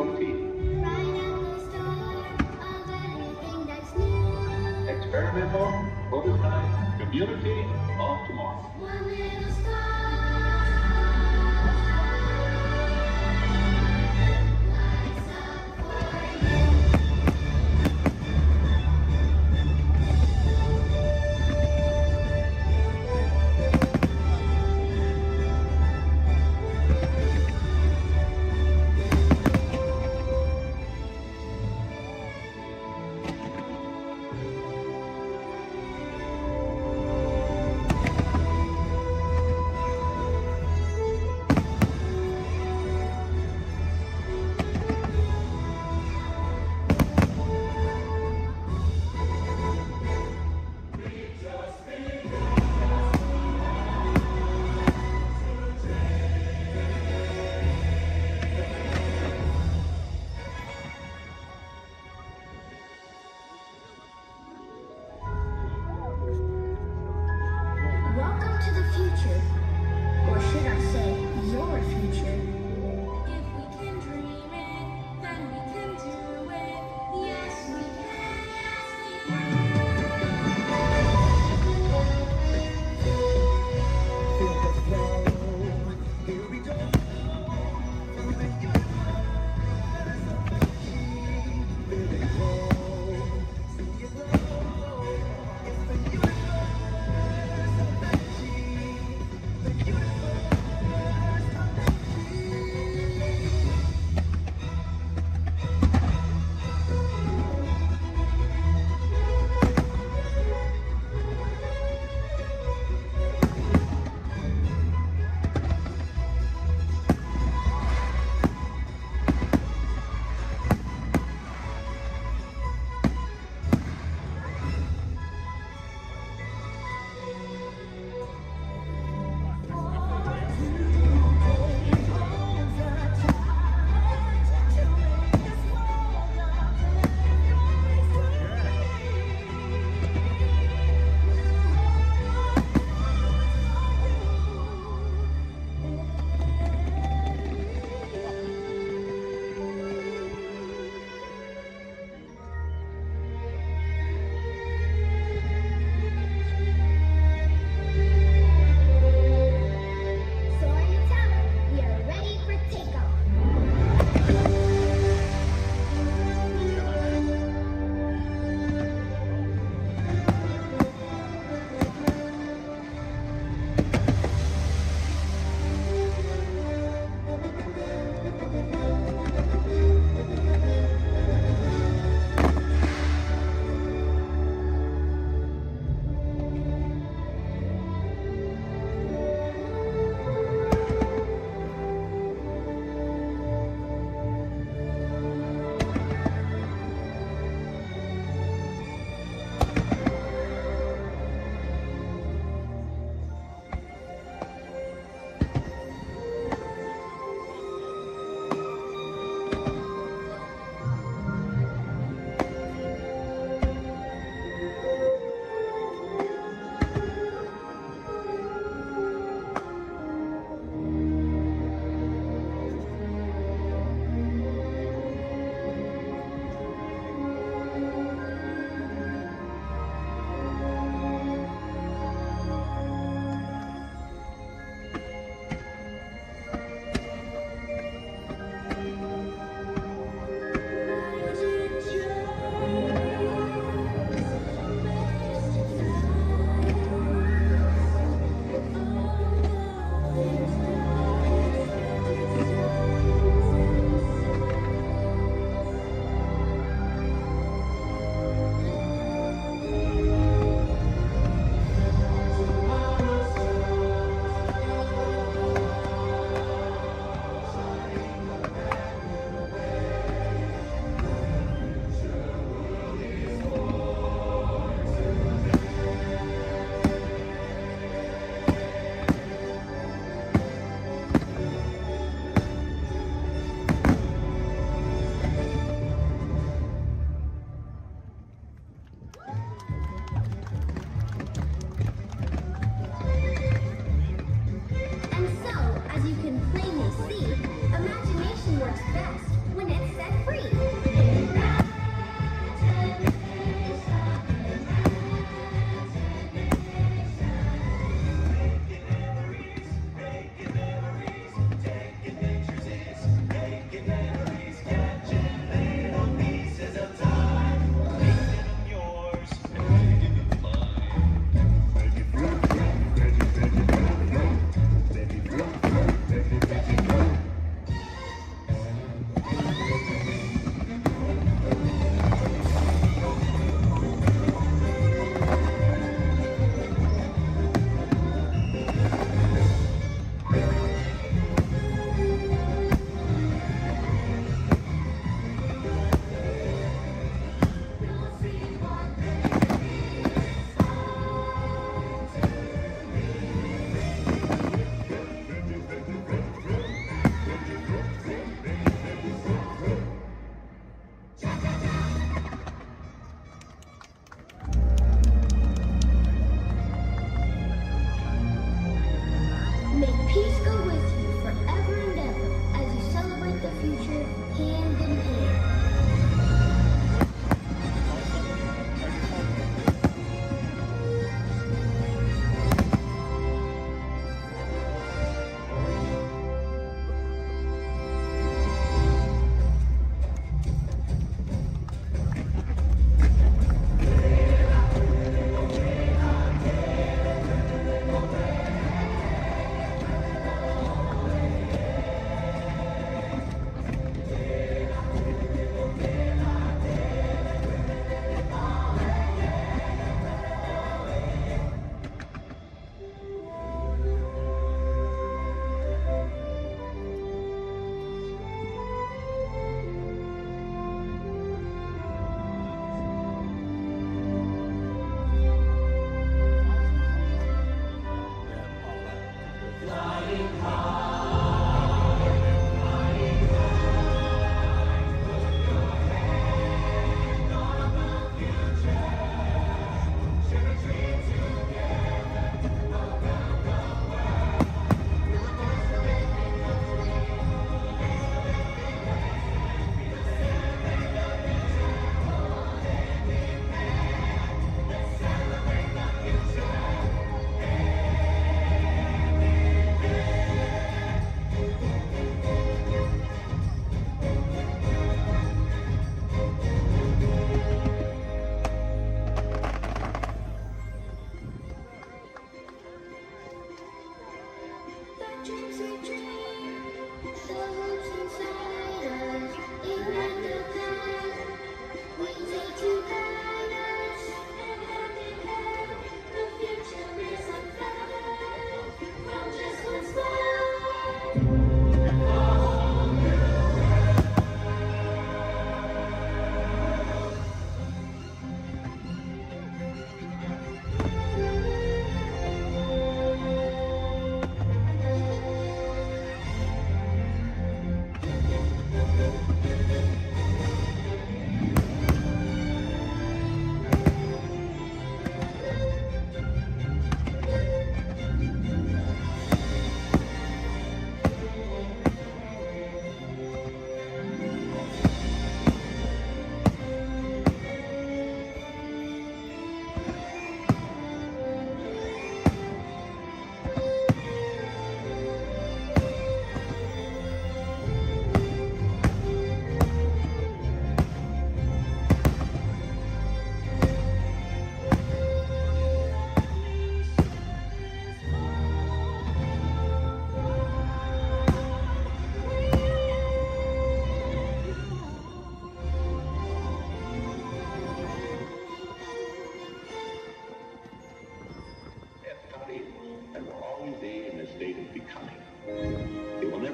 POV. Experimental, prototype, community of tomorrow. One little star. Welcome to the future, or should I say, your future. If we can dream it, then we can do it. Yes, we can. Yes, we can. Feel the flow. Here we go. Through the universe of the key. Feel it grow. See it grow. It's the universe of the key. The universe of the key.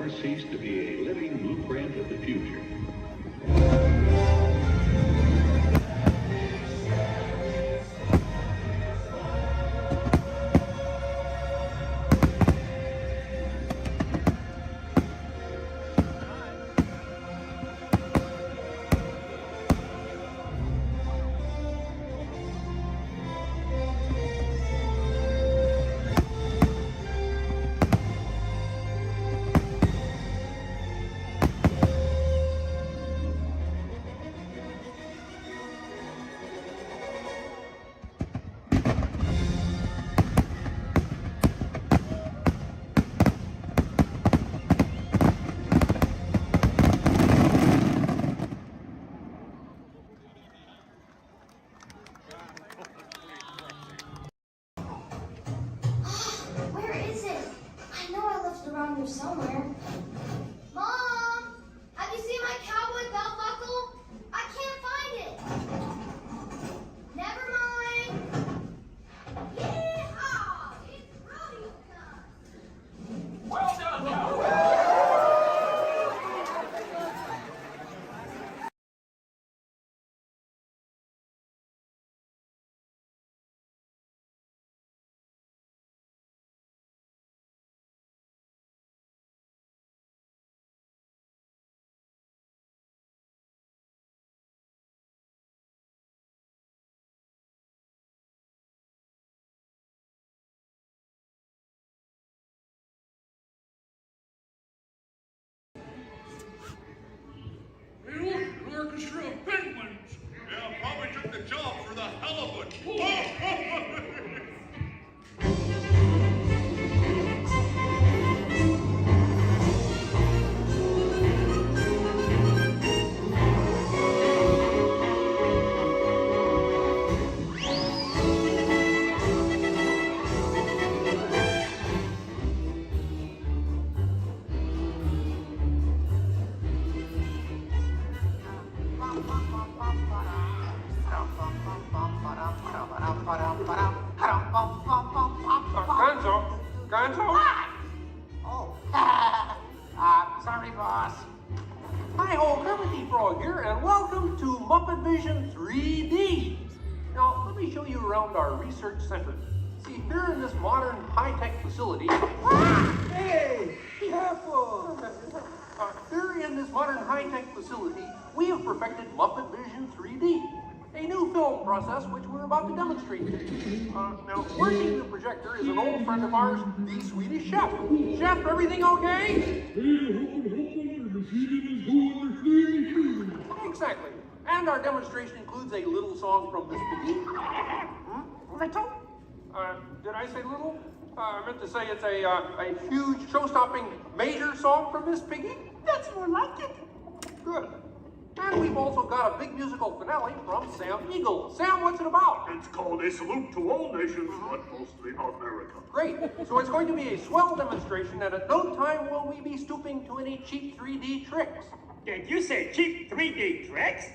never cease to be a living blueprint of the future. Where is it? I know I left it around here somewhere. Mom! Have you seen my cowboy belt buckle? I can't find it. Never mind. Yeehaw! It's rodeo time. Well done, cowboy. An orchestra of penguins. Yeah, probably took the job for the hell of it. Gonzo? Oh, sorry, boss. Hi-ho, Kermit the Frog here, and welcome to Muppet Vision 3D. Now, let me show you around our research center. See, here in this modern high-tech facility... hey, careful. Here in this modern high-tech facility, we have perfected Muppet Vision 3D, a new film process which we're about to demonstrate. Now, working the projector is an old friend of ours, the Swedish Chef. Chef, everything okay? Exactly. And our demonstration includes a little song from Miss Piggy. Little? Did I say little? I meant to say it's a huge, show-stopping, major song from Miss Piggy. That's more like it. Good. And we've also got a big musical finale from Sam Eagle. Sam, what's it about? It's called A Salute to All Nations, but mostly America. Great. So it's going to be a swell demonstration, and at no time will we be stooping to any cheap 3D tricks. Did you say cheap 3D tricks?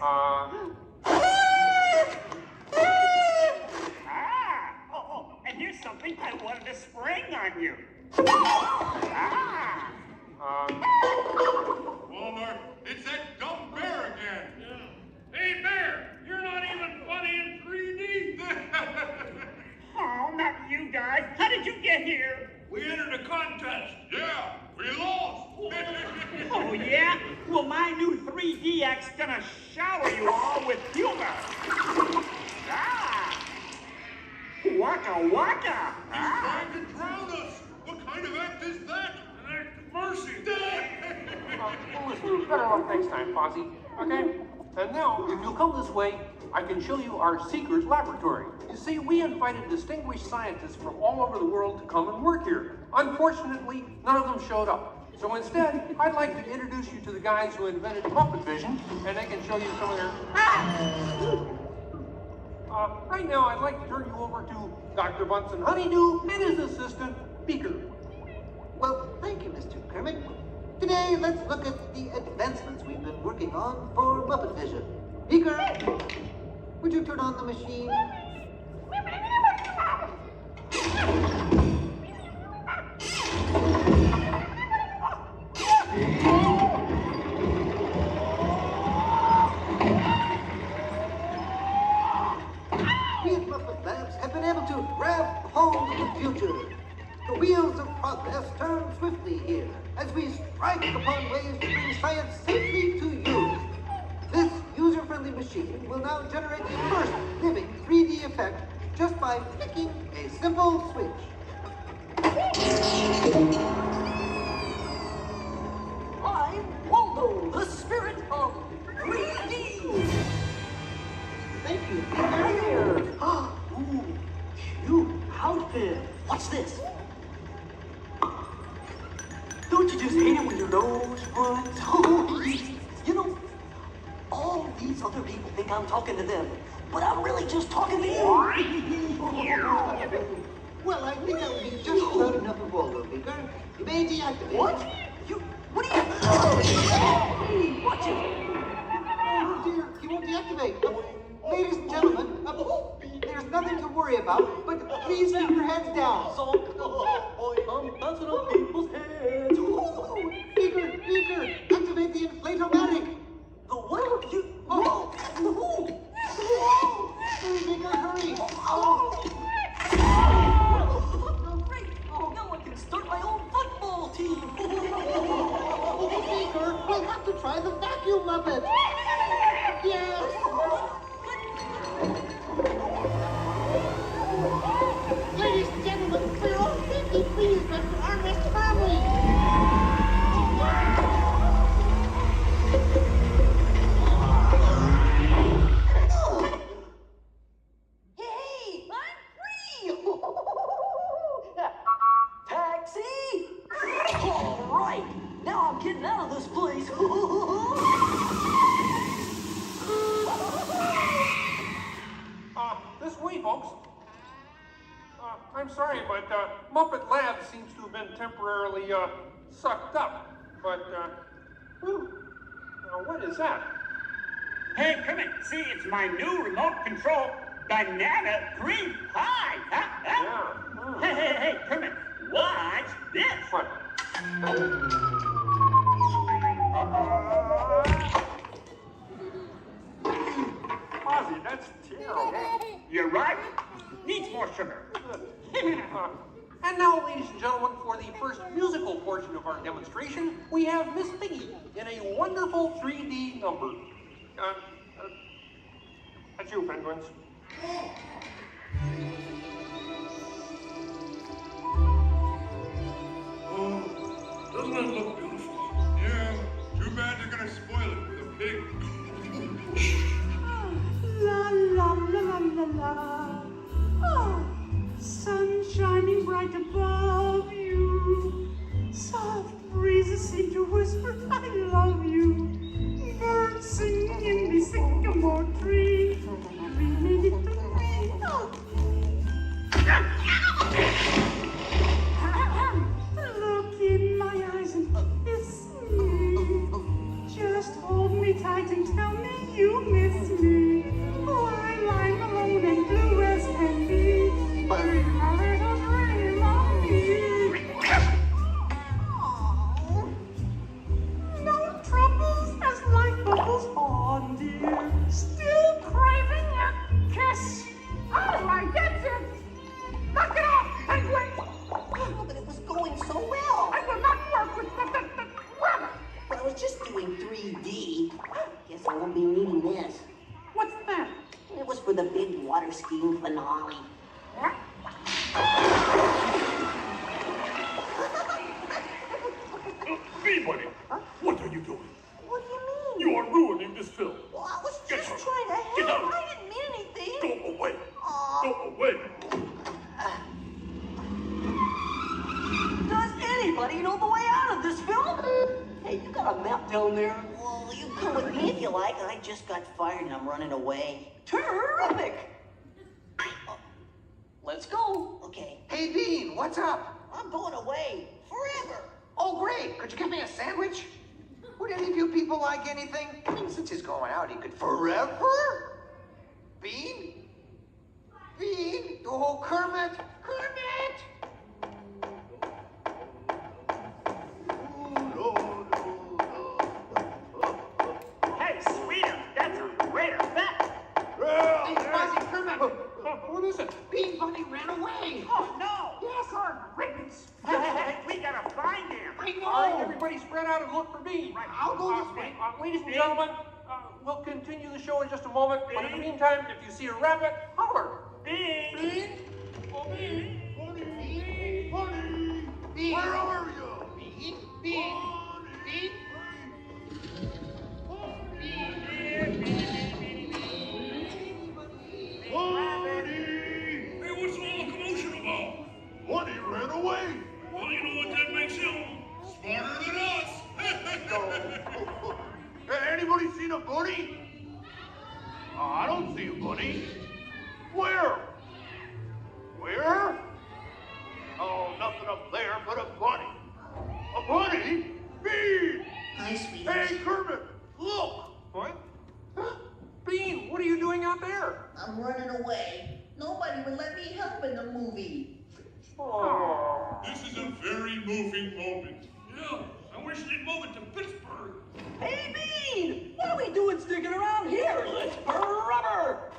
And here's something I wanted to spring on you. Walmart, it's that dumb bear again. Yeah. Hey, Bear, you're not even funny in 3D. Oh, not you guys. How did you get here? We entered a contest. Yeah, we lost. Oh, yeah? Well, my new 3DX gonna shower you all with humor. Waka waka. He's trying to drown us. What kind of act is that? An act of mercy. Well, listen, better luck next time, Fozzie. Okay? And now, if you'll come this way, I can show you our Seekers Laboratory. You see, we invited distinguished scientists from all over the world to come and work here. Unfortunately, none of them showed up. So instead, I'd like to introduce you to the guys who invented Muppet Vision, and they can show you some of their... right now, I'd like to turn you over to Dr. Bunsen Honeydew and his assistant, Beaker. Well, thank you, Mr. Kermit. Today, let's look at the advancements we've been working on for Muppet Vision. Beaker, would you turn on the machine? look upon ways to bring science safely to you. This user-friendly machine will now generate the first living 3D effect just by flicking a simple switch. I'm Waldo, the spirit of 3D. Thank you. There. Ooh, cute outfit. What's this? Don't you just hate it when your nose runs? You know, all these other people think I'm talking to them, but I'm really just talking to you. Well, I think that would be just about enough of Waldo, Beaker. You may deactivate. What? What are you? Hey, watch it. Oh dear, he won't deactivate. Ladies and gentlemen, there's nothing to worry about, but please keep your heads down. I'm bouncing on people's heads. Beaker, activate the inflatomatic. The what? Whoa! Hurry, Beaker, hurry. Great! Now I can start my own football team. Beaker, we'll have to try the vacuum muppet. Yes. Ladies and gentlemen, for your own safety, please, Mr. Armist firmly. Hey, I'm free! Taxi! All right, now I'm getting out of this place. This way, folks. I'm sorry, but Muppet Lab seems to have been temporarily sucked up. But, what is that? Hey, Kermit, see, it's my new remote control banana cream pie. Yeah. Hey, Kermit, watch this. What? Ozzy, that's terrible. You're right. Needs more sugar. And now, ladies and gentlemen, for the first musical portion of our demonstration, we have Miss Piggy in a wonderful 3D number. That's you, penguins. Oh, doesn't it look beautiful? Yeah, too bad you're gonna spoil it with a pig. La la la la la la. Oh, sun shining bright above you. Soft breezes seem to whisper, I love you. Birds singing in the sycamore tree. Dreaming it to me. Oh. Look in my eyes and kiss me. Just hold me tight and tell me you miss me. While I'm alone and blue as can be. Dream a little dream of me. No troubles as life bubbles on, dear. Still craving a kiss. All right, that's it. Knock it off, penguin. Oh, but it was going so well. I will not work with the rabbit. But I was just doing 3D. Guess I won't be needing this. What's that? It was for the big water skiing finale. Hey, buddy, what are you doing? What do you mean? You are ruining this film. Well, I was Get just out. trying to Get help. out. I didn't mean anything. Go away. Aw. Go away. Does anybody know the way out of this film? Hey, you got a map down there? Well, you come with me if you like. I just got fired and I'm running away. Terrific! Let's go. Okay. Hey, Bean, what's up? I'm going away. Forever. Oh, great. Could you give me a sandwich? Would any of you people like anything? I mean, since he's going out, he could forever? Bean? Bean? Oh, Kermit! Kermit! Hey, sweeter, that's a great effect. Hey, Fuzzy, Kermit! What is it? Bean Bunny ran away! Oh, no. Yes, our ribbons! Hey, we gotta find him. I know! All right, everybody spread out and look look for Bean. Right, I'll go this way. Ladies and gentlemen, we'll continue the show in just a moment. But in the meantime, if you see a rabbit, holler. Bean! Bean? Oh, Bean. Bunny! Bunny! Bean. Where are you? Bean, Bean, Bean. Hey, what's all the commotion about? Bunny ran away. Well, you know what that makes him? Smarter than us. Anybody seen a bunny? I don't see a bunny. Where? Where? Oh, nothing up there but a bunny. A bunny? Me! Hi, sweetie. Hey, Kermit, look! What? Bean, what are you doing out there? I'm running away. Nobody would let me help in the movie. Oh. This is a very moving moment. Yeah, I wish they'd move it to Pittsburgh. Hey, Bean! What are we doing sticking around here? Let's burn rubber!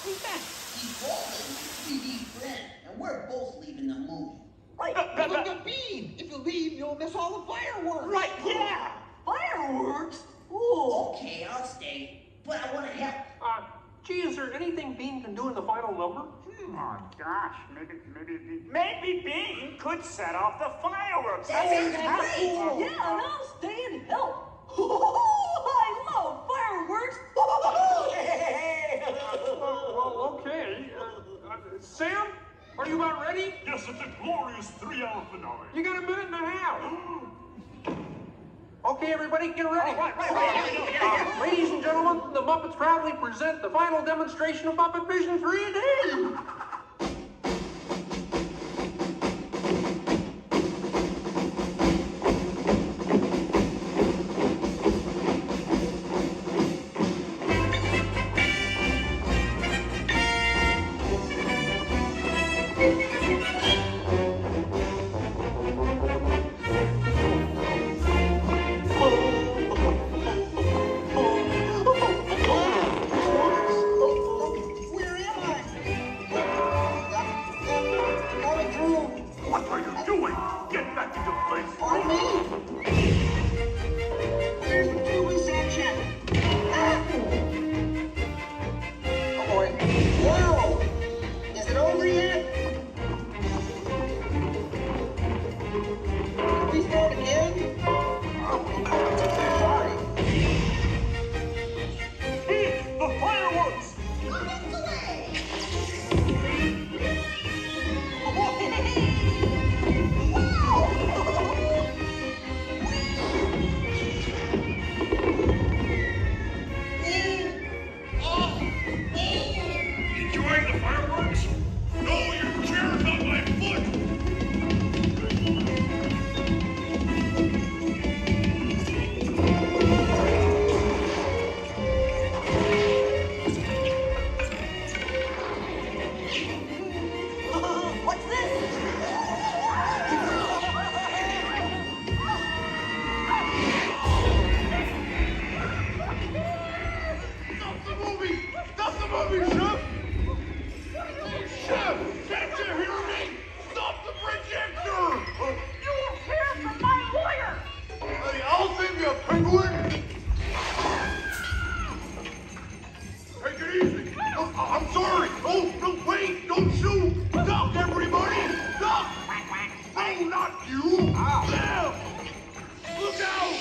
Who's that? He's Walt, 3D friend, and we're both leaving the movie. Right. Look at Bean. If you leave, you'll miss all the fireworks. Right, yeah! Fireworks? Ooh. Okay, I'll stay, but I want to help. Gee, is there anything Bean can do in the final number? Oh, gosh, maybe Bean could set off the fireworks. That sounds great! Yeah, and I'll stay and help. I love fireworks! Well, okay. Sam, are you about ready? Yes, it's a glorious 3-hour finale. You got a minute and a half. Okay, everybody, get ready. Right. Ladies and gentlemen, the Muppets proudly present the final demonstration of Muppet Vision 3D. Where am I? Going through. What are you doing? Get back into place. On me? Where's the two section? Oh boy. Whoa! Is it over yet? Can we start again? Sorry. The fireworks! Enjoying the fireworks? No, your chair's on my foot. What's this? Stop the movie! Stop the movie, Chef! Chef! Can't you hear me? Stop the projector! You will hear from my lawyer! Hey, I'll save you, penguin! Take it easy! Oh, I'm sorry! Oh, no, wait! Don't shoot! Duck, everybody! Duck! No, not you! Them! Look out!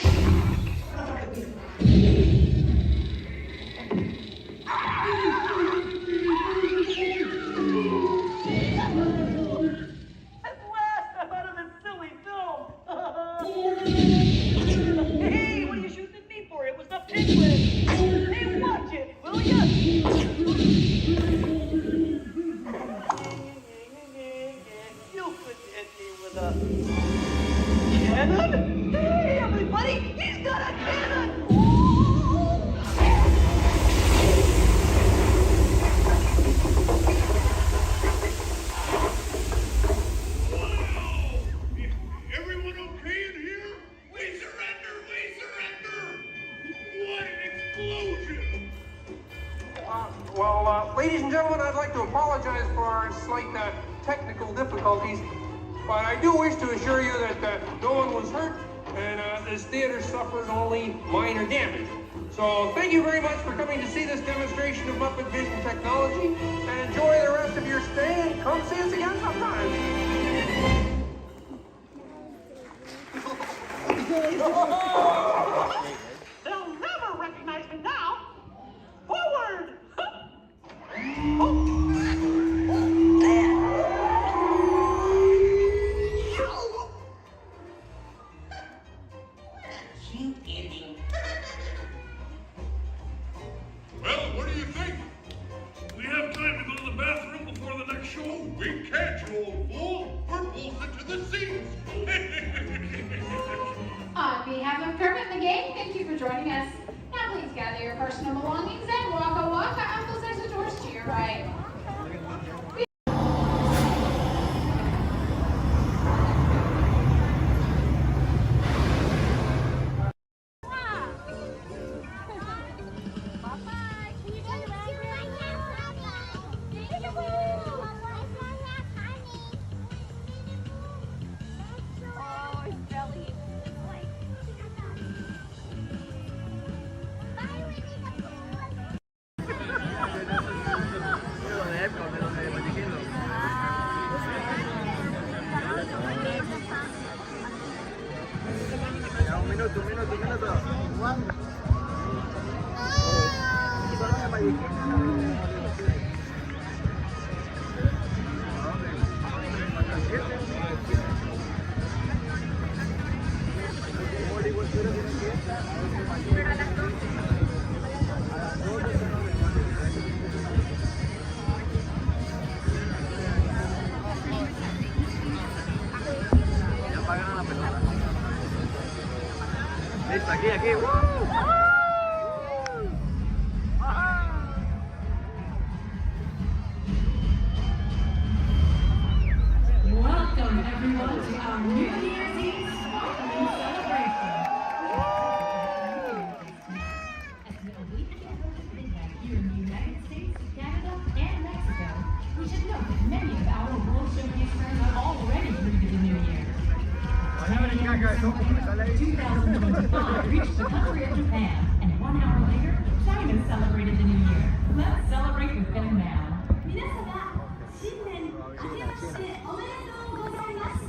At last, I'm out of this silly film! Hey, what are you shooting at me for? It was the penguin! Hey, watch it, will ya? You couldn't hit me with a cannon? Hey, everybody, he's got a cannon! Everyone okay in here? We surrender! We surrender! What an explosion! Ladies and gentlemen, I'd like to apologize for our slight technical difficulties, but I do wish to assure you that no one was hurt his theater suffered only minor damage. So thank you very much for coming to see this demonstration of Muppet Vision technology, and enjoy the rest of your stay, and come see us again sometime. They'll never recognize me now. Forward! Well, what do you think? We have time to go to the bathroom before the next show? We can't, you old fool. We're bolted to the seats. On behalf of Kermit and the gang, thank you for joining us. Now please gather your personal belongings and waka waka. Uncle says the doors to your right. Welcome everyone to our New Year's Eve sparkling celebration. As we await the event here in the United States, Canada, and Mexico, we should note that many of our World Showcase friends are already greeted the New Year. 2025 reached the country of Japan, and 1 hour later, China celebrated the New Year. Let's celebrate with them now. 皆様、新年明けましておめでとうございます。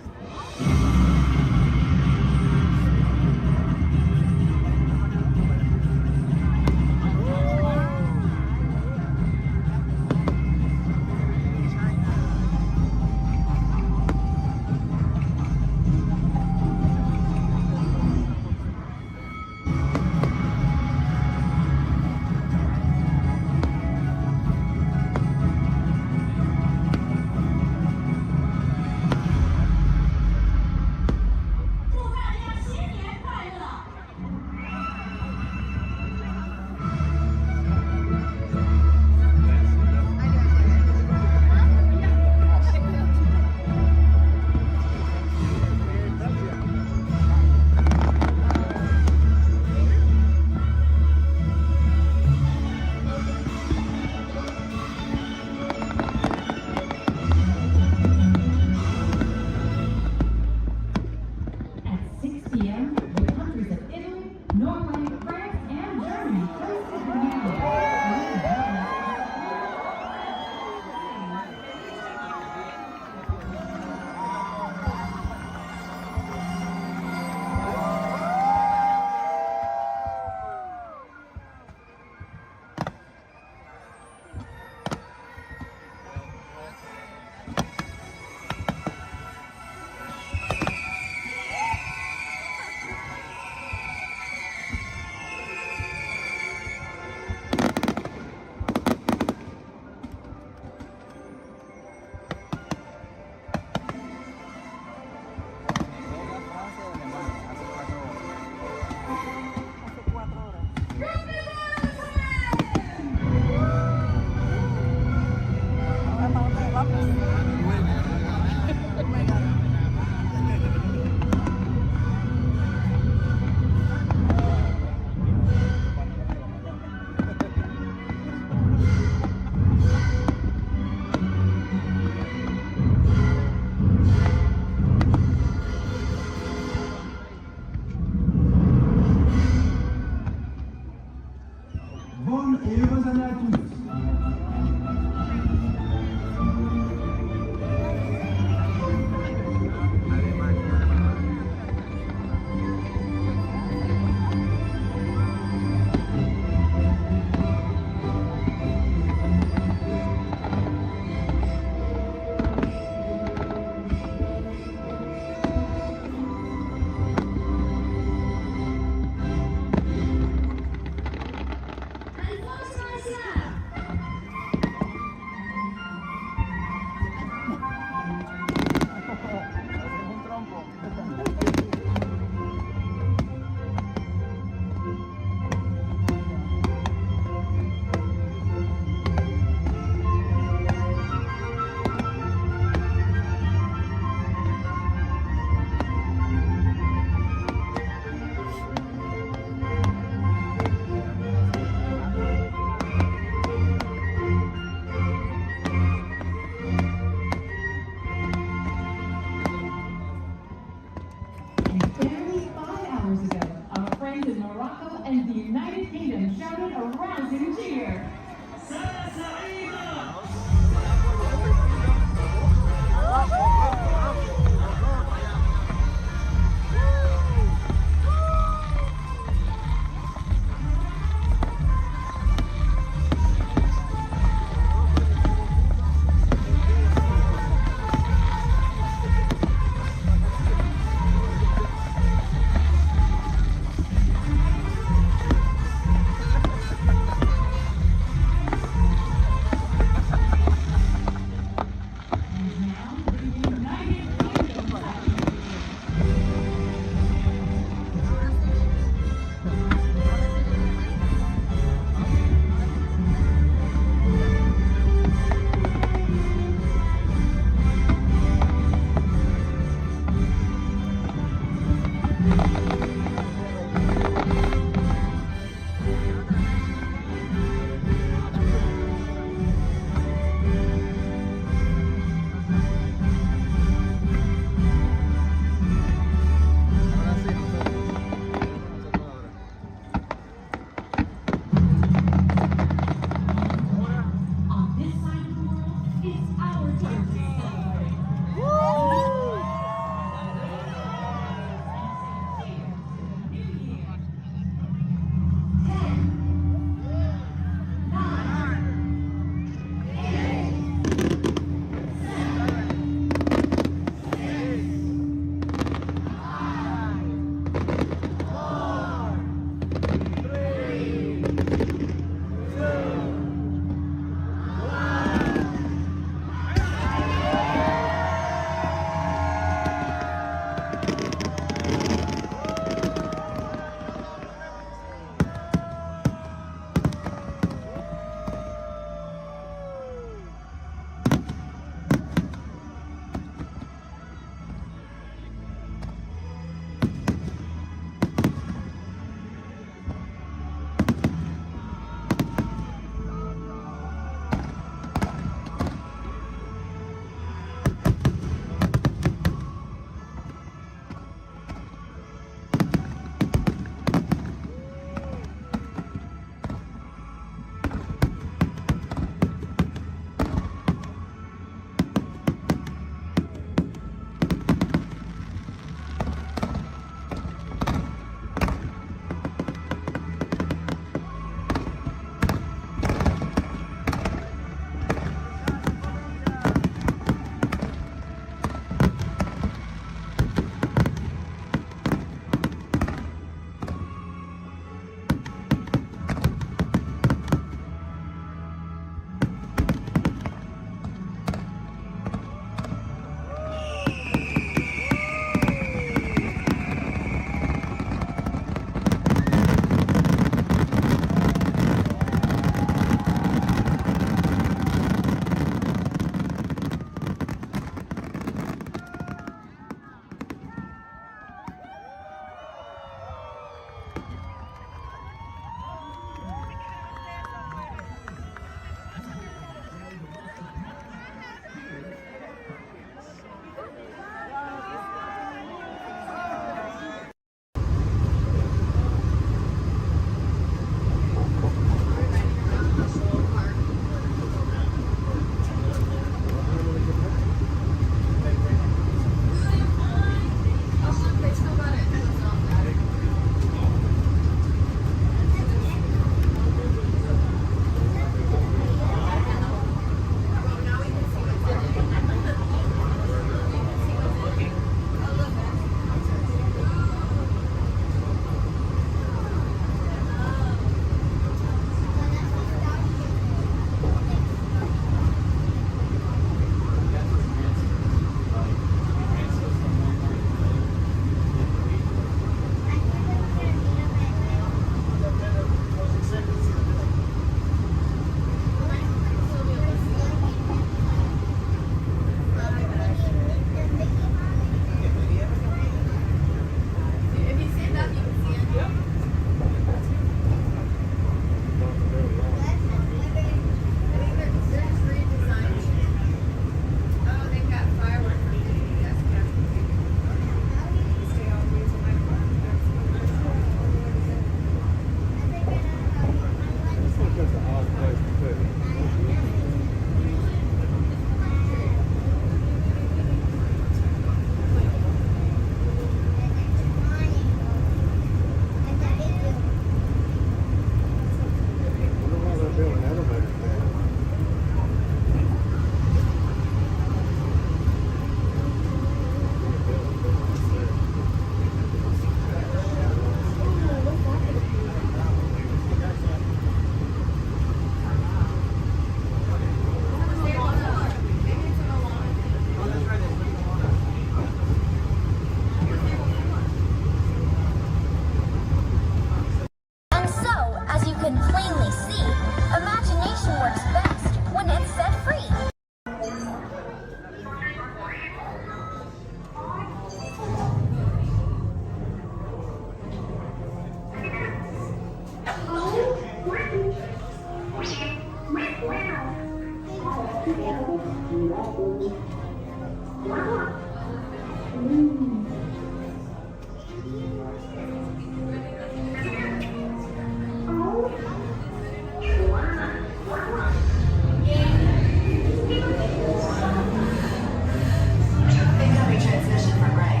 Incoming transmission from Ray.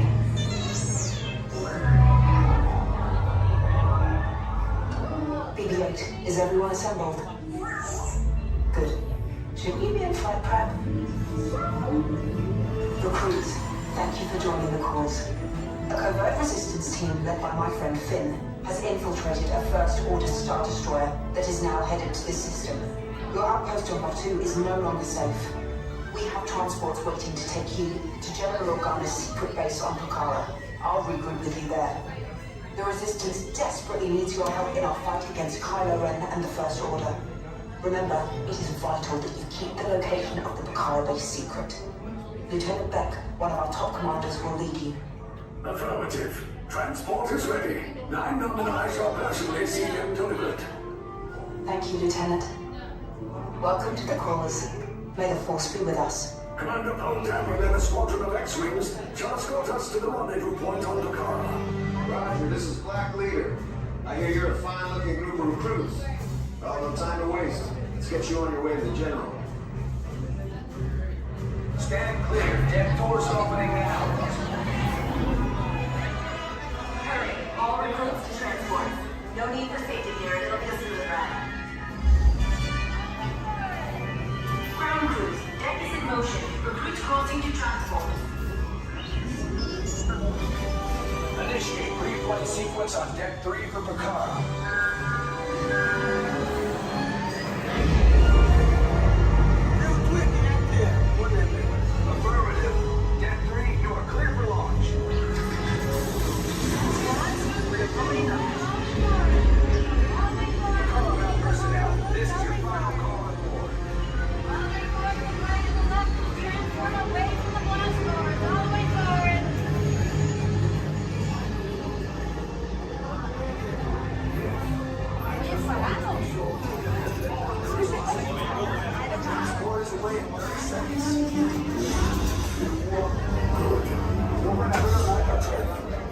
BB-8, is everyone assembled? Good. Should we be in flight prep? Recruits, thank you for joining the cause. A covert resistance team led by my friend Finn has infiltrated a First Order Star Destroyer that is now headed to this system. Your outpost on Batu is no longer safe. We have transports waiting to take you to General Organa's secret base on Pucara. I'll regroup with you there. The Resistance desperately needs your help in our fight against Kylo Ren and the First Order. Remember, it is vital that you keep the location of the Pucara base secret. Lieutenant Beck, one of our top commanders, will lead you. Affirmative. Transport is ready. 9-9 and I shall personally see them delivered. Thank you, Lieutenant. Welcome to the Crawlers. May the Force be with us. Commander Poltam and a squadron of X-Wings shall escort us to the rendezvous point on Pucara. Roger, this is Black Leader. I hear you're a fine-looking group of recruits. Well, no time to waste. Let's get you on your way to the General. Stand clear. Deck doors opening now. Hurry, all recruits to transport. No need for safety gear, it'll be a smooth ride. Ground crews, deck is in motion. Recruits crossing to transport. Initiate pre-flight sequence on Deck 3 for Pucara. Affirmative. Deck 3, you are clear for launch. Pucara personnel, this is your final call on board. Away from the blast doors, all the way forward. Transport is away in 30 seconds.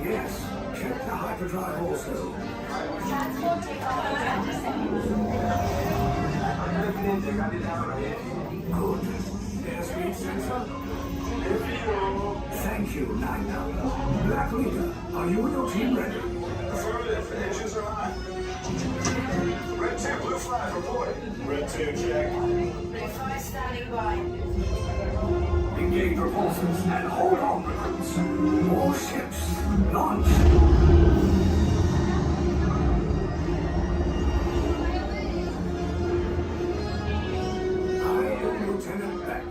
Yes, check the hyperdrive also. Transport takeoff in 20 seconds. Good. Airspeed sensor. Thank you, 9-9. Black Leader, are you and your team ready? Affirmative. Engines are hot. Red 2, Blue 5, reporting. Red 2, check. Blue 5 standing by. Engage repulsors and hold on, recruits. More ships. Launch. I am Lieutenant Beck.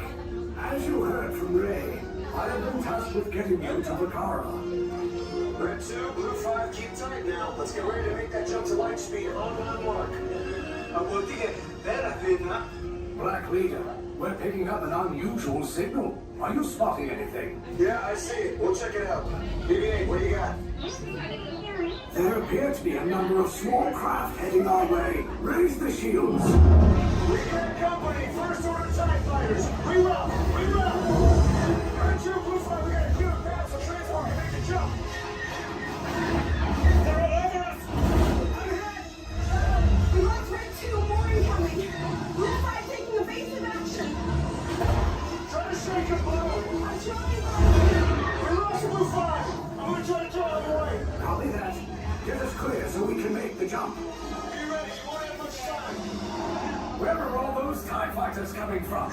As you heard from Ray, I have been tasked with getting you to Pucara. Red 2, Blue 5, keep tight now. Let's get ready to make that jump to light speed on mark. Black Leader, we're picking up an unusual signal. Are you spotting anything? Yeah, I see it. We'll check it out. BB-8, what do you got? There appear to be a number of small craft heading our way. Raise the shields. We got company. First Order TIE fighters. Reroute. Reroute. Red 2, Blue 5, we got a clear path so transport can make the jump. They're all over us. We lost Red 2, more incoming. Blue 5 taking evasive action. Try to shake him, Blue. I'm trying. We lost Blue 5. I'm gonna try to draw him away. Copy that. Get us clear so we can make the jump. Be ready. You won't have much time. Where are all those TIE fighters coming from?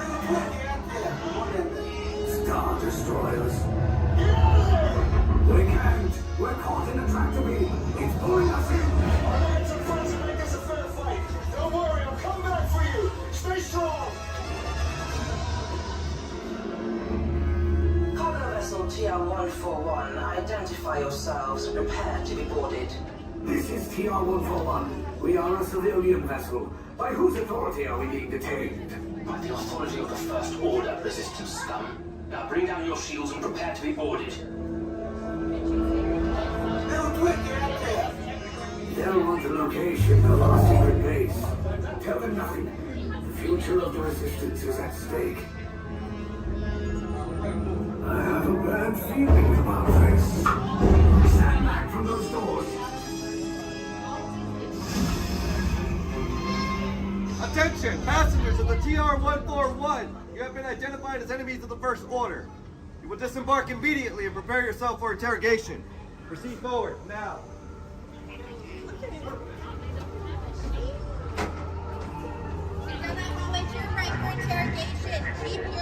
Star Destroyers. Get out of there. We can't. We're caught in a tractor beam. It's pulling us in. Our lives are friends and make this a fair fight. Don't worry, I'll come back for you. Stay strong. Cargo vessel TR-141, identify yourselves and prepare to be boarded. This is TR-141. We are a civilian vessel. By whose authority are we being detained? By the authority of the First Order resistance scum. Now bring down your shields and prepare to be boarded. They'll want the location of our secret base. Tell them nothing. The future of the resistance is at stake. bad feeling about this. Stand back from those doors. Attention, passengers of the TR-141. You have been identified as enemies of the First Order. You will disembark immediately and prepare yourself for interrogation. Proceed forward, now. Interrogation. Keep your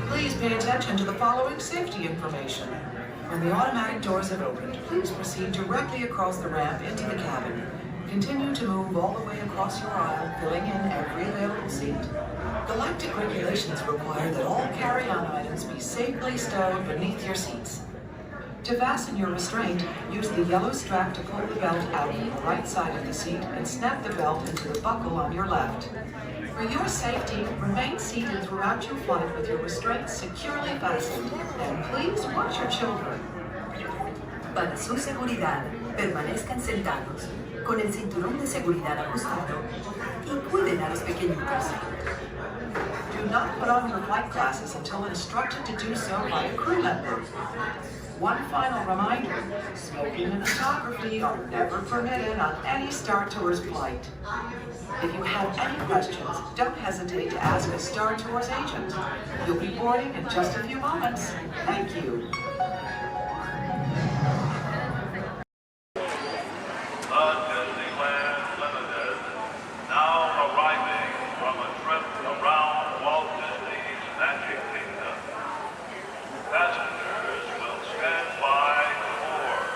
Please pay attention to the following safety information. When the automatic doors have opened, please proceed directly across the ramp into the cabin. Continue to move all the way across your aisle, filling in every available seat. Galactic regulations require that all carry-on items be safely stowed beneath your seats. To fasten your restraint, use the yellow strap to pull the belt out from the right side of the seat and snap the belt into the buckle on your left. For your safety, remain seated throughout your flight with your restraints securely fastened, and please watch your children. Para su seguridad, permanezcan sentados, con el cinturón de seguridad ajustado, y cuiden a los pequeñitos. Do not put on your flight glasses until instructed to do so by a crew member. One final reminder, smoking and photography are never permitted on any Star Tours flight. If you have any questions, don't hesitate to ask a Star Tours agent. You'll be boarding in just a few moments. Thank you. Disneyland Limited, now arriving from a trip around Walt Disney's Magic Kingdom. Passengers will stand by to board.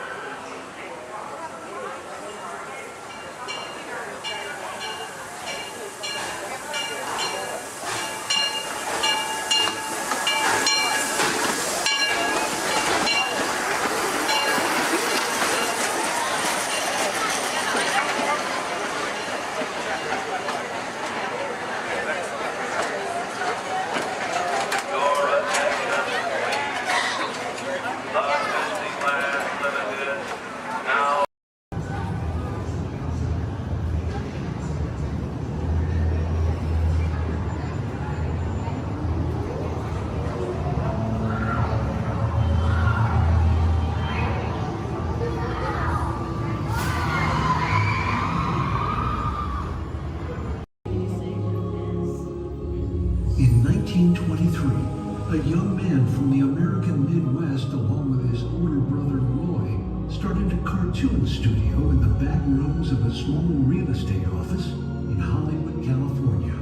1923, a young man from the American Midwest, along with his older brother Roy, started a cartoon studio in the back rooms of a small real estate office in Hollywood, California.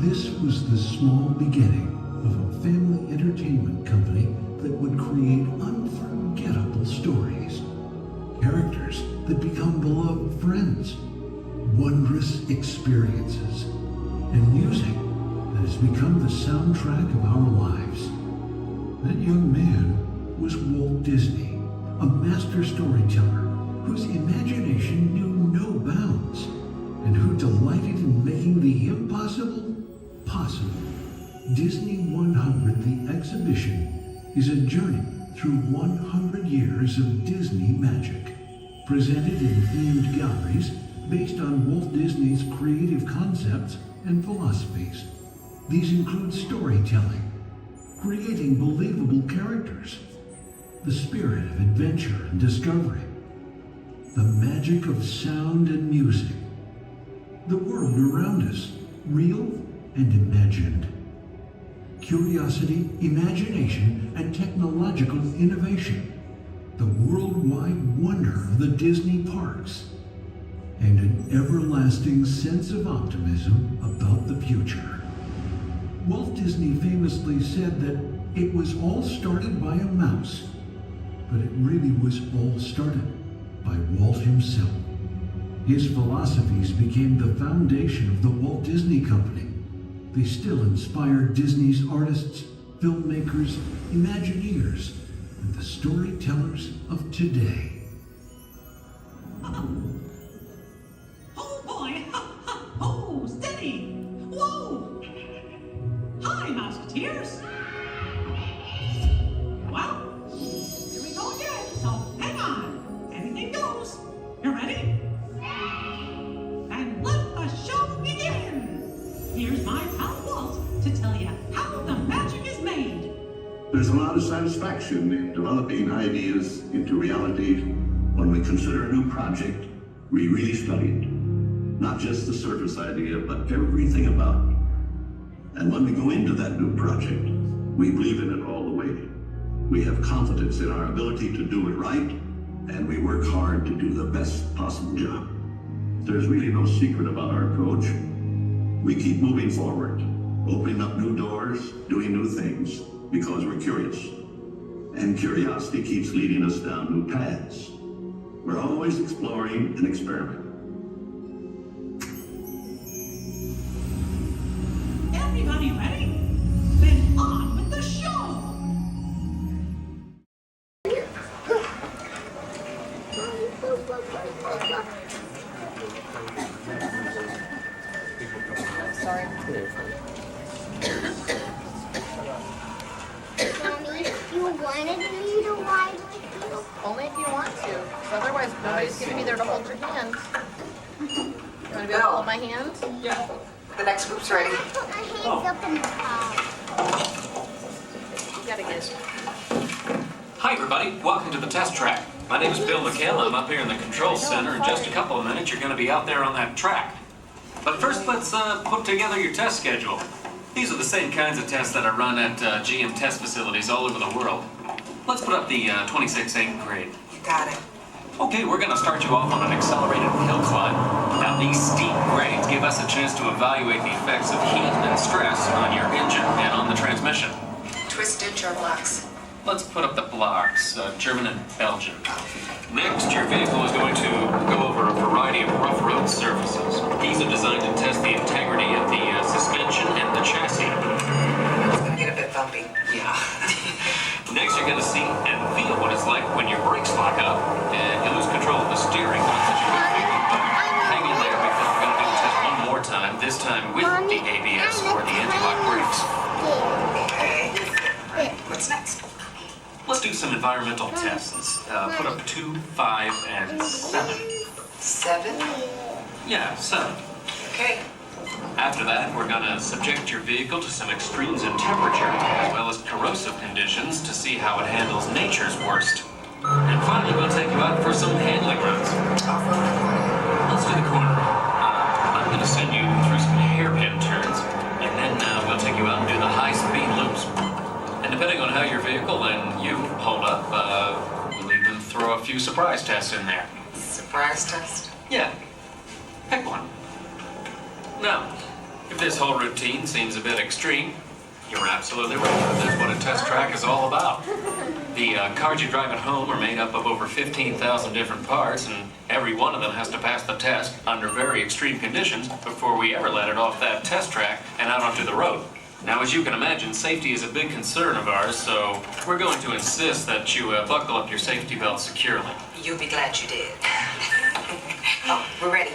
This was the small beginning of a family entertainment company that would create unforgettable stories, characters that become beloved friends, wondrous experiences, and music that has become the soundtrack of our lives. That young man was Walt Disney, a master storyteller whose imagination knew no bounds and who delighted in making the impossible possible. Disney 100, the exhibition, is a journey through 100 years of Disney magic, presented in themed galleries based on Walt Disney's creative concepts and philosophies. These include storytelling, creating believable characters, the spirit of adventure and discovery, the magic of sound and music, the world around us, real and imagined, curiosity, imagination, and technological innovation, the worldwide wonder of the Disney parks, and an everlasting sense of optimism about the future. Walt Disney famously said that it was all started by a mouse, but it really was all started by Walt himself. His philosophies became the foundation of the Walt Disney Company. They still inspire Disney's artists, filmmakers, Imagineers, and the storytellers of today. Oh boy! Oh, steady! Whoa! Hi, Musketeers! Well, here we go again, so hang on. Anything goes. You ready? And let the show begin! Here's my pal Walt to tell you how the magic is made. There's a lot of satisfaction in developing ideas into reality when we consider a new project we really studied. Not just the surface idea, but everything about it. And when we go into that new project, we believe in it all the way. We have confidence in our ability to do it right, and we work hard to do the best possible job. There's really no secret about our approach. We keep moving forward, opening up new doors, doing new things, because we're curious. And curiosity keeps leading us down new paths. We're always exploring and experimenting. Everybody ready? Then on with the show! Sorry. Mommy, you wanted me to ride with you? Only if you want to. 'Cause otherwise, nobody's gonna be there to hold your hand. You want to be able to hold my hand? Yeah. The next group's ready. I put my hands up in the car. You gotta get it. Hi, everybody. Welcome to the test track. My name is Bill McHale. I'm up here in the control center. In just a couple of minutes, you're going to be out there on that track. But first, let's put together your test schedule. These are the same kinds of tests that are run at GM test facilities all over the world. Let's put up the 26-8 grade. You got it. Okay, we're going to start you off on an accelerated hill climb. Now, these steep grades give us a chance to evaluate the effects of heat and stress on your engine and on the transmission. Twisted germ locks. Let's put up the blocks, German and Belgian. Next, your vehicle is going to go over a variety of rough road surfaces. These are designed to test the integrity of the suspension and the chassis. It's gonna get a bit bumpy. Yeah. Next, you're going to see and feel what it's like when your brakes lock up and you lose control of the steering. Hang in there because we're going to do the test one more time, this time with the ABS or the anti-lock brakes. Okay. What's next? Let's do some environmental tests. Put up 2, 5, and 7. 7? Yeah, 7. Okay. After that, we're going to subject your vehicle to some extremes in temperature, as well as corrosive conditions to see how it handles nature's worst. And finally, we'll take you out for some handling runs. Let's do the corner. I'm going to send you through some hairpin turns, and then we'll take you out and do the high surprise tests in there. Surprise test? Yeah. Pick one. Now, if this whole routine seems a bit extreme, you're absolutely right. That's what a test track is all about. The cars you drive at home are made up of over 15,000 different parts, and every one of them has to pass the test under very extreme conditions before we ever let it off that test track and out onto the road. Now, as you can imagine, safety is a big concern of ours, so we're going to insist that you buckle up your safety belt securely. You'll be glad you did. Oh, we're ready.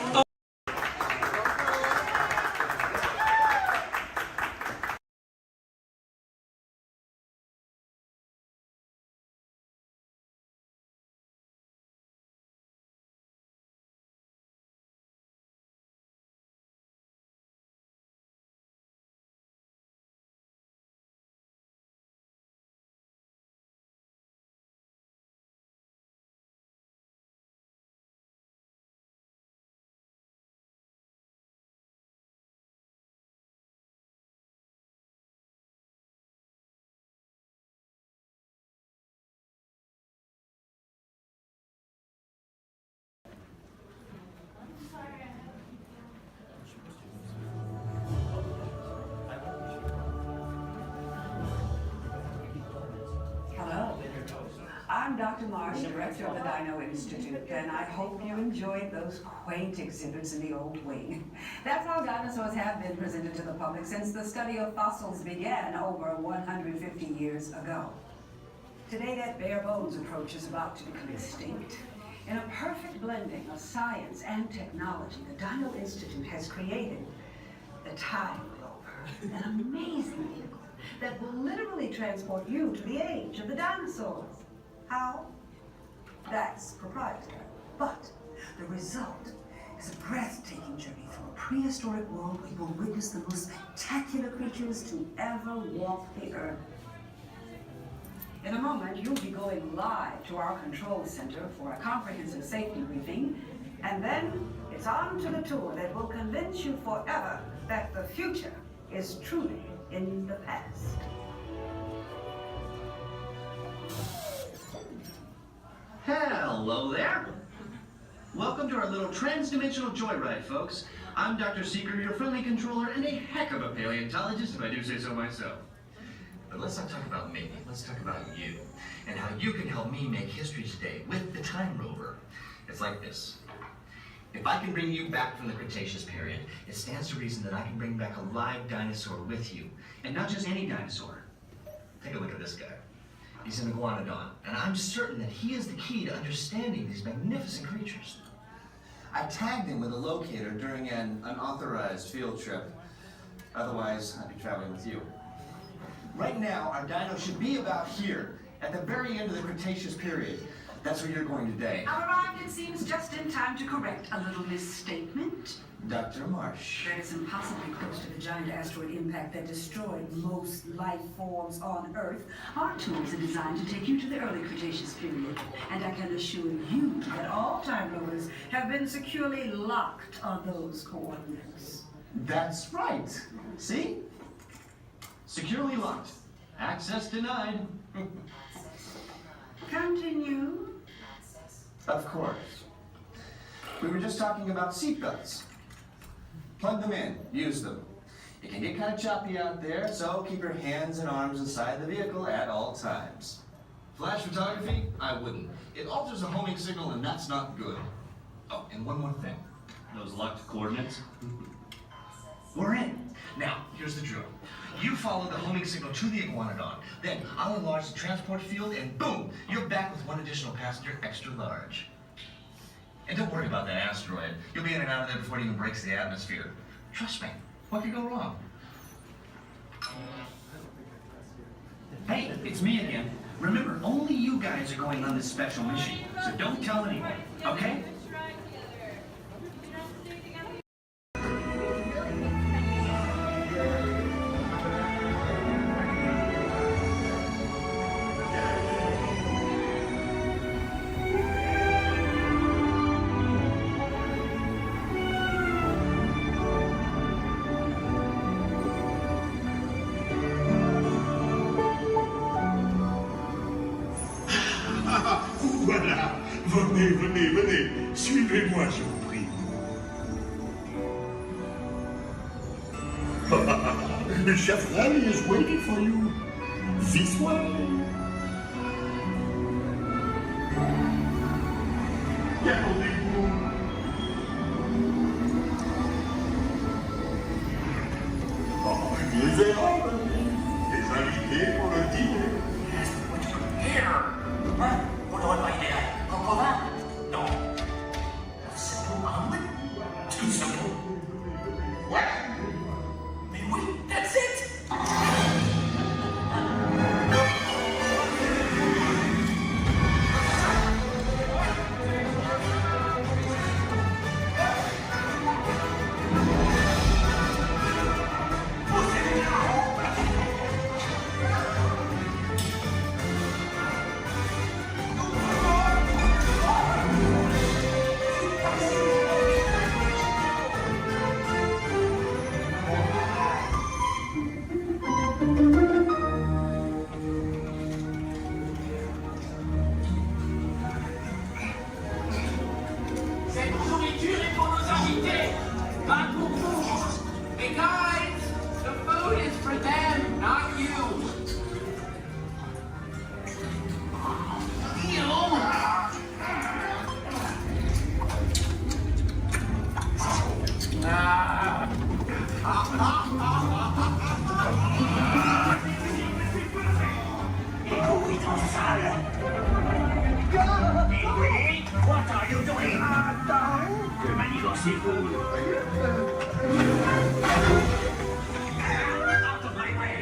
Hello. I'm Dr. Marsh, director of the Dino Institute, and I hope you enjoyed those quaint exhibits in the old wing. That's how dinosaurs have been presented to the public since the study of fossils began over 150 years ago. Today, that bare bones approach is about to become extinct. In a perfect blending of science and technology, the Dino Institute has created the Time Rover, an amazing vehicle that will literally transport you to the age of the dinosaurs. How? That's proprietary. But the result is a breathtaking journey through a prehistoric world where you will witness the most spectacular creatures to ever walk the earth. In a moment, you'll be going live to our control center for a comprehensive safety briefing, and then it's on to the tour that will convince you forever that the future is truly in the past. Hello there. Welcome to our little trans-dimensional joyride, folks. I'm Dr. Seeker, your friendly controller, and a heck of a paleontologist, if I do say so myself. But let's not talk about me. Let's talk about you, and how you can help me make history today with the Time Rover. It's like this. If I can bring you back from the Cretaceous period, it stands to reason that I can bring back a live dinosaur with you. And not just any dinosaur. Take a look at this guy. He's an iguanodon, and I'm certain that he is the key to understanding these magnificent creatures. I tagged him with a locator during an unauthorized field trip. Otherwise, I'd be traveling with you. Right now, our dino should be about here, at the very end of the Cretaceous period. That's where you're going today. Arrived, it seems, just in time to correct a little misstatement. Dr. Marsh. That is impossibly close to the giant asteroid impact that destroyed most life forms on Earth. Our tools are designed to take you to the early Cretaceous period, and I can assure you that all Time Rovers have been securely locked on those coordinates. That's right. See? Securely locked. Access denied. Continue. Of course. We were just talking about seatbelts. Plug them in, use them. It can get kind of choppy out there, so keep your hands and arms inside the vehicle at all times. Flash photography? I wouldn't. It alters the homing signal, and that's not good. Oh, and one more thing. Those locked coordinates? We're in. Now, here's the drill. You follow the homing signal to the iguanodon. Then I'll enlarge the transport field, and boom, you're back with one additional passenger extra large. And don't worry about that asteroid. You'll be in and out of there before it even breaks the atmosphere. Trust me, what could go wrong? Hey, it's me again. Remember, only you guys are going on this special mission, so don't tell anyone, okay? Voilà, vos Venez, venez, venez. Suivez-moi, je vous prie. Chef Rally is waiting for you. This way. Gardez-vous. Oh, les erreurs, les invités pour le dîner. Here! Hein? On aurait pas idée à convaincre? Non. Simple omelet? Too simple. What? Mais oui, that's it! Cette nourriture est pour nos invités, pas pour vous. Hey guys, the food is for them, not you. What are you doing? Que manigance-vous? Out of my way!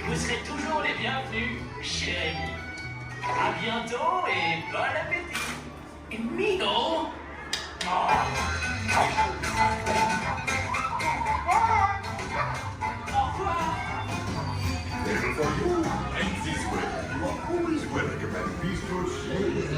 Vous serez toujours les bienvenus chez Rémi. À bientôt et bon appétit. Amigo. And for you, and this way, you are always welcome at Bistro Shade.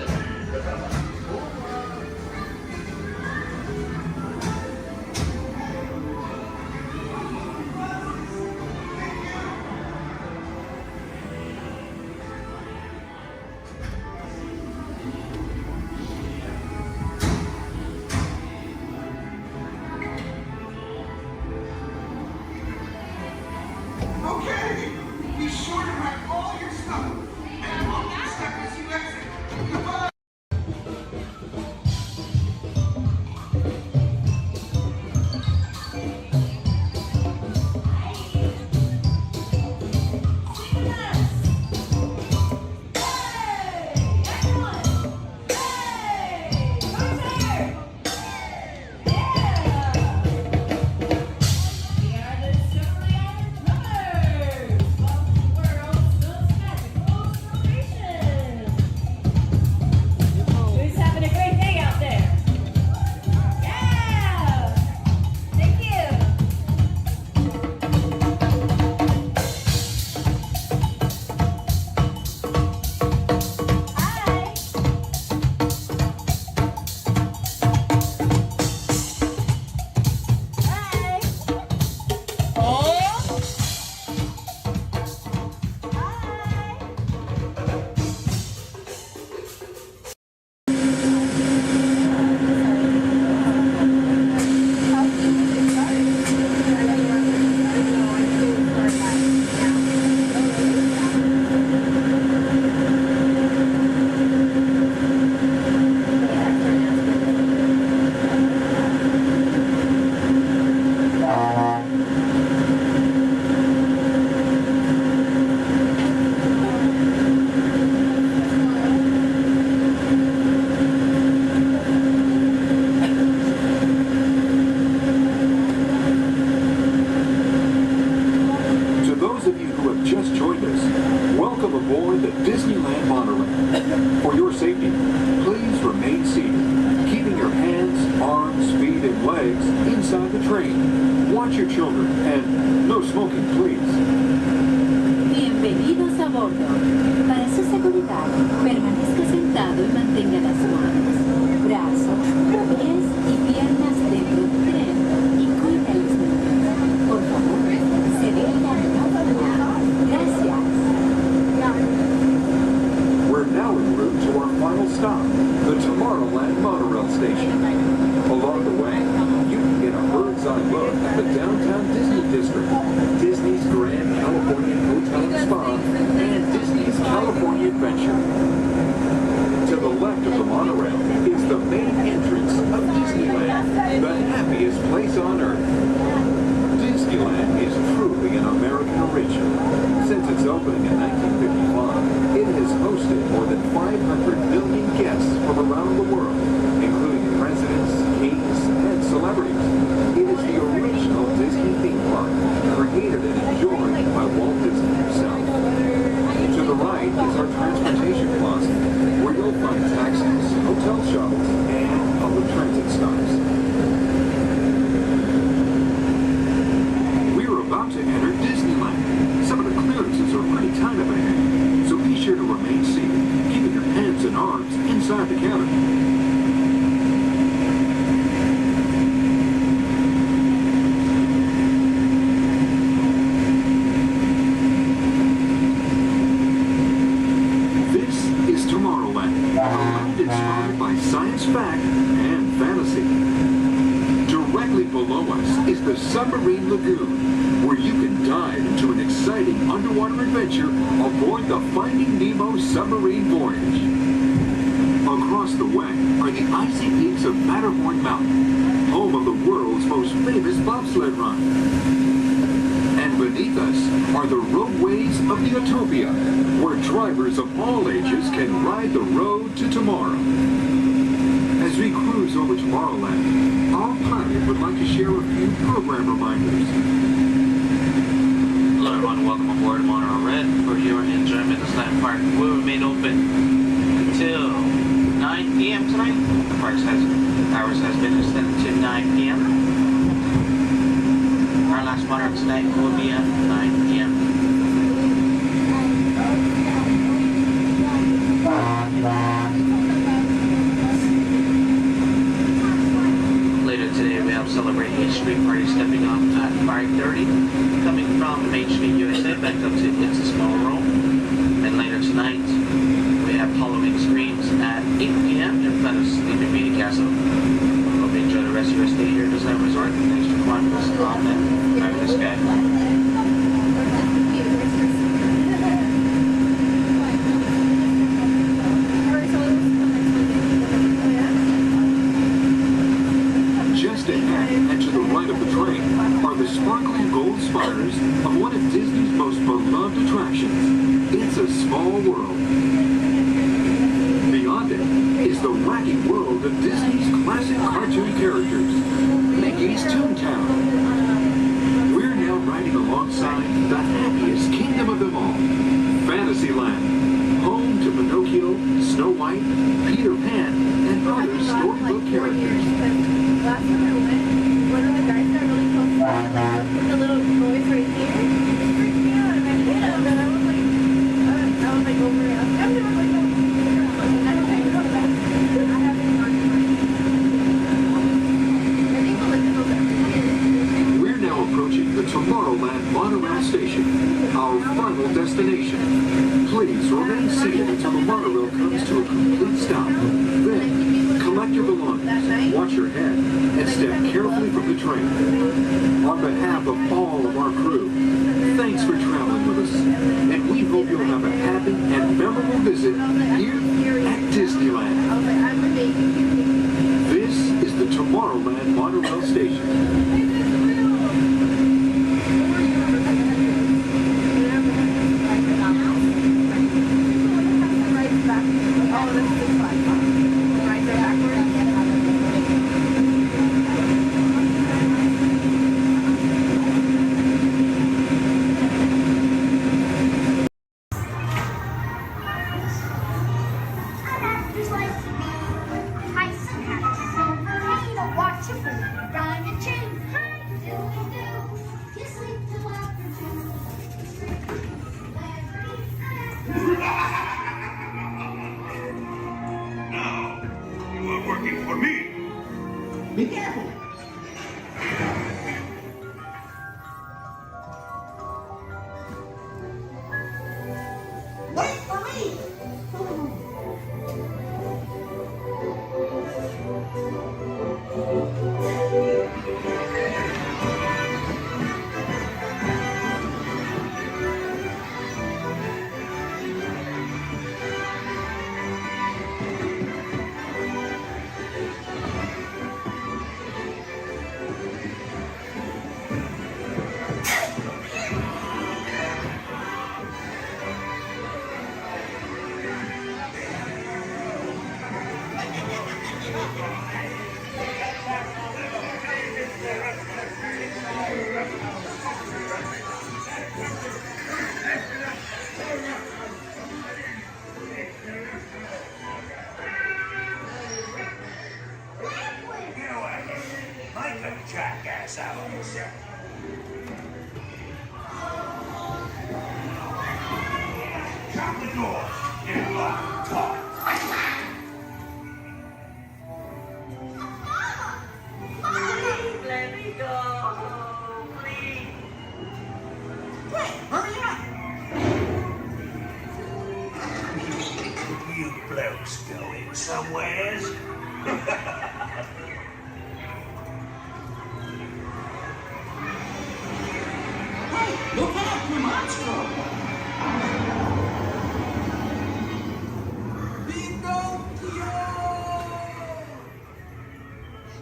safety, please remain seated, keeping your hands, arms, feet, and legs inside the train. Watch your children, and no smoking, please. Bienvenidos a bordo. Para su seguridad, permanezca sentado y mantenga las manos, brazos, pies y piernas dentro del tren y cuide a los niños. Por favor, se detenga no. Gracias. We're now en route to our final stop, the Tomorrowland monorail station. Along the way, you can get a bird's eye look at the downtown Disney district, Disney's Grand California Hotel and Spa, and Disney's California Adventure. To the left of the monorail is the main entrance of Disneyland, the happiest place on earth. Disneyland is truly an American original. Since its opening in 1955, it has hosted more than 500 million guests from around the world, including presidents, kings, and celebrities. It is the original Disney theme park, created and enjoyed by Walt Disney himself. To the right is our transportation plaza, where you'll find taxis, hotel shuttles, and public transit stops. We're about to enter Disneyland. Some of the clearances are pretty tight up ahead, so be sure to remain seated, keeping your hands and arms inside the cabin. Inspired by science fact and fantasy. Directly below us is the Submarine Lagoon, where you can dive into an exciting underwater adventure aboard the Finding Nemo submarine voyage. Across the way are the icy peaks of Matterhorn Mountain, home of the world's most famous bobsled run. And beneath us are the roadways of the Utopia, where drivers of all ages can ride the road to tomorrow. As we cruise over Tomorrowland, our pilot would like to share a few program reminders. Hello everyone, welcome aboard Monorail Red. For your enjoyment, this land park will remain open until 9 p.m. tonight. The park's hours has been extended to 9 p.m. Our last monorail tonight will be at 9 p.m. Later today we have Celebrate H Street Party stepping off at 5:30, coming from Main Street, USA, back up to It's a Small World. And later tonight we have Halloween Screams at 8 p.m. in front of Sleeping Beauty Castle. Hope you enjoy the rest of your stay here at Disneyland Resort. Thanks for joining us on that fabulous guy. Just ahead and to the right of the train are the sparkling gold spires of one of Disney's most beloved attractions, It's a Small World. Beyond it is the wacky world of Disney's classic cartoon characters, Mickey's Toontown. We're now riding alongside the happiest kingdom of them all, Fantasyland, home to Pinocchio, Snow White, Peter Pan, and other storybook characters. Last time I went, one of the guys got really close to the little boys right here. It freaked me out, and I hit him, and I was like over it. I'm never like, no. I don't think go back. I haven't gone to my. I think we'll let them go back. We're now approaching the Tomorrowland monorail station, our final destination. Please remain seated until the monorail comes to a complete stop. Then, collect your belongings, watch your head, and step carefully from the train. On behalf of all of our crew, thanks for traveling with us, and we hope you'll have a happy and memorable visit here at Disneyland. This is the Tomorrowland monorail station. Be careful. Wait for me. Jackass out of yourself. Shut the door. Get locked. Talk. Please let me go. Please. Quick, hurry up. You blokes going somewheres? Look out, the monster! Pinocchio!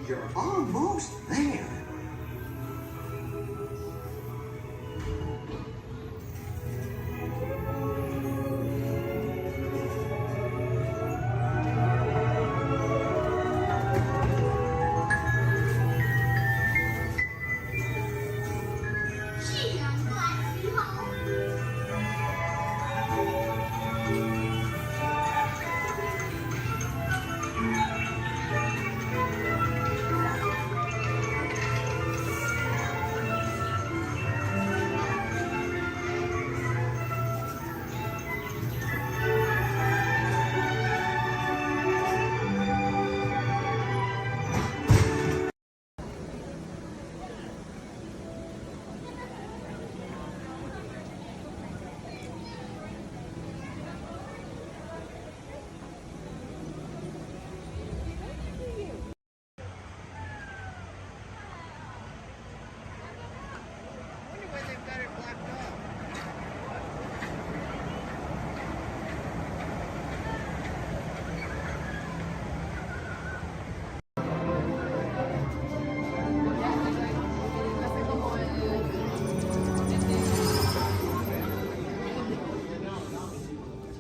You're almost there.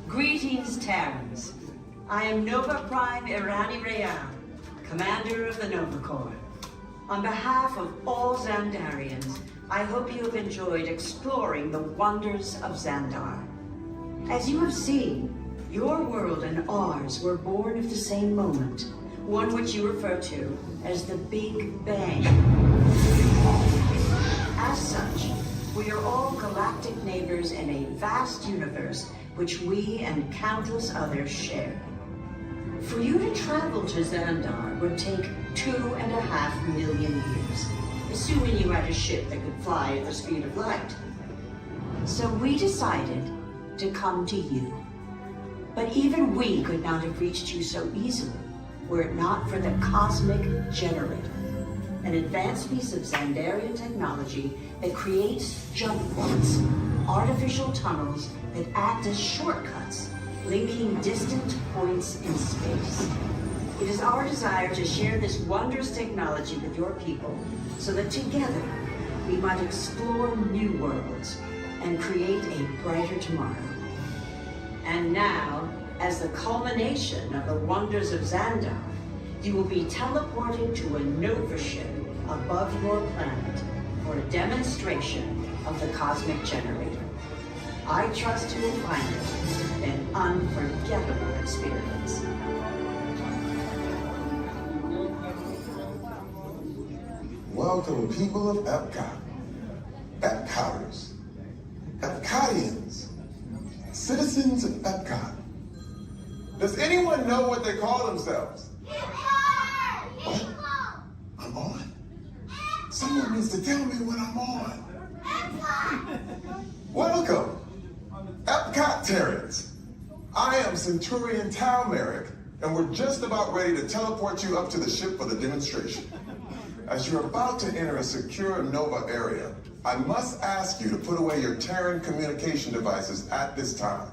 Greetings, Terrans. I am Nova Prime Irani Rayan, Commander of the Nova Corps. On behalf of all Xandarians, I hope you have enjoyed exploring the wonders of Xandar. As you have seen, your world and ours were born of the same moment, one which you refer to as the Big Bang. As such, we are all galactic neighbors in a vast universe which we and countless others share. For you to travel to Xandar would take 2.5 million years, assuming you had a ship that could fly at the speed of light. So we decided to come to you. But even we could not have reached you so easily were it not for the Cosmic Generator, an advanced piece of Xandarian technology that creates jump points, artificial tunnels that act as shortcuts, linking distant points in space. It is our desire to share this wondrous technology with your people so that together we might explore new worlds and create a brighter tomorrow. And now, as the culmination of the wonders of Xandar, you will be teleported to a Nova ship above your planet for a demonstration of the Cosmic Generator. I trust you will find it an unforgettable experience. Welcome, people of Epcot, Epcoters, Epcotians, citizens of Epcot. Does anyone know what they call themselves? What? Someone needs to tell me when I'm on. Welcome, Epcot Terrans. I am Centurion Tal Merrick, and we're just about ready to teleport you up to the ship for the demonstration. As you're about to enter a secure Nova area, I must ask you to put away your Terran communication devices at this time.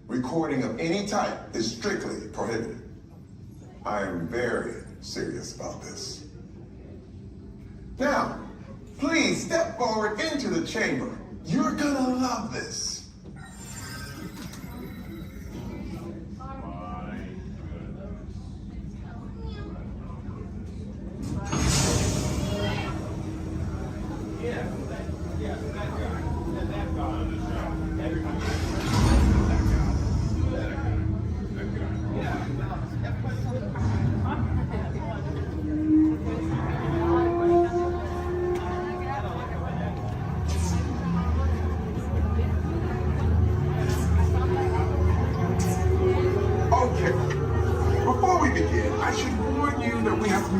Recording of any type is strictly prohibited. I am very serious about this. Now, please step forward into the chamber. You're gonna love this.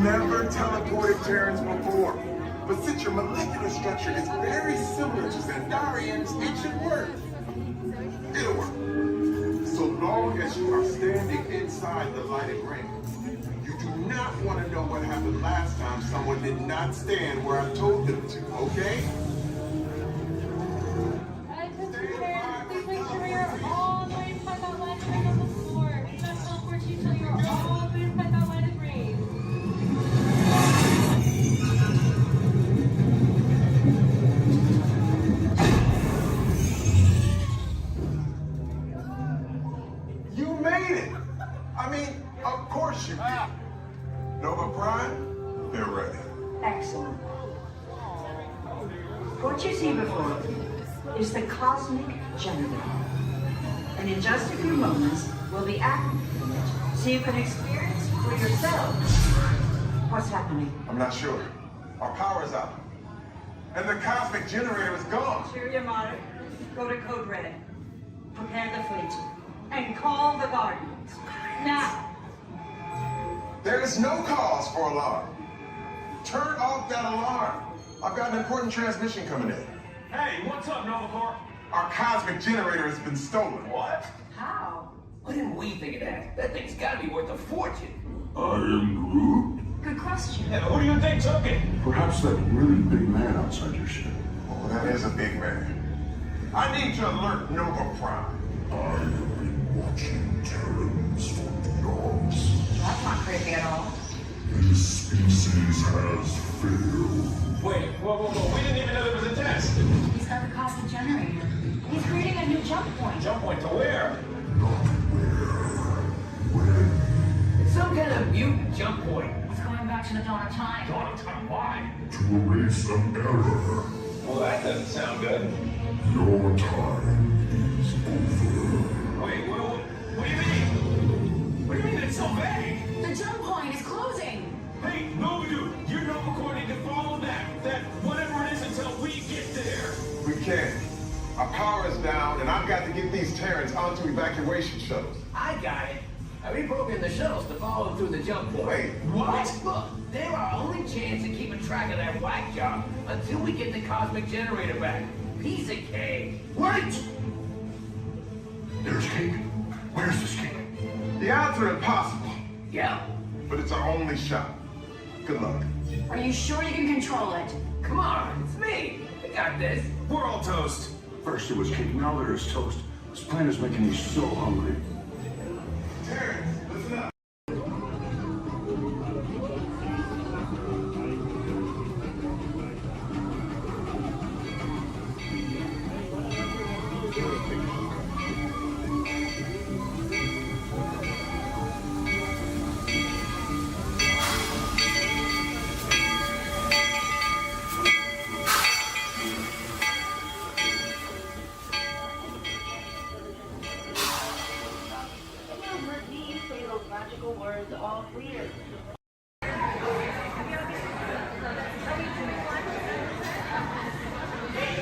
Never teleported Terrans before, but since your molecular structure is very similar to Xandarian's ancient Earth, it'll work. So long as you are standing inside the lighted ring. You do not want to know what happened last time someone did not stand where I told them to, okay? Please make sure you're all the way inside that lighted ring on the floor. We must teleport you till you're all the way inside that lighted ring. You made it! I mean, of course you did. Nova Prime, they're ready. Excellent. What you see before you is the cosmic generator. And in just a few moments, we'll be activating it so you can experience for yourself what's happening. I'm not sure. Our power's out. And the cosmic generator is gone. Cheerio, Monarch. Go to Code Red. Prepare the fleet. And call the Guardians. Now. There is no cause for alarm. Turn off that alarm. I've got an important transmission coming in. Hey, what's up, Nova Corps? Our cosmic generator has been stolen. What? How? Why didn't we think of that? That thing's gotta be worth a fortune. I am Groot. Good question. Yeah, who do you think took it? Perhaps that really big man outside your ship. Oh, that is a big man. I need to alert Nova Prime. I have been watching Terrans for eons. That's not creepy at all. This species has failed. Wait, whoa. We didn't even know there was a test. He's got the cosmic generator. He's creating a new jump point. Jump point to where? Not where. When. It's some kind of mutant jump point. He's going back to the dawn of time. Dawn of time, why? To erase an error. Well, that doesn't sound good. Your time is over. Wait, what do you mean? What do you mean it's so vague? The jump point is closing. Hey, Nova Dude, you're Nova Corps need to follow that whatever it is until we get there. We can't. Our power is down, and I've got to get these Terrans onto evacuation shuttles. I got it. I reprogrammed the shuttles to follow them through the jump point. Wait, what? Look, they're our only chance of keeping track of that whack job until we get the cosmic generator back. Piece of cake. Wait! There's cake. Where's this cake? The odds are impossible. Yeah. But it's our only shot. Good luck. Are you sure you can control it? Come on, it's me. I got this. We're all toast. First it was cake, now there is toast. This plan is making me so hungry. Terrence, listen up. Magical words all clear.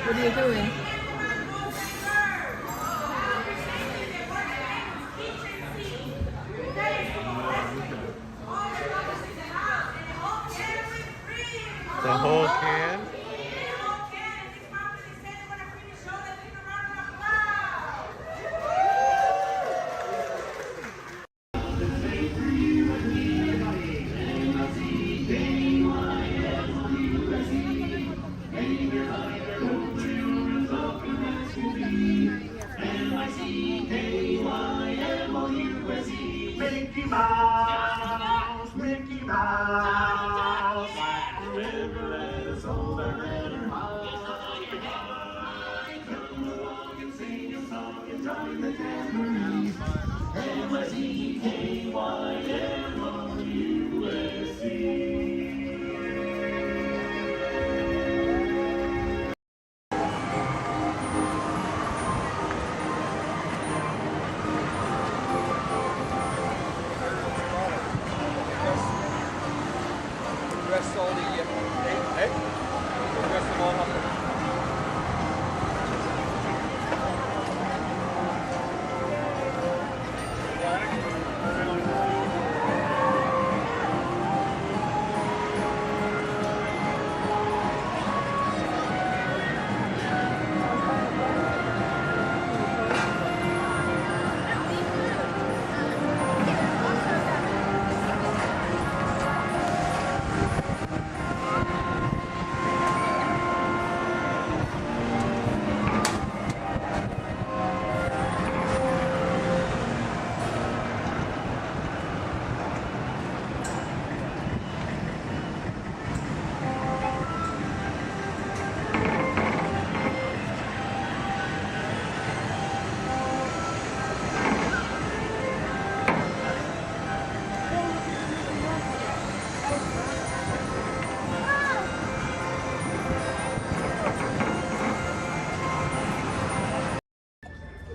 What are you doing? The whole can? Mickey Mouse, Mickey Mouse. River let us hold our letter high. Come along and sing a song and join the tambourine. Rest all the rest them all up.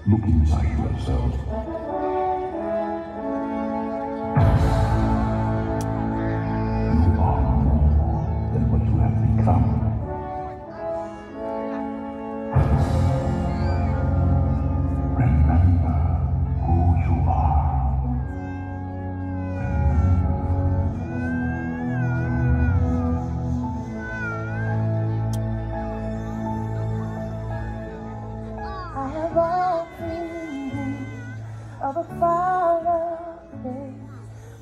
Look inside yourself. You are more than what you have become. Remember who you are. I have often dreamed of a far place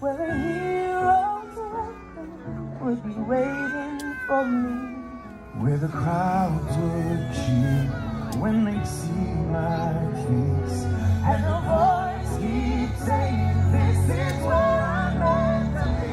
where a hero's welcome would be waiting for me. Where the crowds would cheer when they see my face, And the voice keeps saying, this is where I'm meant to be.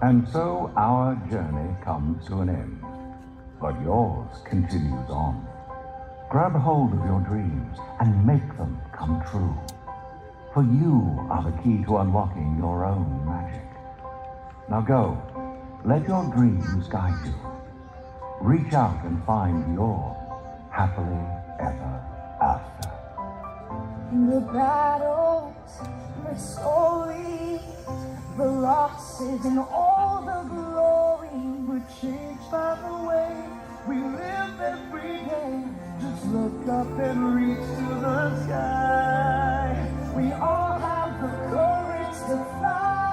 And so our journey comes to an end, but yours continues on. Grab hold of your dreams and make them come true. For you are the key to unlocking your own magic. Now go, let your dreams guide you. Reach out and find your happily ever after. The battles, the stories, the losses, and all the glory were changed by the way we live every day. Just look up and reach to the sky. We all have the courage to fly.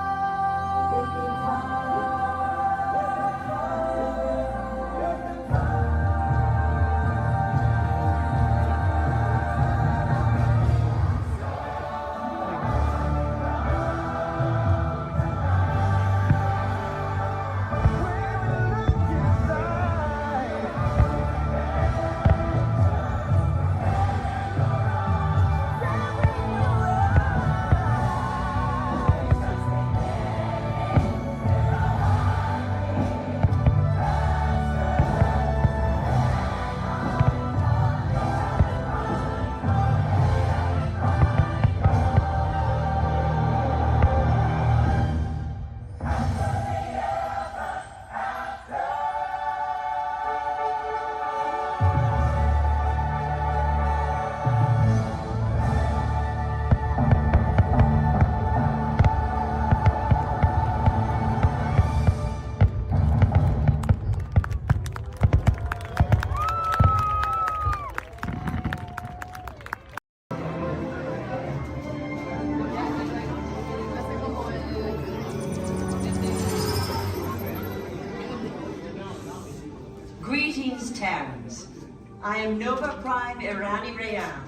I am Nova Prime Irani Rayan,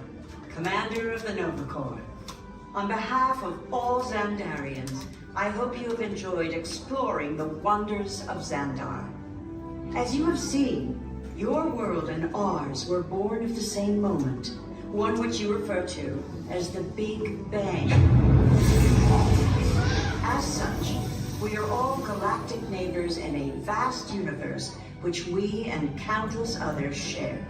commander of the Nova Corps. On behalf of all Xandarians, I hope you have enjoyed exploring the wonders of Xandar. As you have seen, your world and ours were born of the same moment, one which you refer to as the Big Bang. As such, we are all galactic neighbors in a vast universe which we and countless others share.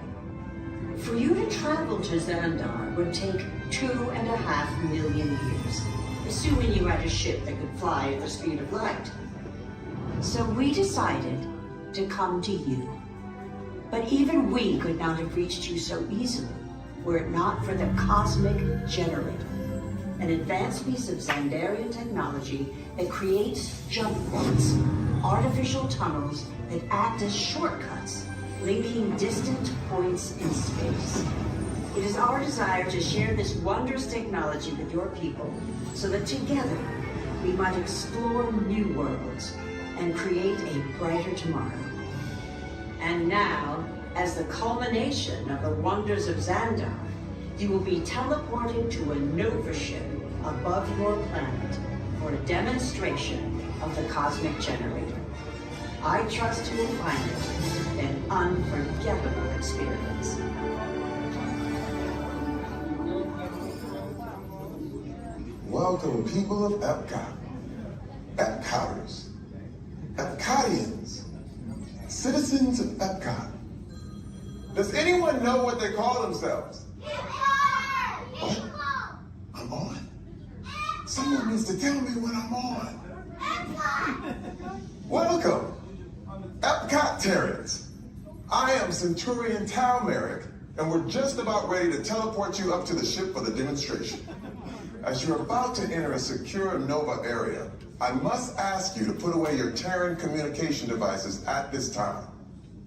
For you to travel to Xandar would take 2.5 million years, assuming you had a ship that could fly at the speed of light. So we decided to come to you. But even we could not have reached you so easily were it not for the Cosmic Generator, an advanced piece of Xandarian technology that creates jump points, artificial tunnels that act as shortcuts, linking distant points in space. It is our desire to share this wondrous technology with your people so that together we might explore new worlds and create a brighter tomorrow. And now, as the culmination of the wonders of Xandar, you will be teleported to a Nova ship above your planet for a demonstration of the Cosmic Generator. I trust you will find it an unforgettable experience. Welcome, people of Epcot, Epcoters, Epcotians, citizens of Epcot. Does anyone know what they call themselves? What? I'm on? Someone needs to tell me when I'm on. Welcome, Epcotarians. I am Centurion Talmeric, and we're just about ready to teleport you up to the ship for the demonstration. As you're about to enter a secure Nova area, I must ask you to put away your Terran communication devices at this time.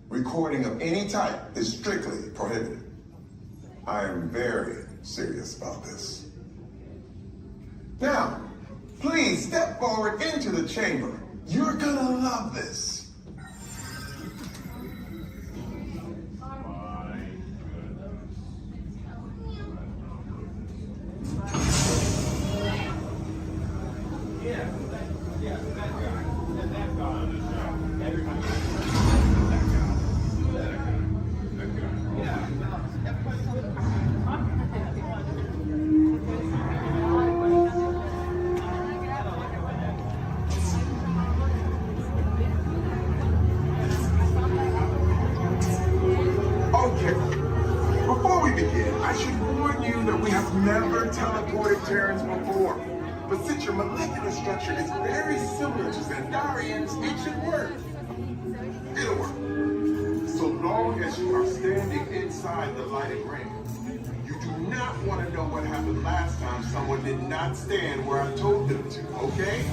Recording of any type is strictly prohibited. I am very serious about this. Now, please step forward into the chamber. You're gonna love this. Never teleported Terrans before, but since your molecular structure is very similar to Xandarians, it should work. It'll work. So long as you are standing inside the lighted ring. You do not want to know what happened last time someone did not stand where I told them to, okay?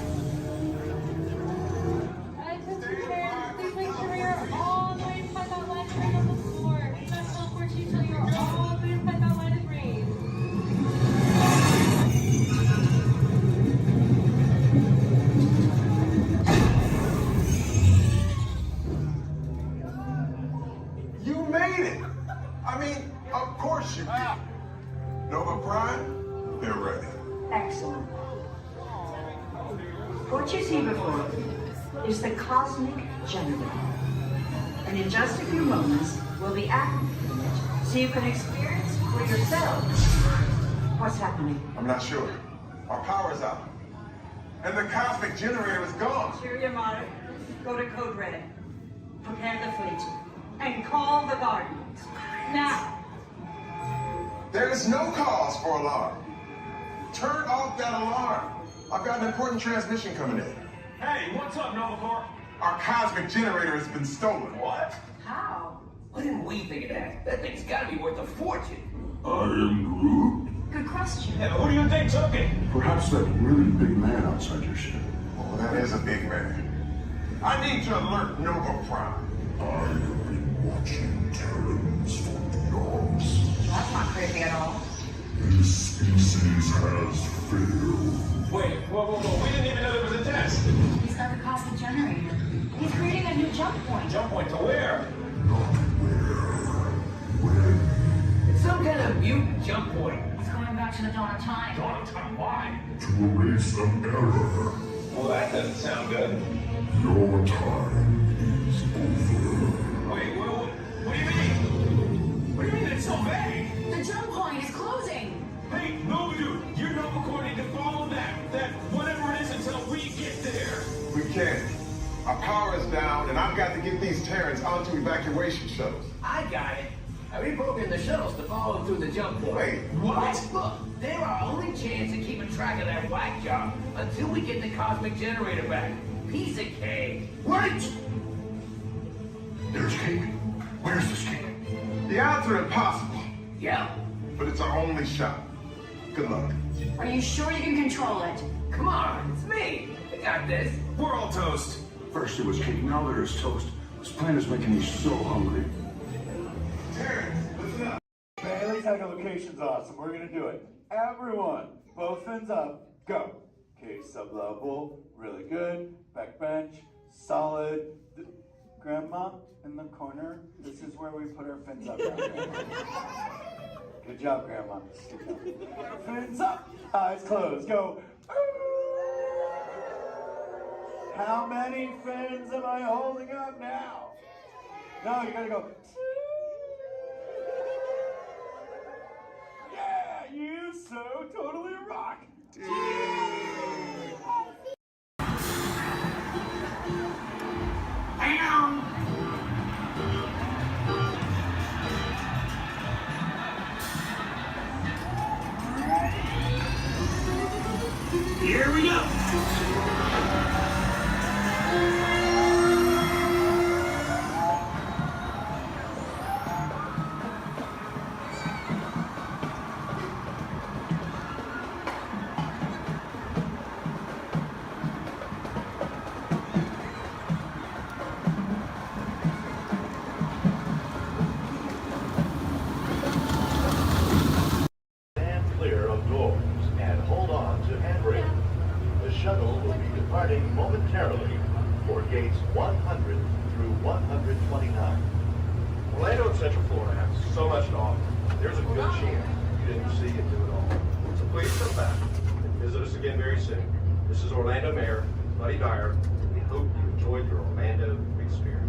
Please make sure you're all the way inside that lighted ring on the floor. We must teleport you till you're all the way inside that lighted ring. You made it! I mean, of course you did. Nova Prime, they're ready. Excellent. What you see before you is the Cosmic Generator. And in just a few moments, we'll be activating it so you can experience for yourself what's happening. I'm not sure. Our power's out. And the Cosmic Generator is gone. Cheerio, Monarch. Go to Code Red. Prepare the fleet. And call the Guardians. Now. There is no cause for alarm. Turn off that alarm. I've got an important transmission coming in. Hey, what's up, Nova Corps? Our Cosmic Generator has been stolen. What? How? Why didn't we think of that? That thing's gotta be worth a fortune. I am Groot. Good question. Yeah, who do you think took it? Perhaps that really big man outside your ship. Oh, that is a big man. I need to alert Nova Prime. I have been watching Terrans for eons. That's not creepy at all. This species has failed. Wait, whoa, we didn't even know there was a test. He's got the Cosmic Generator. He's creating a new jump point. Jump point to where? Not where some kind of mutant jump point. It's going back to the dawn of time. Dawn of time, why? To erase an error. Well, that doesn't sound good. Your time is over. Wait, what do you mean? What do you mean it's so vague? The jump point is closing. Hey, no, dude, you're not recording to follow that whatever it is until we get there. We can't. Our power is down, and I've got to get these Terrans onto evacuation shuttles. I got it. We broken the shuttles to follow them through the jump point. Wait, what? Look, they're our only chance of keeping track of that whack job until we get the cosmic generator back. Piece of cake. wait! There's cake. Where's this cake? The odds are impossible, Yeah. but it's our only shot. Good luck. Are you sure you can control it? Come on, it's me. I got this. We're all toast. First it was cake, now there is toast. This plan is making me so hungry. Terrans, listen up. Bailey's echolocation's awesome. We're gonna do it. Everyone, both fins up, go. Case sublevel, really good. Back bench, solid. Grandma, in the corner, this is where we put our fins up. Good job, Grandma. Good job. Fins up, eyes closed, go. How many fins am I holding up now? No, you gotta go. Yeah, you so totally rock. Here we go. Stand clear of doors and hold on to handrails. The shuttle will be departing momentarily for gates 100 through 129. Orlando and Central Florida have so much to offer. There's a good chance you didn't see and do it all. So please come back and visit us again very soon. This is Orlando Mayor Buddy Dyer, and we hope you enjoyed your Orlando experience.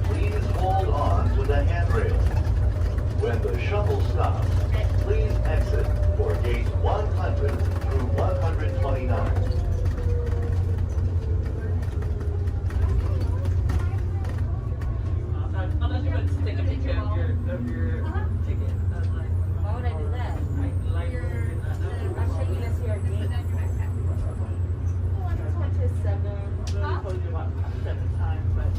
Please hold on to the handrail. When the shuttle stops, please exit for gates 100 through 129. Unless you want to take a picture of your ticket. Why would I do that? I'll show you this here again. I just went to 7. I told you about 7 times, but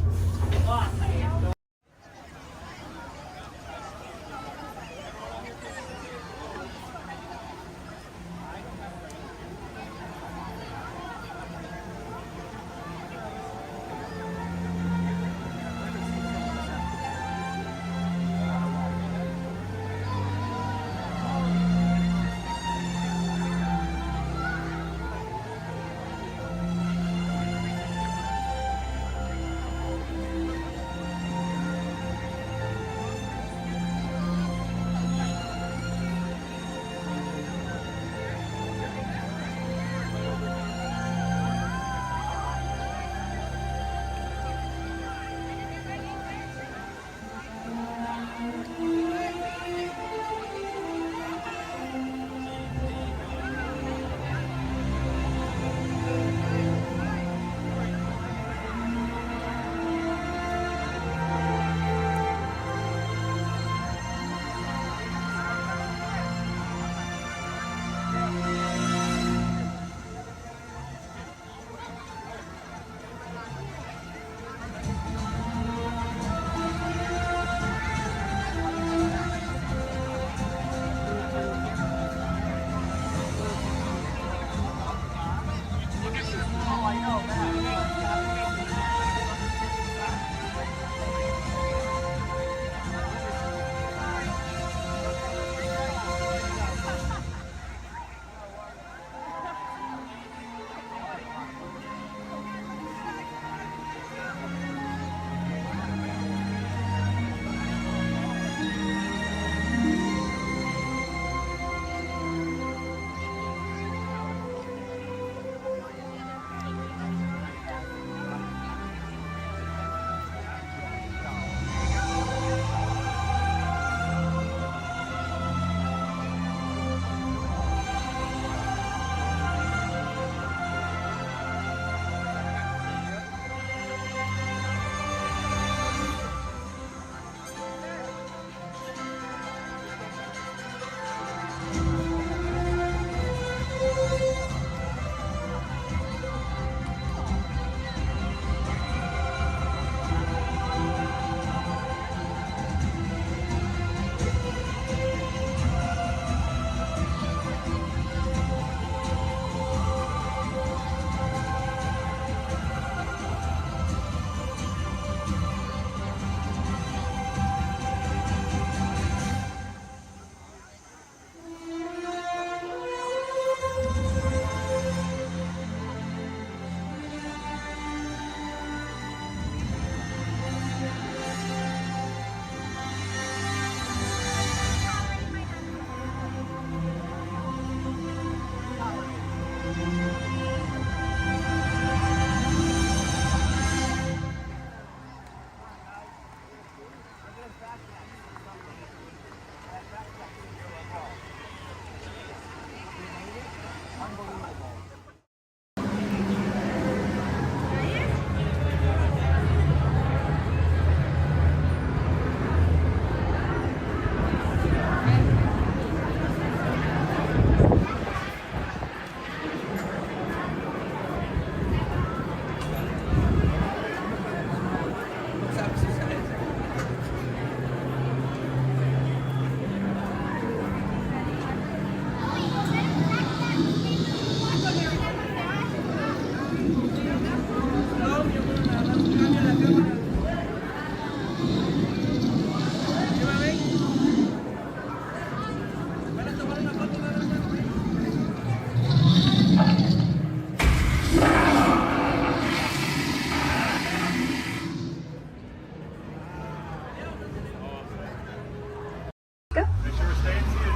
Go.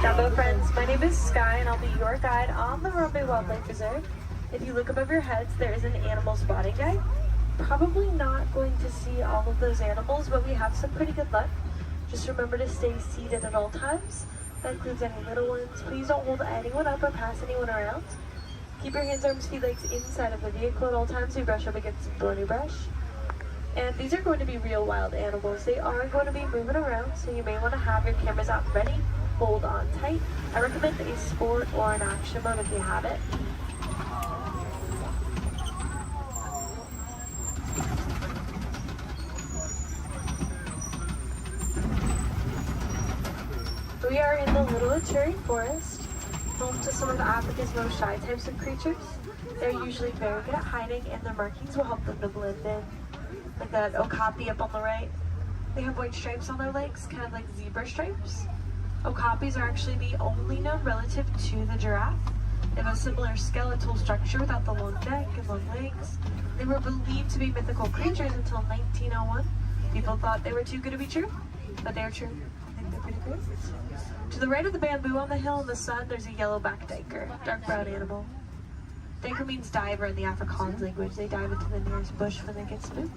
Jumbo friends, my name is Sky and I'll be your guide on the Harambe Wildlife Reserve. If you look above your heads, there is an animal spotting guide. Probably not going to see all of those animals, but we have some pretty good luck. Just remember to stay seated at all times. That includes any little ones. Please don't hold anyone up or pass anyone around. Keep your hands, arms, feet, legs inside of the vehicle at all times. We brush up against some thorny brush. And these are going to be real wild animals. They are going to be moving around, so you may want to have your cameras out ready. Hold on tight. I recommend a sport or an action mode if you have it. We are in the Little Ituri Forest, home to some of Africa's most shy types of creatures. They're usually very good at hiding, and their markings will help them to blend in. Like that okapi up on the right. They have white stripes on their legs, kind of like zebra stripes. Okapis are actually the only known relative to the giraffe. They have a similar skeletal structure without the long neck and long legs. They were believed to be mythical creatures until 1901. People thought they were too good to be true, but they're true. I think they're pretty great. To the right of the bamboo on the hill in the sun, there's a yellow-backed duiker, dark brown animal. Duiker means diver in the Afrikaans language. They dive into the nearest bush when they get spooked.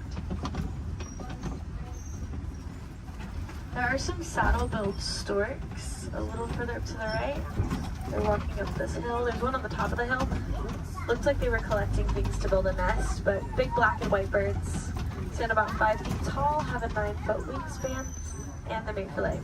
There are some saddle-billed storks a little further up to the right. They're walking up this hill. There's one on the top of the hill. Looks like they were collecting things to build a nest, but big black and white birds. Stand about 5 feet tall, have a 9-foot wingspan, and they're made for life.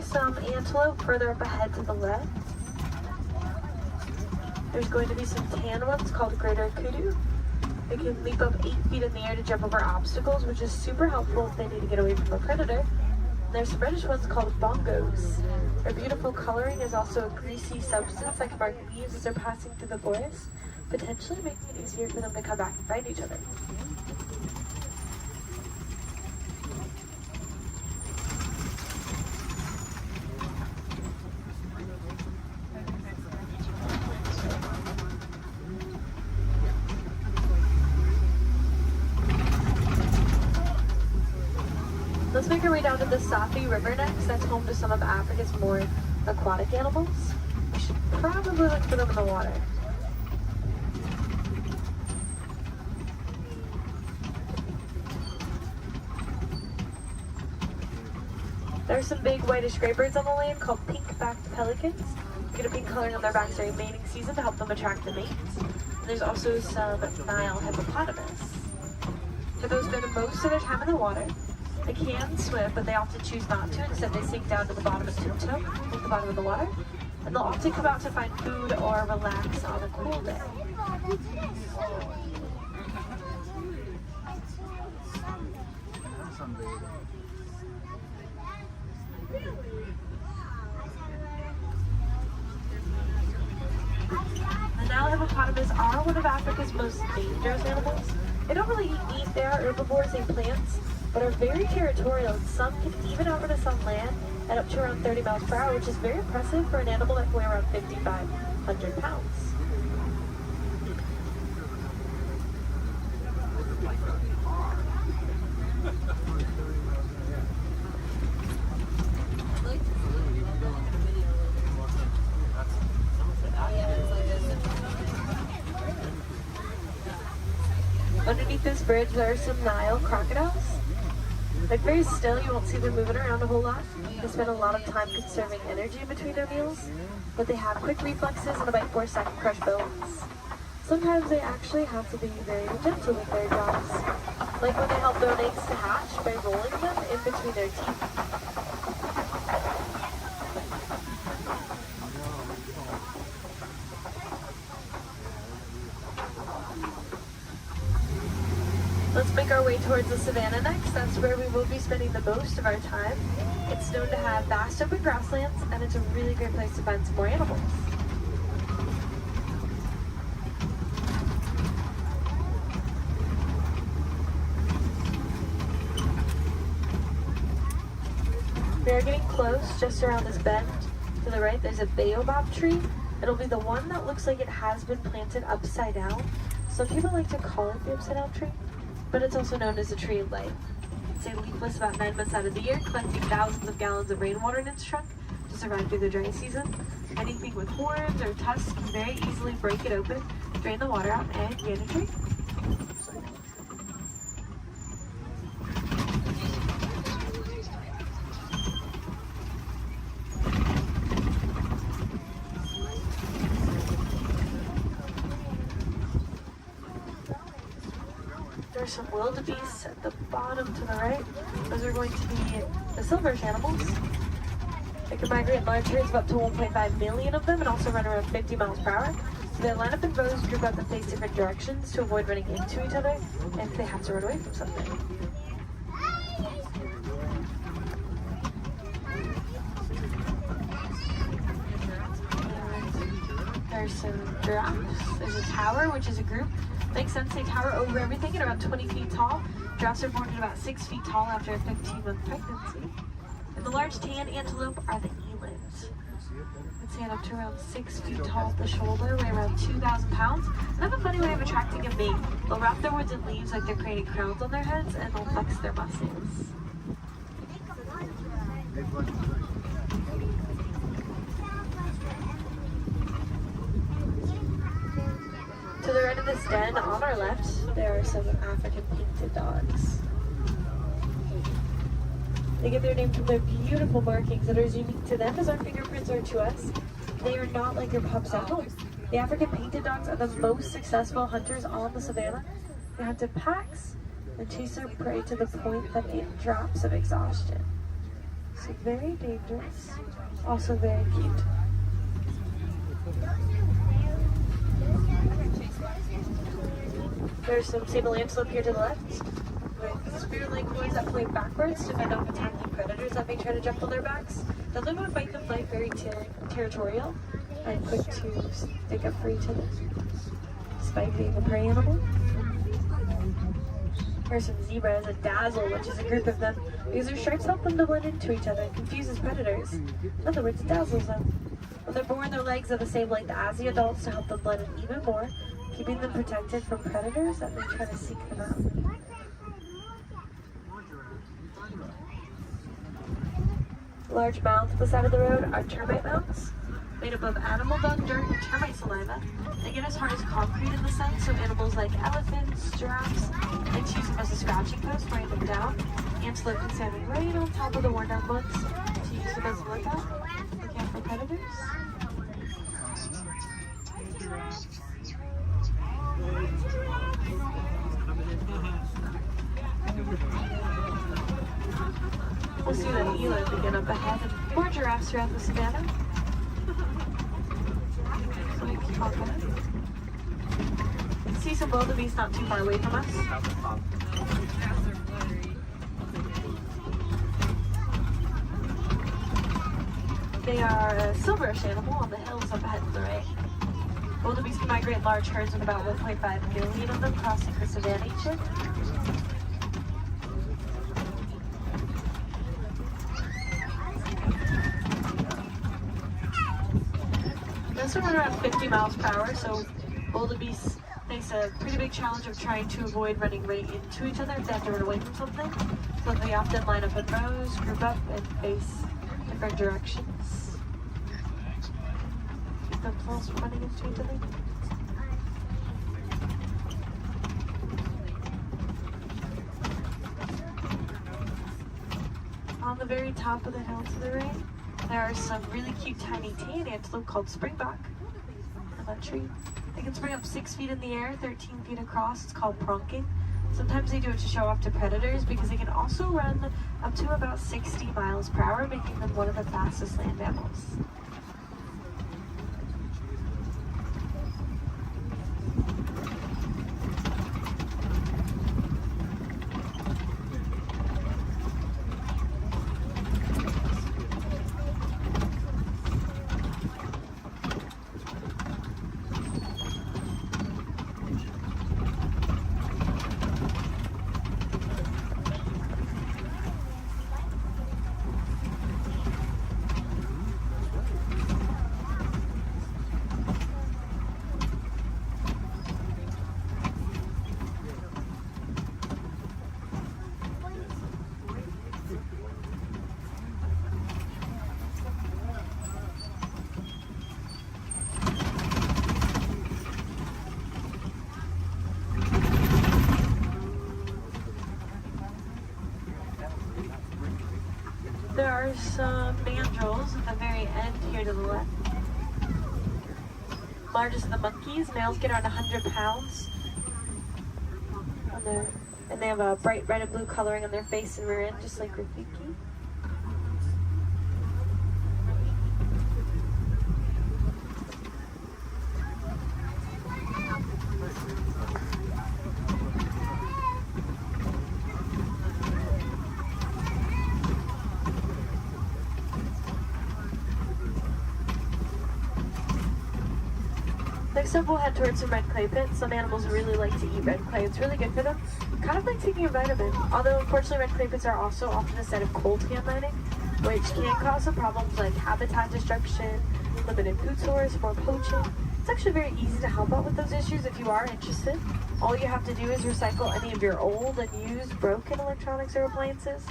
Some antelope further up ahead to the left. There's going to be some tan ones called greater kudu. They can leap up 8 feet in the air to jump over obstacles, which is super helpful if they need to get away from a predator. And there's some reddish ones called bongos. Their beautiful coloring is also a greasy substance like marked leaves as they're passing through the forest, potentially making it easier for them to come back and find each other. Let's make our way down to the Safi River next. That's home to some of Africa's more aquatic animals. We should probably look for them in the water. There are some big whitish gray birds on the land called pink-backed pelicans. Get a pink coloring on their backs during mating season to help them attract the mates. And there's also some Nile hippopotamus. Hippos spend most of their time in the water. They can swim, but they often choose not to. Instead, they sink down to the bottom and tiptoe at the bottom of the water. And they'll often come out to find food or relax on a cool day. The Nile hippopotamus are one of Africa's most dangerous animals. They don't really eat meat. They are herbivores and plants, but are very territorial, and some can even outrun us on land at up to around 30 miles per hour, which is very impressive for an animal that can weigh around 5,500 pounds. Underneath this bridge, there are some Nile crocodiles. They're very still, you won't see them moving around a whole lot. They spend a lot of time conserving energy in between their meals, but they have quick reflexes and a bite force that can crush bones. Sometimes they actually have to be very gentle with their jaws, like when they help their eggs to hatch by rolling them in between their teeth. Let's make our way towards the savannah next. That's where we will be spending the most of our time. It's known to have vast open grasslands, and it's a really great place to find some more animals. We are getting close. Just around this bend to the right, there's a baobab tree. It'll be the one that looks like it has been planted upside down. Some people like to call it the upside down tree, but it's also known as a tree of life. It's leafless about 9 months out of the year, collecting thousands of gallons of rainwater in its trunk to survive through the dry season. Anything with horns or tusks can very easily break it open, drain the water out, and gain a tree. There's some wildebeests at the bottom to the right. Those are going to be the silverish animals. They can migrate in large herds of up to 1.5 million of them and also run around 50 miles per hour. So they line up in rows, group up and face different directions to avoid running into each other and if they have to run away from something. There's some giraffes. There's a tower, which is a group. Makes sense, they tower over everything at about 20 feet tall. Giraffes are born at about 6 feet tall after a 15-month pregnancy. And the large tan antelope are the elands. They stand up to around 6 feet tall at the shoulder, weigh around 2,000 pounds, and have a funny way of attracting a mate. They'll wrap their woods in leaves like they're creating crowns on their heads, and they'll flex their muscles. To the right of this den, on our left, there are some African painted dogs. They get their name from their beautiful markings that are as unique to them as our fingerprints are to us. They are not like your pups at home. The African painted dogs are the most successful hunters on the savannah. They hunt in packs and chase their prey to the point that it drops of exhaustion. So very dangerous, also very cute. There's some sable antelope here to the left, with spear-like horns that point backwards to fend off attacking predators that may try to jump on their backs. They'll learn how to fight the flight, very territorial and quick to stick up for each other, despite being a prey animal. Here's some zebras, a dazzle, which is a group of them, because their stripes help them to blend into each other and confuses predators. In other words, it dazzles them. When they're born, their legs are the same length as the adults to help them blend in even more, keeping them protected from predators that may try to seek them out. Large mounds at the side of the road are termite mounds, made up of animal dung, dirt, and termite saliva. They get as hard as concrete in the sun, so animals like elephants, giraffes, like to use them as a scratching post, weighing them down. Antelope can stand right on top of the worn down ones to use them as a lookout, looking out for predators. We'll see that eland begin up ahead and more giraffes throughout the savannah. So we keep on going. See some wildebeest not too far away from us. They are a silverish animal on the hills up ahead to the right. Wildebeest can migrate in large herds with about 1.5 million of them crossing the savannah each year. They also run around 50 miles per hour, so wildebeest face a pretty big challenge of trying to avoid running right into each other if they have to run away from something. So they often line up in rows, group up, and face different directions. Keep themselves from running into each other. On the very top of the hill to the right, there are some really cute tiny tan antelope called springbuck on that tree. They can spring up 6 feet in the air, 13 feet across. It's called pronking. Sometimes they do it to show off to predators because they can also run up to about 60 miles per hour, making them one of the fastest land mammals. There are some mandrills at the very end here to the left. Largest of the monkeys. Males get around 100 pounds. And they have a bright red and blue coloring on their face and rear end, just like Rafiki. Next up, we'll head towards some red clay pits. Some animals really like to eat red clay. It's really good for them. Kind of like taking a vitamin. Although, unfortunately, red clay pits are also often a set of coltan mining, which can cause some problems like habitat destruction, limited food source, more poaching. It's actually very easy to help out with those issues if you are interested. All you have to do is recycle any of your old and used broken electronics or appliances.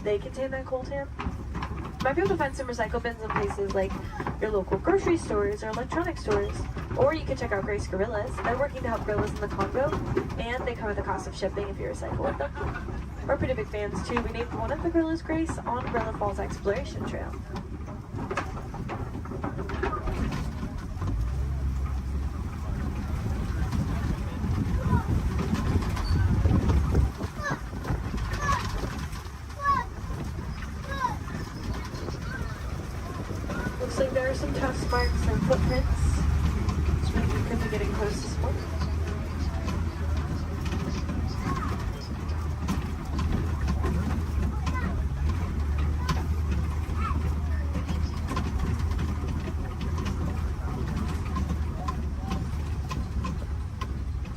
They contain that coltan. You might be able to find some recycle bins in places like your local grocery stores or electronic stores. Or you can check out Grace Gorillas. They're working to help gorillas in the Congo, and they cover the cost of shipping if you recycle with them. We're pretty big fans too. We named one of the gorillas Grace on Gorilla Falls Exploration Trail. Looks like there are some tusk marks and footprints. Could be getting close to smoke.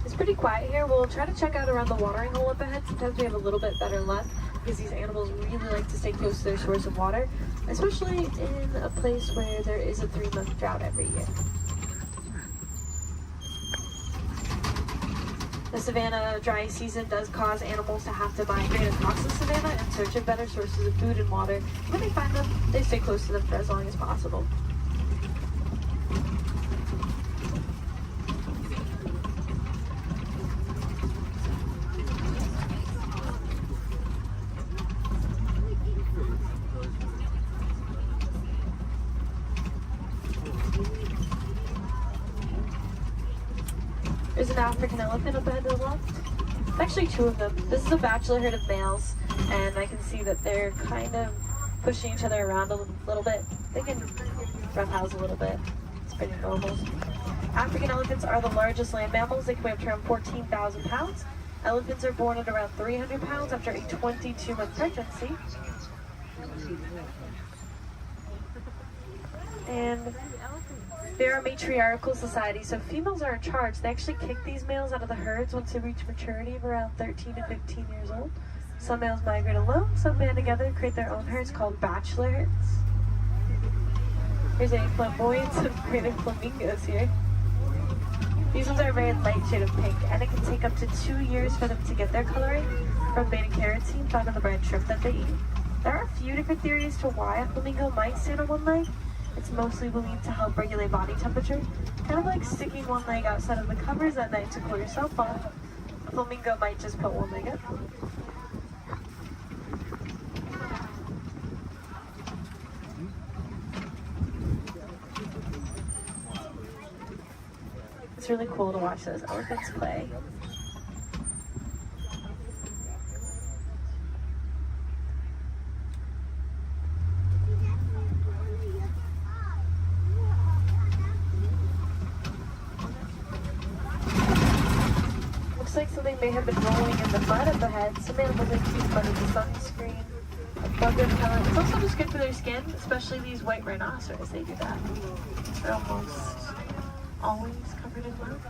It's pretty quiet here. We'll try to check out around the watering hole up ahead. Sometimes we have a little bit better luck because these animals really like to stay close to their source of water, especially in a place where there is a 3-month drought every year. The savanna dry season does cause animals to have to migrate across the savanna in search of better sources of food and water. When they find them, they stay close to them for as long as possible. There's an African elephant up ahead to the left. Actually 2 of them. This is a bachelor herd of males, and I can see that they're kind of pushing each other around a little bit. They can roughhouse a little bit. It's pretty normal. African elephants are the largest land mammals. They can weigh up to around 14,000 pounds. Elephants are born at around 300 pounds after a 22-month pregnancy. And they're a matriarchal society, so females are in charge. They actually kick these males out of the herds once they reach maturity of around 13 to 15 years old. Some males migrate alone, some band together and create their own herds called bachelor herds. Here's a flamboyant of graded flamingos here. These ones are a very light shade of pink, and it can take up to 2 years for them to get their coloring from beta-carotene found in the bread shrimp that they eat. There are a few different theories to why a flamingo might stand on one leg. It's mostly believed to help regulate body temperature, kind of like sticking one leg outside of the covers at night to cool yourself off. A flamingo might just put one leg up. It's really cool to watch those elephants play. Looks like something may have been rolling in the mud up ahead. Some animals like to use mud as a sunscreen, a bug repellent. It's also just good for their skin, especially these white rhinoceros. They do that. They're almost always covered in mud.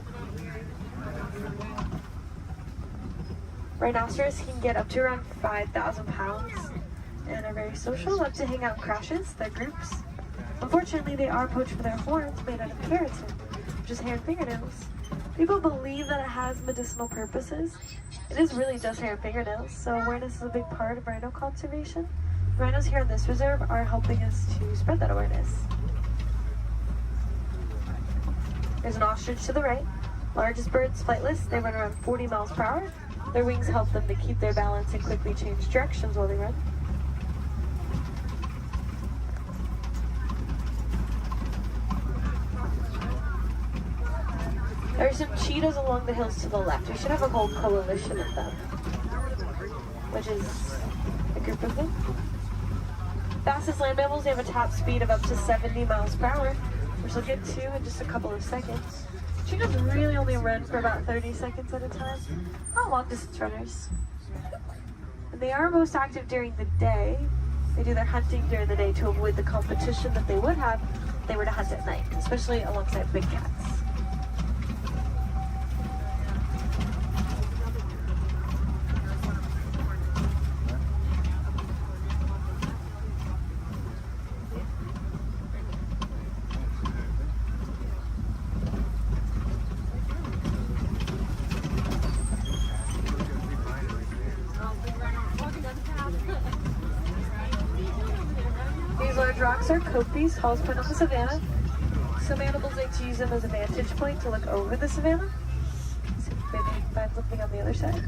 Rhinoceros can get up to around 5,000 pounds and are very social, love to hang out in crashes, their groups. Unfortunately, they are poached for their horns made out of keratin, which is hair and fingernails. People believe that it has medicinal purposes. It is really just hair and fingernails, so awareness is a big part of rhino conservation. Rhinos here in this reserve are helping us to spread that awareness. There's an ostrich to the right. Largest birds, flightless. They run around 40 miles per hour. Their wings help them to keep their balance and quickly change directions while they run. There's some cheetahs along the hills to the left. We should have a whole coalition of them, which is a group of them. Fastest land mammals, they have a top speed of up to 70 miles per hour, which we'll get to in just a couple of seconds. Cheetahs really only run for about 30 seconds at a time. Not long distance runners. And they are most active during the day. They do their hunting during the day to avoid the competition that they would have if they were to hunt at night, especially alongside big cats. These large rocks are copies, tallest point on the savannah. Some animals like to use them as a vantage point to look over the savannah. See if maybe we can find something on the other side.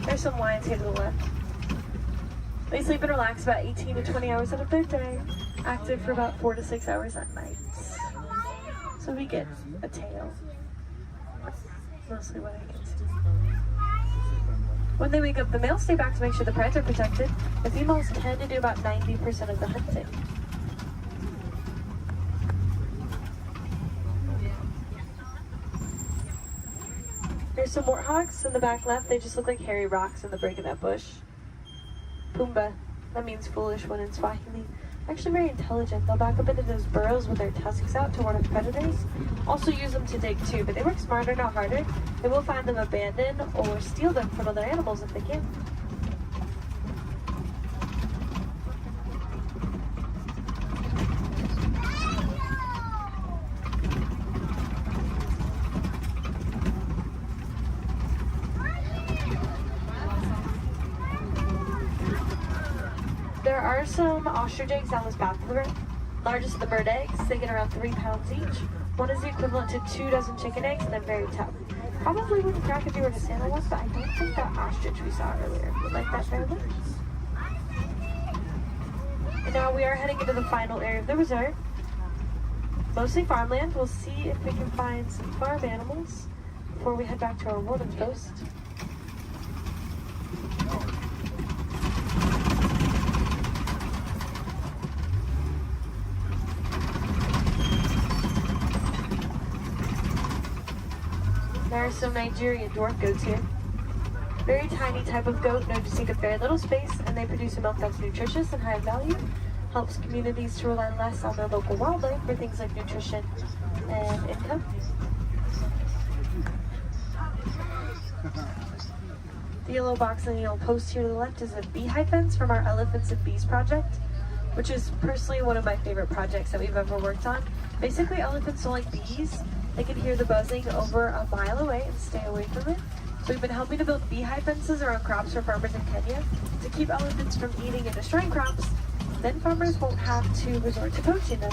There's some lions here to the left. They sleep and relax about 18 to 20 hours out of their day, active for about 4 to 6 hours at night. So we get a tail. That's mostly what I can see. When they wake up, the males stay back to make sure the prides are protected. The females tend to do about 90% of the hunting. There's some warthogs in the back left. They just look like hairy rocks in the break of that bush. Pumba, that means foolish one in Swahili. Actually very intelligent. They'll back up into those burrows with their tusks out to ward off predators. Also use them to dig too, but they work smarter, not harder. They will find them abandoned or steal them from other animals if they can. There are some ostrich eggs down this path to the right. Largest of the bird eggs, they get around 3 pounds each. One is the equivalent to 2 dozen chicken eggs, and they're very tough. Probably wouldn't crack if you were to sample one, but I don't think that ostrich we saw earlier would like that very much. And now we are heading into the final area of the reserve. Mostly farmland. We'll see if we can find some farm animals before we head back to our warden's post. There are some Nigerian dwarf goats here. Very tiny type of goat known to take up very little space, and they produce a milk that's nutritious and high value. Helps communities to rely less on their local wildlife for things like nutrition and income. The yellow box and the yellow post here to the left is a beehive fence from our Elephants and Bees project, which is personally one of my favorite projects that we've ever worked on. Basically, elephants don't like bees. They can hear the buzzing over a mile away and stay away from it. So we've been helping to build beehive fences around crops for farmers in Kenya to keep elephants from eating and destroying crops. Then farmers won't have to resort to poaching them.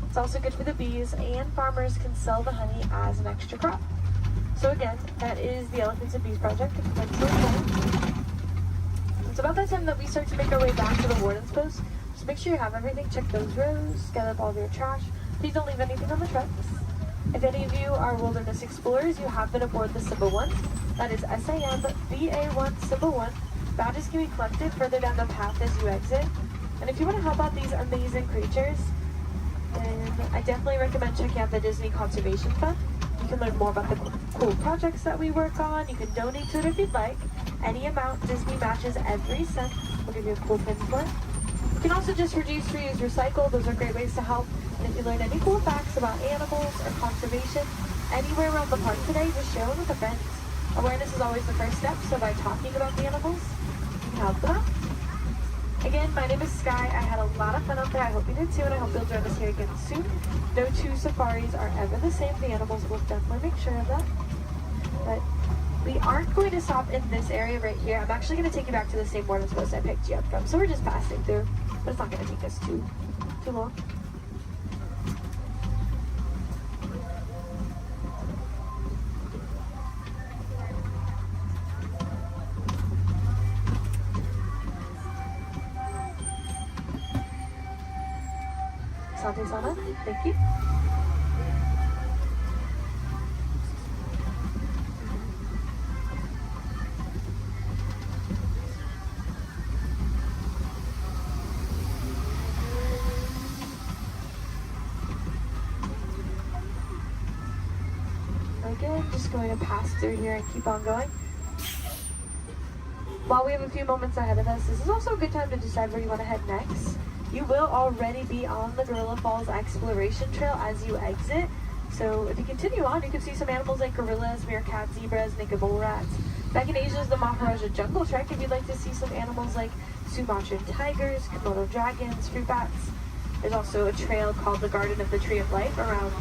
It's also good for the bees, and farmers can sell the honey as an extra crop. So again, that is the Elephants and Bees project. It's about that time that we start to make our way back to the warden's post. Just make sure you have everything. Check those rows, gather up all of your trash. Please don't leave anything on the trucks. If any of you are wilderness explorers, you have been aboard the Simba 1. That is SAM BA1 Simba 1. Badges can be collected further down the path as you exit. And if you want to help out these amazing creatures, then I definitely recommend checking out the Disney Conservation Fund. You can learn more about the cool projects that we work on. You can donate to it if you'd like. Any amount Disney matches every cent. We'll give you a cool pin for it. You can also just reduce, reuse, recycle. Those are great ways to help. And if you learn any cool facts about animals or conservation anywhere around the park today, just share them with a friend. Awareness is always the first step, so by talking about the animals, you can help them out. Again, my name is Sky. I had a lot of fun out there. I hope you did too, and I hope you'll join us here again soon. No two safaris are ever the same. The animals will definitely make sure of that. But we aren't going to stop in this area right here. I'm actually going to take you back to the same boarding post I picked you up from. So we're just passing through, but it's not going to take us too long. Asante Sana, thank you. Again, just going to pass through here and keep on going. While we have a few moments ahead of us, this is also a good time to decide where you want to head next. You will already be on the Gorilla Falls Exploration Trail as you exit. So if you continue on, you can see some animals like gorillas, meerkats, zebras, naked bull rats. Back in Asia is the Maharaja Jungle Trek if you'd like to see some animals like Sumatran tigers, Komodo dragons, fruit bats. There's also a trail called the Garden of the Tree of Life around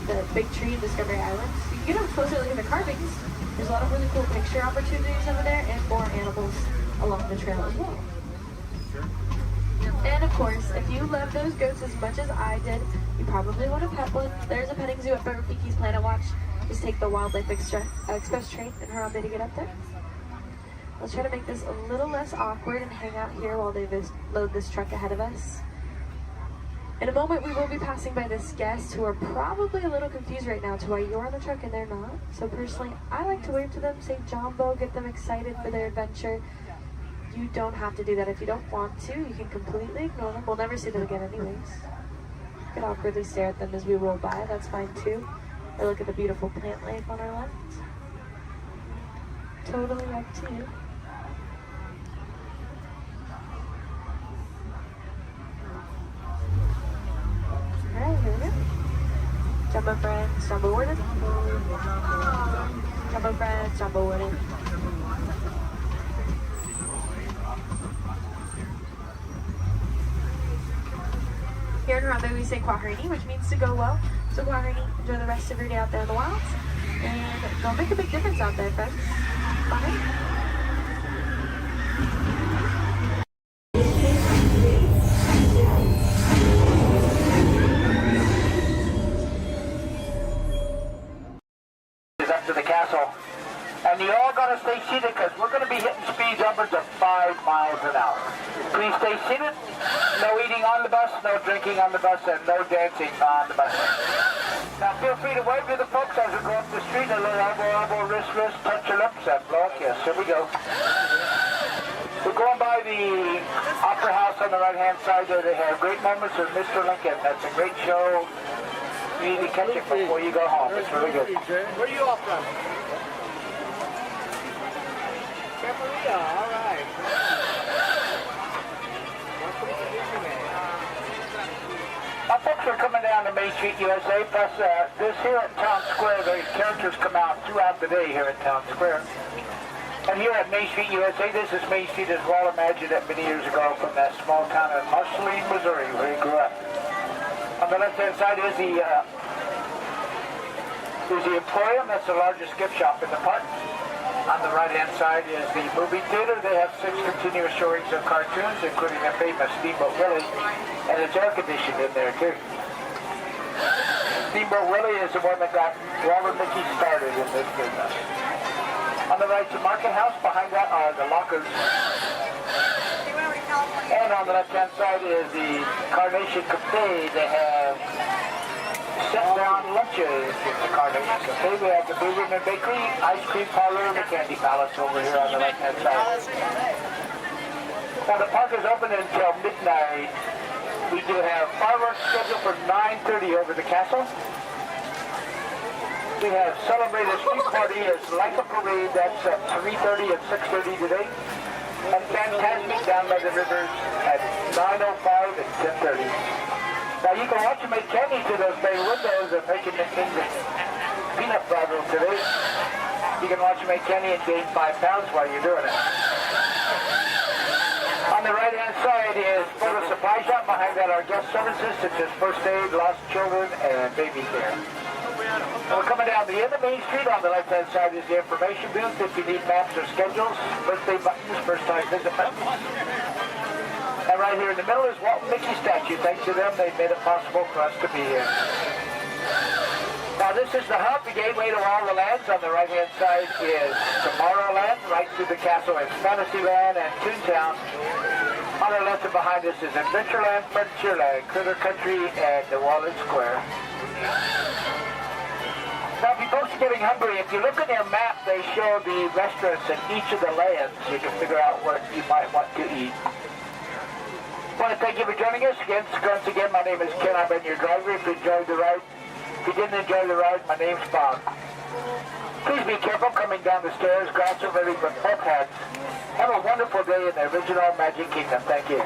the big tree in Discovery Island. You can get a closer look at the carvings. There's a lot of really cool picture opportunities over there and more animals along the trail as well. And of course, if you love those goats as much as I did, you probably want to pet one. There's a petting zoo at Burger Fiki's Planet Watch. Just take the Wildlife Express train in Harambe to get up there. Let's try to make this a little less awkward and hang out here while they load this truck ahead of us. In a moment, we will be passing by this guest who are probably a little confused right now to why you're on the truck and they're not. So personally, I like to wave to them, say Jumbo, get them excited for their adventure. You don't have to do that if you don't want to. You can completely ignore them. We'll never see them again anyways. You can awkwardly stare at them as we roll by. That's fine too. Or look at the beautiful plant life on our left. Totally up to you. Alright, here we go. Jumbo friends, Jumbo warden. Jumbo friends, Jumbo warden. Here in Harambe we say Kwaherini, which means to go well. So Kwaherini, enjoy the rest of your day out there in the wilds. And go make a big difference out there, friends. Bye. Up to the castle. And you all gotta stay seated because we're gonna be hitting speeds upwards of 5 miles an hour. Please stay seated. No eating on the bus, no drinking on the bus, and no dancing on the bus. Now feel free to wave to the folks as we go up the street. A little elbow, wrist, touch your lips, and blow a kiss. Here we go. We're going by the Opera House on the right-hand side there. They have great moments with Mr. Lincoln. That's a great show. You need to catch it before you go home. It's really good. Where are you off from? Camarilla, all right. Our folks are coming down to Main Street, USA, plus this here at Town Square, the characters come out throughout the day here at Town Square. And here at Main Street, USA, this is Main Street as Walt imagined it many years ago from that small town of Marceline, Missouri, where he grew up. On the left-hand side is the Emporium. That's the largest gift shop in the park. On the right-hand side is the movie theater. They have 6 continuous showings of cartoons, including the famous Steamboat Willie, and it's air-conditioned in there, too. Steamboat Willie is the one that got Walt and Mickey started in this business. On the right is the Market House. Behind that are the lockers. And on the left-hand side is the Carnation Cafe. They have sit-down lunches in the Carnation Cafe. We have the Blue Ribbon Bakery, Ice Cream Parlor, and the Candy Palace over here on the left-hand side. Now the park is open until midnight. We do have fireworks scheduled for 9:30 over the castle. We have celebrated street party as like a parade. That's at 3:30 and 6:30 today. And Fantasmic down by the rivers at 9:05 and 10:30. Now you can watch them make candy to those bay windows and making the things peanut butter today. You can watch them make candy and gain 5 pounds while you're doing it. On the right-hand side is photo supply shop. Behind that are guest services such as first aid, lost children, and baby care. We're coming down the end of Main Street. On the left-hand side is the information booth. If you need maps or schedules, birthday buttons, first-time visit buttons. And right here in the middle is Walt and Mickey statue. Thanks to them, they made it possible for us to be here. Now this is the hub, the gateway to all the lands. On the right-hand side is Tomorrowland, right through the castle is Fantasyland and Toontown. On our left and behind us is Adventureland, Frontierland, Critter Country, and the Wallet Square. Now if you folks are getting hungry, if you look at your map, they show the restaurants in each of the lands. You can figure out what you might want to eat. I want to thank you for joining us. Once again, my name is Ken. I've been your driver. If you enjoyed the ride, if you didn't enjoy the ride, my name's Bob. Please be careful coming down the stairs. Grass are ready for pet hats. Have a wonderful day in the original Magic Kingdom. Thank you.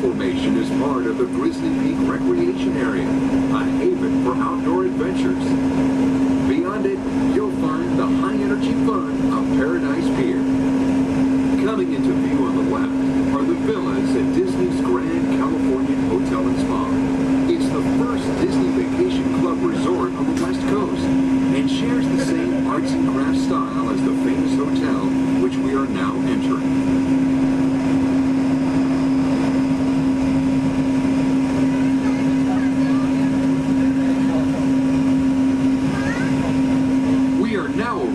formation is part of the Grizzly Peak Recreation Area, a haven for outdoor adventures. Beyond it, you'll find the high-energy fun of Paradise Pier. Coming into view on the left are the villas at Disney's Grand Californian Hotel and Spa. It's the first Disney Vacation Club resort on the West Coast and shares the same arts and crafts style as the famous hotel, which we are now entering.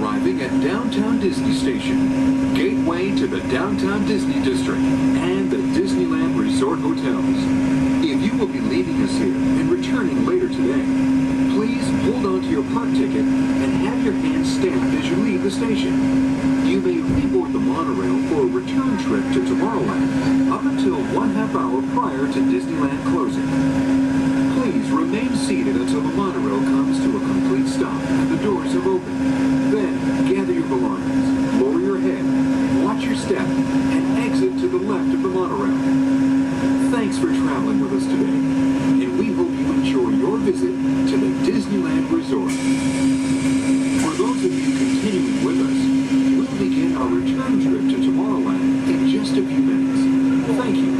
Arriving at Downtown Disney Station, gateway to the Downtown Disney District and the Disneyland Resort Hotels. If you will be leaving us here and returning later today, please hold on to your park ticket and have your hand stamped as you leave the station. You may reboard the monorail for a return trip to Tomorrowland up until 1/2 hour prior to Disneyland closing. Please remain seated until the monorail comes to a complete stop and the doors have opened. Then, gather your belongings, lower your head, watch your step, and exit to the left of the monorail. Thanks for traveling with us today, and we hope you enjoy your visit to the Disneyland Resort. For those of you continuing with us, we'll begin our return trip to Tomorrowland in just a few minutes. Thank you.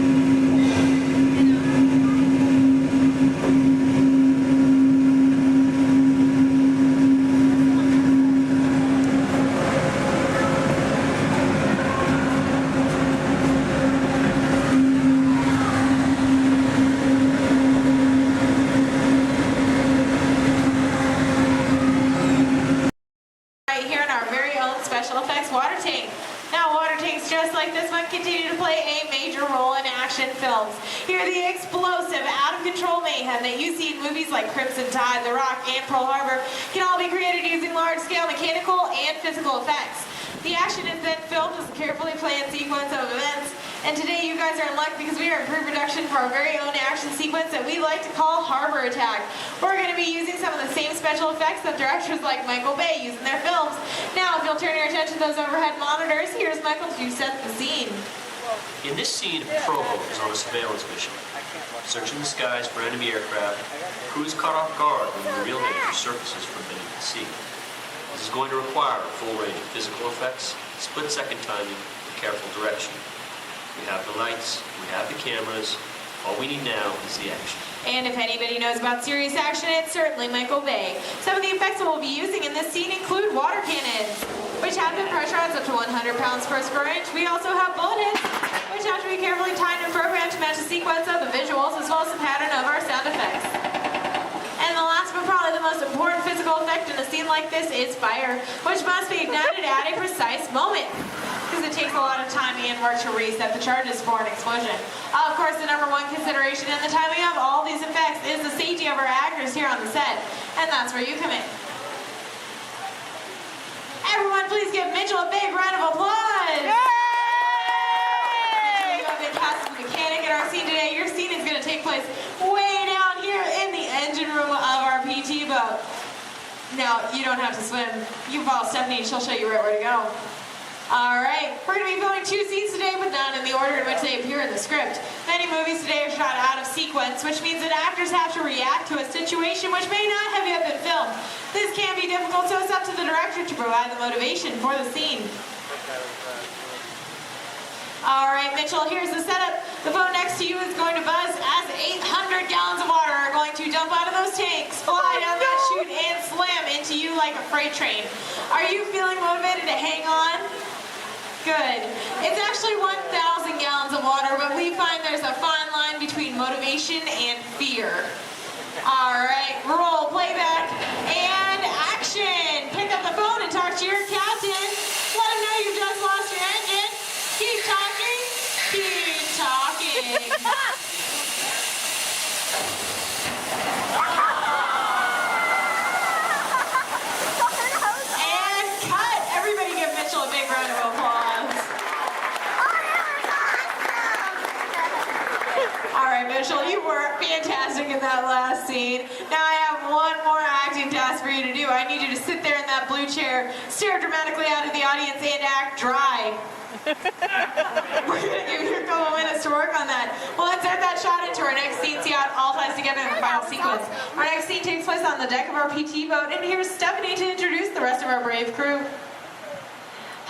The action is then filmed as a carefully planned sequence of events, and today you guys are in luck because we are in pre-production for our very own action sequence that we like to call Harbor Attack. We're going to be using some of the same special effects that directors like Michael Bay use in their films. Now, if you'll turn your attention to those overhead monitors, here's Michael to set the scene. In this scene, Provo is on a surveillance mission, searching the skies for enemy aircraft. Crew is caught off guard when the real danger surfaces from beneath the sea. This is going to require a full range of physical effects, split-second timing, and careful direction. We have the lights, we have the cameras. All we need now is the action. And if anybody knows about serious action, it's certainly Michael Bay. Some of the effects that we'll be using in this scene include water cannons, which have been pressurized up to 100 pounds per square inch. We also have bullet hits, which have to be carefully timed and programmed to match the sequence of the visuals as well as the pattern of our sound effects. And the last but probably the most important physical effect in a scene like this is fire, which must be ignited at a precise moment, because it takes a lot of timing and work to reset the charges for an explosion. Of course, the number one consideration in the timing of all these effects is the safety of our actors here on the set, and that's where you come in. Everyone, please give Mitchell a big round of applause! Yay! Mitchell, you have been cast as the mechanic in our scene today. Your scene is going to take place way down here in the engine room of our PT boat. Now, you don't have to swim. You can follow Stephanie and she'll show you right where to go. Alright, we're going to be filming 2 scenes today, but not in the order in which they appear in the script. Many movies today are shot out of sequence, which means that actors have to react to a situation which may not have yet been filmed. This can be difficult, so it's up to the director to provide the motivation for the scene. Alright, Mitchell, here's the setup. The phone next to you is going to buzz as 800 gallons of water are going to dump out of those tanks, fly down that chute, and slam into you like a freight train. Are you feeling motivated to hang on? Good. It's actually 1,000 gallons of water, but we find there's a fine line between motivation and fear. Alright, roll, playback, and action! Pick up the phone and talk to your captain. Let him know you just lost your engine. Keep talking. Keep talking. And cut. Everybody give Mitchell a big round of applause. All right, Mitchell, you were fantastic in that last scene. Now I have one more acting task for you to do. I need you to sit there in that blue chair, stare dramatically out at the audience, and act dry. We're going to give you a couple minutes to to work on that. Well, let's add that shot into our next scene, see how it all ties together in the final sequence. Our next scene takes place on the deck of our PT boat, and here's Stephanie to introduce the rest of our brave crew.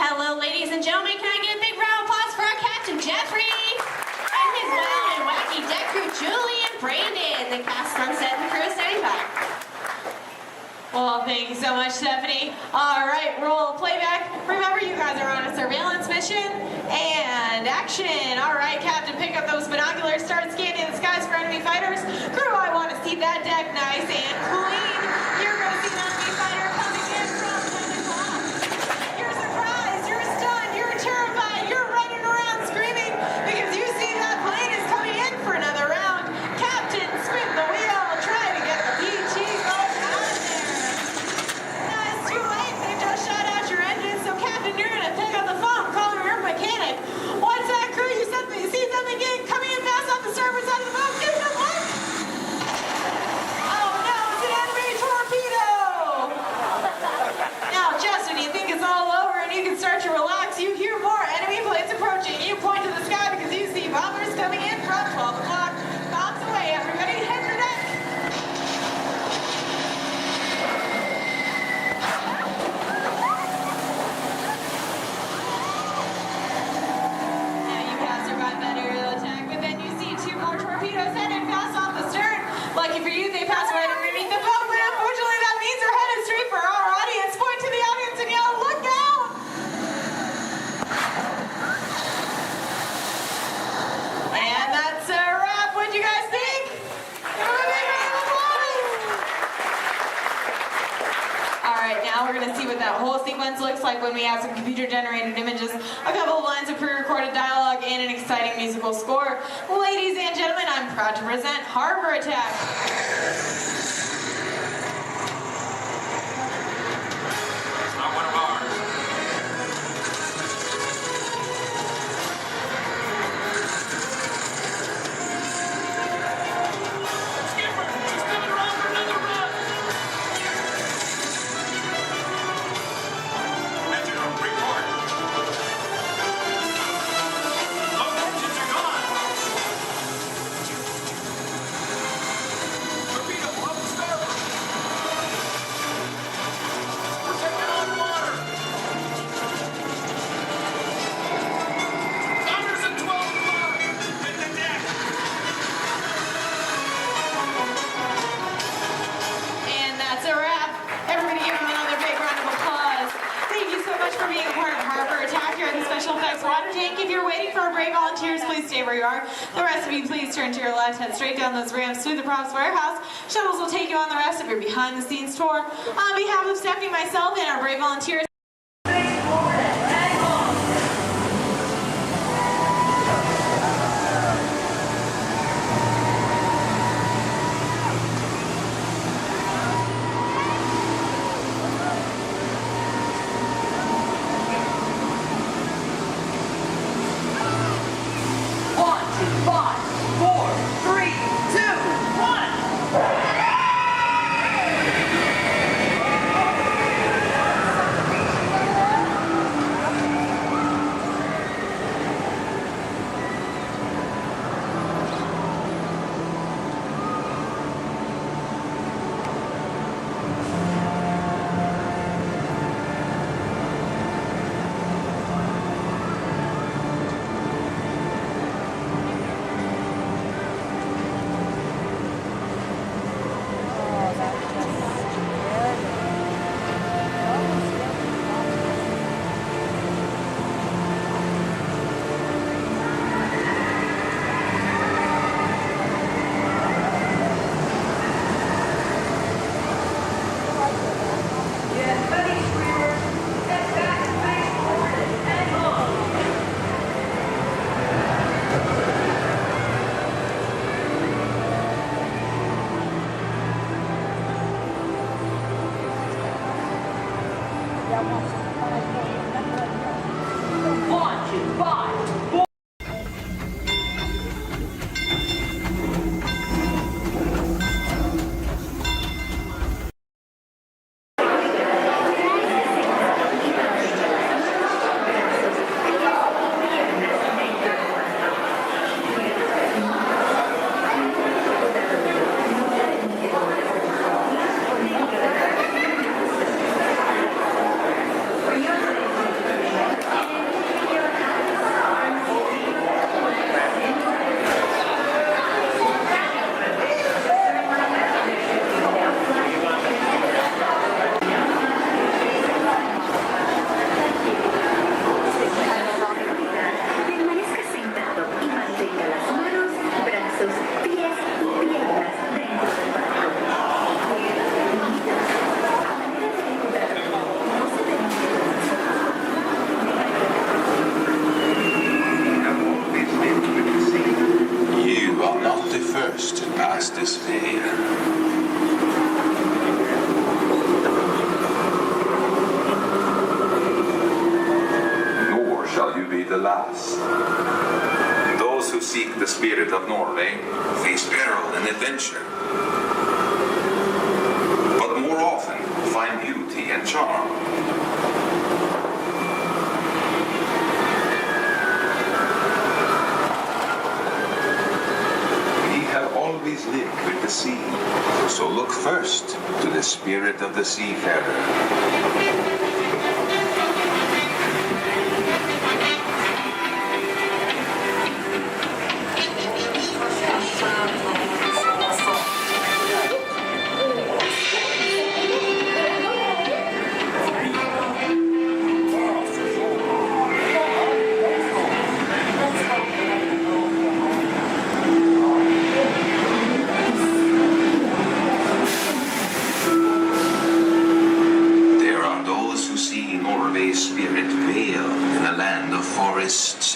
Hello, ladies and gentlemen. Can I get a big round of applause for our Captain Jeffrey and his wild and wacky deck crew, Julie and Brandon, the cast Sunset and the crew of 75. Well, thank you so much, Stephanie. All right, roll playback. Remember, you guys are on a surveillance mission. And action. All right, Captain, pick up those binoculars. Start scanning the skies for enemy fighters. Crew, I want to see that deck nice and clean. You're going to see an enemy fighter coming in from 10 o'clock. You're surprised. You're stunned. You're terrified. You're running around screaming because you see that plane is coming in for another round. Captain, spin the wheel. Try to get the PG boat out of there. Too late, they just shut out your engine, so Captain, you're gonna pick up the phone, call your mechanic. What's that, crew? You see something coming in fast off the starboard side of the boat? Give it a look! Oh no, it's an enemy torpedo! Now, just when you think it's all over and you can start to relax, you hear more enemy planes approaching. You point to the sky because you see bombers coming in from 12 o'clock. Bombs away, everybody, head for deck! Lucky for you, they pass right underneath the boat, but unfortunately that means they're headed straight for our audience. Point to the audience and yell, look out! And that's a wrap. What'd you guys think? Give them a big round of applause. All right, now we're gonna see what that whole sequence looks like when we have some computer-generated images, a couple of lines of pre-recorded dialogue, and an exciting musical score. Ladies and gentlemen, I'm proud to present Harbor Attack. It's not one of ours. Skipper, he's coming around for another run. Engine room, report. Those engines are gone. Torpedo, up the starboard. We're taking on water. Thunder's at 12 o'clock. Hit the deck. And that's a wrap. Everybody give them another big round of applause. Thank you so much for being a part of Harbor Attack here at the Special Effects Water Tank. If you're waiting for our brave volunteers, please stay where you are. The rest of you, please turn to your left, head straight down those ramps to the props warehouse. Shuttles will take you on the rest of your behind-the-scenes tour. On behalf of Stephanie, myself, and our brave volunteers, be the last. Those who seek the spirit of Norway face peril and adventure, but more often find beauty and charm. We have always lived with the sea, so look first to the spirit of the seafarer.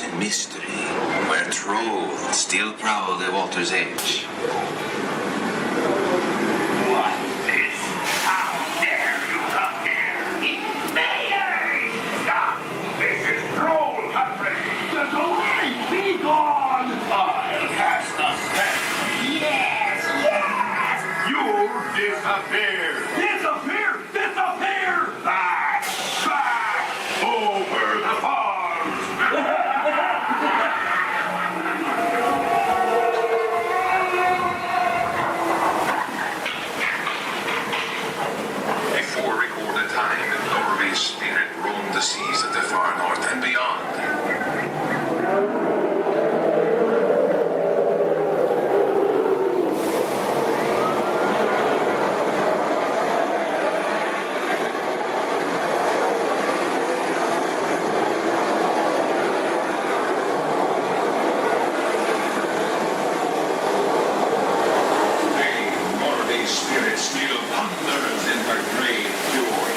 And mystery, where truth still proud of Walter's age. What is? How dare you come here? Invaders! This is troll country! The delay be gone! I'll cast the spell. Yes, yes! You'll disappear! Disappear! Disappear! Back! Back! Over the farm! Before recorded time, Norway's spirit roamed the seas of the far north and beyond. Norway's spirit still ponders in her grave fjord.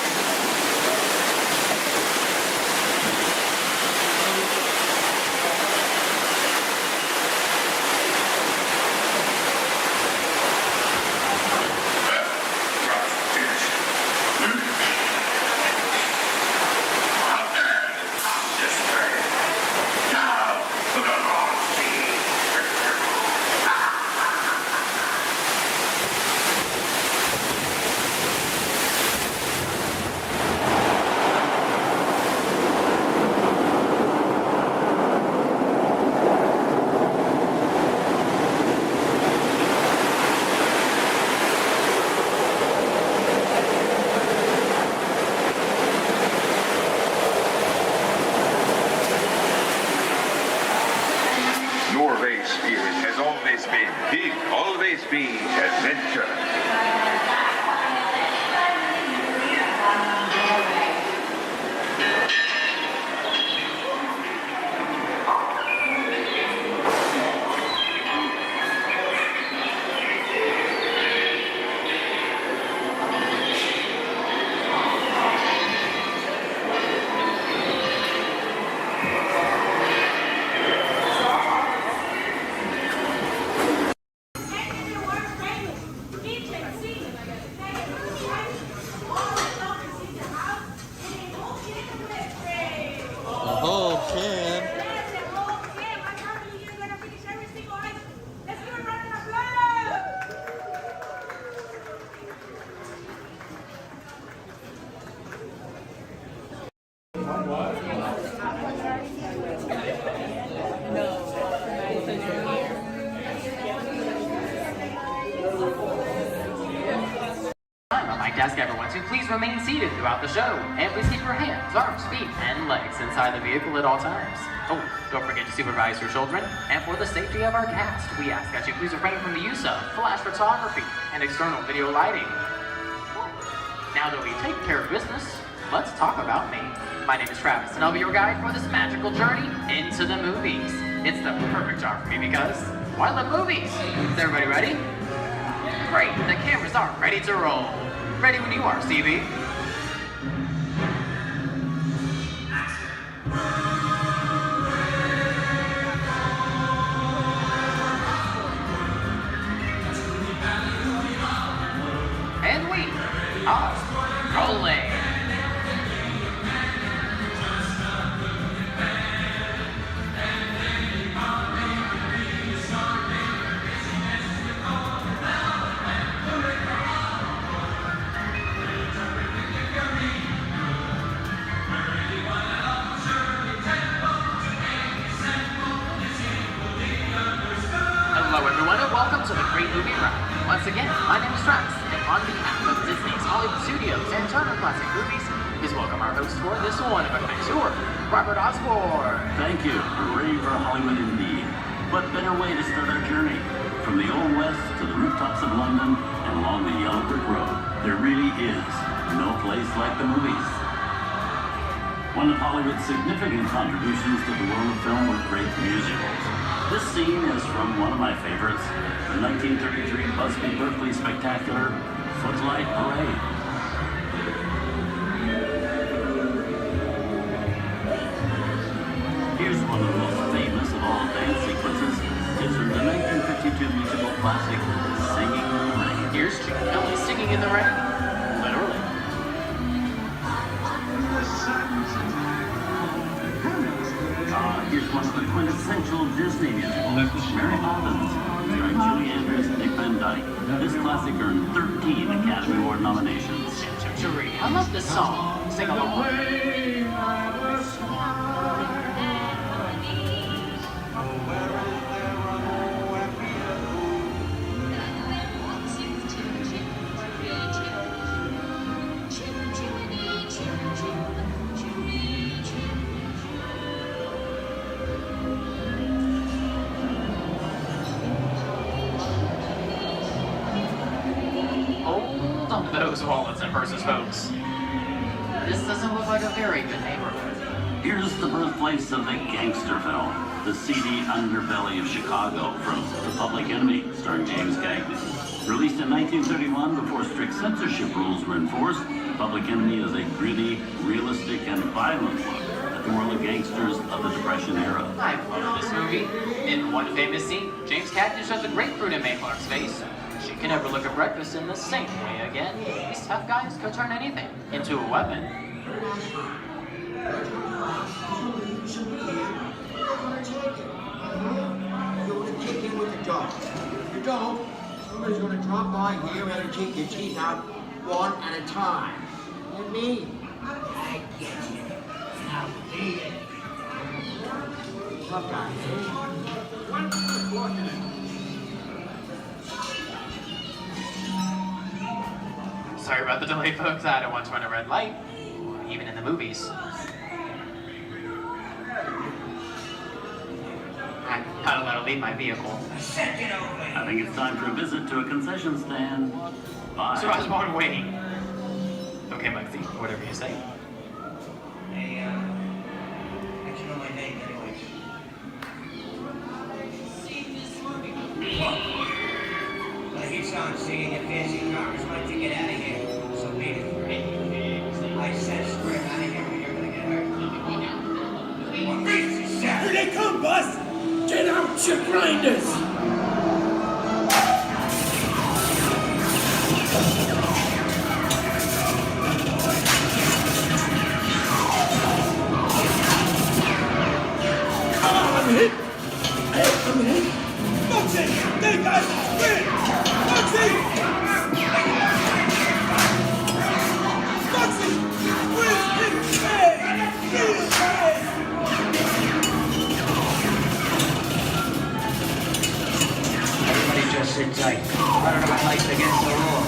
Norway's spirit has always been, will always be adventure. Desk, everyone, so please remain seated throughout the show. And please keep your hands, arms, feet, and legs inside the vehicle at all times. Oh, don't forget to supervise your children. And for the safety of our cast, we ask that you please refrain from the use of flash photography and external video lighting. Now that we've taken care of business, let's talk about me. My name is Travis, and I'll be your guide for this magical journey into the movies. It's the perfect job for me because, well, I love movies. Is everybody ready? Great, the cameras are ready to roll. Ready when you are, Stevie. And we are rolling. again, my name is Travis, and on behalf of Disney's Hollywood Studios and Turner Classic Movies, please welcome our host for this one-of-a-kind tour, Robert Osborne. Thank you. Hooray for Hollywood indeed. What better way to start our journey? From the Old West to the rooftops of London and along the yellow brick road, there really is no place like the movies. One of Hollywood's significant contributions to the world of film were great musicals. This scene is from one of my favorites, the 1933 Busby Berkeley spectacular, Footlight Parade. Here's one of the most famous of all dance sequences. It's from the 1952 musical classic, Singing in the Rain. Here's Chick Kelly singing in the rain. Literally. Here's one of the quintessential Disney musicals, Mary Poppins, starring Julie Andrews and Dick Van Dyke. This classic earned 13 Academy Award nominations. I love this song. Sing along. Hold on to those wallets and purses, folks. This doesn't look like a very good neighborhood. Here's the birthplace of the gangster film, the seedy underbelly of Chicago, from The Public Enemy, starring James Cagney. Released in 1931 before strict censorship rules were enforced, Public Enemy is a gritty, realistic, and violent look at the world of gangsters of the Depression era. I've loved this movie. In one famous scene, James Cagney shoves a grapefruit in Mae Clark's face. She can never look at breakfast in the same way again. These tough guys could turn anything into a weapon. You want to kick in with the dog. If you don't, somebody's going to drop by here and kick your teeth out one at a time. And me, I get you. Now beat it. Tough guy, Sorry about the delay, folks. I don't want to run a red light, even in the movies. I'm not allowed to leave my vehicle. I think it's time for a visit to a concession stand. Bye. So I was born waiting. Okay, Lexi, whatever you say. Hey, I you know my name anyways. I keep on seeing your fancy cars like to get out of here. So beat it. I said straight out of here or you're gonna get hurt. What reason is that? Here they come, boss! Get out, you grinders! I'm hit! I'm hit! Moxie! They got spin! Moxie! Moxie! Where's his head? His head! Everybody just sit tight. Running my life against the law.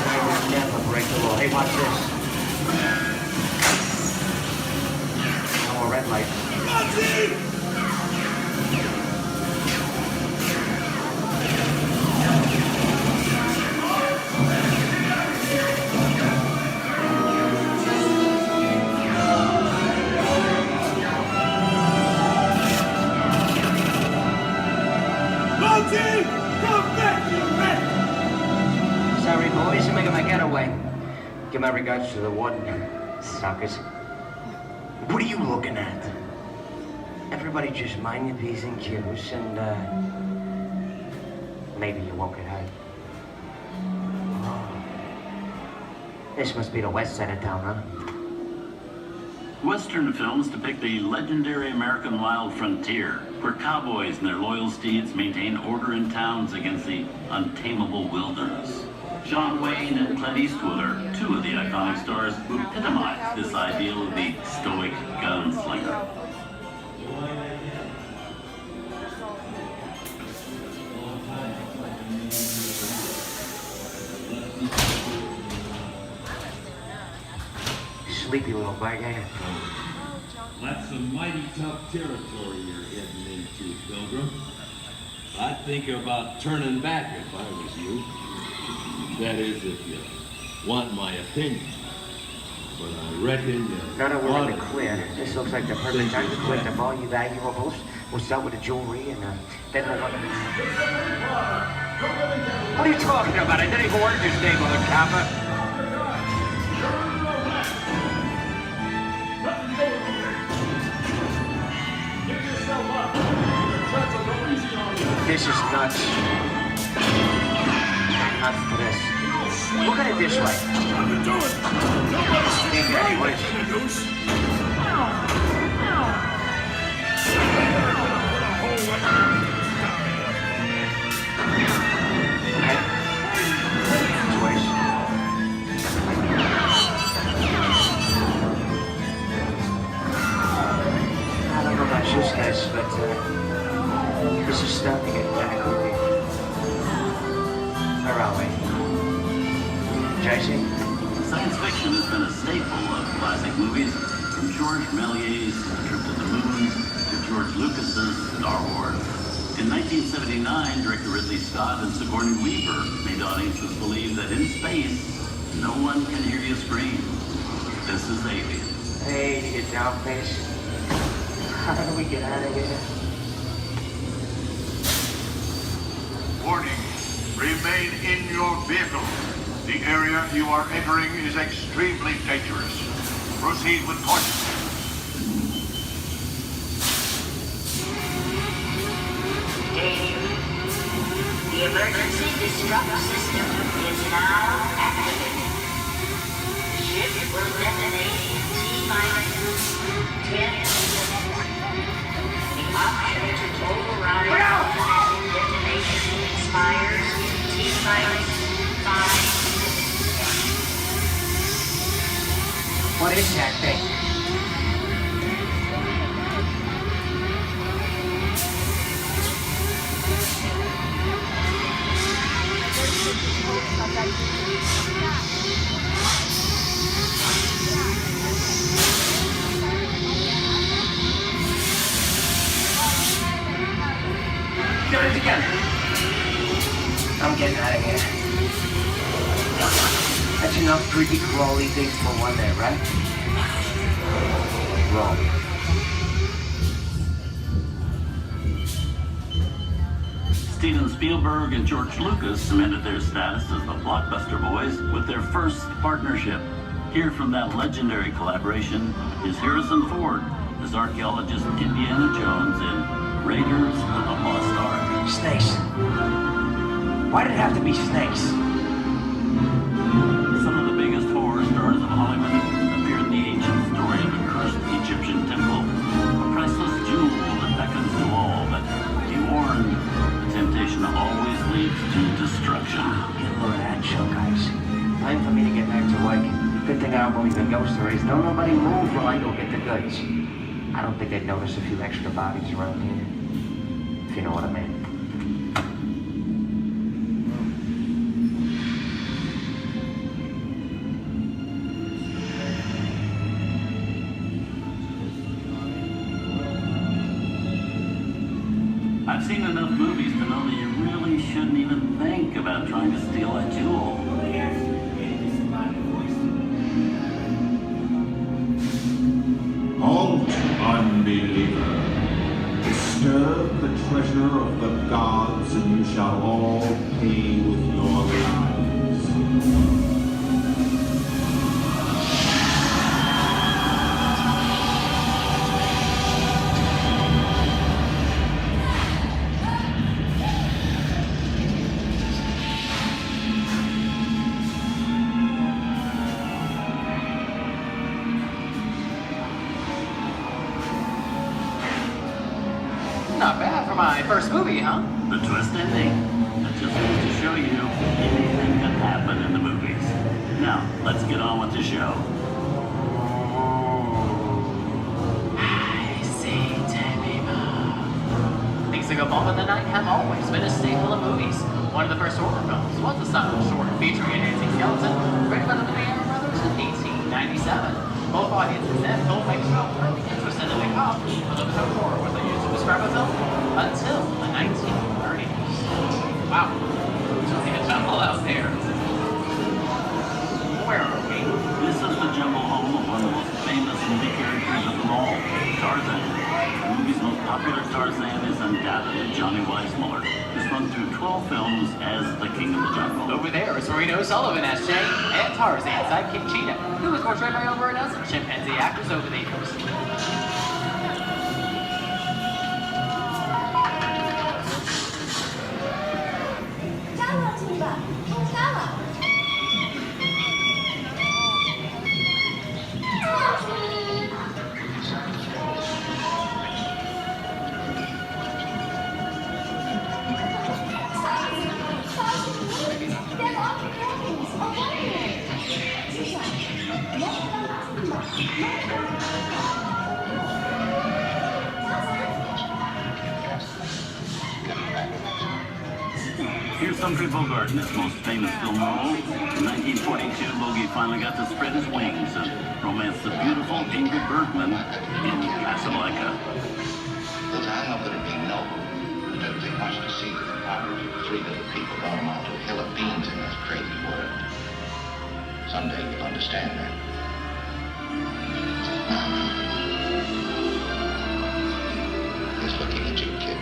I will never break the law. Hey, watch this. No more red light. Moxie! Come back, you rat! Sorry, boys, I'm making my getaway. Give my regards to the warden, suckers. What are you looking at? Everybody just mind your P's and Q's, and, maybe you won't get hurt. Oh. This must be the west side of town, huh? Western films depict the legendary American wild frontier, where cowboys and their loyal steeds maintain order in towns against the untamable wilderness. John Wayne and Clint Eastwood are two of the iconic stars who epitomize this ideal of the stoic gunslinger. sleepy little bag, ain't it? That's some mighty tough territory you're heading into, Pilgrim. I'd think about turning back if I was you. That is, if you want my opinion. But I reckon you... Now that we're in the clear, this looks like the perfect time to collect up all your valuables. We'll start with the jewelry and then we'll... What are you talking about? I didn't even order this neighborhood, Kappa. This is nuts. Nuts for this. Look at it this way. Think anyways. I don't know about you guys, but this is starting to get kind of creepy. Where are we? JC? Science fiction has been a staple of classic movies, from George Méliès's Trip to the Moon to George Lucas's Star Wars. In 1979, director Ridley Scott and Sigourney Weaver made audiences believe that in space, no one can hear you scream. This is Alien. Hey, you get down, face. How do we get out of here? Warning. Remain in your vehicle. The area you are entering is extremely dangerous. Proceed with caution. Danger. The emergency disruptor system is now activated. Ship will detonate in T-minus 10 seconds. The option to override automatic detonation expires T-minus 5. What is that thing? Get it together. I'm getting out of here. That's enough creepy crawly things for one day, right? Wrong. Steven Spielberg and George Lucas cemented their status as the blockbuster boys with their first partnership. Here from that legendary collaboration is Harrison Ford as archaeologist Indiana Jones in Raiders of the Lost Ark. Snakes. Why did it have to be snakes? Some of the biggest horror stars of Hollywood appear in the ancient story of a cursed Egyptian temple, a priceless jewel that beckons to all, but be warned, the temptation always leads to destruction. Get a load of that show, guys. Time for me to get back to work. Good thing I don't believe in ghost stories. Don't nobody move while I go get the goods. I don't think they'd notice a few extra bodies around here, if you know what I mean. I've seen enough movies to know that you really shouldn't even think about trying to steal a jewel. Halt, unbeliever. Disturb the treasure of the gods, and you shall all pay with your lives. Not bad for my first movie, huh? The twist ending. That just goes to show you anything can happen in the movies. Now, let's get on with the show. I see dead people. Things like a bump in the night have always been a staple of movies. One of the first horror films was a silent short featuring a dancing skeleton, written by the Lumiere brothers in 1897. Both audiences then told Mike felt really interested in the cop, but no more was they used to describe a film until the 1930s. Wow, it's really a jungle out there. Where are we? This is the jungle home of one of the most famous movie characters of them all, Tarzan. The movie's most popular Tarzan is undoubtedly Johnny Weissmuller, who's run through 12 films as the King of the Jungle. Over there is Reno Sullivan as Jay, and Tarzan sidekick Cheetah, who was portrayed by over a dozen chimpanzee actors over the years. Here's Humphrey Bogart in his most famous film role. In 1942, Bogey finally got to spread his wings and romance the beautiful Ingrid Bergman in Casablanca. Look, I know that it'd be noble. It doesn't take much to see that the poverty of three little people don't amount to a hill of beans in this crazy world. Someday you'll understand that. He's looking at you, kid.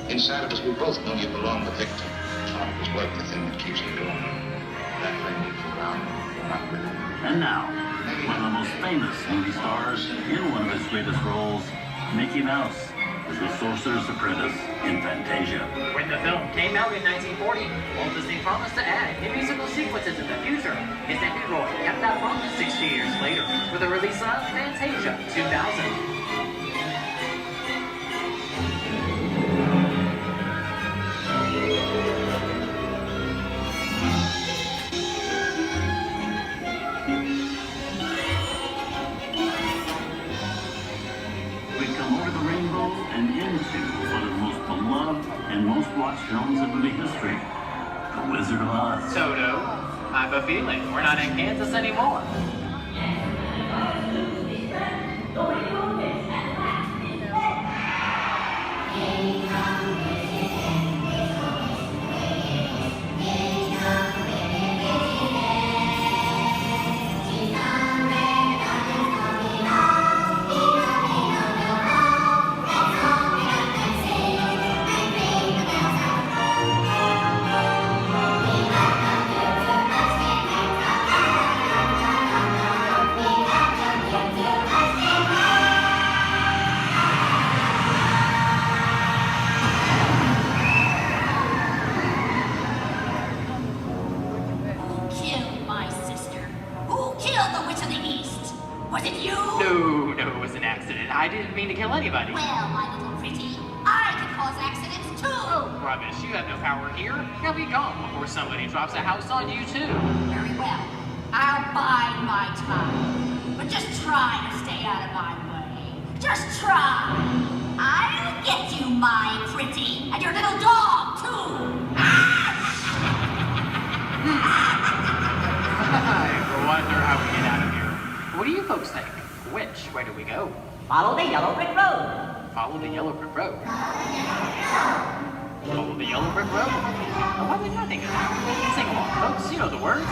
Inside of us, we both know you belong to Victor. Hard was work, the thing that keeps you going. That thing keeps you around. You're not with it. And now, one of the most famous movie stars in one of his greatest roles, Mickey Mouse, as the Sorcerer's Apprentice in Fantasia. When the film came out in 1940, Walt Disney promised to add new musical sequences in the future. His nephew Roy kept that promise 60 years later with the release of Fantasia 2000. And into one of the most beloved and most watched films in movie history, The Wizard of Oz. Toto, I have a feeling we're not in Kansas anymore. I didn't mean to kill anybody. Well, my little pretty, I can cause accidents too. Oh, rubbish. You have no power here. You'll be gone before somebody drops a house on you, too. Very well. I'll bide my time. But just try to stay out of my way. Just try. I'll get you, my pretty. And your little dog, too. I wonder how we get out of here. What do you folks think? Which way do we go? Follow the yellow brick road. Follow the yellow brick road. Follow the yellow brick road. Oh, what did I think of that? Sing along, folks. You know the words.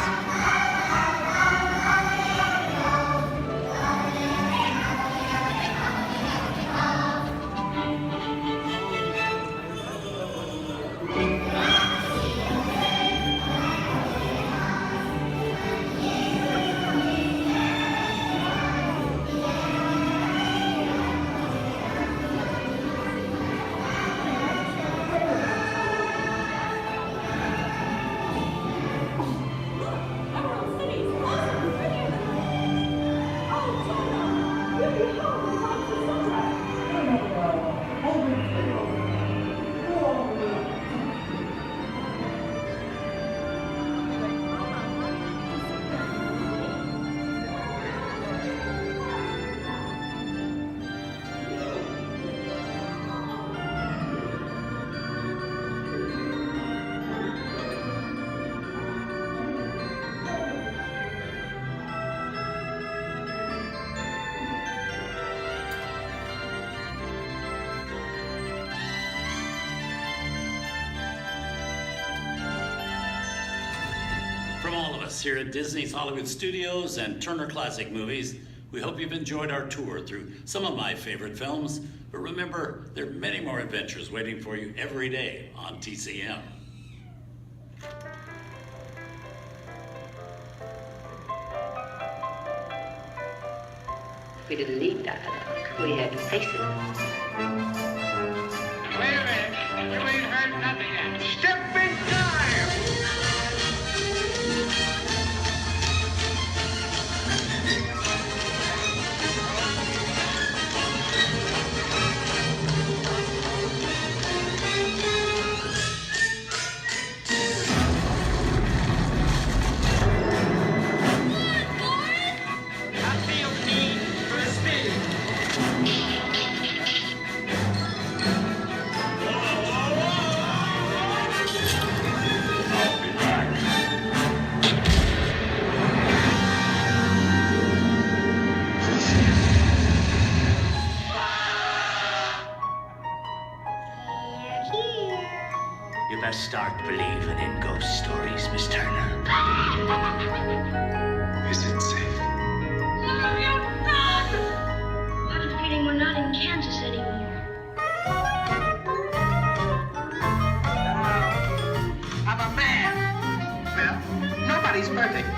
From all of us here at Disney's Hollywood Studios and Turner Classic Movies, we hope you've enjoyed our tour through some of my favorite films. But remember, there are many more adventures waiting for you every day on TCM. We didn't need that. We had faces. Wait a minute. You ain't heard nothing yet. Step in time! You best start believing in ghost stories, Miss Turner. Is it safe? No, you not! I have a feeling we're not in Kansas anymore. I'm a man. Well, nobody's perfect.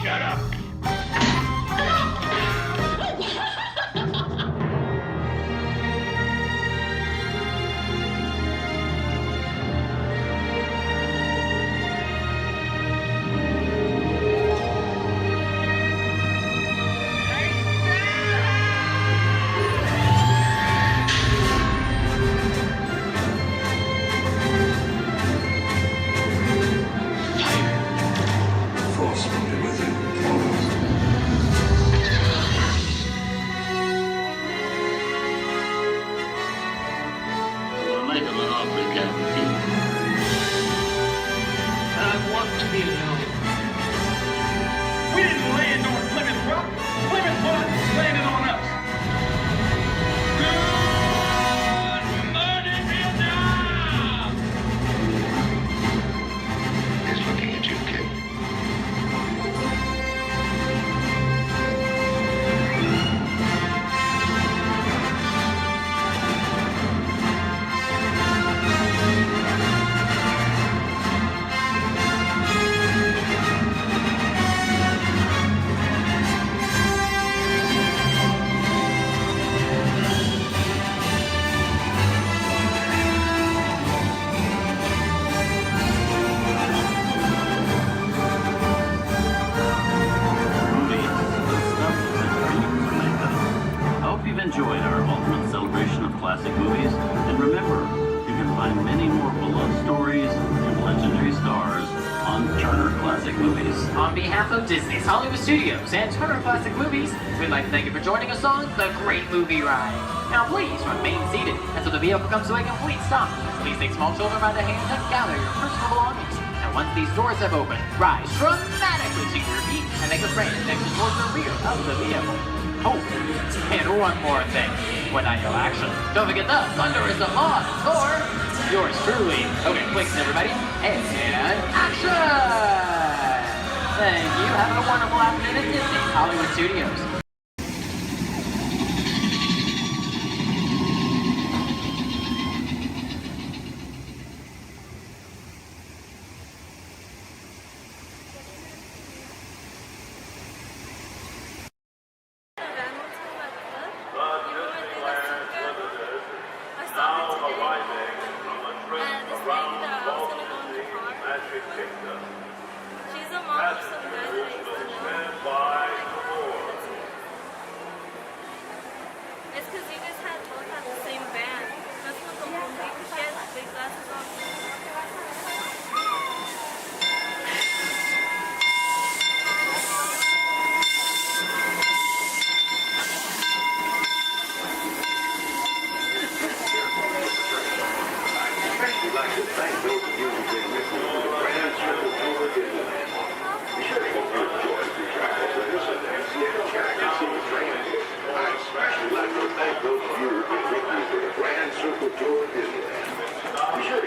Shut up. Force will be with you always. We're making an awfully Captain. I want to be alone. We didn't land on Plymouth Rock. Plymouth Rock landed on us. Good morning, Vietnam! He's looking at you, kid. I hope you've enjoyed our ultimate celebration of classic movies. And remember, you can find many more beloved stories and legendary stars on Turner Classic Movies. On behalf of Disney's Hollywood Studios and Turner Classic Movies, we'd like to thank you for joining us on The Great Movie Ride. Now please remain seated until the vehicle comes to a complete stop. Please take small children by the hand and gather your personal belongings. And once these doors have opened, rise dramatically to your feet and make a straight exit towards the rear of the vehicle. Oh, and one more thing. When I yell action, don't forget the thunder is the law for yours truly. Okay, clicks everybody, and action! Thank you. Have a wonderful afternoon at Disney's Hollywood Studios. Now arriving from a trip around Walt Disney Magic Kingdom. Passengers will stand by the door. It's because you guys both had the same band. That's what the whole thing. She has big glasses on. We'd like to thank those of you who've been listening to the Grand Circle Tour of Disneyland. We sure hope you enjoyed the travel with us and see the train. I'd especially like to thank those of you who've been with me for the Grand Circle Tour of Disneyland. We sure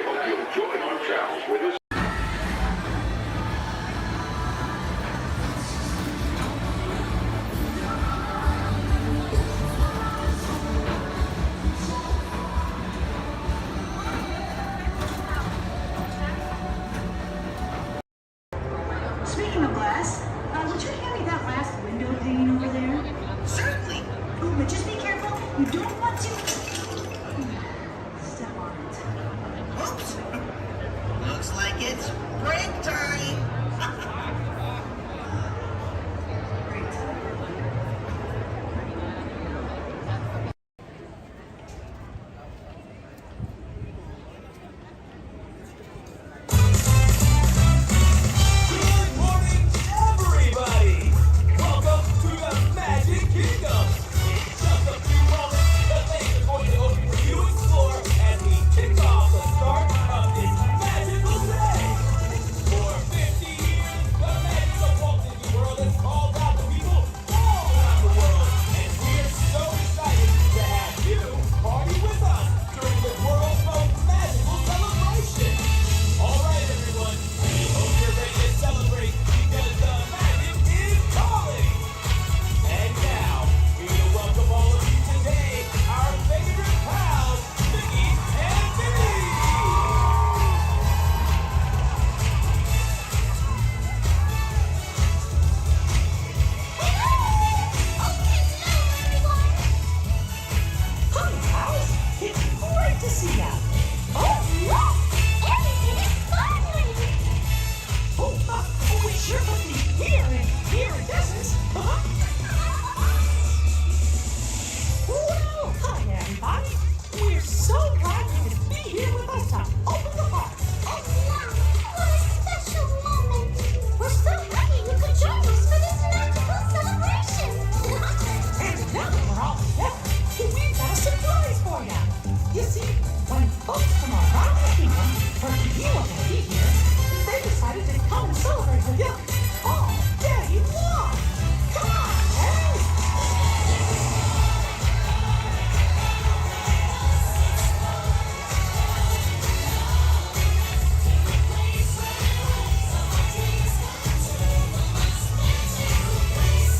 guys with us. Speaking of glass, would you hand me that last window pane over there? Certainly. Oh, but just be careful. You don't want to step on it. Oops. Looks like it's break time. Everybody, welcome to the Magic Kingdom. In just a few moments, the lanes are going to open for you to explore as we kick off the start of this magical day. For 50 years, the magic of Walt Disney World has called out to people all around the world, and we are so excited to have you party with us during the world's most magical celebration. All right, everyone, we hope you're ready to celebrate because the magic is calling. And now, we will welcome all of you today, our favorite pals, Mickey and Minnie. Hi, pals. It's great to see ya. Oh, look! Everything is sparkling! We sure must be iridescent. Well, hi, everybody. We're so glad you could be here with us to open the park. And now, what a special moment. We're so happy you could join us for this magical celebration. And now that we're all together, we've got a surprise for you. You see, when folks from around the kingdom heard you were going to be here, they decided to come and celebrate with you all day long. Come on, hey!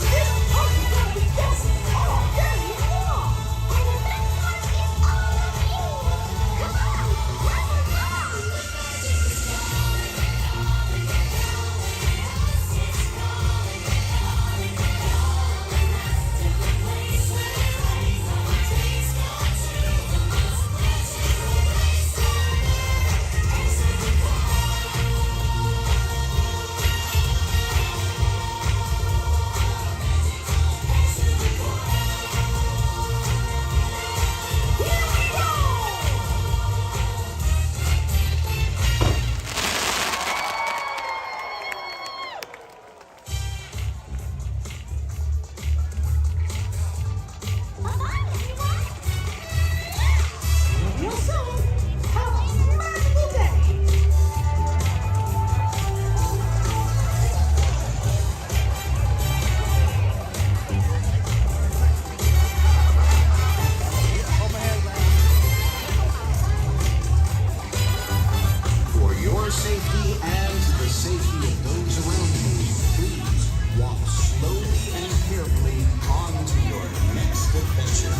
This party's gonna be dancing all day long. And the best part is all of you. Come on, one more time. Bye-bye, everyone. See you real soon. Have a magical day. For your safety and the safety of those around you, please walk slowly and carefully on to your next adventure.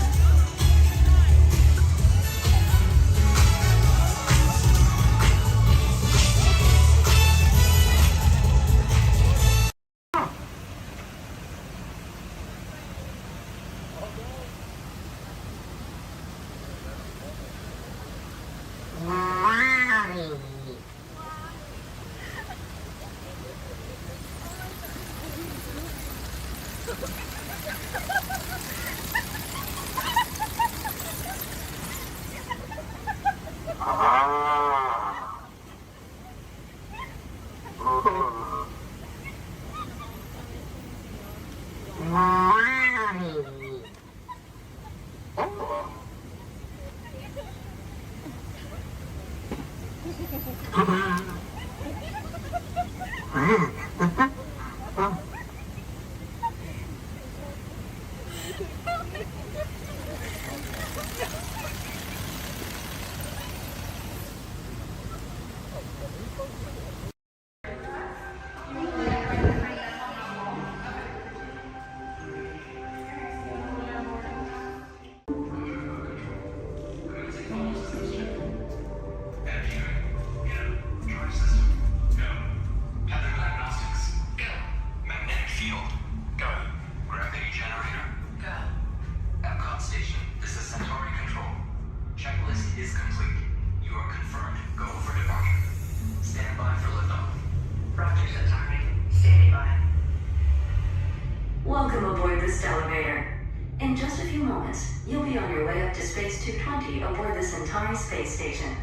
moments, you'll be on your way up to Space 220 aboard the Centauri space station.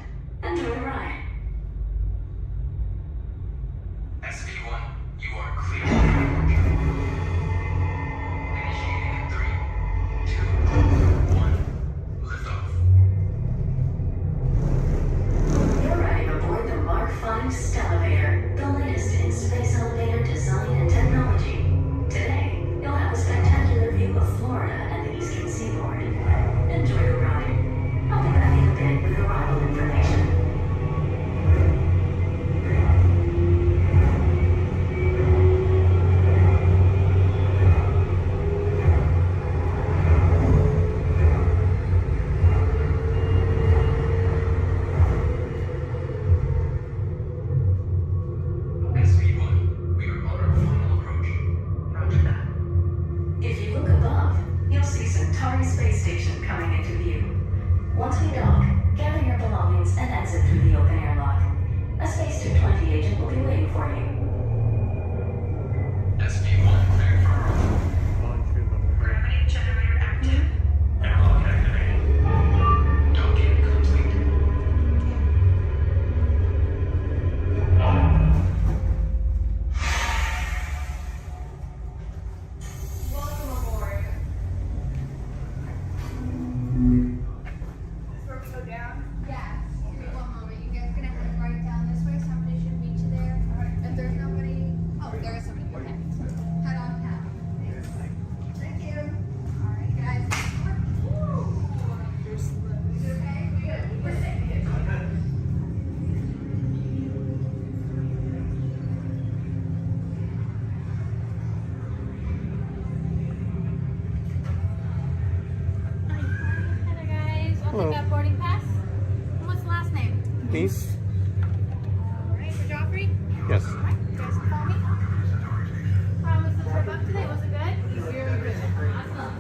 Enjoy the ride. SV1, you are clear for departure. Initiating in 3, 2, 1, liftoff. You're riding aboard the Mark V Stellarator, the latest in space elevator design and technology. Today, you'll have a spectacular view of Florida and the eastern seaboard. Enjoy the ride. I'll be back in a bit with arrival information. SV1, we are on our final approach. Roger that. If you look above, you'll see Centauri Space Station coming into view. Once we dock, gather your belongings and exit through the open airlock. A Space 220 agent will be waiting for you. SV1, cleared for roll. Gravity generator active. Airlock activated. Docking complete. Welcome aboard. Is where we go down? Yeah. Give me one moment. You guys gonna head right down this way. Somebody should meet you there. If there's nobody, oh, there is somebody. Okay. Head on down. Thank you. All right, guys. Is it okay? We good. We're safe. Hello guys, I'll Hello. take that boarding pass. And what's the last name? Peace. Alright, for Joffrey? Yes. Alright, you guys can call me. How was the trip up today? Was it good? You're good. Awesome.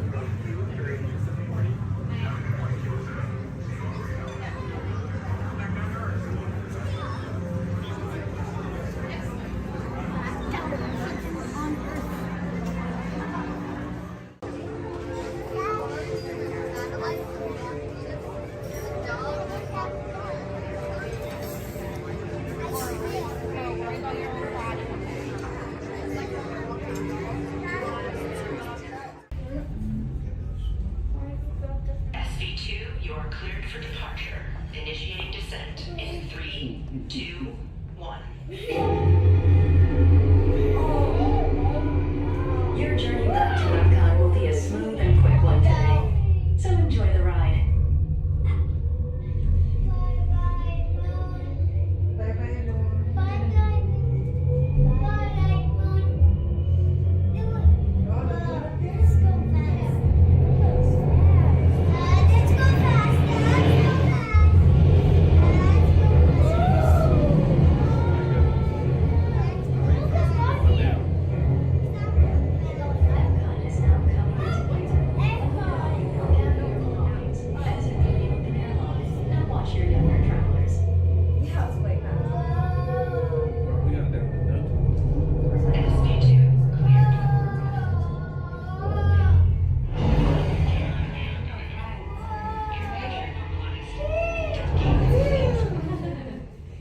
SV2, you are cleared for departure. Initiating descent in 3, 2, 1. Your journey back to Epcot will be a smooth and quick one today, so enjoy the ride. Epcot is now coming into winter. Gather your belongings, exit through the open airlock, and watch your younger travelers. Yeah, it's way back. SV2, cleared.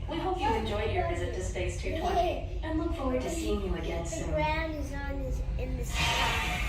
We hope you enjoyed your visit to Space 220 and look forward to seeing you again The soon. ground is on is in the sky.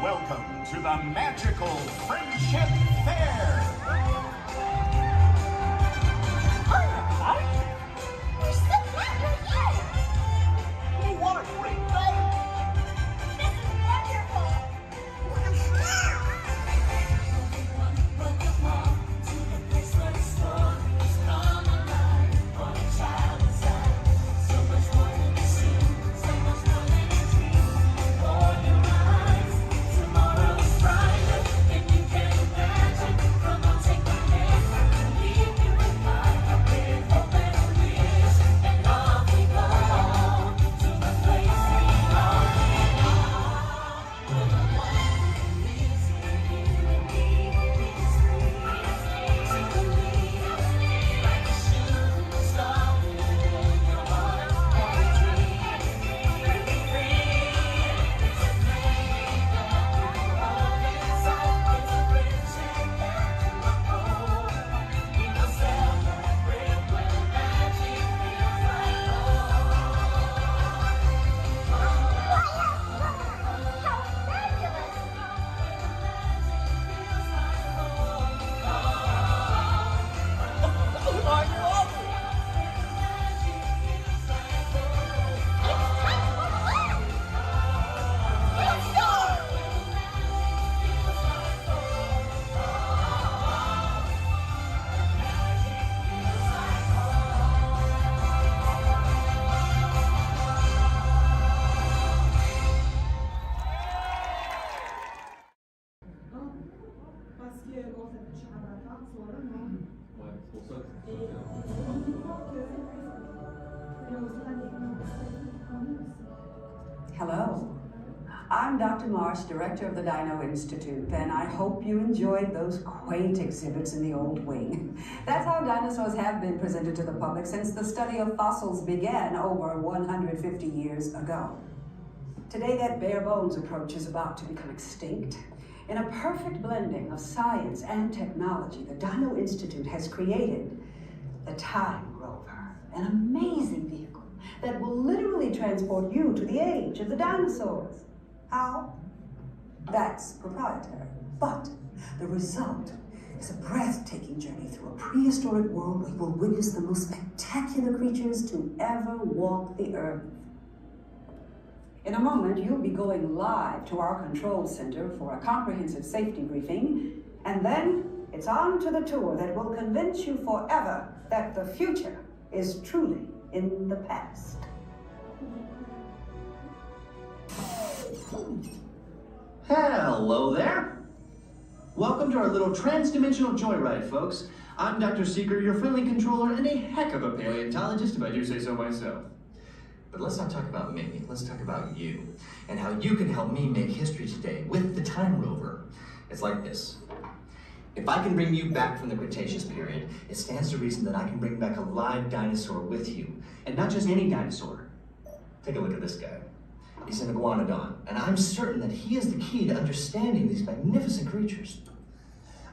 Welcome to the magical Friendship Fair. Hi, everybody. We're so glad you're here. Oh, what a great day. This is wonderful. Hello, I'm Dr. Marsh, Director of the Dino Institute, and I hope you enjoyed those quaint exhibits in the old wing. That's how dinosaurs have been presented to the public since the study of fossils began over 150 years ago. Today, that bare bones approach is about to become extinct. In a perfect blending of science and technology, the Dino Institute has created the Time Rover, an amazing vehicle that will literally transport you to the age of the dinosaurs. How? That's proprietary. But the result is a breathtaking journey through a prehistoric world where you will witness the most spectacular creatures to ever walk the earth. In a moment, you'll be going live to our control center for a comprehensive safety briefing, and then it's on to the tour that will convince you forever that the future is truly in the past. Hello there. Welcome to our little trans-dimensional joyride, folks. I'm Dr. Seeker, your friendly controller, and a heck of a paleontologist, if I do say so myself. But let's not talk about me, let's talk about you, and how you can help me make history today with the Time Rover. It's like this. If I can bring you back from the Cretaceous period, it stands to reason that I can bring back a live dinosaur with you. And not just any dinosaur. Take a look at this guy. He's an iguanodon, and I'm certain that he is the key to understanding these magnificent creatures.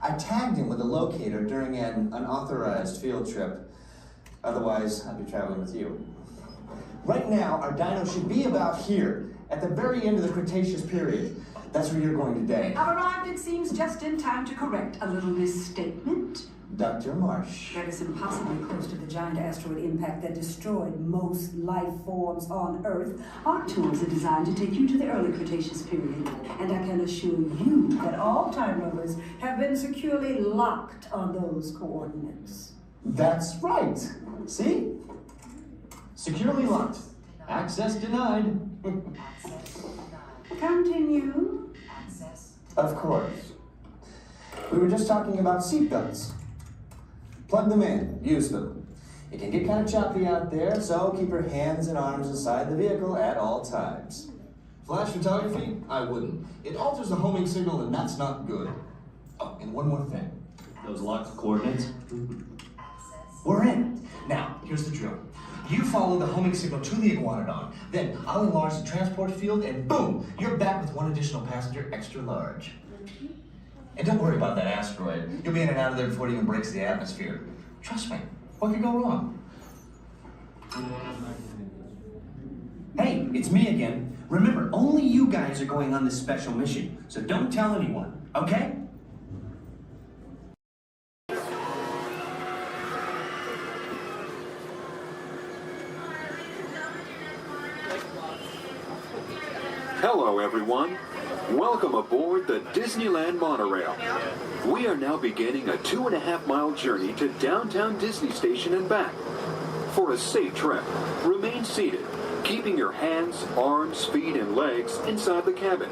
I tagged him with a locator during an unauthorized field trip. Otherwise, I'd be traveling with you. Right now, our dino should be about here, at the very end of the Cretaceous period. That's where you're going today. I've arrived, it seems, just in time to correct a little misstatement. Dr. Marsh. That is impossibly close to the giant asteroid impact that destroyed most life forms on Earth. Our tours are designed to take you to the early Cretaceous period, and I can assure you that all Time Rovers have been securely locked on those coordinates. That's right. See? Securely locked. Access denied. Continue. Of course. We were just talking about seatbelts. Plug them in, use them. It can get kind of choppy out there, so keep your hands and arms inside the vehicle at all times. Flash photography? I wouldn't. It alters the homing signal, and that's not good. Oh, and one more thing. Those locked coordinates? We're in. Now, here's the drill. You follow the homing signal to the iguanodon, then I'll enlarge the transport field, and boom, you're back with one additional passenger extra large. And don't worry about that asteroid. You'll be in and out of there before it even breaks the atmosphere. Trust me, what could go wrong? Hey, it's me again. Remember, only you guys are going on this special mission, so don't tell anyone, okay? Hello, everyone. Welcome aboard the Disneyland monorail. We are now beginning a 2.5-mile journey to downtown Disney Station and back. For a safe trip, remain seated, keeping your hands, arms, feet, and legs inside the cabin.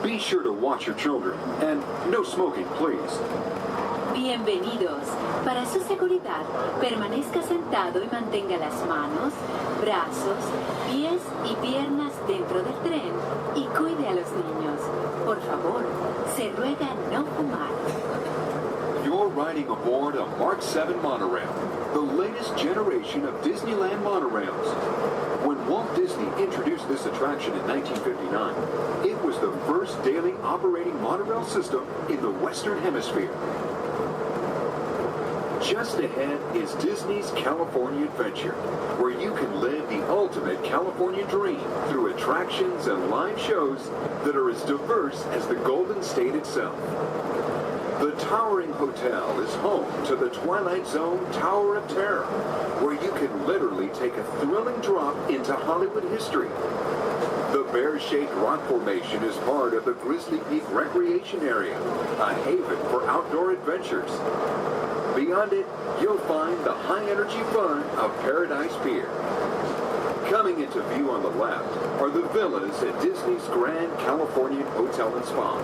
Be sure to watch your children, and no smoking, please. Bienvenidos. Para su seguridad, permanezca sentado y mantenga las manos, brazos, pies y piernas dentro del tren y cuide a los niños. Por favor, se ruega no fumar. You're riding aboard a Mark 7 monorail, the latest generation of Disneyland monorails. When Walt Disney introduced this attraction in 1959, it was the first daily operating monorail system in the Western Hemisphere. Just ahead is Disney's California Adventure, where you can live the ultimate California dream through attractions and live shows that are as diverse as the Golden State itself. The towering hotel is home to the Twilight Zone Tower of Terror, where you can literally take a thrilling drop into Hollywood history. The bear-shaped rock formation is part of the Grizzly Peak Recreation Area, a haven for outdoor adventures. Beyond it, you'll find the high-energy fun of Paradise Pier. Coming into view on the left are the villas at Disney's Grand Californian Hotel and Spa.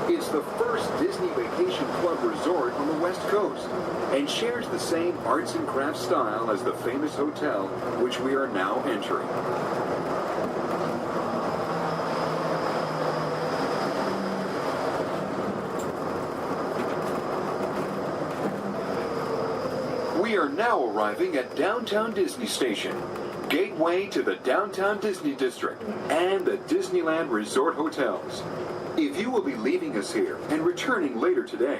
It's the first Disney Vacation Club resort on the West Coast and shares the same arts and crafts style as the famous hotel which we are now entering. We are now arriving at Downtown Disney Station, gateway to the Downtown Disney District and the Disneyland Resort Hotels. If you will be leaving us here and returning later today,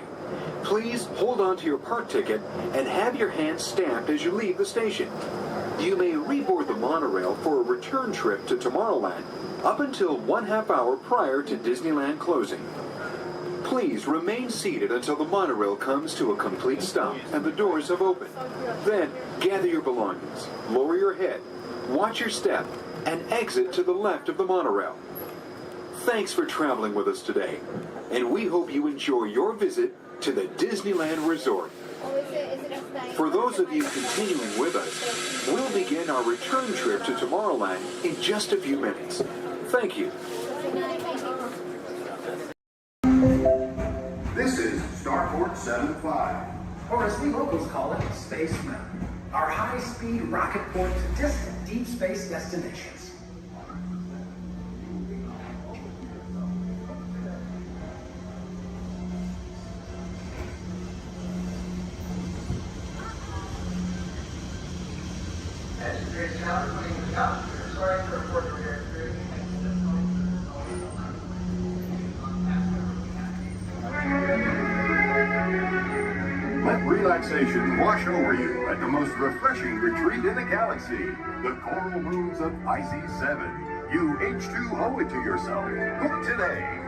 Please hold on to your park ticket and have your hand stamped as you leave the station. You may reboard the monorail for a return trip to Tomorrowland up until 1/2 hour prior to Disneyland closing. Please remain seated until the monorail comes to a complete stop and the doors have opened. Then gather your belongings, lower your head, watch your step, and exit to the left of the monorail. Thanks for traveling with us today, and we hope you enjoy your visit to the Disneyland Resort. For those of you continuing with us, we'll begin our return trip to Tomorrowland in just a few minutes. Thank you. This is Starport 75. Or as we locals call it, Space Mountain. Our high-speed rocket point to distant deep space destinations. Let relaxation wash over you at the most refreshing retreat in the galaxy, the coral rooms of Pisces 7. You H2O it to yourself. Book today.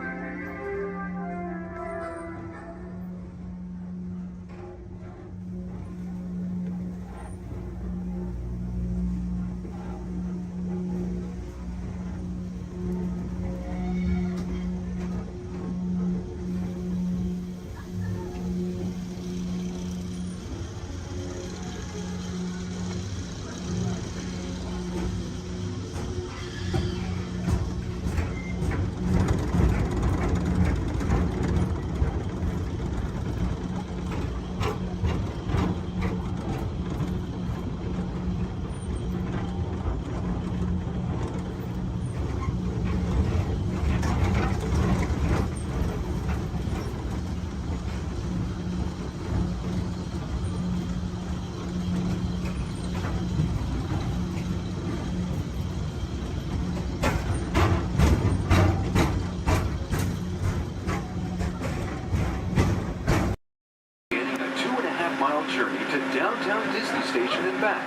Journey to downtown Disney Station and back.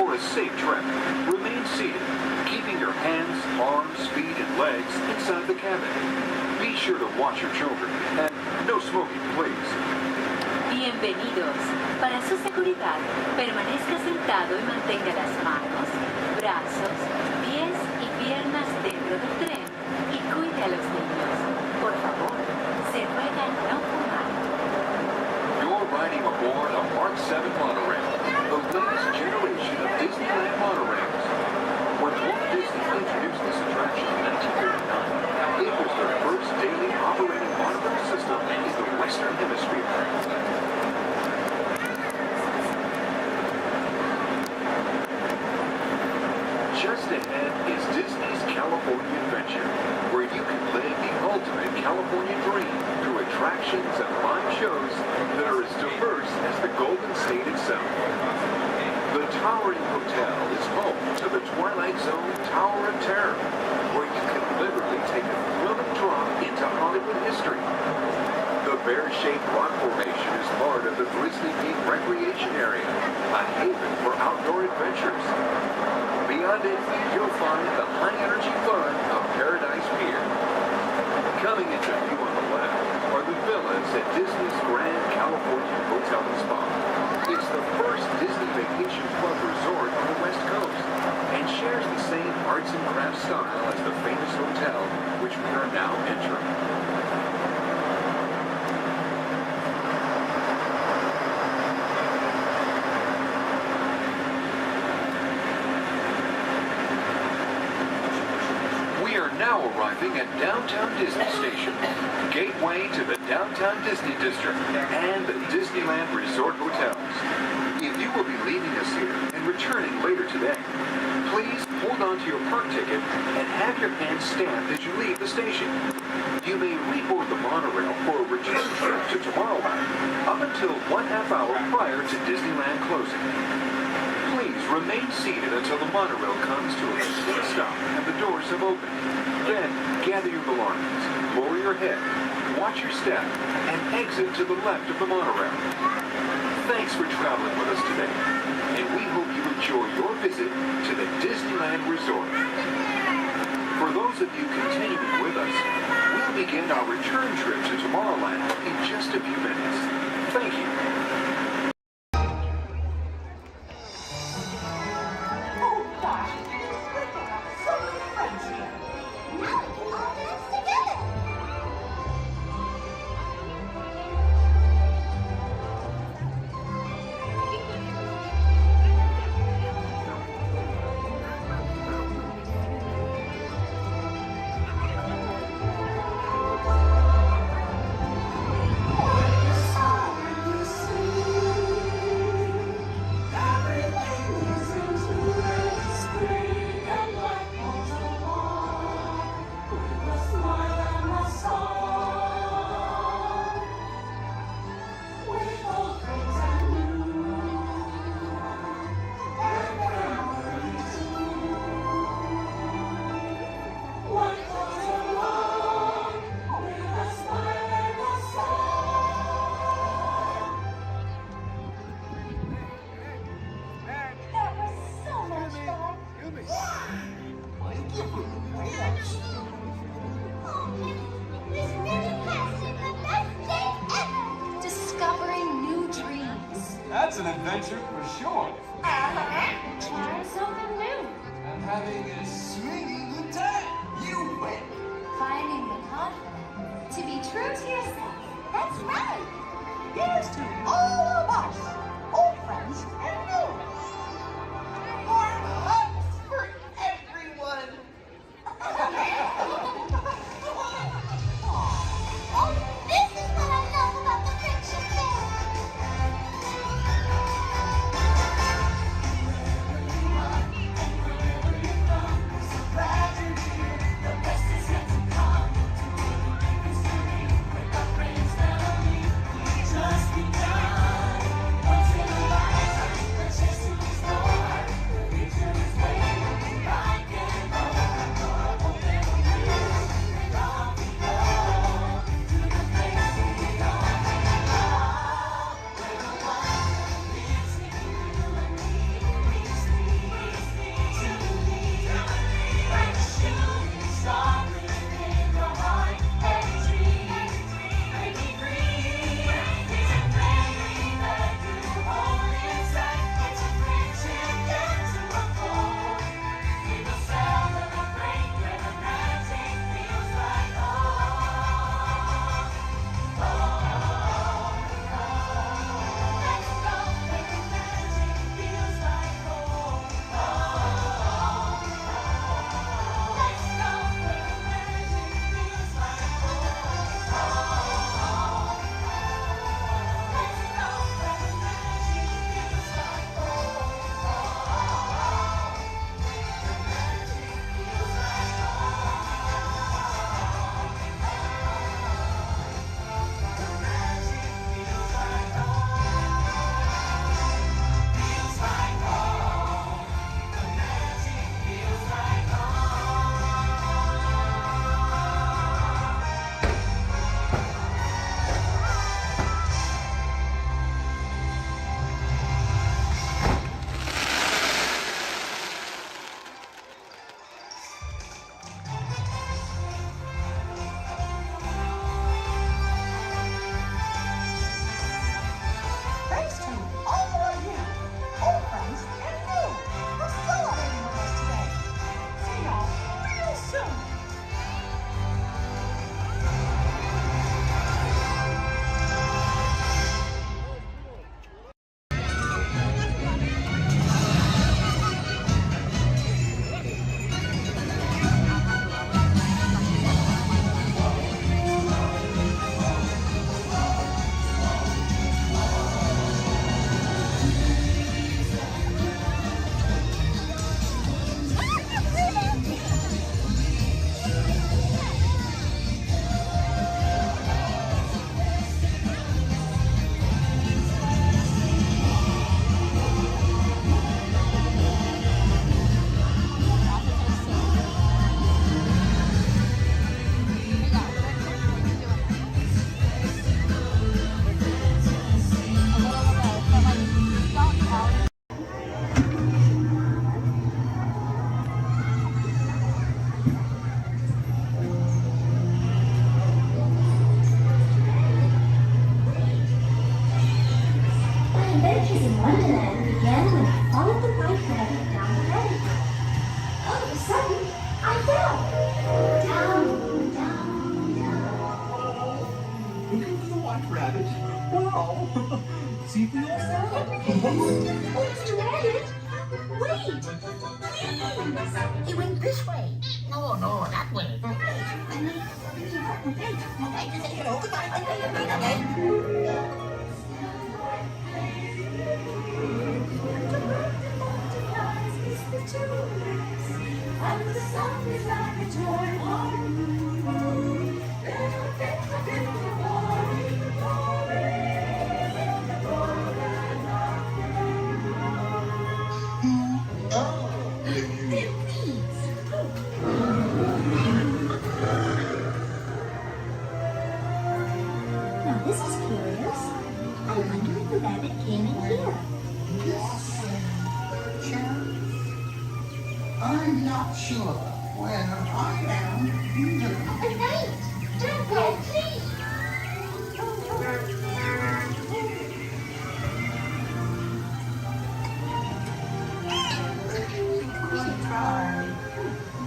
For a safe trip, remain seated, keeping your hands, arms, feet, and legs inside the cabin. Be sure to watch your children, and no smoking, please. Bienvenidos. Para su seguridad, permanezca sentado y mantenga las manos, brazos, pies y piernas dentro del tren y cuide a los niños. Por favor, se ruega no fumar. You're riding aboard a Mark 7 monorail, the latest generation of Disneyland monorails. When Walt Disney introduced this attraction in 1939, it was the first daily operating monorail system in the Western Hemisphere. Just ahead is Disney's California Adventure, where you can live the ultimate California dream through attractions and live shows that are as diverse as the Golden State itself. The towering hotel is home to the Twilight Zone Tower of Terror, where you can literally take a thrilling drop into Hollywood history. The bear-shaped rock formation is part of the Grizzly Peak Recreation Area, a haven for outdoor adventures. Beyond it, you'll find the high-energy fun of Paradise Pier. Coming into view on the left are the villas at Disney's Grand California Hotel and Spa. It's the first Disney Vacation Club resort on the West Coast and shares the same arts and crafts style as the famous hotel, which we are now entering. Now arriving at Downtown Disney Station, gateway to the Downtown Disney District and the Disneyland Resort Hotels. If you will be leaving us here and returning later today, please hold on to your park ticket and have your hand stamped as you leave the station. You may reboard the monorail for a return trip to Tomorrowland up until 1/2 hour prior to Disneyland closing. Please remain seated until the monorail comes to a complete stop and the doors have opened. Then gather your belongings, lower your head, watch your step and exit to the left of the monorail. Thanks for traveling with us today, and we hope you enjoy your visit to the Disneyland Resort. For those of you continuing with us, we'll begin our return trip to Tomorrowland in just a few minutes. Thank you. Oh gosh, it's great to have so many friends here. Now we can all dance together. That was so much fun. Oh, this really has been the best day ever. Discovering new dreams. That's an adventure for sure. Trying something new. And having a swinging good time. You win. Finding the confidence to be true to yourself. That's right. Here's to all of us, old friends and new. Warm hugs for everyone. Oh, this is what I love about the Friendship Fair. See for yourself. Oh, Mr. Rabbit, wait, please. He went this way. No, that way. Okay, just say hello. Goodbye. Okay. And the sun is like a toy. Now this is curious. I wonder if the rabbit came in here. I'm not sure. Well, I am. But wait, don't go, please. Try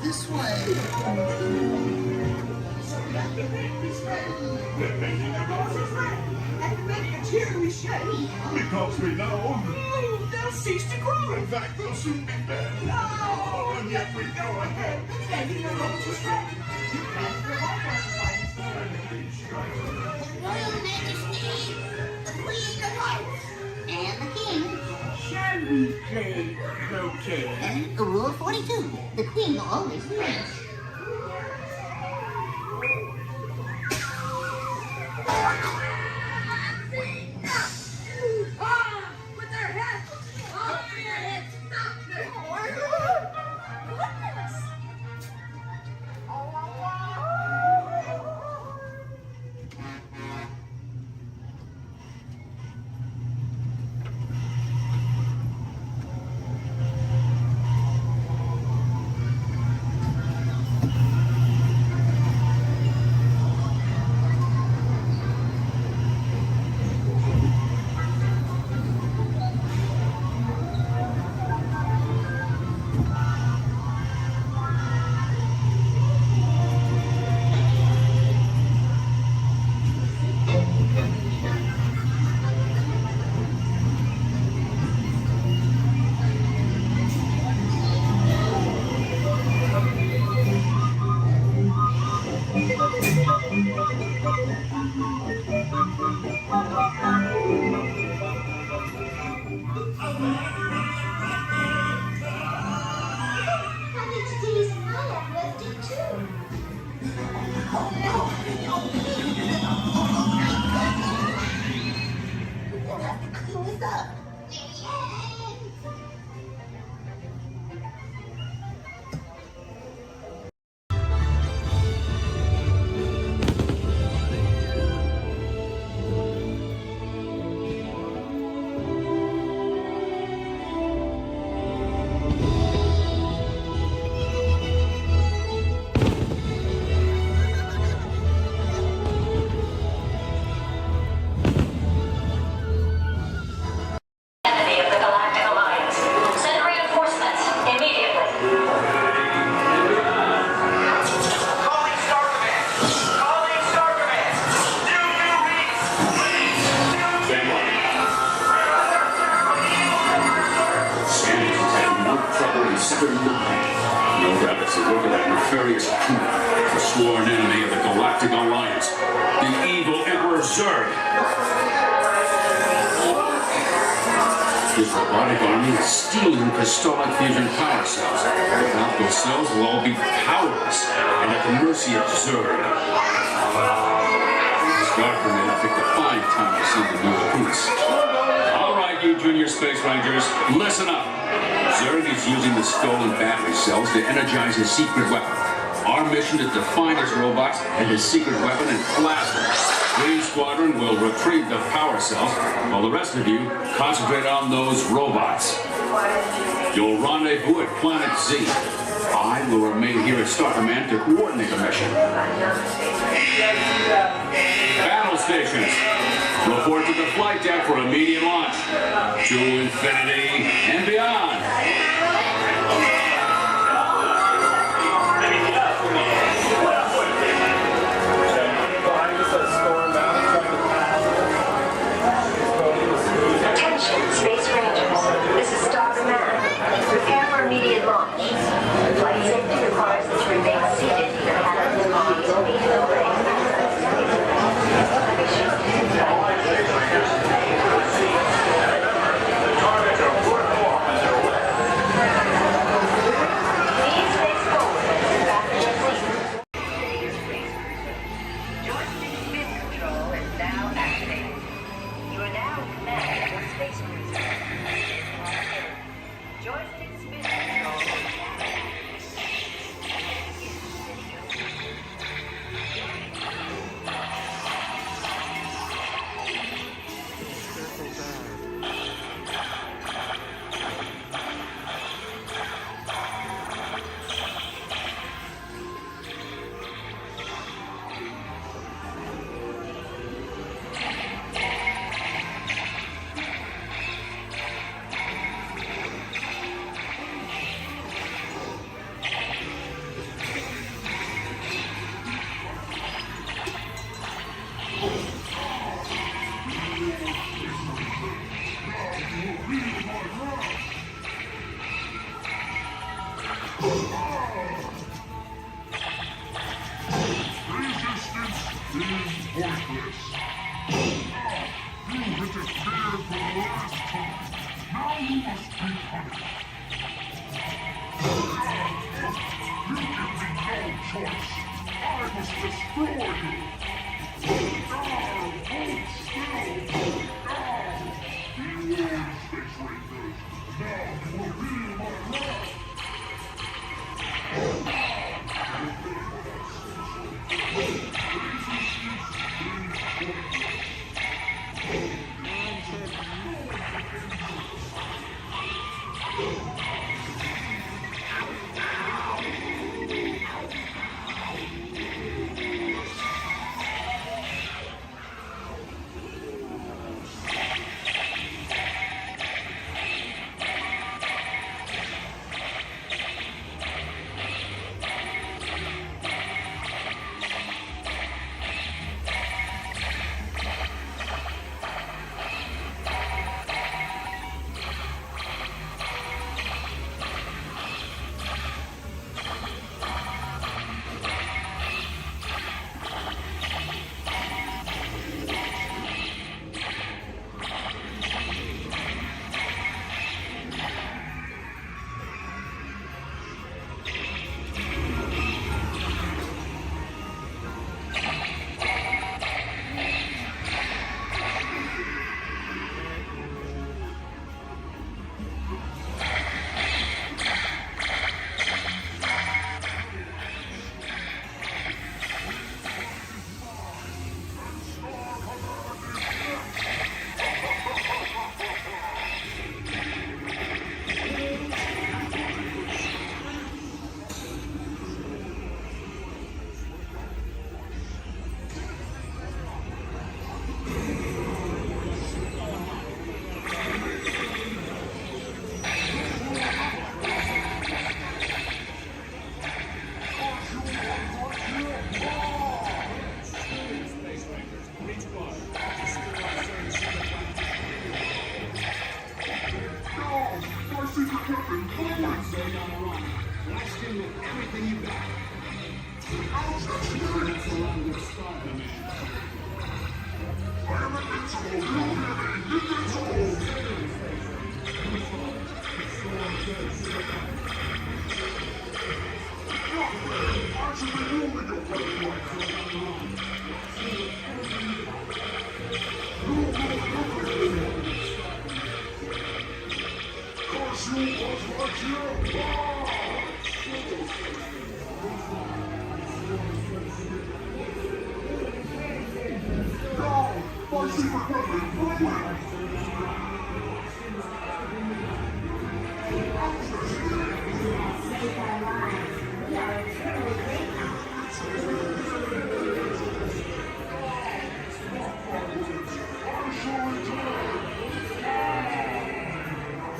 this way. They're making a noise And making a cheery shake. because we know. They'll cease to grow. In fact, they'll soon be dead. No, And yet we go ahead. Making a noise to strike. You can't survive Royal Majesty, the Queen of Hearts, and the King. Shall we play croquet? Rule 42, the Queen always wins. With their heads! Oh, their heads! nefarious coup, the sworn enemy of the Galactic Alliance, the evil Emperor Zurg. His robotic army is stealing crystallic fusion power cells. Without those cells, we'll all be powerless and at the mercy of Zurg. Star Command picked a fine time to send the new recruits. All right, you Junior Space Rangers, listen up. Zurg is using the stolen battery cells to energize his secret weapon. Our mission is to find his robots and his secret weapon and blast them. Green Squadron will retrieve the power cells, while the rest of you concentrate on those robots. You'll rendezvous at Planet Z. I will remain here at Star Command to coordinate the mission. Battle stations, report to the flight deck for immediate launch. To infinity and beyond. Behind us, a storm out, trying to pass. immediate launch. Flight safety requires that you remain seated in your cabin belongings facing away. Please face forward and sit back in your seat. Joystick spin control is now activated. You are now in command of the space cruiser. Joystick spin control is activated.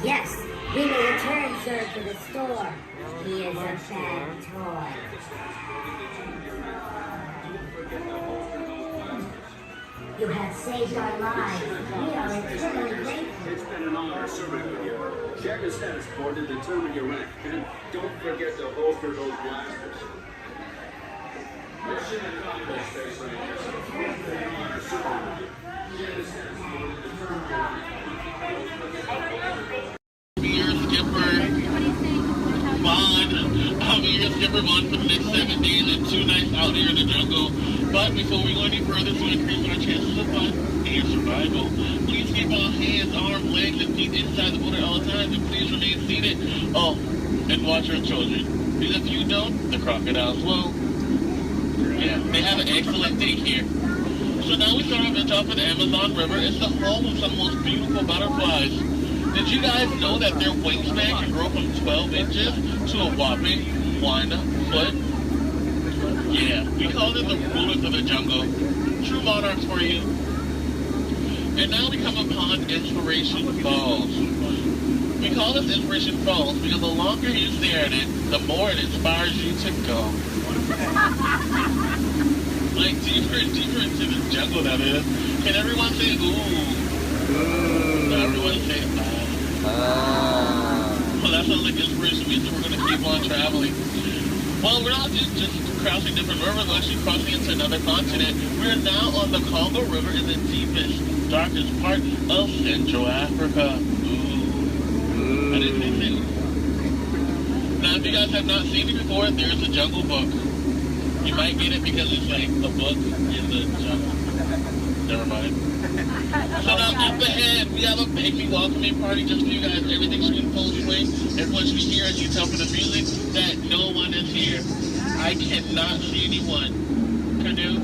Yes, we may return Sir to the store. He is a bad toy. You have saved our lives. We are eternally grateful. It's been an honor serving with you. Check the status board to determine your rank. And don't forget to holster those blasters. Mission accomplished, Space Rangers. It's been an honor serving with you. Check the status board to determine your rank. Your skipper Bond. I'll be your skipper Bond for the next 7 days and 2 nights out here in the jungle. But before we go any further to increase our chances of fun and survival, please keep all hands, arms, legs, and feet inside the water all the time, and please remain seated. Oh, and watch your children. Because if you don't, the crocodiles will. Yeah, they have an excellent day here. So now we start our venture off of the Amazon River. It's the home of some of the most beautiful butterflies. Did you guys know that their wingspan can grow from 12 inches to a whopping 1 foot? Yeah, we call them the rulers of the jungle. True monarchs for you. And now we come upon Inspiration Falls. We call this Inspiration Falls because the longer you stare at it, the more it inspires you to go. Like deeper and deeper into the jungle that is. Can everyone say ooh? No, everyone say well, that sounds like inspiration means that we're going to keep on traveling. Well, we're not just crossing different rivers, we're actually crossing into another continent. We're now on the Congo River in the deepest, darkest part of Central Africa. Ooh. I didn't say so. Now, if you guys have not seen it before, there's a Jungle Book. You might get it because it's like a book in the jungle. Never mind. So now up ahead, we have a baby welcoming party just for you guys. Everything's been full swing. Everyone should hear, as you tell from the music, that no one is here. I cannot see anyone. Canoe?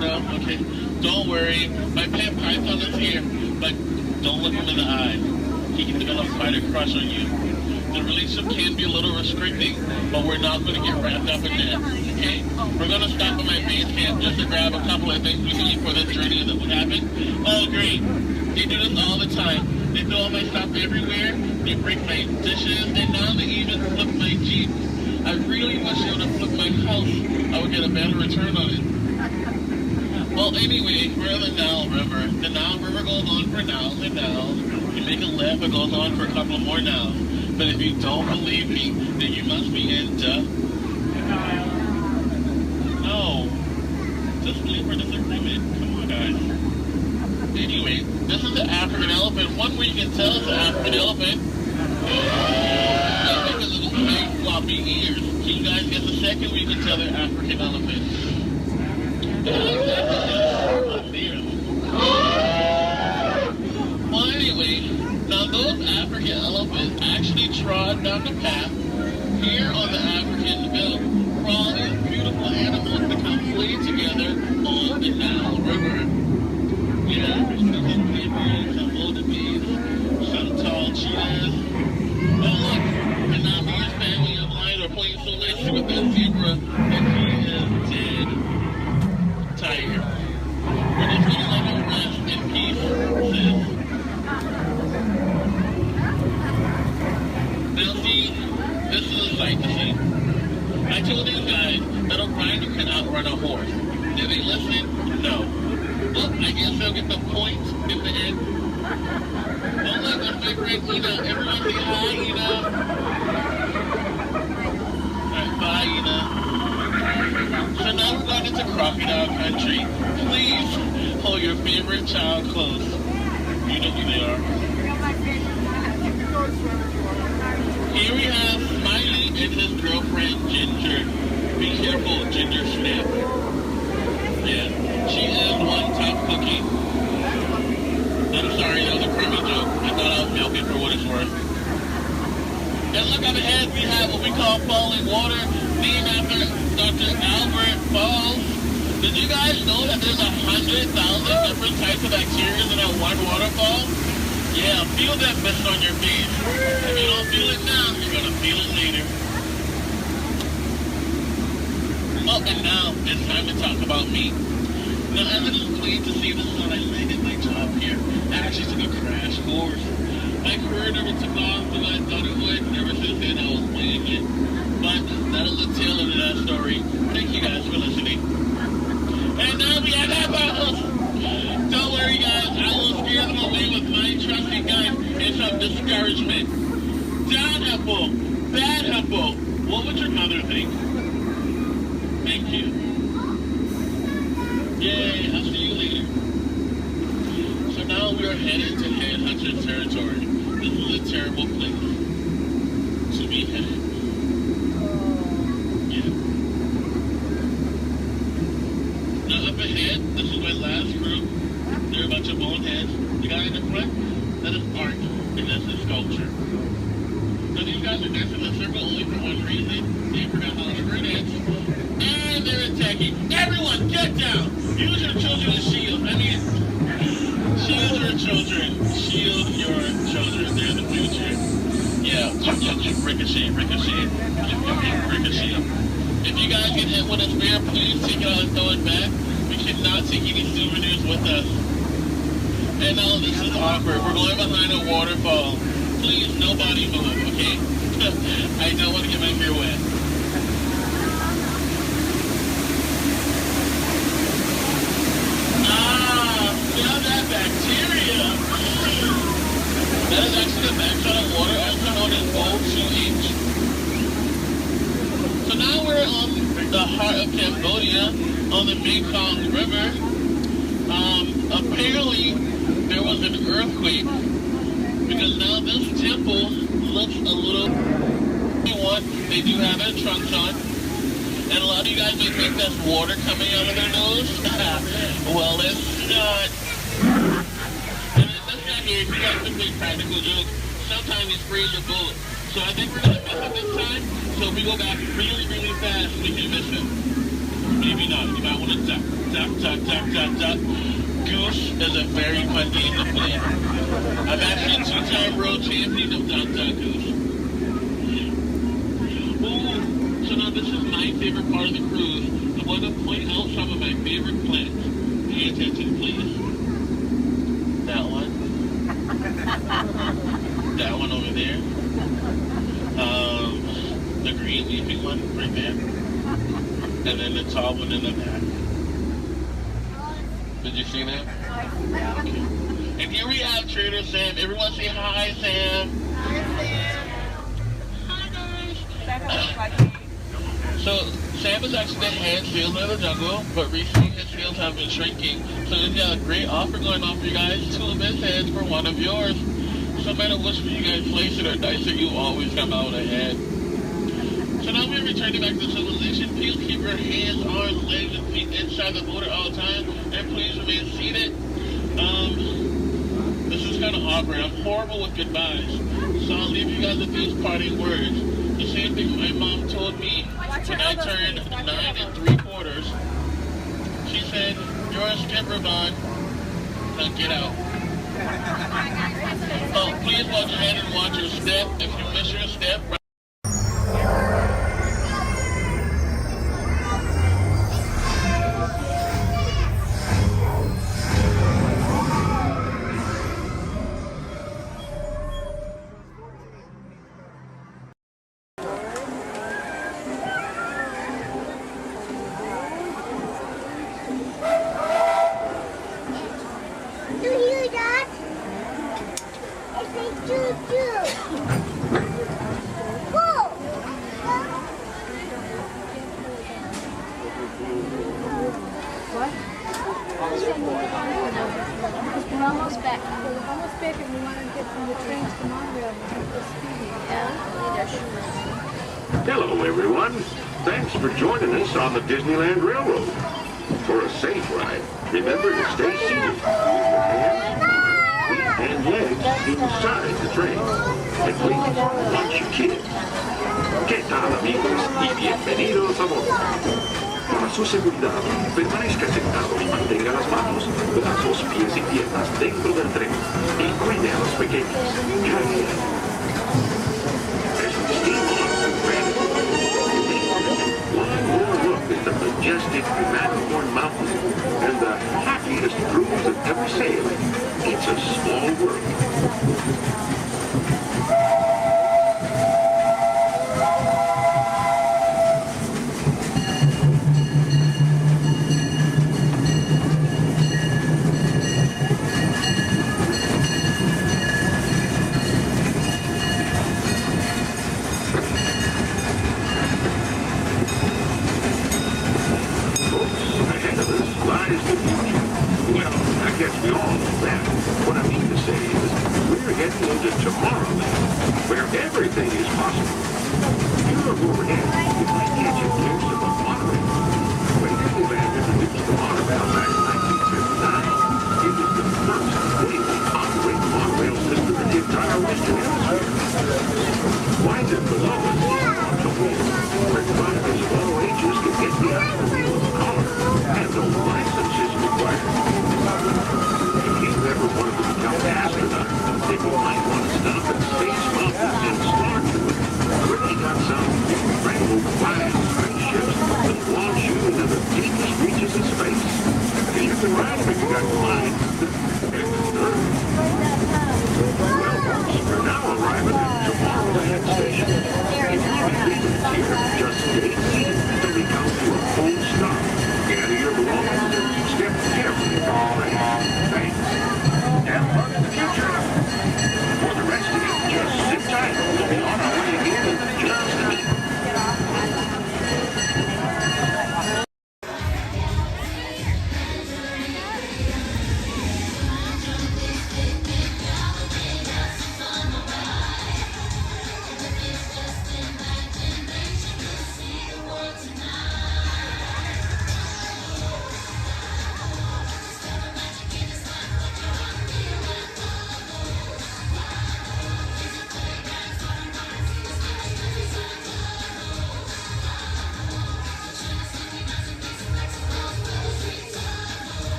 No? Okay. Don't worry. My pet python is here, but don't look him in the eye. He can develop quite a crush on you. The relationship can be a little restricting, but we're not going to get wrapped up in that, okay? We're going to stop at my base camp just to grab a couple of things we can eat for this journey that would happen. Oh, great. They do this all the time. They throw all my stuff everywhere, they break my dishes, and now they even flip my Jeep. I really wish they would have flipped my house. I would get a better return on it. Well, anyway, we're in the Nile River. The Nile River goes on for Niles and Niles. You make a left, it goes on for a couple more Niles. But if you don't believe me, then you must be in No. Just believe for disagreement. Come on, guys. Anyway, this is the African elephant. One way you can tell it's an African elephant is because of its big floppy ears. Can you guys get the second way you can tell they're African elephants? Well, anyway, now those African elephants actually trod down the path here on the African Belt for all these beautiful animals to come play together on the Nile River. Yeah, some babies, some wildebeest, some tall cheetahs. Oh look, and now Mar's family of lions are playing so nicely with that zebra that he is dead. Tired. We're just gonna let him rest in peace, sis. Now see, this is a sight to see. I told these guys that a rider can outrun a horse. Did they listen? No. Well, I guess they'll get the point in the end. Oh look, that's my friend Ina. Everyone say hi, Ina. Alright, bye, Ina. So now we're going into crocodile country. Please hold your favorite child close. You know who they are. Here we have Smiley and his girlfriend Ginger. Be careful, Ginger Snap. Yeah, she is one tough cookie. I'm sorry, that was a crummy joke. I thought I was milking for what it's worth. And look up ahead, we have what we call falling water, named after Dr. Albert Falls. Did you guys know that there's 100,000 different types of bacteria in that one waterfall? Yeah, feel that mist on your face. If you don't feel it now, you're gonna feel it later. Oh, and now it's time to talk about me. Now, as it is pleased to see this is how I landed my job here. I actually took a crash course. My career never took off the way I thought it would. Never since then I was winging it. But that is the tail of that story. Thank you guys for listening. And now we have apple. Bad apple. What would your mother think? Thank you. Yay, I'll see you later. So now we are headed to Headhunter territory. This is a terrible place to be headed. Yeah. Now up ahead, this is my last group. They're a bunch of boneheads. The guy in the front, that is art, and that's a sculpture. So these guys are dancing in a circle only for one reason. They forgot how to dance. And they're attacking. Everyone, get down! Use your children as shield. I mean, shield your children. Shield your children. They're the future. Yeah, ricochet, ricochet. Ricochet. If you guys get hit with a spear, please take it out and throw it back. We cannot take any souvenirs with us. And now this is awkward. We're going behind a waterfall. Please, nobody move, okay? I don't want to get my hair wet. Now that bacteria. That is actually the backside of water, also known as O2H. So now we're on the heart of Cambodia, on the Mekong River. Apparently, there was an earthquake, because now this temple looks a little... They do have their trunks on. And a lot of you guys may think that's water coming out of their nose. Well, it's not. And this guy here, if you guys can make practical joke, sometimes he sprays a bullet. So I think we're going to miss him this time. So if we go back really, really fast, we can miss him. Maybe not. You might want to duck, duck, duck, duck, duck, duck. Goose is a very fun game to play. I'm actually a two-time world champion of Duck, Duck, Goose. So now this is my favorite part of the cruise. I want to point out some of my favorite plants. Pay attention, please. That one. That one over there. The green leafy one right there. And then the tall one in the back. Did you see that? Okay. And here we have Trader Sam. Everyone say hi, Sam. Hi, Sam. Hi, guys. So, Sam is actually the head salesman of the jungle, but recently his sales have been shrinking. So he's got a great offer going on for you guys, 2 of his heads for 1 of yours. So no matter which one you guys place it or dice it, you always come out ahead. So now we're returning back to civilization. Please keep your hands, arms, legs, and feet inside the motor all the time, and please remain seated. This is kind of awkward. I'm horrible with goodbyes, so I'll leave you guys with these parting words. The same thing my mom told me when I turned 9 3/4. She said, "You're a skipper, bud. Now get out." Oh, please watch ahead and watch your step. If you miss your step, We're almost back. We're almost back and we want to get from the trains to Montreal. Hello, everyone. Thanks for joining us on the Disneyland Railroad. For a safe ride, remember to stay seated with your hands, feet, and legs inside the train. And please, watch your kids. ¿Qué tal, amigos? Y bienvenidos a bordo. Para su seguridad, permanezca sentado y mantenga las manos, brazos, pies y piernas dentro del tren. Y cuide a los pequeños. Gracias. Es un estímulo, friend. One more look at the majestic Matterhorn Mountain and the happiest cruise that ever sailed. It's a small world. Look overhead. You might catch a glimpse of a monorail. When Disneyland introduced the monorail back in 1959, it was the first daily operating monorail system in the entire Western Hemisphere. Winding below us on the wheel, where drivers of all ages could get behind the wheel of a car, and no license is required. If you ever wanted to become an astronaut, then you might want to stop at Space Mountain and start with it. Really got some incredible flying spaceships that launch you into the deepest reaches of space. And you can ride them if you got the mind and the nerve. Well, folks, we're now arriving at Tomorrowland Station. If you're leaving here in just days, then we count to a full stop. Gather your belongings and step carefully from the train. Thanks. Have fun in the future. For the rest of you, just sit tight. We'll be on our way again in just a minute. Tonight.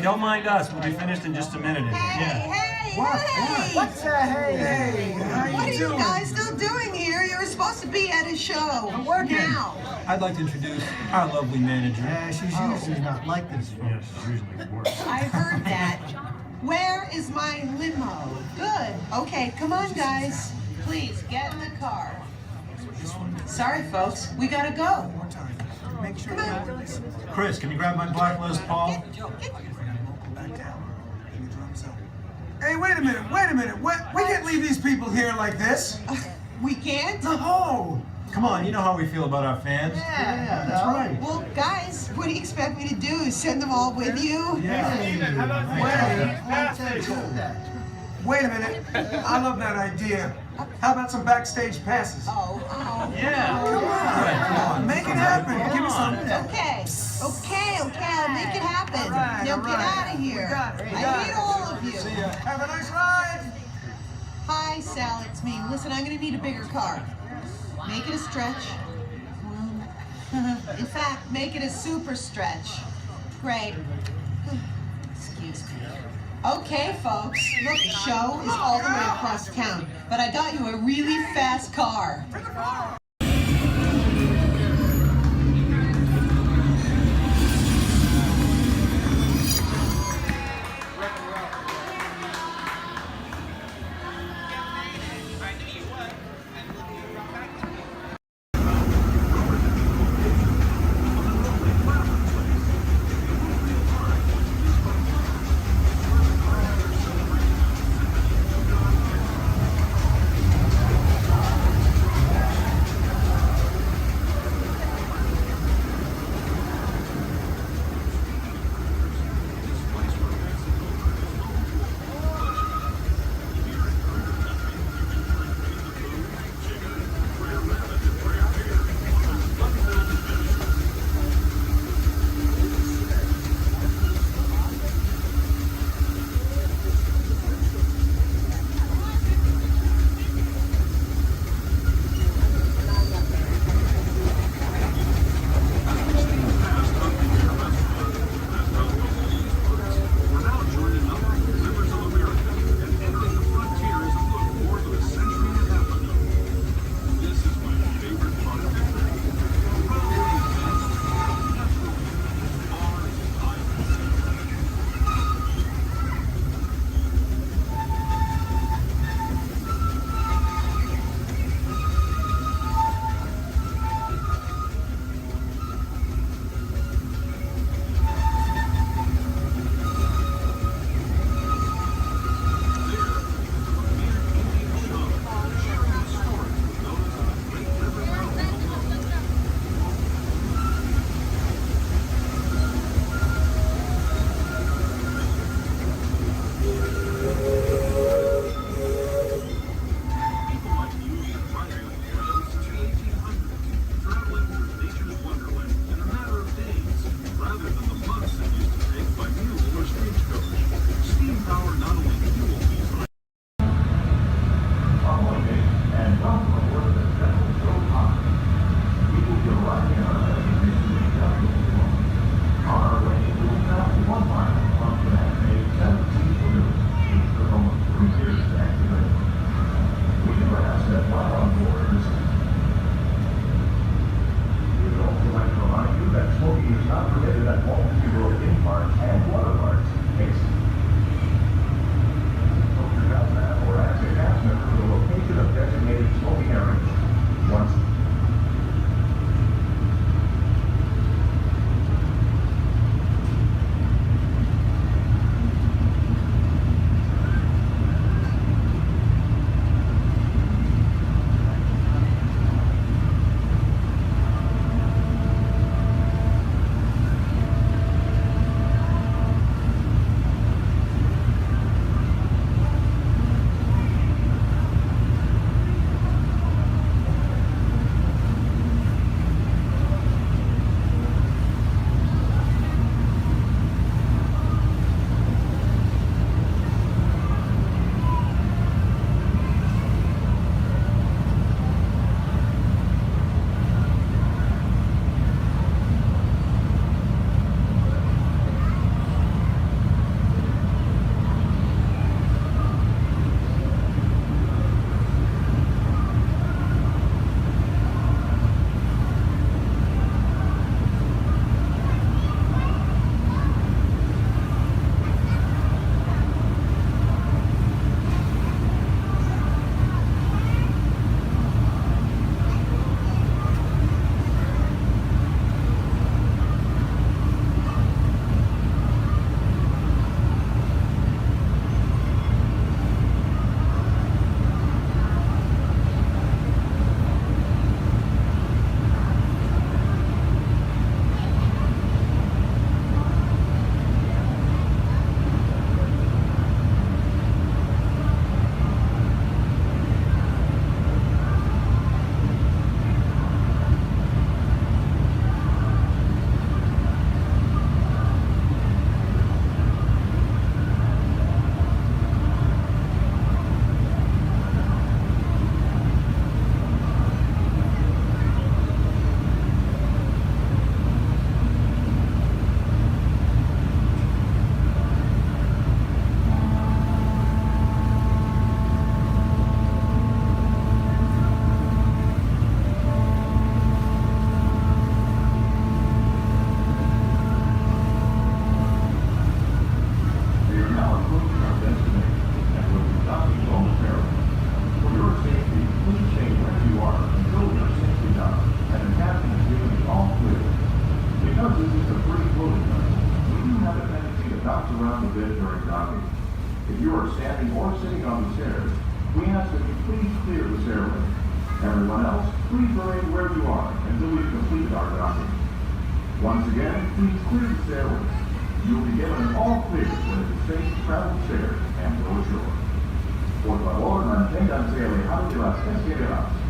don't mind us. We'll be finished in just a minute. Hey, What? hey! What's hey? How you doing? What are you guys still doing here? You're supposed to be at a show. I'm working. Now. I'd like to introduce our lovely manager. She's usually not like this. Yeah, she's usually worse. I heard that. Where is my limo? Good. Okay, come on, guys. Please, get in the car. Sorry, folks. We gotta go. Make sure Come on. Chris, can you grab my black list, Paul? Hey, wait a minute. We can't leave these people here like this. We can't? No. Come on, you know how we feel about our fans. Yeah, that's right. Well, guys, what do you expect me to do? Send them all with you? Wait a minute. I love that idea. How about some backstage passes? Yeah. Come on. Make it happen. Give me something. Okay, I'll make it happen. Now get out of here. I need all of you. See ya. Have a nice ride. Hi, Sal, it's me. Listen, I'm gonna need a bigger car. Make it a stretch. In fact, make it a super stretch. Great. Excuse me. Okay, folks. Look, the show is all the way across town, but I got you a really fast car. to docking. If you are standing or sitting on the stairs, we ask that you please clear the stairway. Everyone else, please remain where you are until we've completed our docking. Once again, please clear the stairway. You will be given an all clear when it is safe to travel stairs and go ashore. Por favor, manténganse alejados de las escaleras.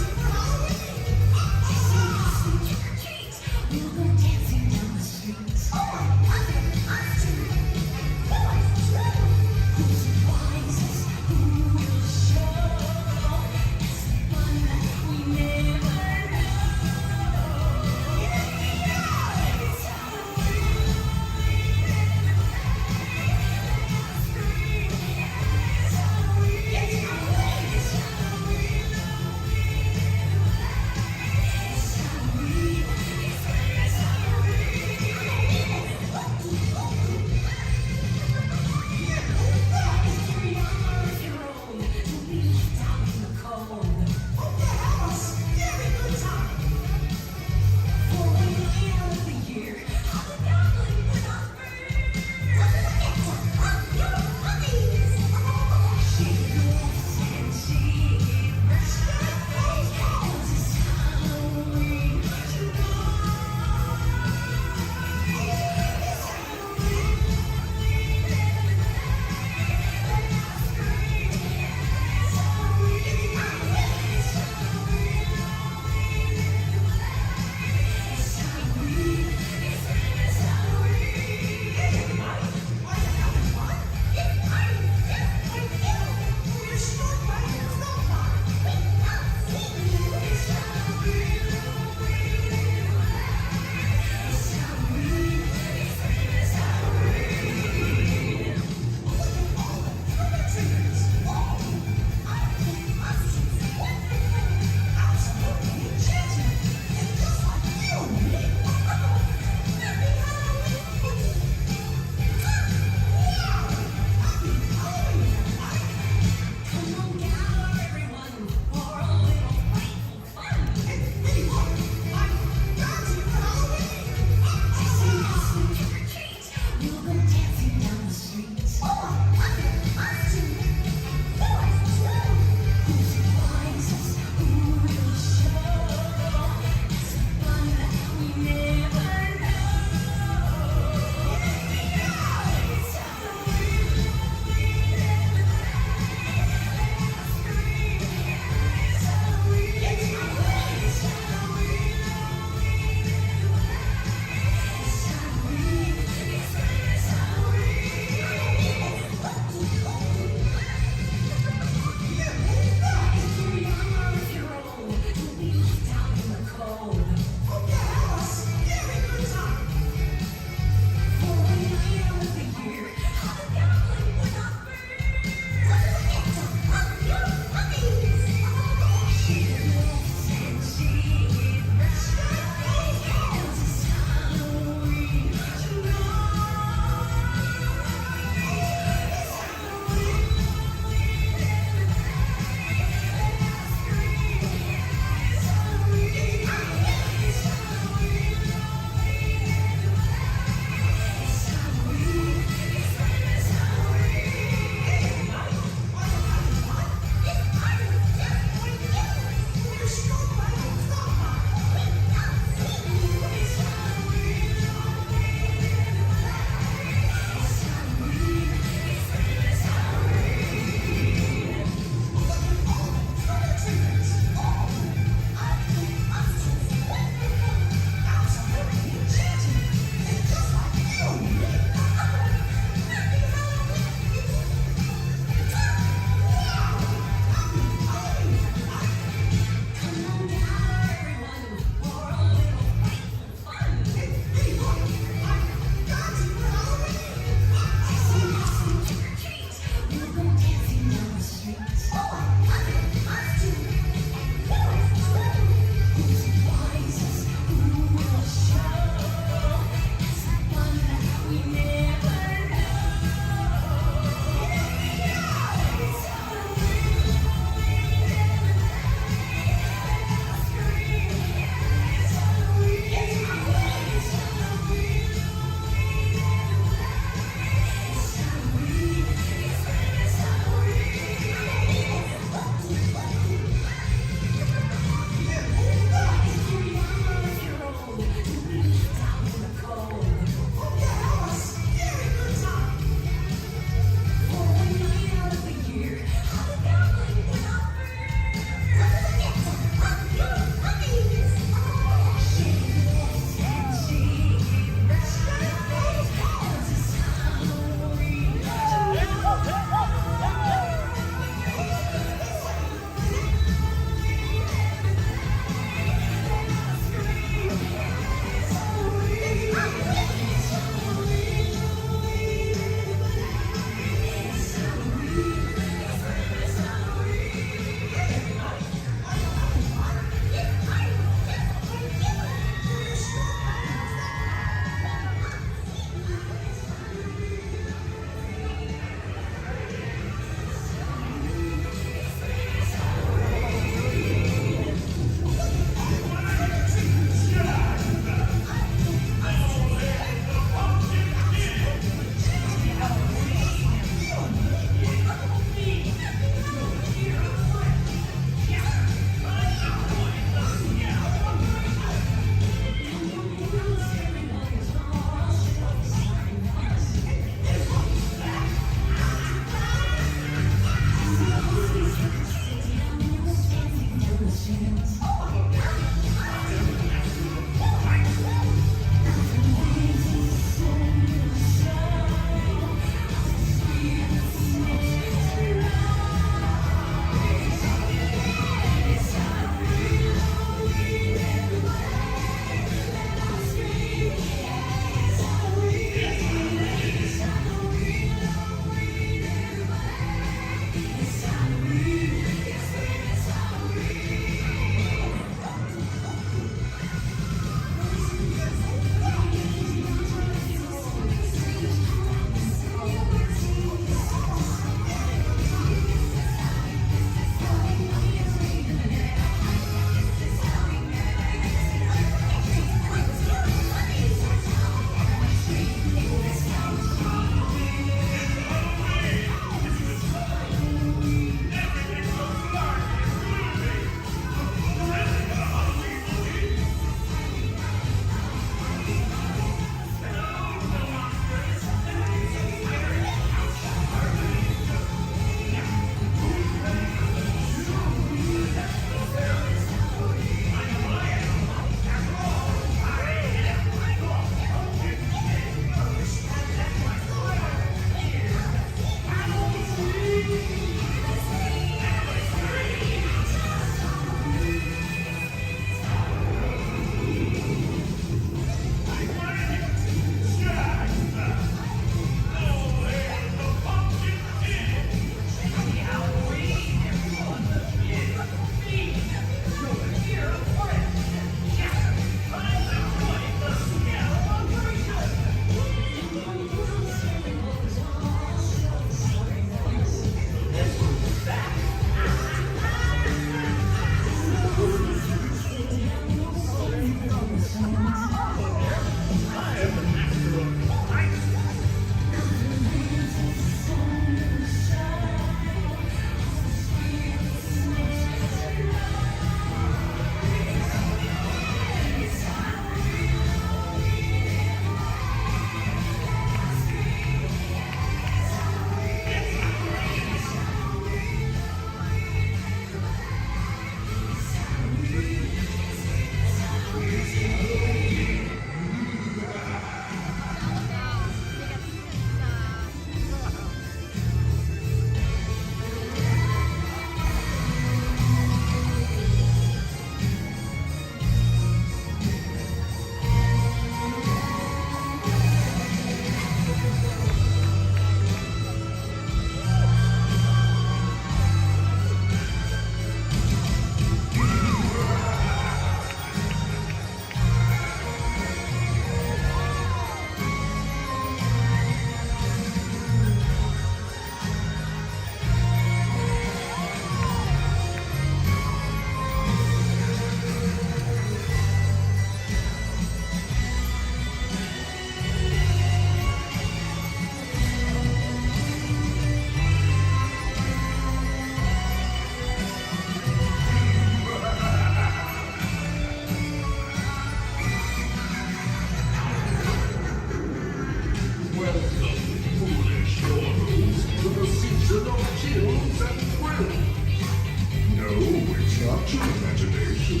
Start your imagination.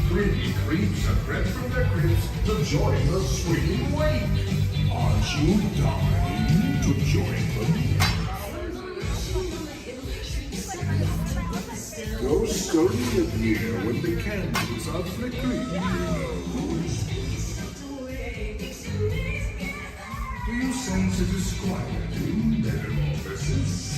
3D creeps are crept from their cribs to join the swinging wake. Aren't you dying to join them? Go scurry up here when the candles are flickering, you know. Do you sense a disquieting metamorphosis?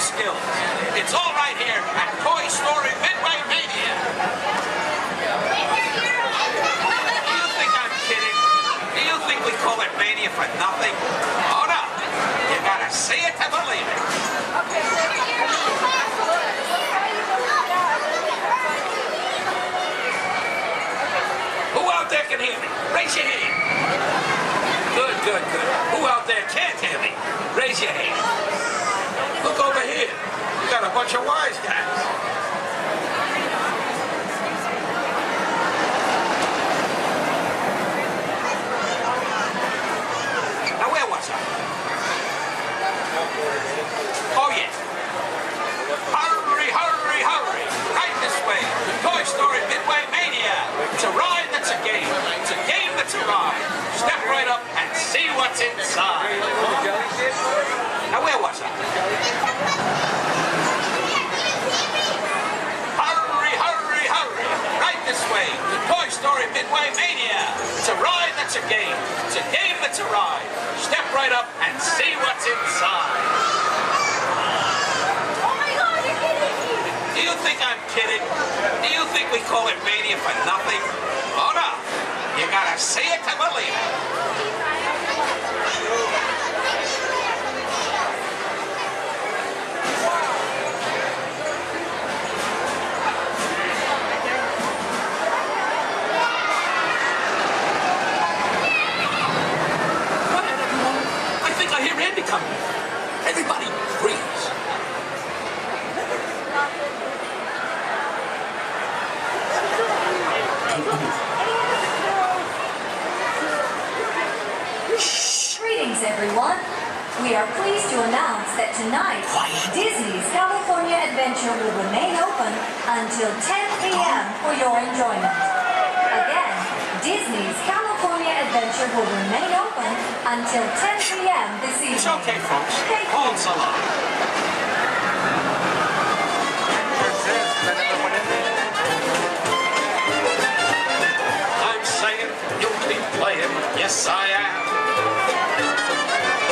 skills. It's all right here at Toy Story Midway Mania. Do you think I'm kidding? Do you think we call it Mania for nothing? Oh no, you gotta see it to believe it. Who out there can hear me? Raise your hand. Good, good, good. Who out there can't hear me? Raise your hand. Look over here. We got a bunch of wise guys. Now where was I? Oh yeah. Hurry, hurry, hurry. Right this way. Toy Story Midway Mania. It's a ride that's a game. It's a game that's a ride. Step right up and see what's inside. Now where was I? Hurry, hurry, hurry. Right this way. The Toy Story Midway Mania. It's a ride that's a game. It's a game that's a ride. Step right up and see what's inside. Do you think I'm kidding? Do you think we call it Mania for nothing? Oh no, you gotta see it to believe it. Go ahead, everyone. I think I hear Andy coming. Everybody, freeze. Greetings, everyone. We are pleased to announce that tonight, Disney's California Adventure will remain open until 10 p.m. for your enjoyment. Again, Disney's California Adventure will remain open until 10 p.m. this evening. It's okay, folks. Hold so long. I'm saying you'll be playing, yes I am.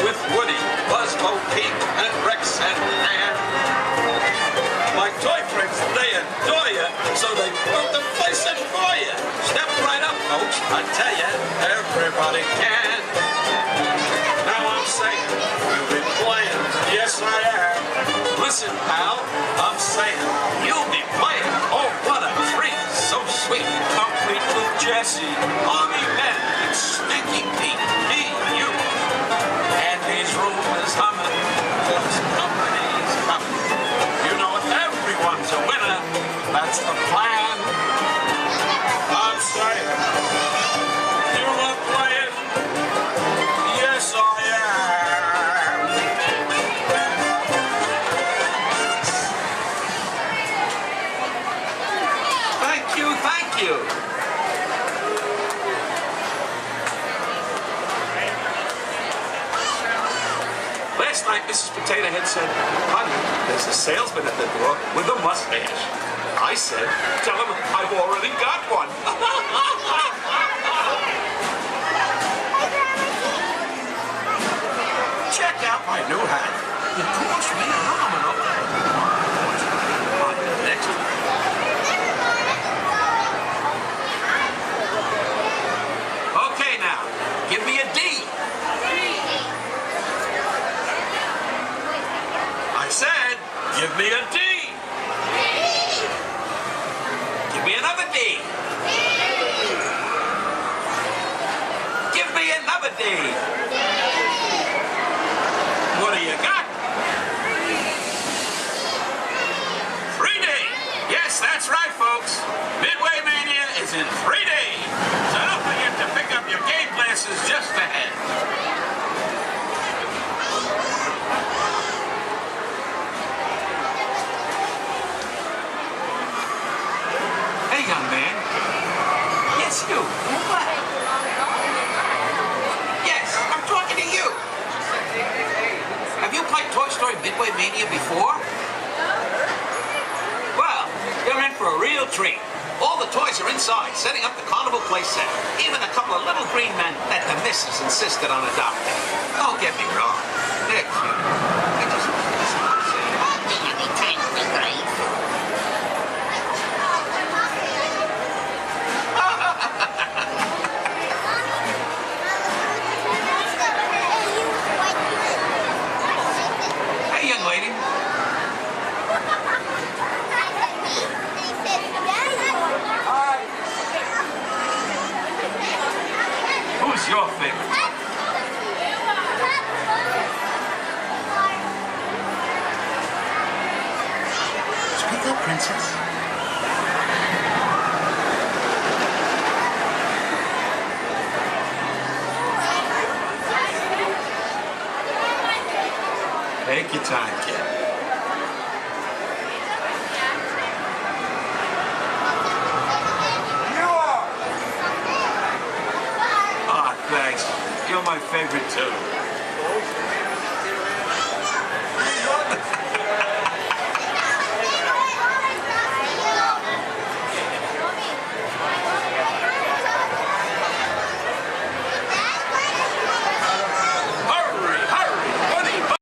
With Woody, Buzz, Bo Peep, and Rex and Ann. My toy friends, they adore you, so they built the place in for you. Step right up, folks, I tell you, everybody can. Now I'm saying, we'll be playing, yes I am. Listen, pal, I'm saying, you'll be playing, oh what a treat, so sweet. Complete with Jesse, Mommy Ben, and Stinky Pete, me, you. Andy's room is humming, cause company's coming. You know everyone's a winner, that's the plan. I'm saying, you are playing, yes I am. Thank you, thank you. Last night, Mrs. Potato Head said, honey, there's a salesman at the door with a mustache. I said, tell him I've already got one. Check out my new hat. It cost me a nominal. Next. Okay now, give me a D. I said, give me a D. Give me another D. Give me another D. What do you got? 3D. Yes, that's right, folks. Midway Mania is in 3D. So don't forget to pick up your game glasses just ahead. Hey, young man. Yes, you. What? Yes, I'm talking to you. Have you played Toy Story Midway Mania before? Well, you're in for a real treat. All the toys are inside, setting up the carnival playset. Even a couple of little green men that the missus insisted on adopting. Don't get me wrong. They're cute. I just waiting? Who's your favorite? Speak up, princess. Take your time, kid. Thanks. You're my favorite too. Hurry, hurry, buddy.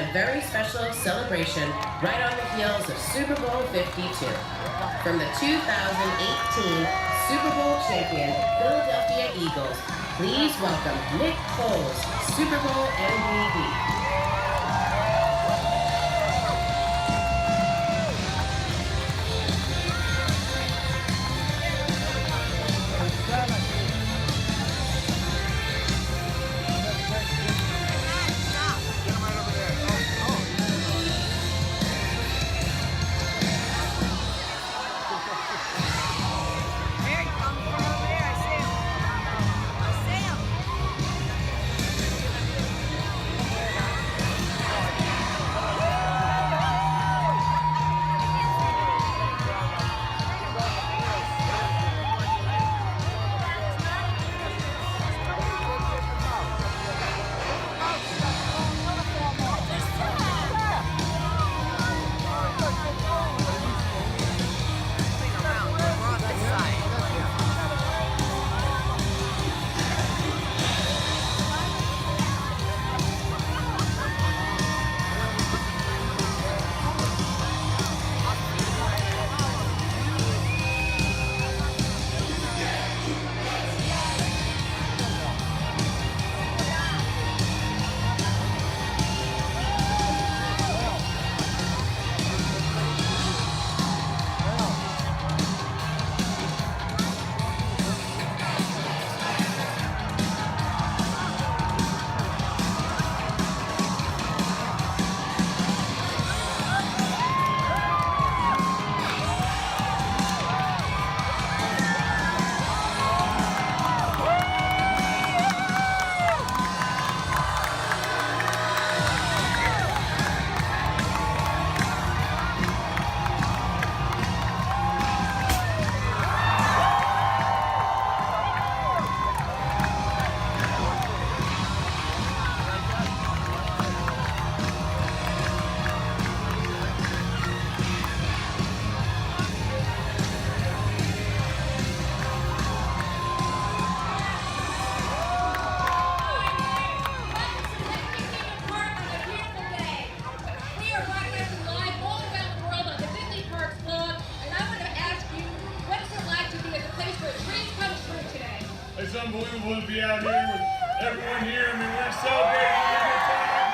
a very special celebration right on the heels of Super Bowl 52. From the 2018 Super Bowl champion Philadelphia Eagles, please welcome Nick Foles, Super Bowl MVP. It's unbelievable to be out here with everyone here. I mean, we're celebrating a good time.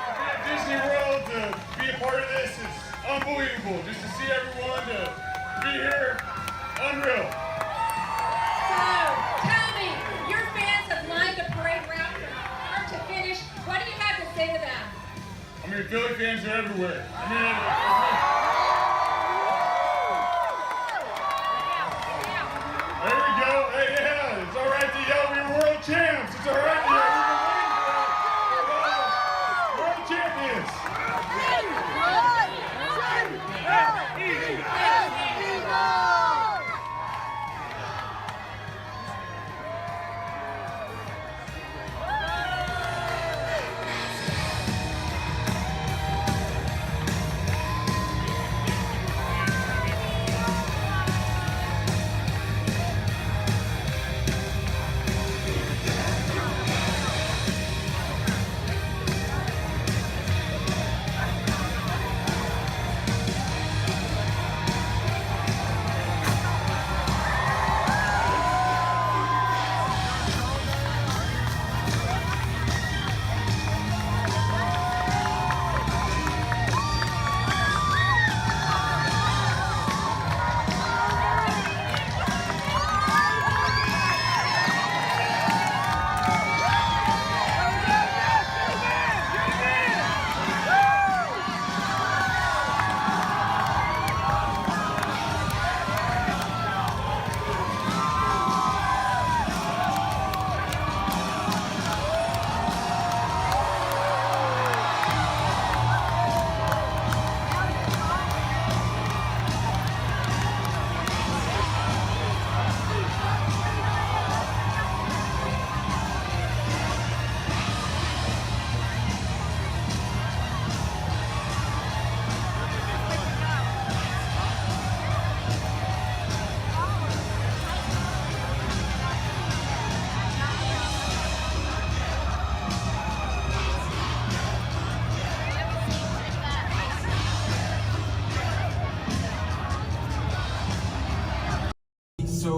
To be at Disney World, to be a part of this, it's unbelievable. Just to see everyone, to be here, unreal. So, tell me, your fans have lined the parade route from start to finish. What do you have to say to them? I mean, Philly fans are everywhere. I mean, there we go. Hey, yeah, it's all right to yell. We're world champs. It's all right to yell. We're world champions.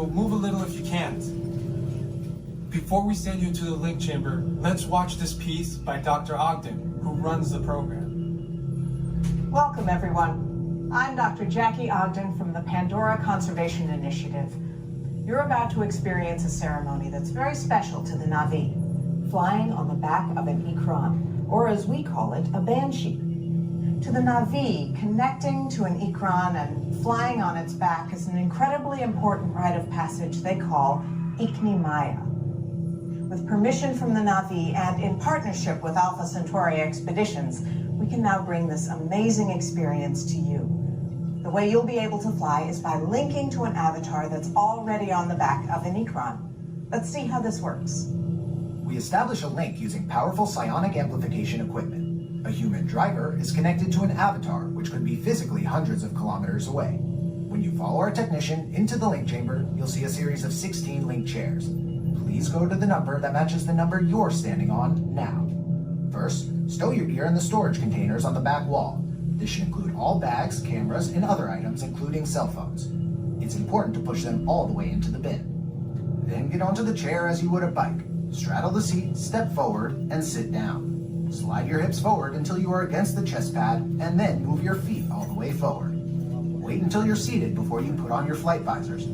so move a little if you can't. Before we send you to the link chamber, let's watch this piece by Dr. Ogden, who runs the program. Welcome, everyone. I'm Dr. Jackie Ogden from the Pandora Conservation Initiative. You're about to experience a ceremony that's very special to the Na'vi, flying on the back of an Ikran, or as we call it, a banshee. To the Na'vi, connecting to an Ikran and flying on its back is an incredibly important rite of passage they call Ikni Maya. With permission from the Na'vi and in partnership with Alpha Centauri Expeditions, we can now bring this amazing experience to you. The way you'll be able to fly is by linking to an avatar that's already on the back of an Ikran. Let's see how this works. We establish a link using powerful psionic amplification equipment. A human driver is connected to an avatar, which could be physically hundreds of kilometers away. When you follow our technician into the link chamber, you'll see a series of 16 link chairs. Please go to the number that matches the number you're standing on now. First, stow your gear in the storage containers on the back wall. This should include all bags, cameras, and other items, including cell phones. It's important to push them all the way into the bin. Then get onto the chair as you would a bike. Straddle the seat, step forward, and sit down. Slide your hips forward until you are against the chest pad, and then move your feet all the way forward. Wait until you're seated before you put on your flight visors.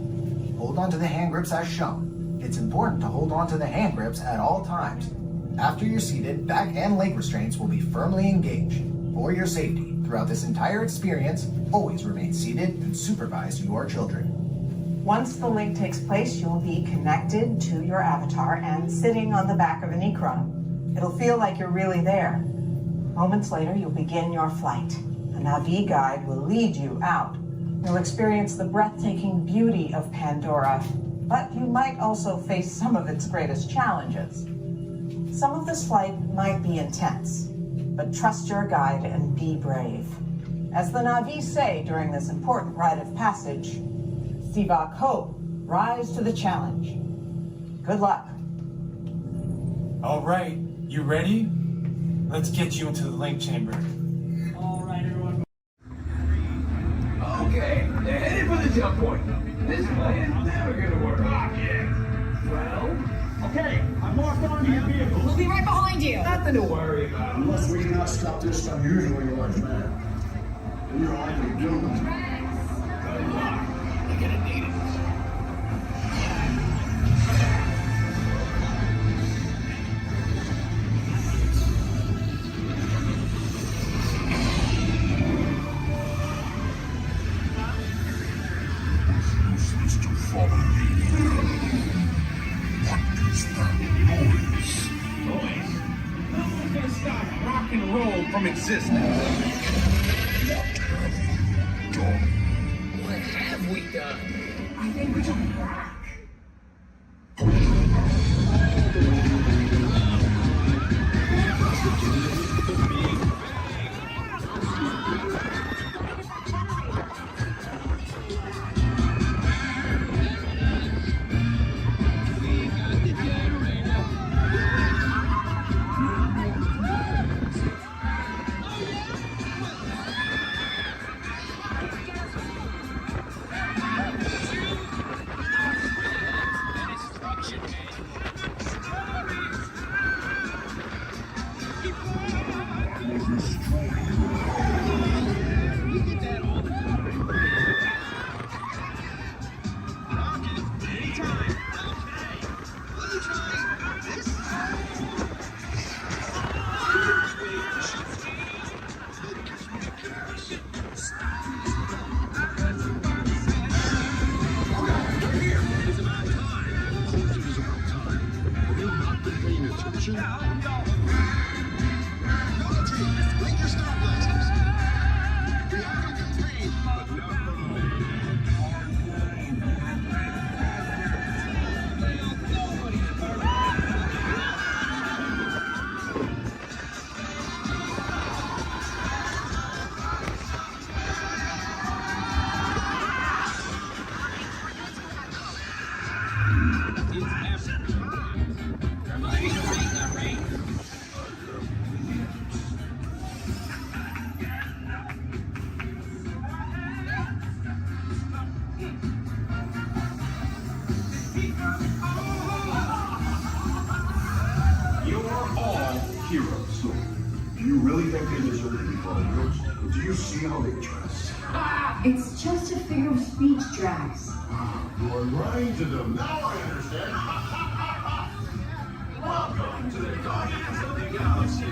Hold onto the hand grips as shown. It's important to hold onto the hand grips at all times. After you're seated, back and leg restraints will be firmly engaged. For your safety, throughout this entire experience, always remain seated and supervise your children. Once the link takes place, you'll be connected to your avatar and sitting on the back of an Ikran. It'll feel like you're really there. Moments later, you'll begin your flight. A Na'vi guide will lead you out. You'll experience the breathtaking beauty of Pandora, but you might also face some of its greatest challenges. Some of this flight might be intense, but trust your guide and be brave. As the Na'vi say during this important rite of passage, Sivak Ho, rise to the challenge. Good luck. All right, you ready? Let's get you into the link chamber. All right, everyone. Okay, they're headed for the jump point. This way is never gonna work. Well, okay, I'm locked onto your vehicle. We'll be right behind you. Nothing to worry about. Unless we cannot stop this unusually large man. We are likely doomed. Good luck. You're gonna need it. From existence. What have we done? I think we took back. all heroes. Look, do you really think they deserve to be called heroes? Do you see how they dress? It's just a figure of speech, Drax. You are lying to them. Now I understand. Welcome to the Guardians of the Galaxy.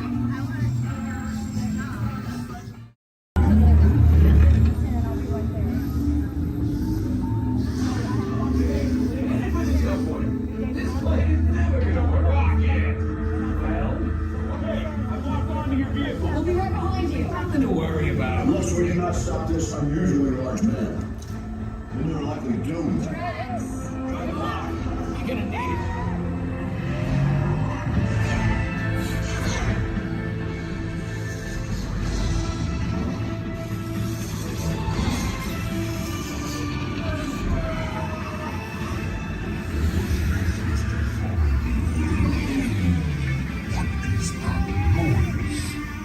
This plane is never gonna work. Rocket! Well, okay, I've locked onto your vehicle. We'll be right behind you. Nothing to worry about. Unless we cannot stop this unusually large man, then you're likely doomed. Good luck. You're gonna need it.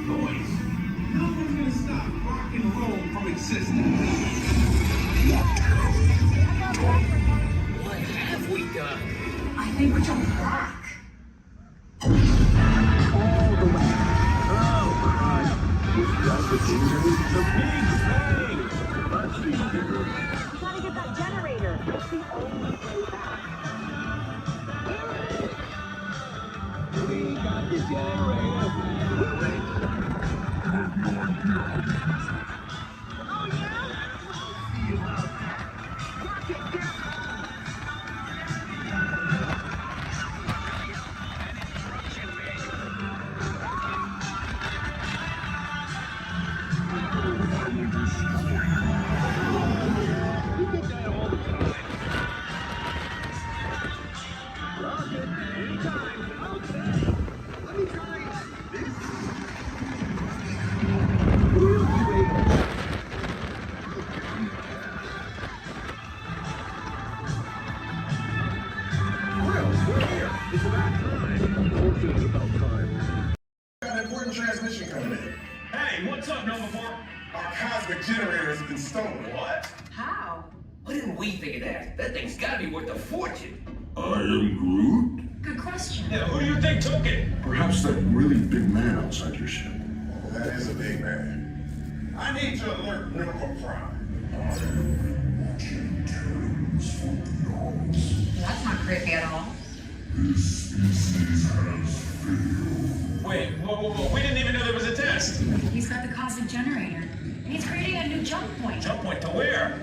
Boys, nothing's gonna stop rock and roll from existing. What have we done? I think we're jumping back. All the way. Oh, God. Is that the danger? The big bang! That's the bigger. We gotta get that generator. It's the only way back. We got the generator. We're ready. Got an important transmission coming in. Hey, what's up, Nova 4? Our cosmic generator has been stolen. What? How? Why didn't we think of that? That thing's gotta be worth a fortune. I am Groot? Good question. Yeah, who do you think took it? Perhaps that really big man outside your ship. That is a big man. I need to alert Miracle Prime. That's not creepy at all. This species has failed. Wait, whoa. We didn't even know there was a test. He's got the cosmic generator. And he's creating a new jump point. Jump point to where?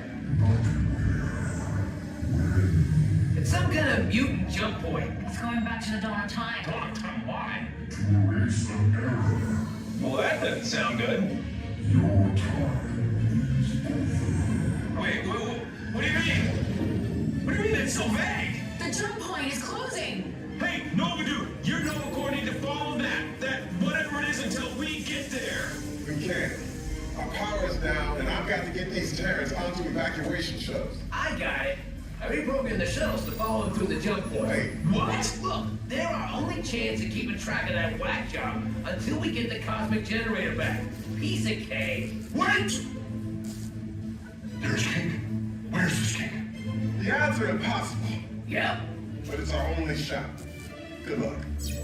It's some kind of mutant jump point. It's going back to the dawn of time. Dawn of time, why? To erase the error. Well, that doesn't sound good. Your time is over. Wait, what do you mean? What do you mean it's so vague? The jump point is closing. Hey, Nova Dude, your Nova Corps need to follow that whatever it is until we get there. We can't. Our power is down, and I've got to get these Terrans onto evacuation shuttles. I got it. I reprogrammed the shuttles to follow them through the jump point. Wait, What? Look, they're our only chance of keeping track of that whack job until we get the cosmic generator back. Piece of cake. Wait! there's cake. Where's this cake? The odds are impossible, Yep. but it's our only shot. Good luck.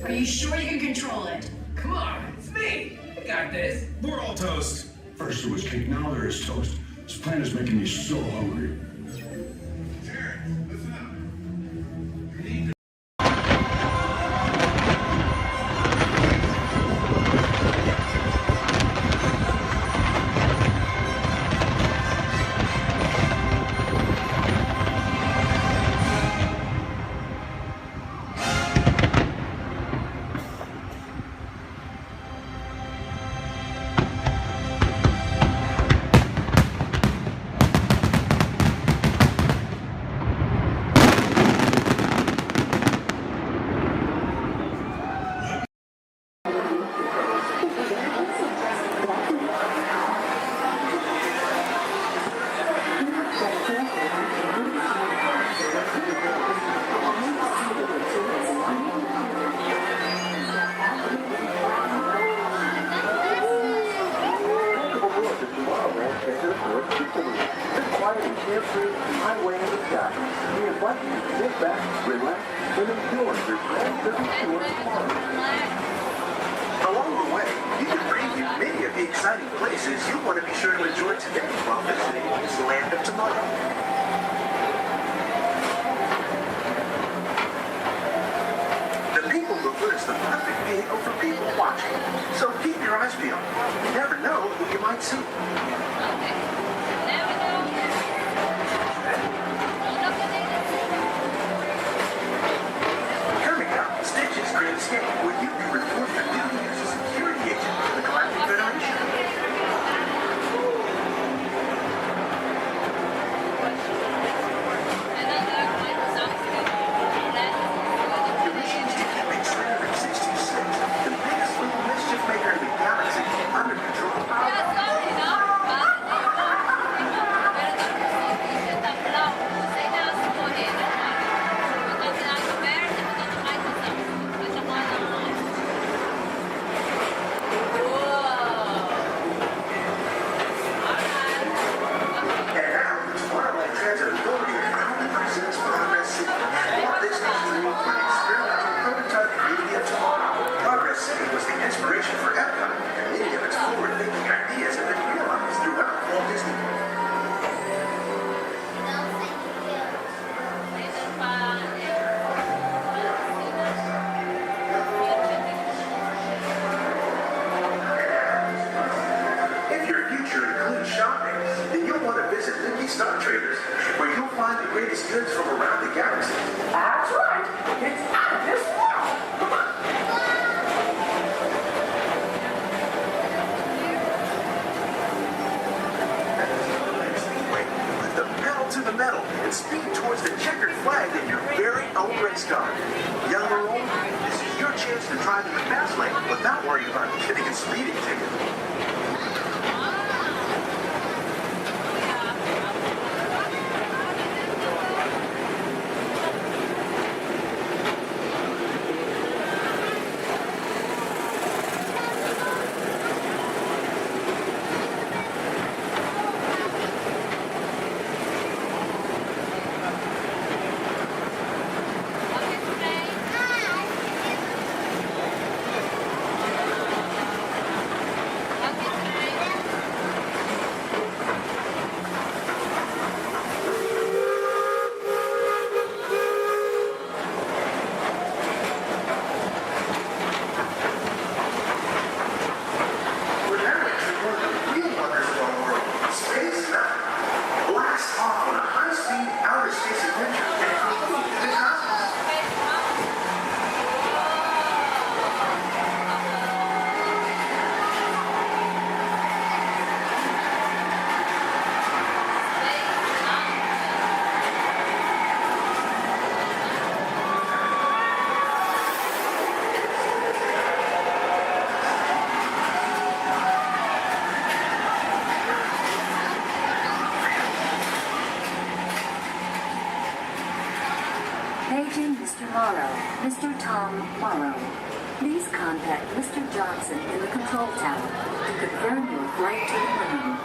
Are you sure you can control it? Come on, it's me. I got this. We're all toast. First there was cake, now there is toast. This plan is making me so hungry. Terrence, listen up. You need to Sit back, relax, and enjoy your grand 32 tomorrow. exciting places you'll want to be sure to enjoy today while visiting Disneyland of Tomorrow. The People Mover is the perfect vehicle for people watching, so keep your eyes peeled. You never know who you might see. Coming up, Stitch's Great Escape, where you can report for duty as a security agent to the Galactic Federation. Your missions to keep Experiment 626, the biggest little mischief maker in the galaxy, under control. And now, Tomorrowland Transit Authority proudly presents Progress City, Walt Disney's dream for the experimental prototype community of tomorrow. Progress City was the inspiration for Epcot, and many of its forward-thinking ideas have been realized throughout Walt Disney World. If your future includes shopping, then you'll want to visit Mickey Star Traders, where you'll find the greatest goods from around the galaxy. That's right! It's out of this world! Come on! Speedway, put the pedal to the metal and speed towards the checkered flag in your very own race car. Young or old, this is your chance to drive in the fast lane without worrying about getting a speeding ticket. Paging Mr. Morrow, Mr. Tom Morrow. Please contact Mr. Johnson in the control tower to confirm your flight to the moon.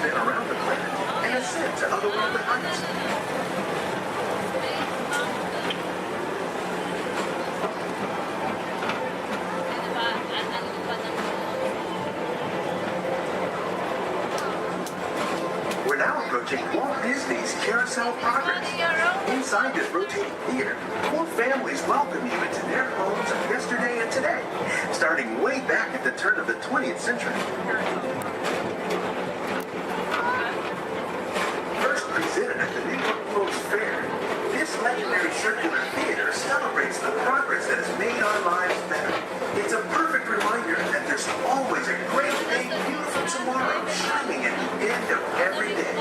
spin around the planet and ascend to otherworldly heights. We're now approaching Walt Disney's Carousel Progress. Inside this rotating theater, 4 families welcome you into their homes of yesterday and today, starting way back at the turn of the 20th century. First presented at the New York World's Fair, this legendary circular theater celebrates the progress that has made our lives better. It's a perfect reminder that there's always a great, big, beautiful tomorrow shining at the end of every day.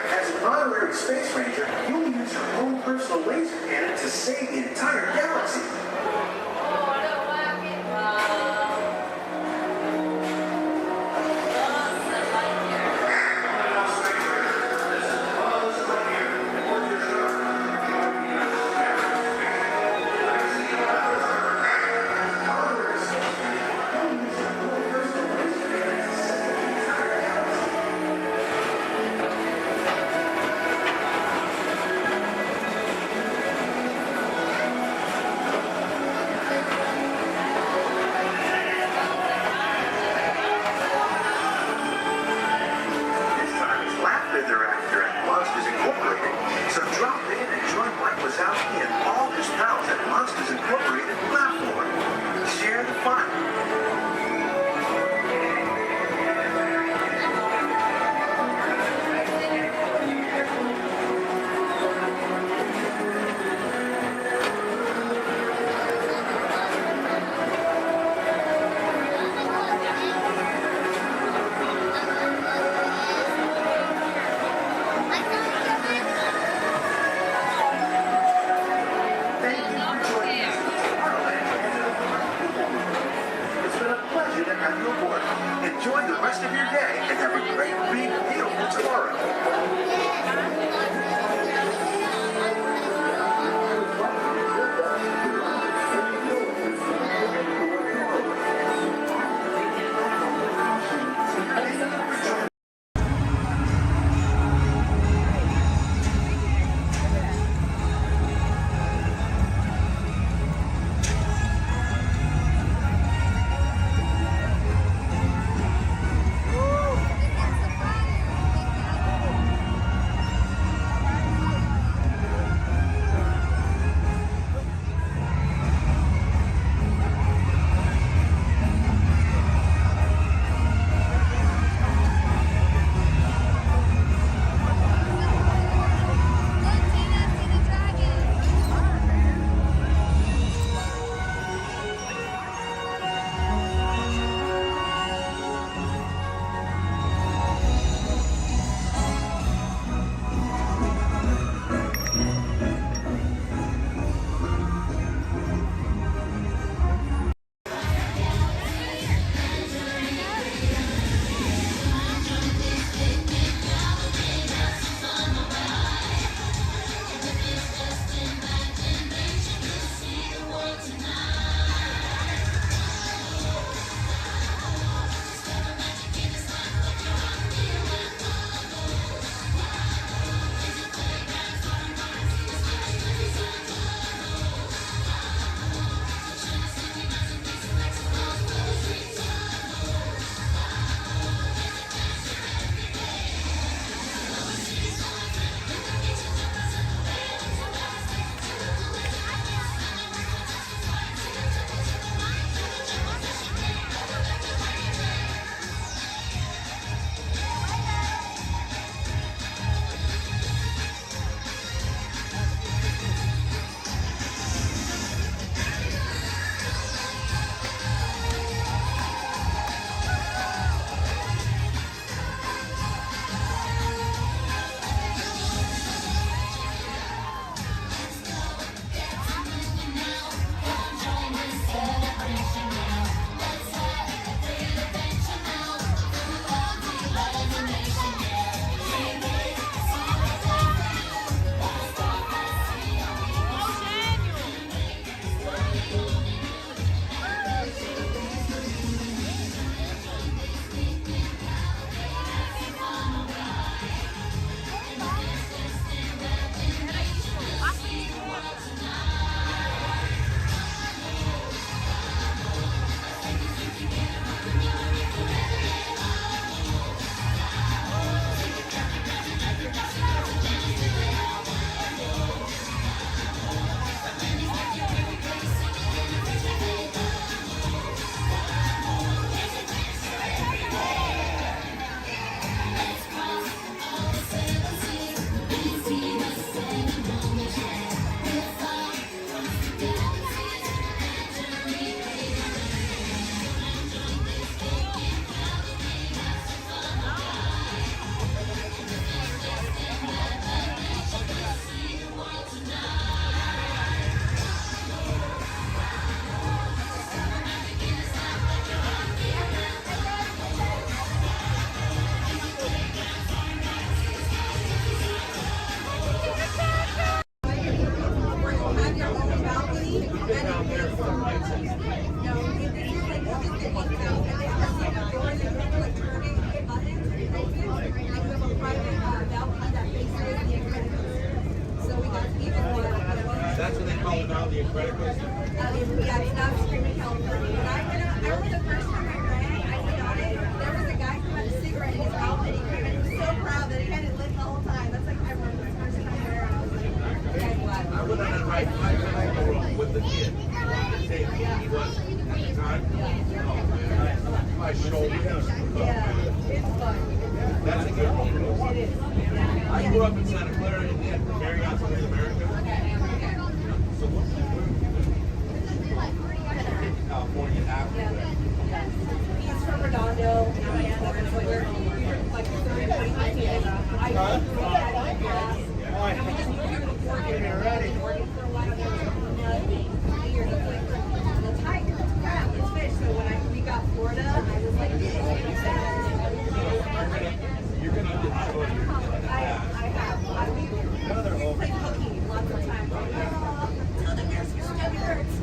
As an honorary space ranger, you'll use your own personal laser cannon to save the entire galaxy. So drop in and join Mike Wazowski and all his pals at Monsters Incorporated platform. Share the fun. Enjoy the rest of your day and have a great, big, beautiful tomorrow. That's what they call it now, the Incredibles. Yeah, it's not Screaming California. When I went out, I remember the first time I ran, I went on it, there was a guy who had a cigarette in his mouth and he came in, he was so proud that he had it lit the whole time. That's like, I remember the first time I ran, I was like, okay, glad. I went on that ride 5 times with the kid. He was at the time. My shoulder. Yeah, it's fun. That's a good one. It is. I grew up in Santa Clara and they had Marriott's in America. So California after that. He's from Redondo, and so we're like 30 minutes. And we just moved here to Oregon. Oregon for a while. Nothing. Years of like, let's hike, let's crab, let's fish. So when we got Florida, I was like, You're going to enjoy your I have. I've played hooky lots of times. Tell them your stomach hurts.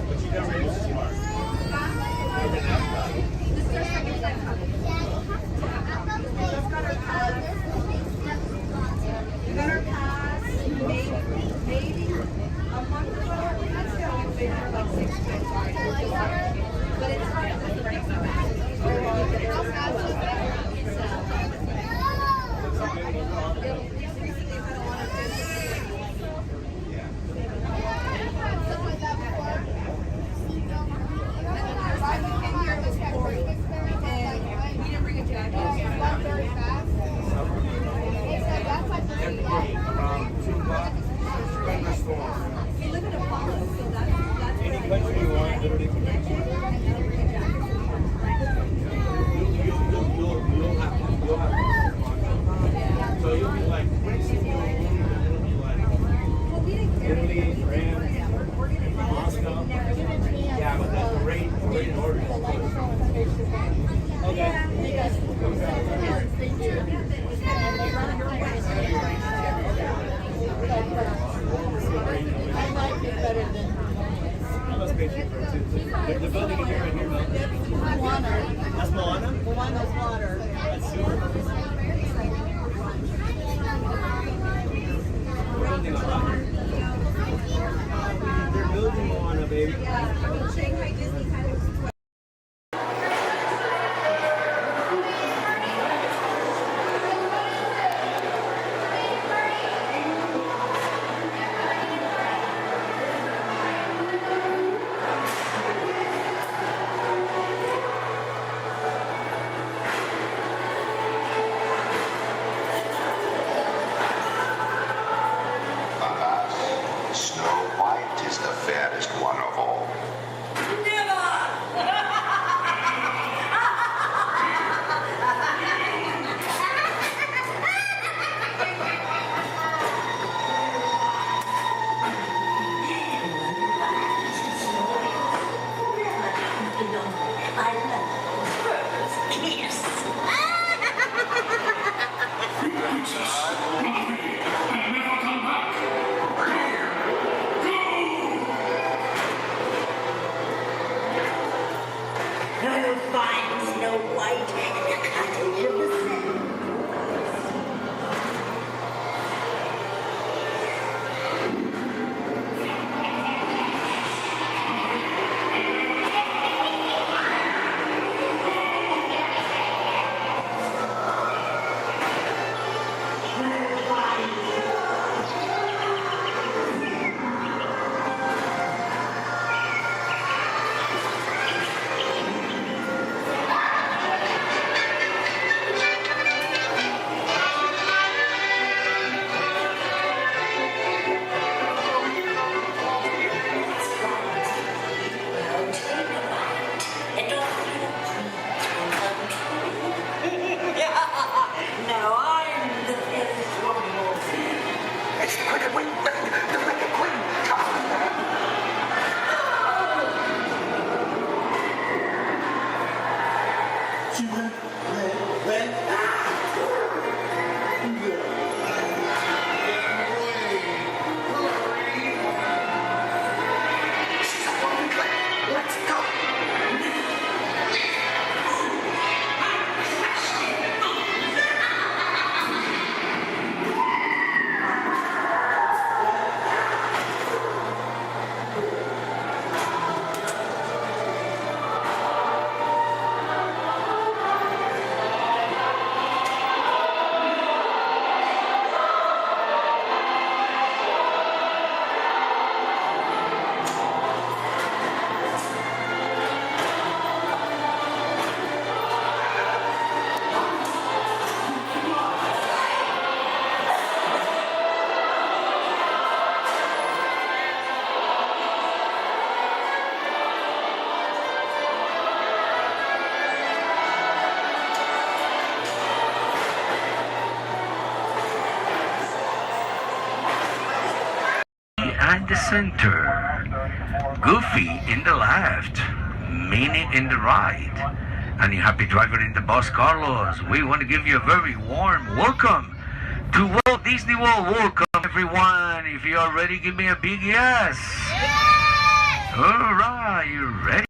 But you got ready to smart. This is our second time coming. We just got our pass. We got our pass maybe a month ago. Let's go. We've been here like 6 times already. But it's hard to break some back. Any country you want, literally can make it. You'll have to. So you'll be like, it'll be like Italy, France, Moscow. Yeah, but that's the rate in order. The building in here right here, that's Moana? Moana's water. That's super. They're building Moana, baby. Yeah, I mean, Shanghai Disney kind of. Snow White is the fattest one of all. No! at the center, Goofy in the left, Minnie in the right, and your happy driver in the bus, Carlos. We want to give you a very warm welcome to Walt Disney World. Welcome, everyone. If you are ready, give me a big yes. Yes! All right, you ready?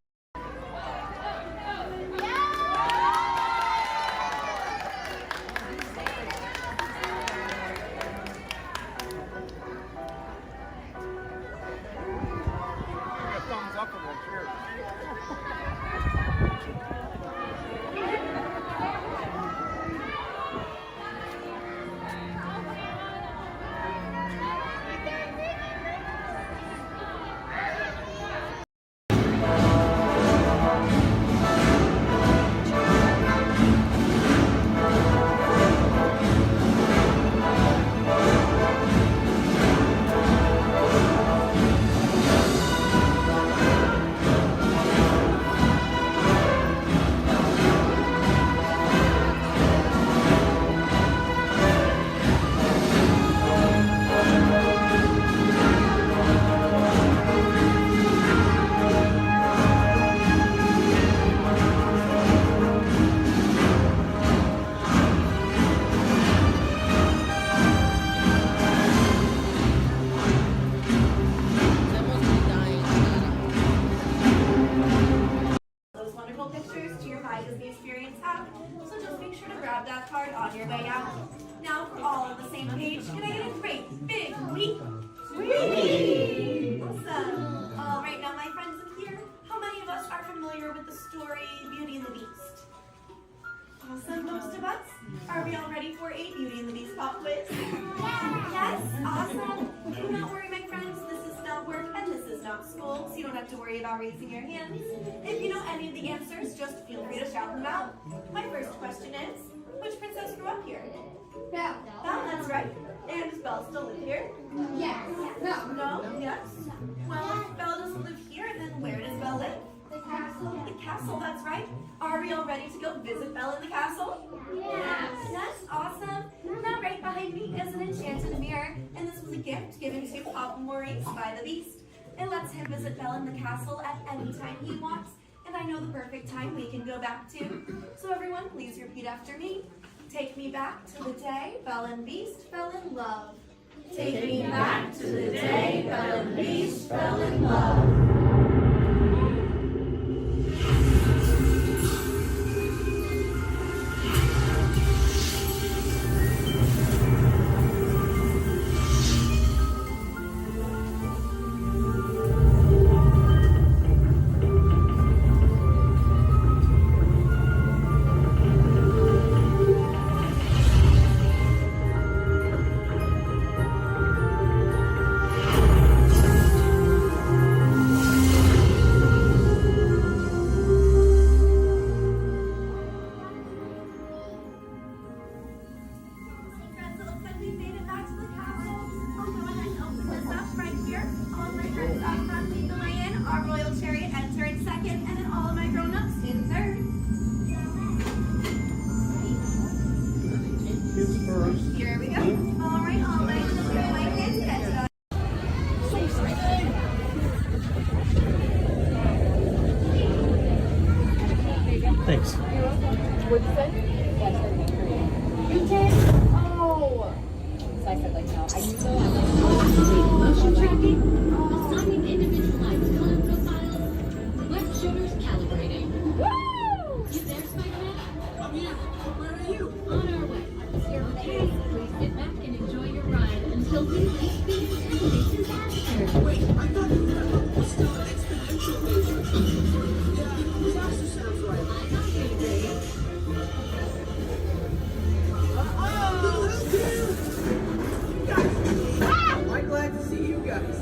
That card on your way out. Now for all on the same page, can I get a great big wee? Wee! Awesome. All right, now my friends in here, how many of us are familiar with the story Beauty and the Beast? Awesome, most of us. Are we all ready for a Beauty and the Beast pop quiz? Yes, awesome. Do not worry, my friends. This is not work and this is not school, so you don't have to worry about raising your hands. If you know any of the answers, just feel free to shout them out. My first question is, which princess grew up here? Belle. Belle, that's right. And does Belle still live here? Yes. No. No? Yes? Well, if Belle doesn't live here, then where does Belle live? The castle. The castle, that's right. Are we all ready to go visit Belle in the castle? Yes. Yes, awesome. Now right behind me is an enchanted mirror, and this was a gift given to Papa Maurice by the Beast. It lets him visit Belle in the castle at any time he wants. And I know the perfect time we can go back to. So everyone, please repeat after me. Take me back to the day Belle and Beast fell in love. Take me back to the day Belle and Beast fell in love. Here we go. All right, all right. My kids get to Thanks. What'd you say? You did? Oh. So I said like no. I used to Motion tracking, assigning individualized color profiles, web shooters calibrating. Woo! You there, Spider-Man? I'm here. Where are you? On our way. Okay, please sit back and enjoy your ride until we reach the epic disaster. Wait, I thought you were still an exponential major. Yeah, disaster sounds right. I'm not here today. I'm glad to see you guys.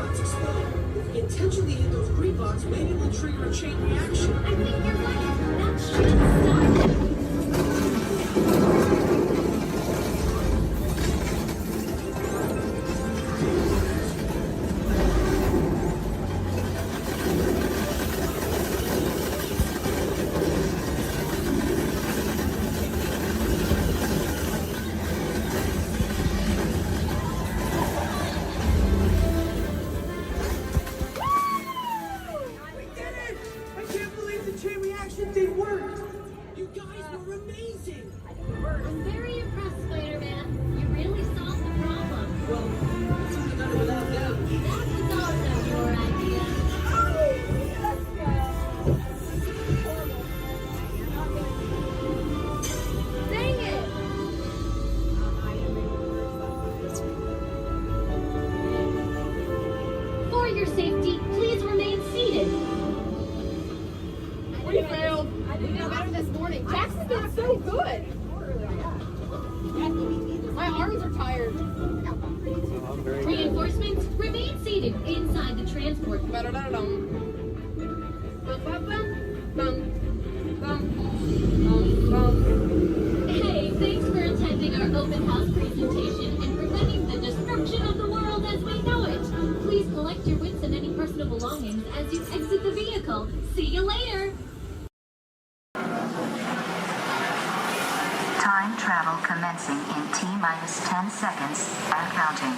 bots explode. If we intentionally hit those green bots, maybe we'll trigger a chain reaction. I think you're right. That should stop it. I'm very impressed, Spider-Man. You really solved the problem. Well, it's only done it without them. That was also your idea. Dang it! For your safety, please remain seated. We failed. I didn't know better this morning. Jackson's been so good. My arms are tired. Reinforcements, remain seated inside the transport. Hey, thanks for attending our open house presentation and preventing the destruction of the world as we know it. Please collect your wits and any personal belongings as you exit the vehicle. See you later. Time travel commencing in T-minus 10 seconds and counting.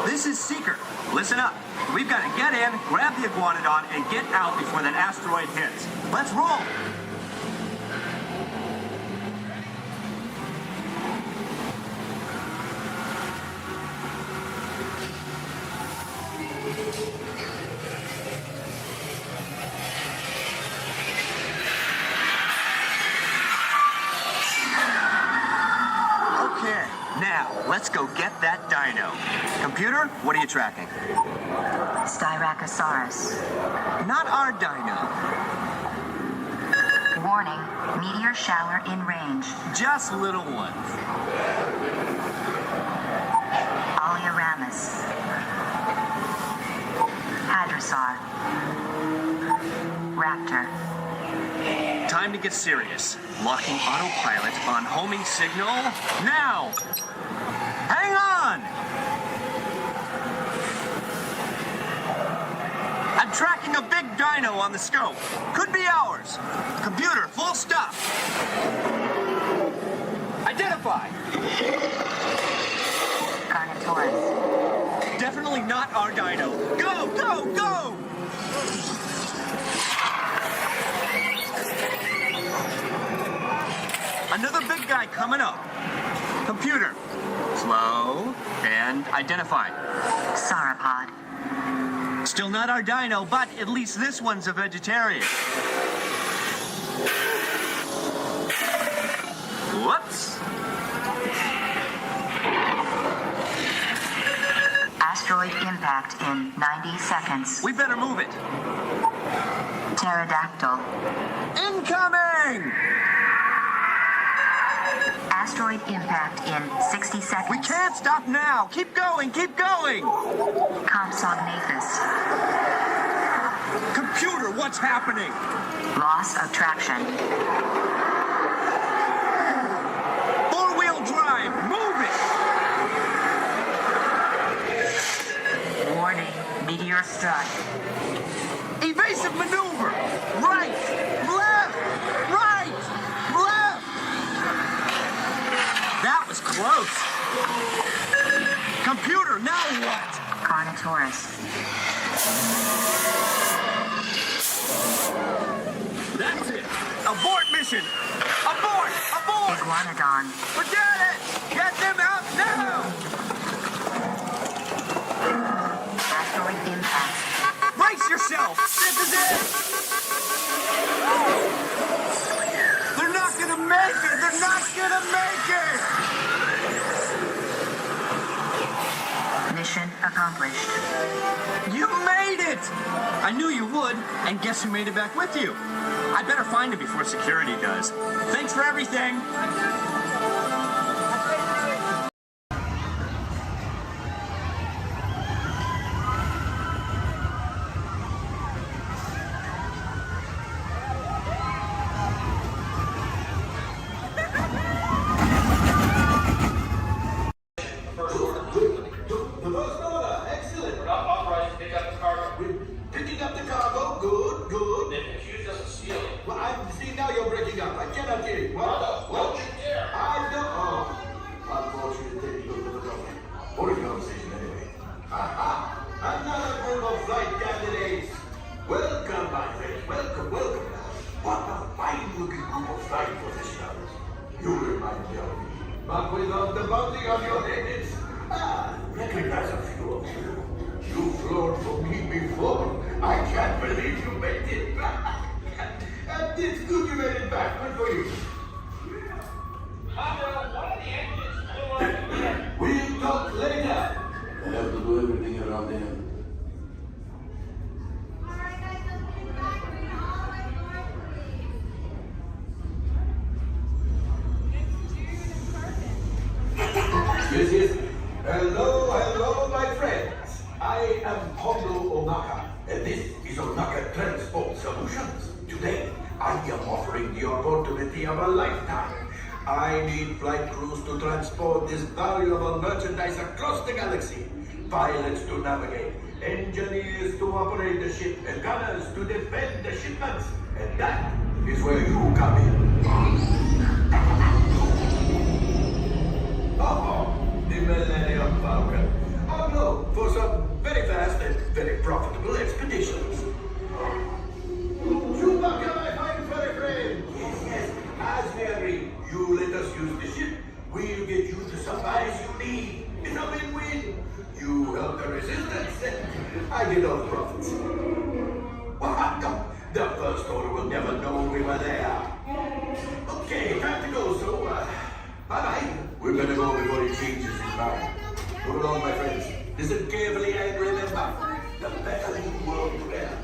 This is Seeker. Listen up. We've got to get in, grab the iguanodon, and get out before that asteroid hits. Let's roll! Okay, now let's go get that dino. Computer, what are you tracking? Styracosaurus. Not our dino. Warning, meteor shower in range. Just little ones. Oleoramus. Hadrosaur. Raptor. Time to get serious. Locking autopilot on homing signal now. Hang on! I'm tracking a big dino on the scope. Could be ours. Computer, full stop. Identify. Carnotaurus. Definitely not our dino. Go, go, go! Another big guy coming up. Computer, slow and identify. Sauropod. Still not our dino, but at least this one's a vegetarian. Whoops. Asteroid impact in 90 seconds. We better move it. Pterodactyl. Incoming! Asteroid impact in 60 seconds. We can't stop now. Keep going, keep going. Compsognathus. Computer, what's happening? Loss of traction. Four-wheel drive, move it. Warning, meteor strike. Evasive maneuver. Right, left, right, left. That was close. Computer, now what? Carnotaurus. That's it. Abort mission. Abort, abort. Iguanodon. Forget it. Get them out now. Asteroid impact. Brace yourself. This is it. They're not gonna make it. They're not gonna make it. Mission accomplished. You made it! I knew you would, and guess who made it back with you? I better find it before security does. Thanks for everything! Another group of flight candidates. Welcome, my friends. Welcome, welcome. What a fine-looking group of flight professionals. You remind me of me, but without the bumping of your heads. Recognize a few of you. You flown for me before. I can't believe you made it back. And it's good you made it back. Good for you. We'll talk later. I have to do everything around him. Yes. Hello, my friends. I am Hondo Onaka, and this is Onaka Transport Solutions. Today, I am offering the opportunity of a lifetime. I need flight crews to transport this valuable merchandise across the galaxy. Pilots to navigate, engineers to operate the ship, and gunners to defend the shipments. And that is where you come in. The Millennium Falcon. Oh no, for some very fast and very profitable expeditions. Chewbacca, my fine furry friend. Yes. As we agreed, you let us use the ship. We'll get you the supplies you need. It's a win-win. You help the resistance, and I get all the profits. The First Order will never know we were there. Okay, time to go, so, bye-bye. We better go before he changes his mind. Move along, my friends. Listen carefully and remember, the better you work together.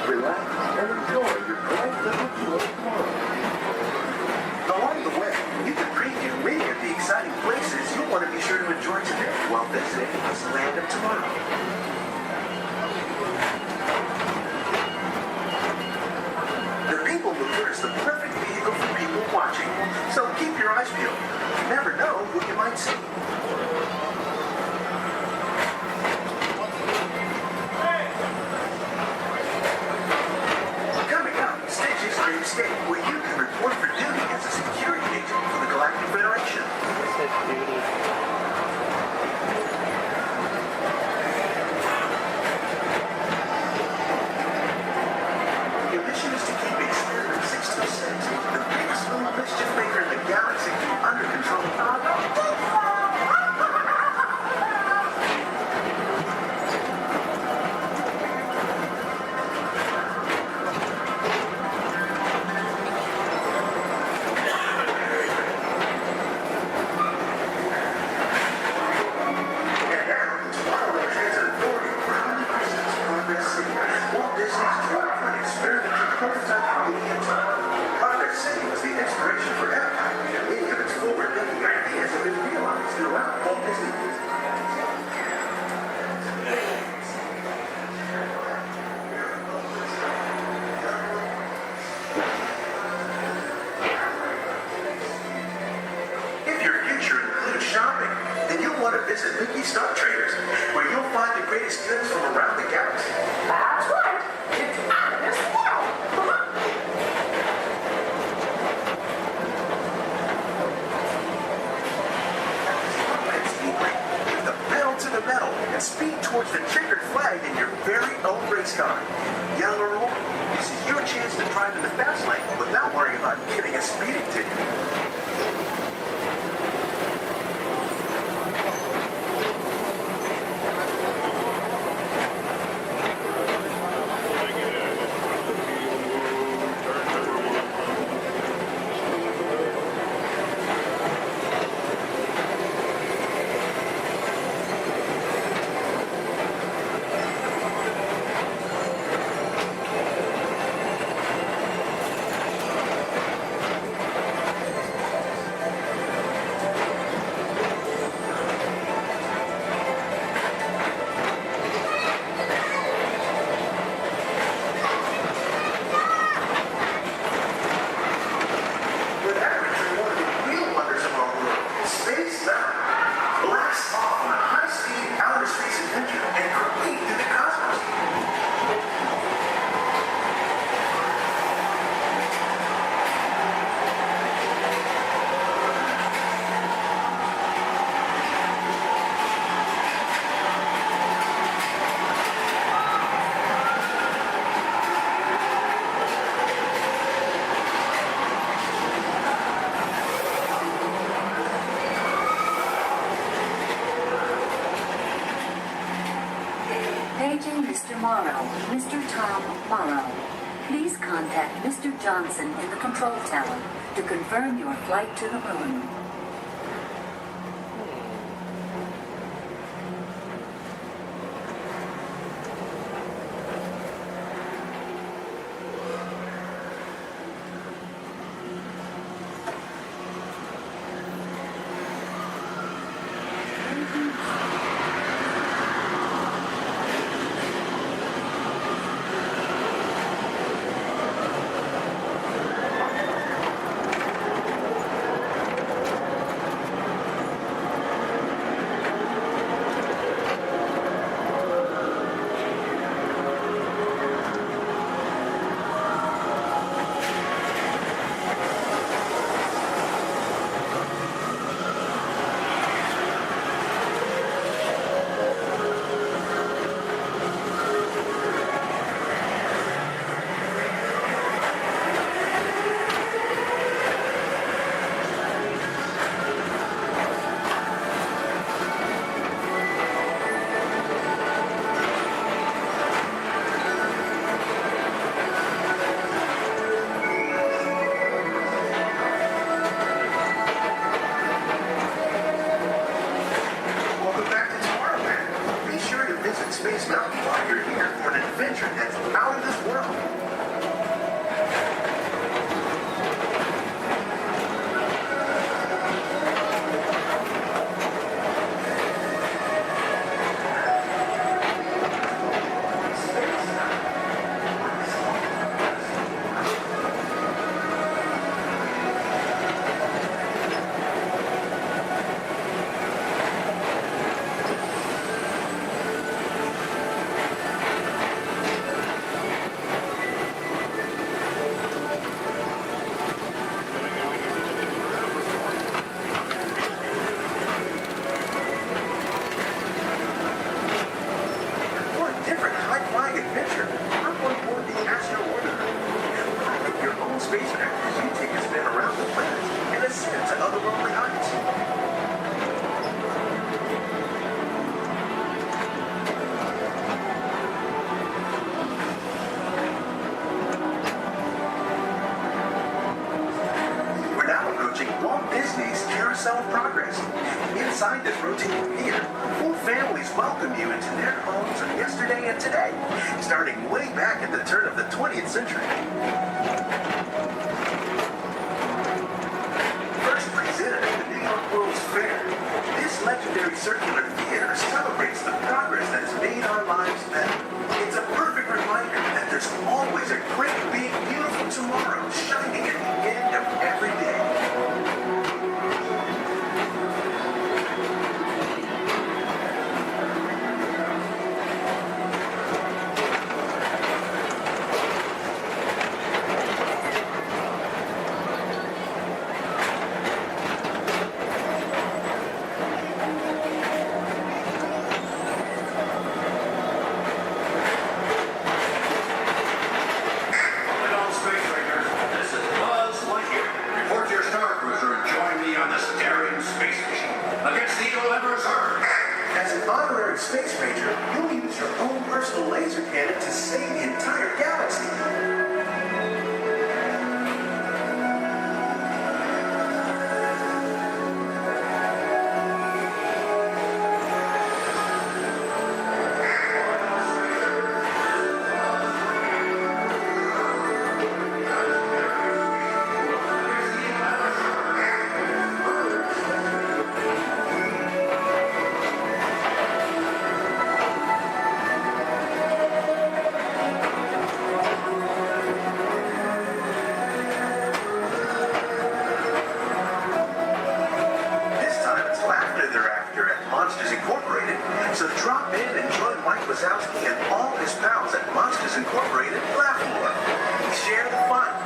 Relax and enjoy your collective tour tomorrow. Along the way, you can preview many of the exciting places you'll want to be sure to enjoy today while visiting Disneyland of tomorrow. The People Mover is the perfect vehicle for people watching, so keep your eyes peeled. You never know who you might see. State where you can report for duty as a security agent for the Galactic Federation. Your mission is to keep Experiment 626, the biggest little mischief maker in the galaxy, under control. Walt Disney's dream for an experimental prototype Progress City was the inspiration for Epcot, and many of its forward-looking ideas have been realized throughout Walt Disney. If your future includes shopping, then you'll want to visit Mickey Stock Traders, where you'll find the greatest goods from around the galaxy. That's right. It's out of this world. With the pedal to the metal and speed towards the checkered flag in your very own race car. Young or old, this is your chance to drive in the fast lane without worrying about getting a speeding ticket. Approaching Mr. Morrow, Mr. Tom Morrow. Please contact Mr. Johnson in the control tower to confirm your flight to the moon. Walt Disney's Carousel of Progress. Inside this rotating theater, full families welcome you into their homes of yesterday and today, starting way back at the turn of the 20th century. First presented at the New York World's Fair, this legendary circular theater celebrates the progress that has made our lives better. It's a perfect reminder that there's always a great, big, beautiful tomorrow shining at the end of every day. Space Ranger, you'll use your own personal laser cannon to save the entire galaxy. So drop in and join Mike Wazowski and all his pals at Monsters Incorporated Laugh More. Share the fun.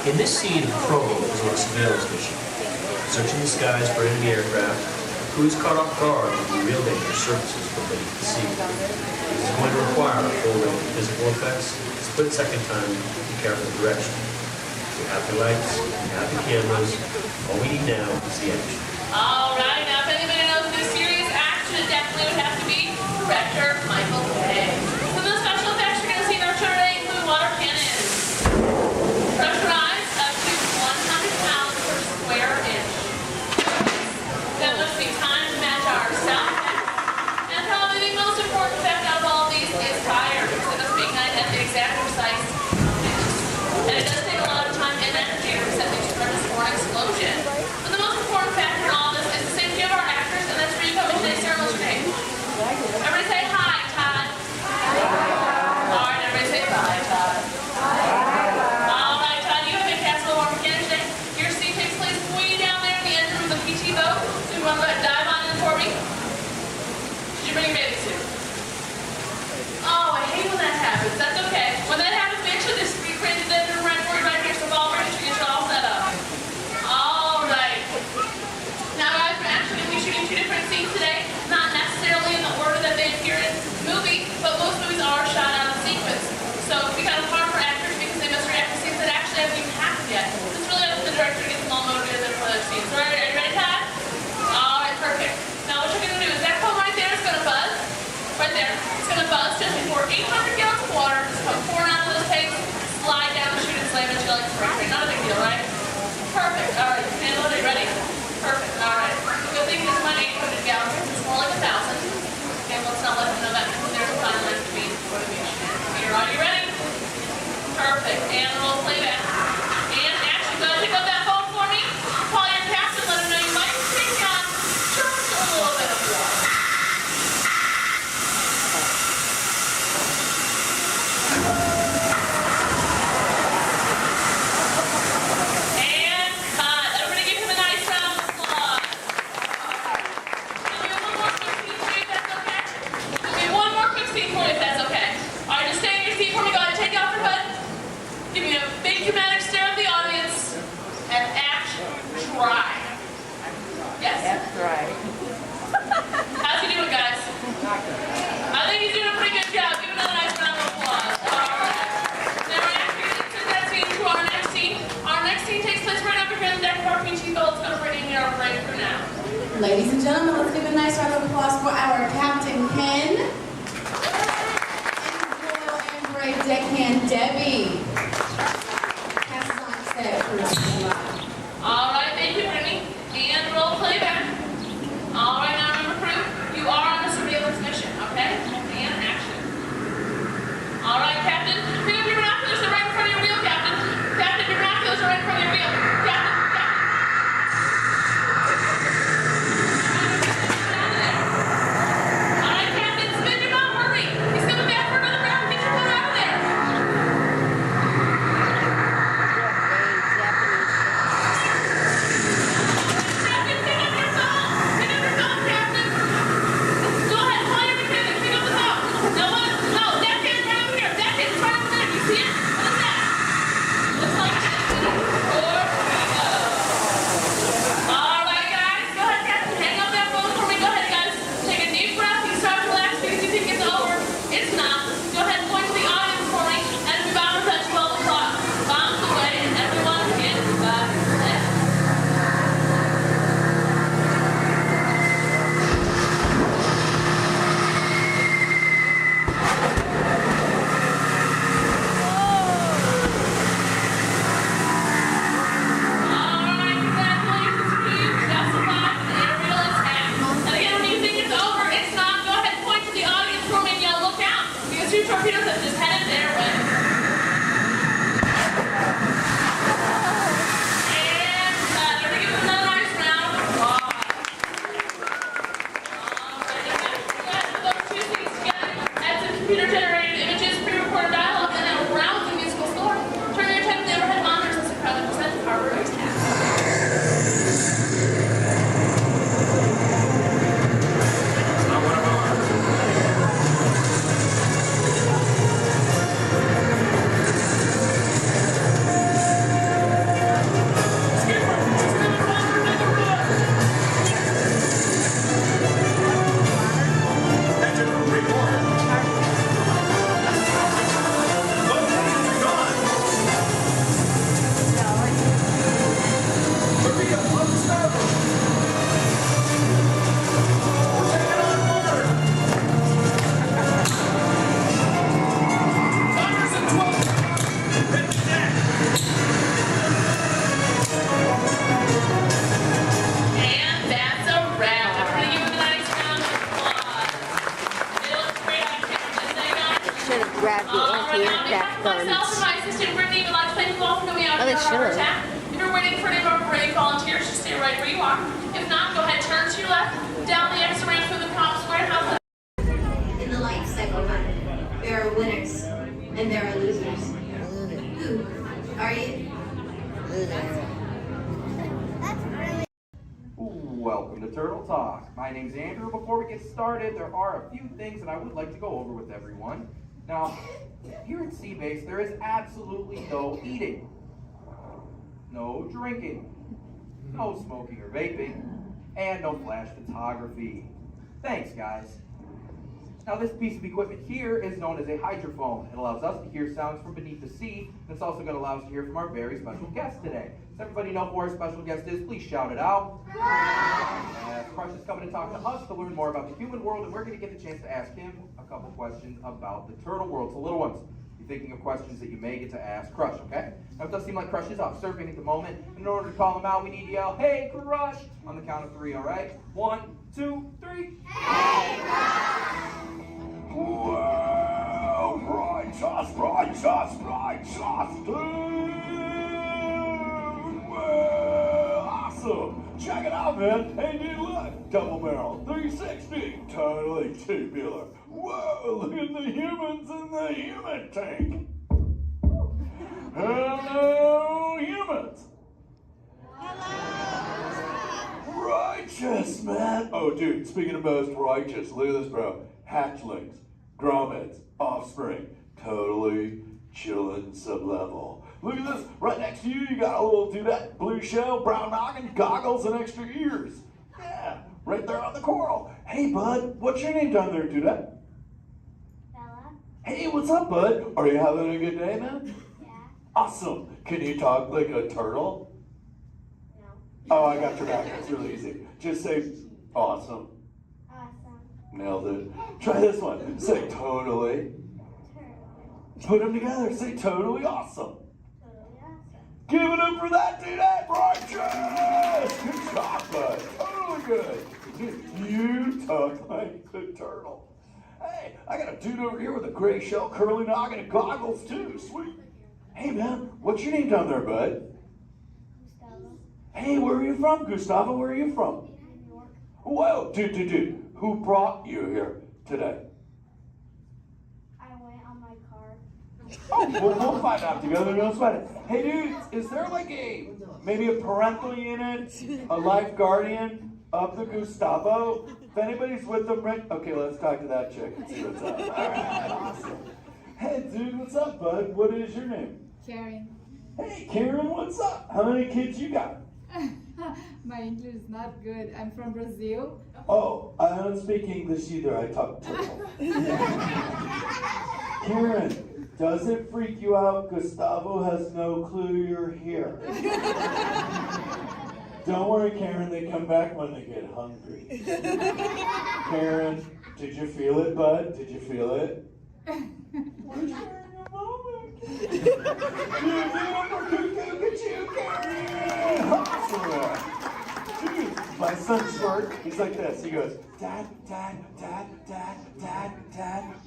In this scene, the prologue is on a surveillance mission, searching the skies for enemy aircraft. Who is caught off guard with the real danger surfaces from beneath the sea. This is going to require a full range of physical effects, split-second time, and careful direction. We have the lights, we have the cameras. All we need now is the action. All right, now if anybody knows the serious action, it definitely would have to be director Michael Bay. Some of the special effects you're going to see in our show today include water cannons, pressurized up to 100 pounds per square inch. That must be time to match our sound effects. And probably the most important effect out of all of these is fire, because it must be ignited at the exact precise inches. And it does take a lot of time and energy to set these furnace for an explosion. But the most important factor in all of this is the safety of our actors, and that's where you come in today's ceremony today. Everybody say hi, Todd. All right, everybody say bye, Todd. All right, Todd, you have been cast a little more mechanic today. Your scene takes place way down there in the engine room of the PT boat. So you want to go ahead and dive on in for me? Did you bring your bathing suit? Oh, I hate when that happens. That's okay. When that happens, we actually just recreate the engine room right for you right here. So all ready to get you all set up. All right. Now, guys, we're actually going to be shooting two different scenes today. Not necessarily in the order that they appear in the movie, but most movies are shot out of sequence. So it's kind of hard for actors because they must react to scenes that actually haven't even happened yet. It's really up to the director to get them all motivated for those scenes. All right, are you ready, Todd? All right, perfect. Now, what you're going to do is that phone right there is going to buzz. Right there. It's going to buzz just before 800 gallons of water. Just come pouring out of those tanks, slide down the chute and slam into like spray. Not a big deal, right? Perfect. All right, handle it. Are you ready? Perfect. All right. The good thing is about 800 gallons. It's more like 1,000. Okay, let's not let them know that because there's a fine line between motivation and fear. Are you ready? Perfect. And roll playback. And action. Go ahead and pick up that phone for me. Call your captain. Let him know you might take on just a little bit of water. And cut. Everybody give him a nice round of applause. One more quick scene for you if that's okay. All right, just stay in your seat for me. Go ahead and take off your hood. Give me a big dramatic stare of the audience. And act dry. Yes? That's right. How's he doing, guys? I think he's doing a pretty good job. Give him another nice round of applause. All right. Now we're actually going to turn that scene to our next scene. Our next scene takes place right over here in the deck of our PG boat. It's going to bring in our right for now. Ladies and gentlemen, let's give a nice round of applause for our Captain Ken and Royal and Brave Deckhand Debbie. Passes on set for All right, thank you, Brittany. And roll playback. All right, now remember, crew, you are on a surveillance mission, okay? And action. All right, Captain. Pick up your binoculars. They're right in front of your wheel, Captain. Captain, your binoculars are right in front of your wheel. Captain. All right, Captain, spin your mouth. Hurry. He's coming back for another round. Get your boat out of there. Captain, pick up your phone. Pick up your phone, Captain. Go ahead, call your mechanic. Pick up the phone. No, that kid's right over here. That kid's right over there. You see it? What is that? Looks like it's all right, guys. Go ahead, Captain. Hang up that phone for me. Go ahead, guys. Take a deep breath. You start to relax because you think it's over. It's not. Go ahead and point to the audience for me. Enemy bombers at 12 o'clock. Bombs away, and everyone get back there. Two torpedoes that just headed their way. And everybody give them another nice round of applause. All right, put those two things together. Add some computer-generated images, pre-recorded dialogue, and a rousing musical score. Turn your attention to the overhead monitors as the crowd presents Harbor Race Cast. Myself and my assistant Brittany would like to thank you all for coming out to our chat. If you're waiting for any of our brave volunteers, just stay right where you are. If not, go ahead, turn to your left, down the extra ramp through the cops warehouse. In the life cycle, there are winners and there are losers. Who are you? Welcome to Turtle Talk. My name's Andrew. Before we get started, there are a few things that I would like to go over with everyone. Now, here at Seabase, there is absolutely no eating, no drinking, no smoking or vaping, and no flash photography. Thanks, guys. Now, this piece of equipment here is known as a hydrophone. It allows us to hear sounds from beneath the sea, and it's also going to allow us to hear from our very special guest today. Does everybody know who our special guest is? Please shout it out. Crush is coming to talk to us to learn more about the human world, and we're going to get the chance to ask him a couple questions about the turtle world. So, little ones, be thinking of questions that you may get to ask Crush, okay? Now, it does seem like Crush is off surfing at the moment. In order to call him out, we need to yell, "Hey, Crush!" on the count of 3, all right? 1, 2, 3. Hey, Crush! Well, righteous, dude! Well, awesome! Check it out, man! Hey, dude, look! Double barrel, 360, totally tubular. Whoa, look at the humans in the human tank! Hello, humans! Righteous, man! Oh, dude, speaking of most righteous, look at this, bro. Hatchlings, grommets, offspring, totally chillin' sub-level. Look at this, right next to you, you got a little dudette, blue shell, brown noggin, goggles, and extra ears. Yeah, right there on the coral. Hey, bud, what's your name down there, dudette? Bella. Hey, what's up, bud? Are you having a good day, man? Yeah. Awesome. Can you talk like a turtle? No. Oh, I got your back. It's really easy. Just say, awesome. Awesome. Nailed it. Try this one. Say totally. Put them together. Say totally awesome. Totally awesome. Give it up for that dude. That righteous. Good job, bud. Totally good. You talk like the turtle. Hey, I got a dude over here with a gray shell, curly noggin, and goggles too. Sweet. Hey, man, what's your name down there, bud? Gustavo. Hey, where are you from, Gustavo? Where are you from? New York. Whoa, dude. Who brought you here today? I went on my car. Oh, we'll find out together. Don't sweat it. Hey, dude, is there like maybe a parental unit, a life guardian of the Gustavo? If anybody's with them, right? Okay, let's talk to that chick and see what's up. All right, awesome. Hey, dude, what's up, bud? What is your name? Karen. Hey, Karen, what's up? How many kids you got? My English is not good. I'm from Brazil. Oh, I don't speak English either. I talk turtle. Karen, does it freak you out Gustavo has no clue you're here? Don't worry, Karen. They come back when they get hungry. Karen, did you feel it, bud? Did you feel it? We're sharing a moment. Look at you, Karen. Awesome. Dude, my son Squirt, he's like this. He goes, Dad,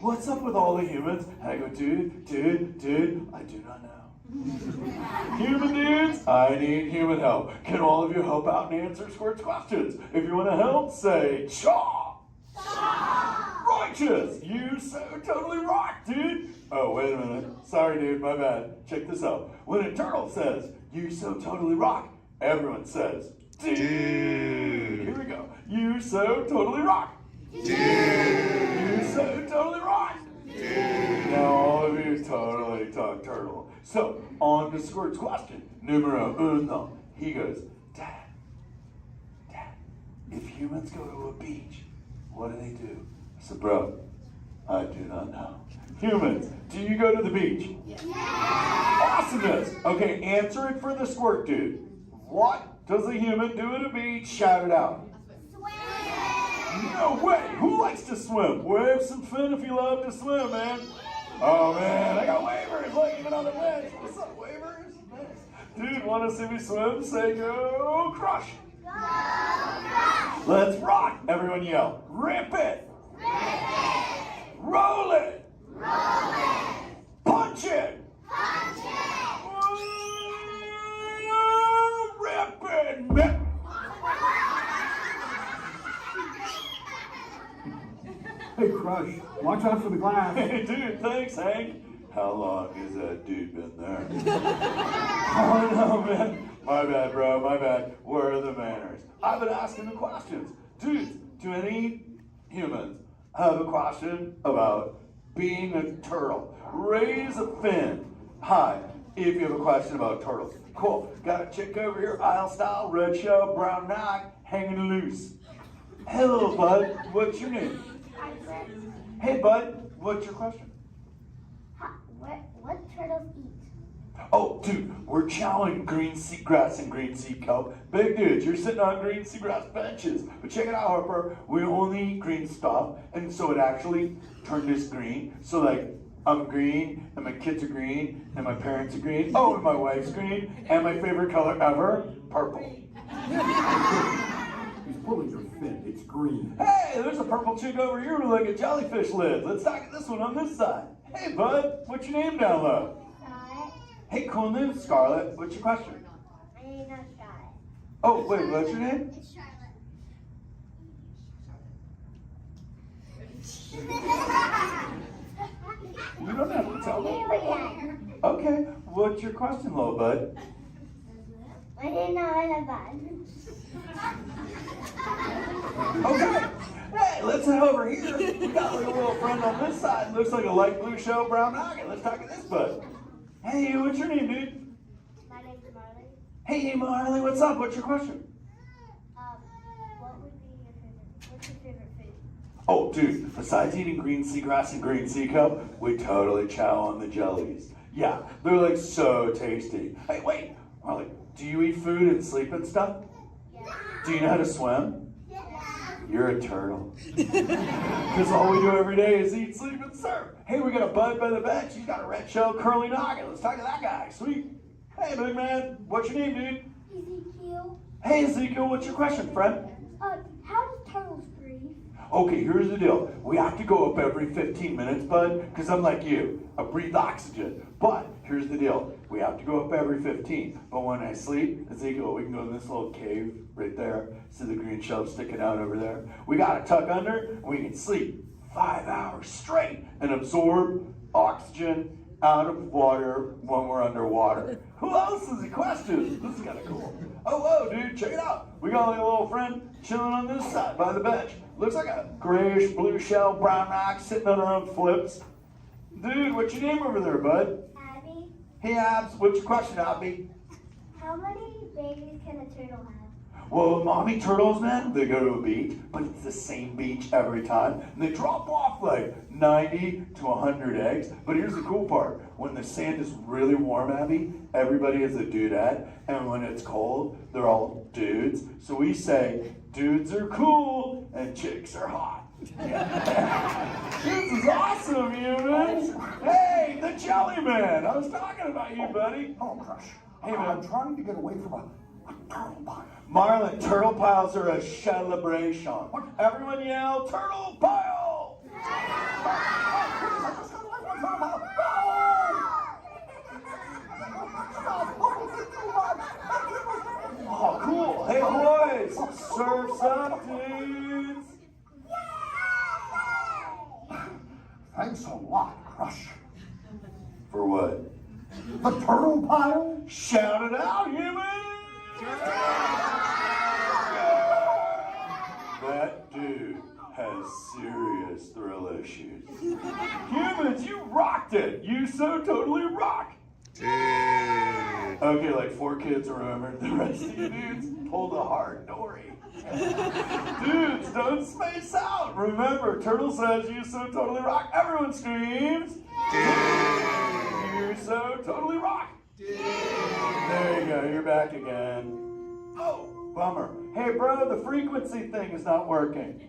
what's up with all the humans? And I go, dude, I do not know. Human dudes, I need human help. Can all of you help out and answer Squirt's questions? If you want to help, say, Chaw! Righteous! You so totally rock, dude! Oh, wait a minute. Sorry, dude, my bad. Check this out. When a turtle says, you so totally rock, everyone says, dude! Here we go. You so totally rock! Dude! You so totally rock! Dude! Now all of you totally talk turtle. So, on to Squirt's question. Numero uno. He goes, Dad, if humans go to a beach, what do they do? I said, bro, I do not know. Humans, do you go to the beach? Yes. Awesomeness. Okay, answer it for the Squirt dude. What does a human do at a beach? Shout it out. Swim. No way. Who likes to swim? Wave some fin if you love to swim, man. Oh, man, I got wavers, like even on the bench. What's up, wavers? Nice. Dude, want to see me swim? Say go Crush. Go Crush. Let's rock. Everyone yell. Rip it. Rip it. Roll it. Roll it. Hey, Crush, watch out for the glass. Hey, dude, thanks, Hank. How long has that dude been there? Oh, no, man. My bad, bro, my bad. Where are the manners? I've been asking the questions. Dudes, do any humans have a question about being a turtle? Raise a fin. Hi, if you have a question about turtles. Cool. Got a chick over here, aisle style, red shell, brown knock, hanging loose. Hello, bud. What's your name? Hey, bud. What's your question? What turtles eat? Oh, dude, we're chowing green seagrass and green sea kelp. Big dudes, you're sitting on green seagrass benches. But check it out, Harper. We only eat green stuff, and so it actually turned this green. So, like, I'm green, and my kids are green, and my parents are green. Oh, and my wife's green, and my favorite color ever, purple. He's pulling your fin. It's green. Hey, there's a purple chick over here with like a jellyfish lid. Let's talk to this one on this side. Hey, bud, what's your name down low? Scarlet. Hey, cool name, Scarlet. What's your question? My name's not Scarlet. Oh, wait, what's your name? It's Charlotte. You don't have to tell me. Okay, what's your question, little bud? My name's not bad. Okay. Hey, let's head over here. We got like a little friend on this side. Looks like a light blue shell, brown noggin. Let's talk to this bud. Hey, what's your name, dude? My name's Marley. Hey, Marley, what's up? What's your question? What would be your favorite? What's your favorite food? Oh, dude, besides eating green seagrass and green sea kelp, we totally chow on the jellies. Yeah, they're like so tasty. Hey, wait, Marley, do you eat food and sleep and stuff? Yeah. Do you know how to swim? Yeah. You're a turtle. Because all we do every day is eat, sleep, and surf. Hey, we got a bud by the bench. He's got a red shell curly noggin. Let's talk to that guy. Sweet. Hey, big man. What's your name, dude? Ezekiel. Hey, Ezekiel. What's your question, friend? How do turtles breathe? Okay, here's the deal. We have to go up every 15 minutes, bud, because I'm like you. I breathe oxygen. But here's the deal. We have to go up every 15. But when I sleep, Ezekiel, we can go in this little cave right there. See the green shelf sticking out over there? We got to tuck under, and we can sleep 5 hours straight and absorb oxygen out of water when we're underwater. Who else has a question? This is kind of cool. Oh, whoa, dude, check it out. We got like a little friend chilling on this side by the bench. Looks like a grayish blue shell, brown rock sitting on her own flips. Dude, what's your name over there, bud? Abby. Hey, Abs, what's your question, Abby? How many babies can a turtle have? Well, mommy turtles, man, they go to a beach, but it's the same beach every time. And they drop off like 90 to 100 eggs. But here's the cool part. When the sand is really warm, Abby, everybody is a dudette. And when it's cold, they're all dudes. So we say, dudes are cool and chicks are hot. This is awesome, humans. Hey, the Jelly Man. I was talking about you, buddy. Oh, Crush. Hey, man. I'm trying to get away from a turtle pile. Marlin, turtle piles are a celebration. Everyone yell, turtle pile! Oh, cool. Hey, boys, surf's up, dudes. Thanks a lot, Crush. For what? The turtle pile? Shout it out, humans! That dude has serious thrill issues. Humans, you rocked it! You so totally rock! Okay, like 4 kids remembered. The rest of you dudes pulled a hard dory. Dudes, don't space out! Remember, Turtle says you so totally rock. Everyone screams! You so totally rock! There you go, you're back again. Oh, bummer. Hey, bro, the frequency thing is not working.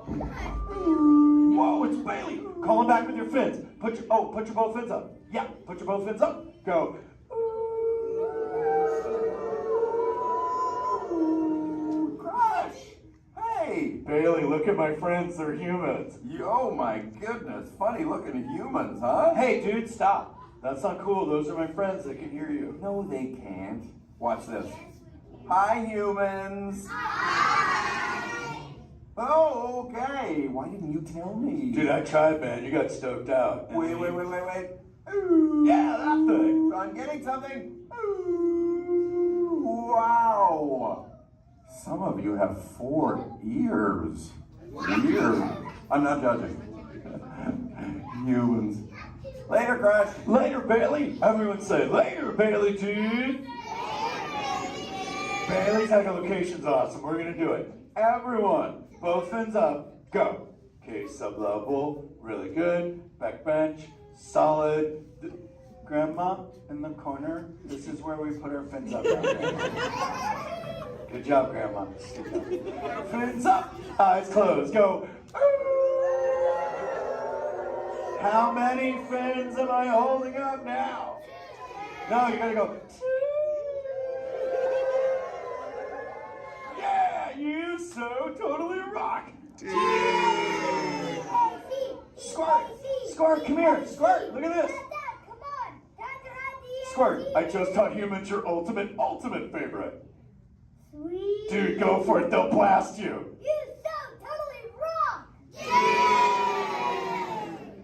Whoa, it's Bailey. Call him back with your fins. Put your both fins up. Yeah, put your both fins up. Go. Crush. Hey, Bailey, look at my friends. They're humans. Oh my goodness, funny looking humans, huh? Hey, dude, stop. That's not cool. Those are my friends. They can hear you. No, they can't. Watch this. Hi, humans. Hi. Oh, okay. Hey, why didn't you tell me? Dude, I tried, man. You got stoked out. Wait. Ooh. Yeah, that thing. I'm getting something. Ooh. Wow. Some of you have 4 ears. Weird. I'm not judging. Humans. Later, Crush. Later, Bailey. Everyone say, later, Bailey, dude. Bailey's echolocation's awesome. We're going to do it. Everyone, both fins up. Go. Okay, sub-level. Really good. Back bench. Solid. Grandma, in the corner. This is where we put our fins up. Good job, Grandma. Good job. Fins up. Eyes closed. Go. How many fins am I holding up now? No, you gotta go. Yeah, you so totally rock. Squirt, come here. Squirt, look at this. Squirt, I just taught humans your ultimate favorite. Sweet. Dude, go for it. They'll blast you. You so totally rock. Yeah.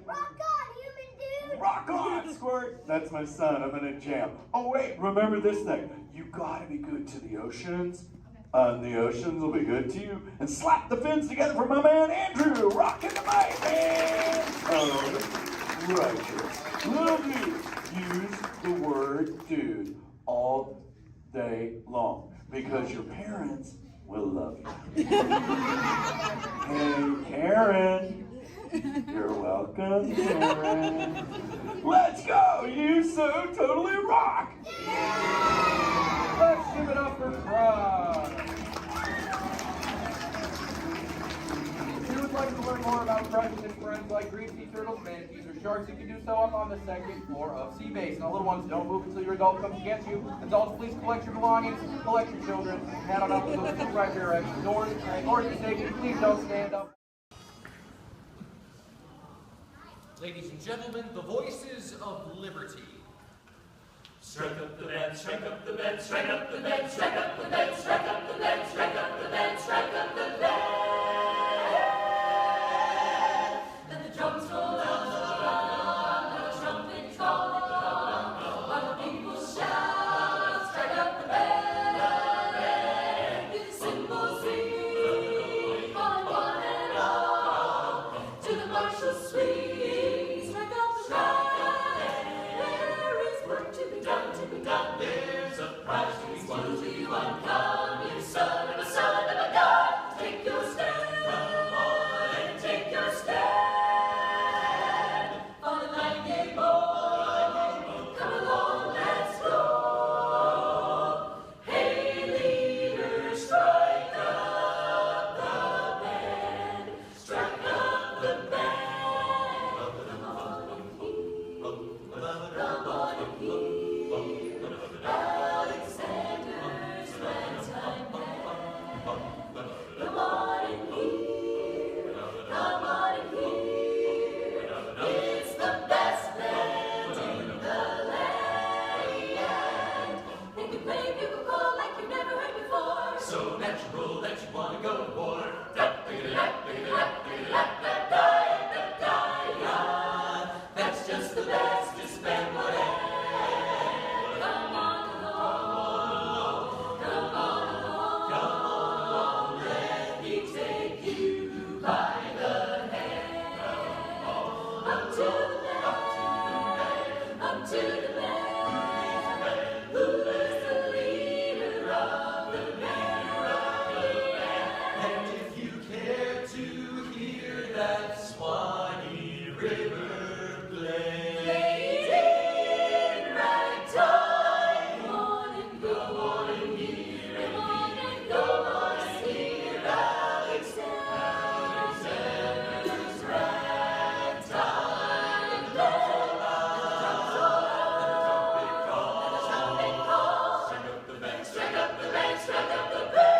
Rock on, human dude. Rock on, Squirt. That's my son. I'm in a jam. Oh, wait. Remember this thing. You gotta be good to the oceans. The oceans will be good to you. And slap the fins together for my man, Andrew. Rocking the mic, man. Oh, righteous. Little dude. Use the word dude all day long because your parents will love you. Hey, Karen. You're welcome, Karen. Let's go. You so totally rock. Let's give it up for Crush. If you would like to learn more about Crush and his friends like green sea turtles, manatees, or sharks, you can do so up on the 2nd floor of Sea Base. Now, little ones, don't move until your adult comes to get you. Adults, please collect your belongings, collect your children, head on up to those 2 right there exit doors. Or if you're taking, please don't stand up. Ladies and gentlemen, the voices of liberty. Strike up the band, strike up the band, strike up the band, strike up the band, strike up the band, strike up the band, strike up the band. Let the drums roll on, let the trumpet call, while the people shout, strike up the band. Hear the cymbals ring, calling one and all to the martial swing. Strike up the band. There is work to be done, to be done. There's a prize to be won, to be won. Come, you son of a god, take your stand. Come on and take your stand. On the night boy, come along, let's go. Hey, leader, strike up the band. Strike up the band. Come on and hear Alexander's ragtime band. Come on and hear, come on and hear. It's the best band in the land. They can play bugle call like you've never heard before. So natural that you want to go to war. That's just the bestest band whatever. Come on along, come on along, come on along. Let me take you by the hand. Up to the man, up to the man. Who is the leader of the band? And if you care to hear that Swanee River play, in ragtime, come on and go on and hear, come on and go on and hear Alexander's ragtime band. The trumpet call, strike up the band, strike up the band, strike up the band.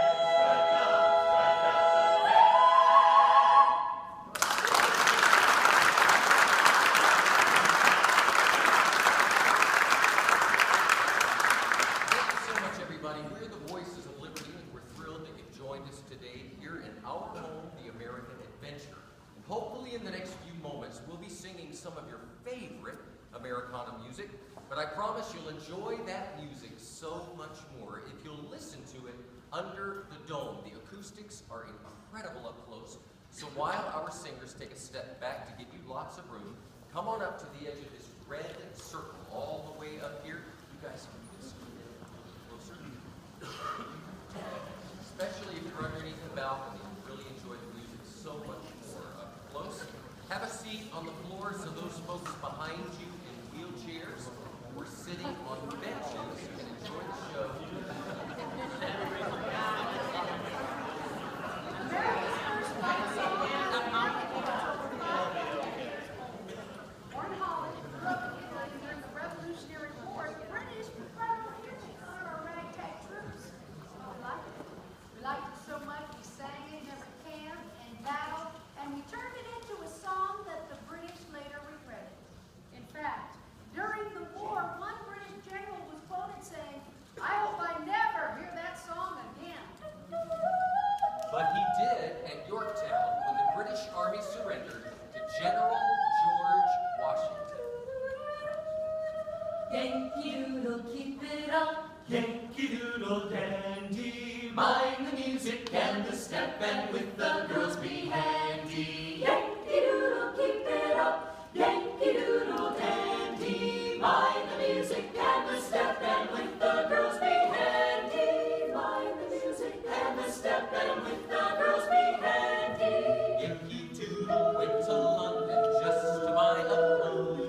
Hopefully in the next few moments, we'll be singing some of your favorite Americana music, but I promise you'll enjoy that music so much more if you'll listen to it under the dome. The acoustics are incredible up close, so while our singers take a step back to give you lots of room, come on up to the edge of this red circle all the way up here. You guys can get a little closer. Especially if you're underneath the balcony, you'll really enjoy the music so much more up close. Have a seat on the floor so those folks behind you in wheelchairs or sitting on benches can enjoy the show. Born in Holland, grew up in Italy during the Revolutionary War, the British were proud of our ragtag troops. We liked it so much we sang it in every camp and battle, and we turned it into a song that the British later regretted. In fact, during the war, one British general was quoted saying, "I hope I never hear that song again." But he did at Yorktown when the British Army surrendered to General George Washington. Yankee Doodle, keep it up. Yankee Doodle dandy. Mind the music and the step, and with the girls be handy. Yankee Doodle, keep it up. Yankee Doodle dandy. Mind the music and the step, and with the girls be handy. Mind the music and the step, and with the girls be handy. Yankee Doodle went to London just to buy a pony.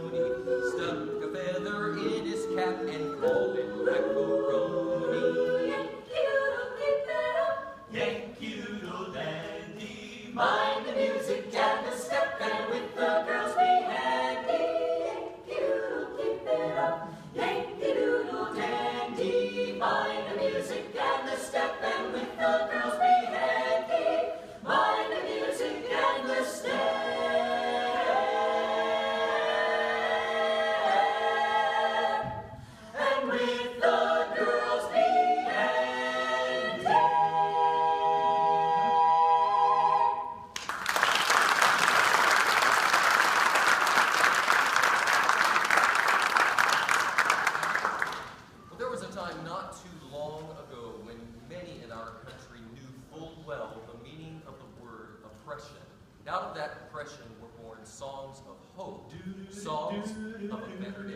Stuck a feather in his cap and called it macaroni. Yankee Doodle, keep it up. Yankee Doodle dandy. Mind the music and the step, and with the girls be handy. Yankee Doodle, keep it up. Yankee Doodle dandy. Mind the music and the step, and with the girls be handy. Mind the music and the step. And with the girls be handy. Well, there was a time not too long ago when many in our country knew full well the meaning of the word oppression. And out of that oppression were born songs of hope, songs of a better day.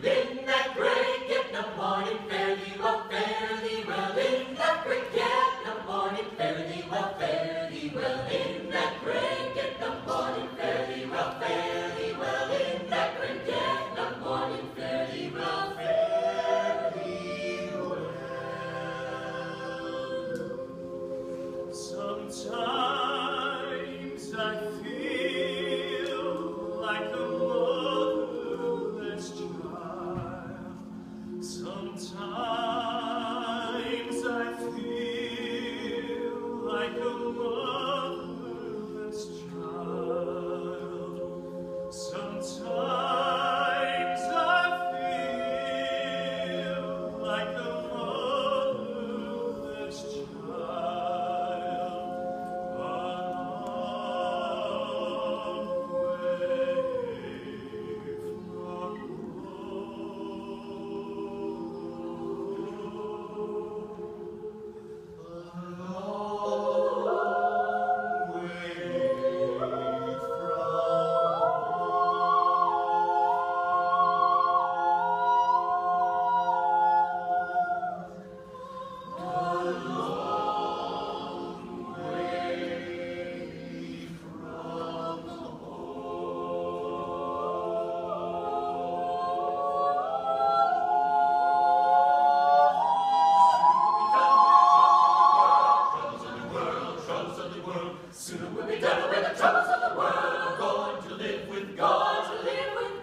In that great get-up morning, fare thee well, fare thee well. In that great get-up morning, fare thee well, fare thee well. In that great get-up morning, fare thee well, fare thee well. In that great get-up morning, fare thee well, fare thee well. Sometimes I feel like a motherless child. Sometimes I feel like a motherless child. Sometimes I feel like a motherless child. Soon we'll be done with the troubles of the world. Going to live with God.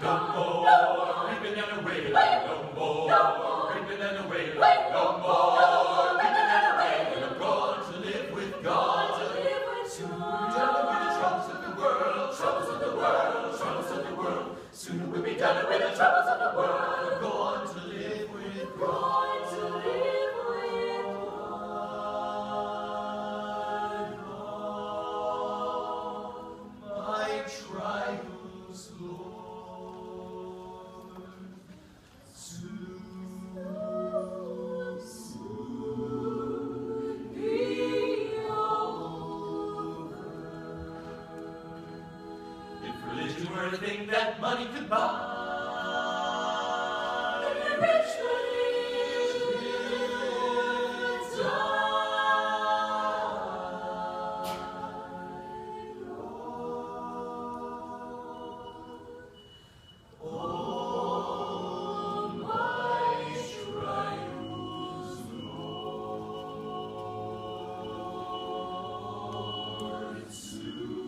No more reaping and wailing. No more reaping and wailing. No more reaping and wailing. I'm going to live with God. Soon we'll be done with the troubles of the world. Troubles of the world. Troubles of the world. Soon we'll be done with the troubles of the world. I'm going to live with God. that money could buy. Soon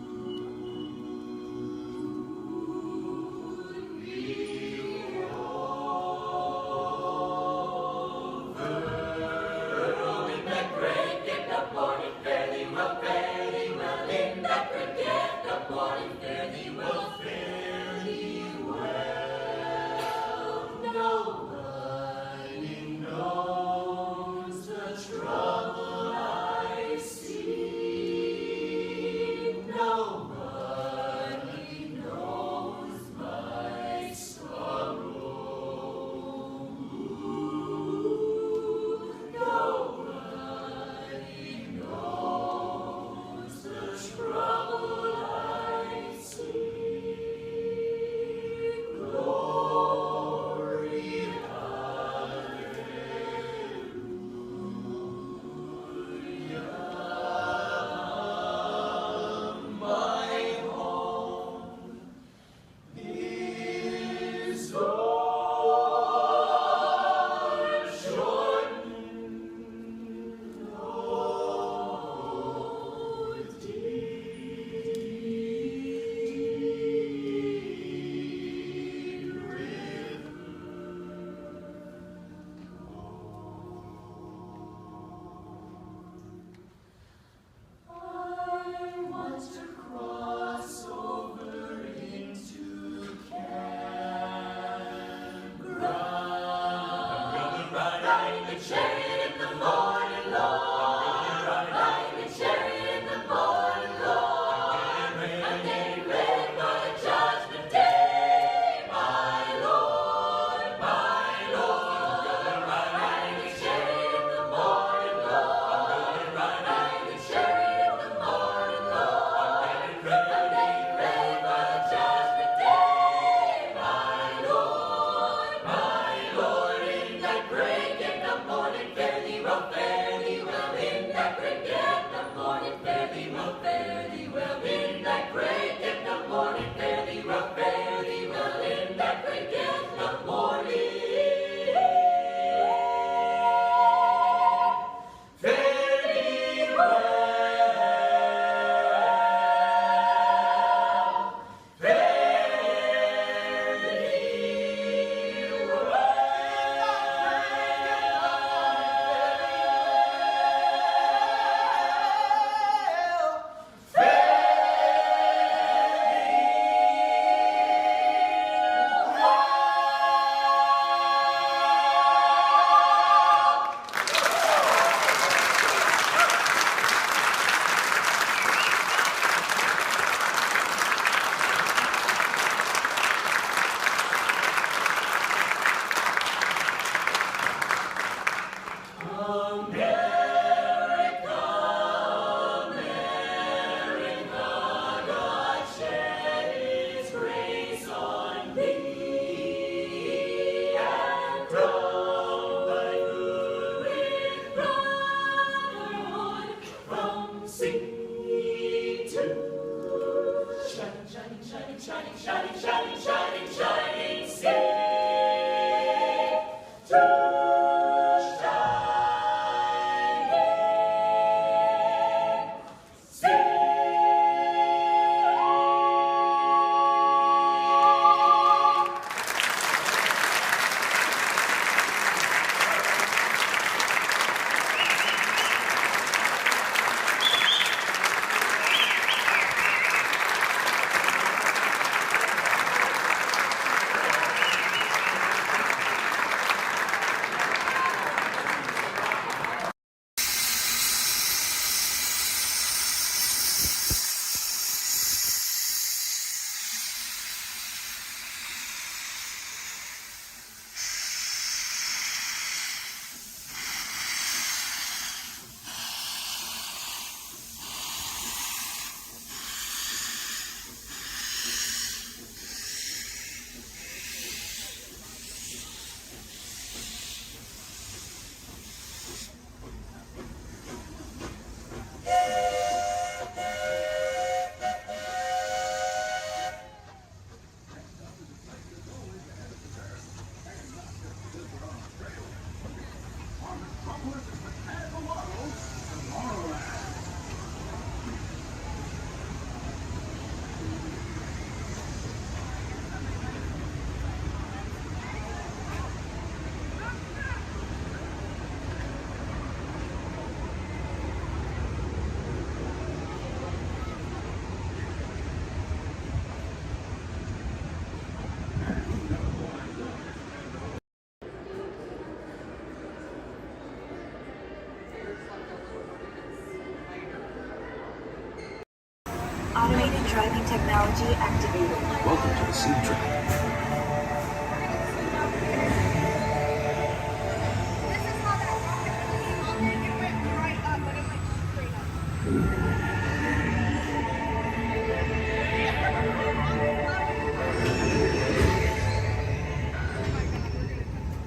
driving technology activated. Welcome to the sim track.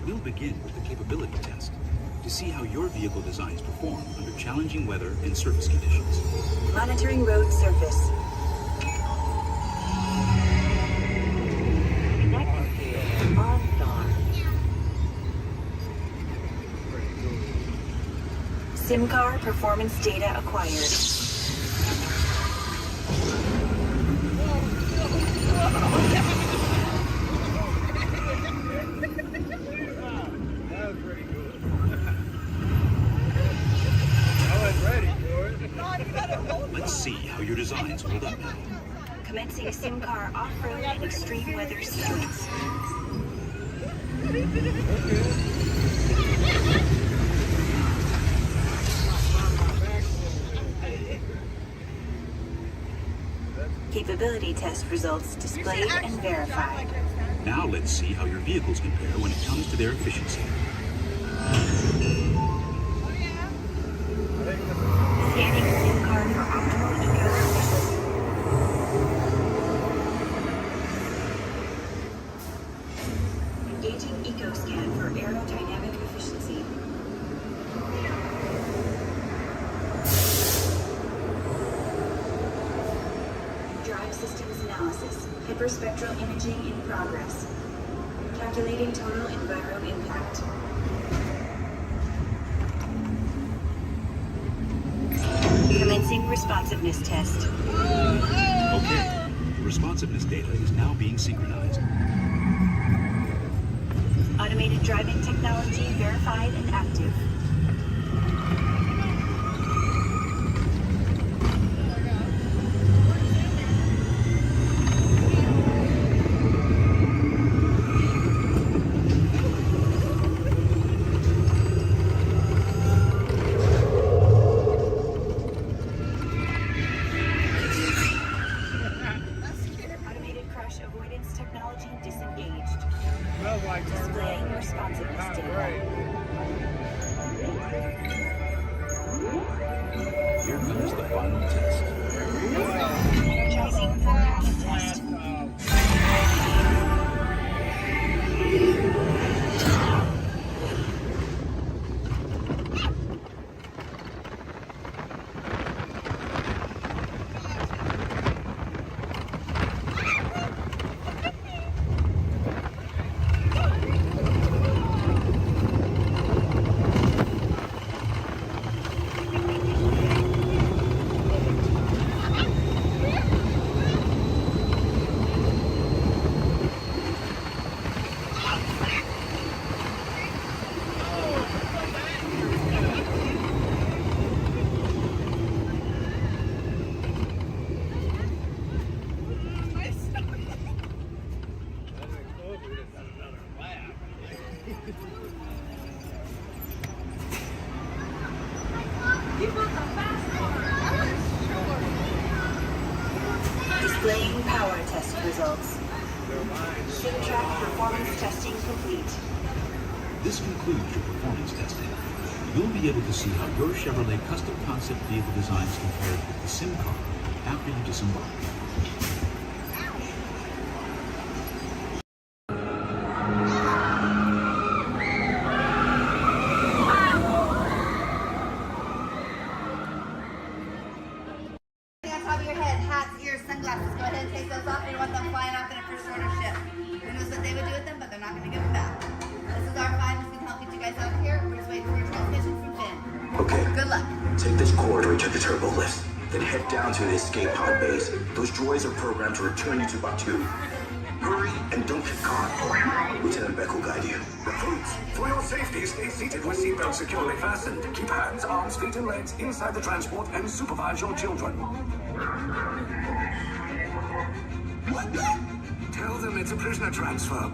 We'll begin with the capability test to see how your vehicle designs perform under challenging weather and surface conditions. Monitoring road surface. SIM car performance data acquired. Let's see how your designs hold up now. Commencing SIM car off-road and extreme weather sequence. Capability test results displayed and verified. Now let's see how your vehicles compare when it comes to their efficiency. Scanning SIM card for optimal eco efficiency. Engaging eco scan for aerodynamic efficiency. Drive systems analysis. Hyperspectral imaging in progress. Calculating total enviro impact. Commencing responsiveness test. Okay, the responsiveness data is now being synchronized. Automated driving technology verified and active. Automated crash avoidance technology disengaged. Displaying responsiveness data. Here comes the final test. Energizing for packet test. Displaying power test results. SIM track performance testing complete. This concludes your performance testing. You'll be able to see how your Chevrolet custom concept vehicle designs compared with the SIM car after you disembark. On top of your head, hats, ears, sunglasses. Go ahead and take those off. We want them flying off in a first order ship. Who knows what they would do with them, but they're not going to give them back. This is R5. This can help get you guys out of here. We're just waiting for your transmission from Finn. Okay. Good luck. Take this corridor to the turbo lift, then head down to the escape pod base. Those droids are programmed to return you to Batu. Hurry and don't get caught. Lieutenant Beck will guide you. Recruits, for your safety, stay seated with seatbelts securely fastened. Keep hands, arms, feet, and legs inside the transport and supervise your children. Tell them it's a prisoner transfer.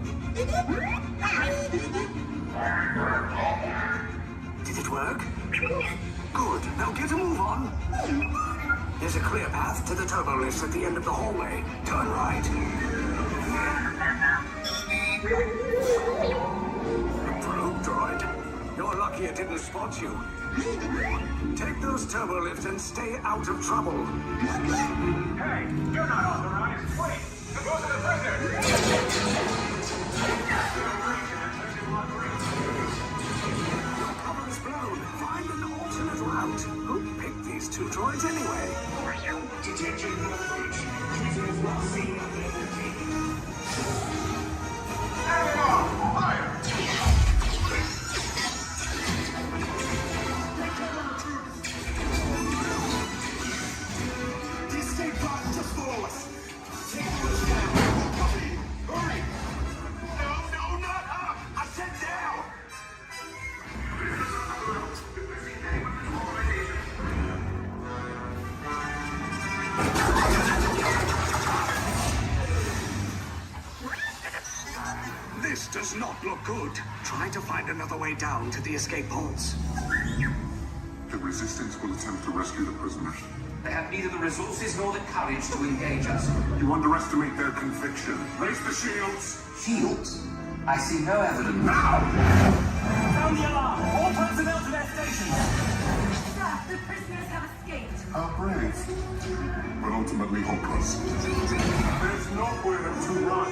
Did it work? Good. Now get a move on. There's a clear path to the turbo lifts at the end of the hallway. Turn right. Probe droid. You're lucky it didn't spot you. Take those turbo lifts and stay out of trouble. Hey, you're not authorized. Wait, go to the prisoner. Cover is blown. Find an alternate route. Who picked these two droids anyway? Detention approach. Prisoners will see identity. Fire! The escape pod just below us. Take those down. Copy. Hurry. No, not up. I said down. This does not look good. Try to find another way down to the escape pods. The Resistance will attempt to rescue the prisoners. They have neither the resources nor the courage to engage us. You underestimate their conviction. Raise the shields. Shields? I see no evidence. Now! Sound the alarm! All personnel to their stations! Sir, the prisoners have escaped. How brave, but ultimately hopeless. There's nowhere to run.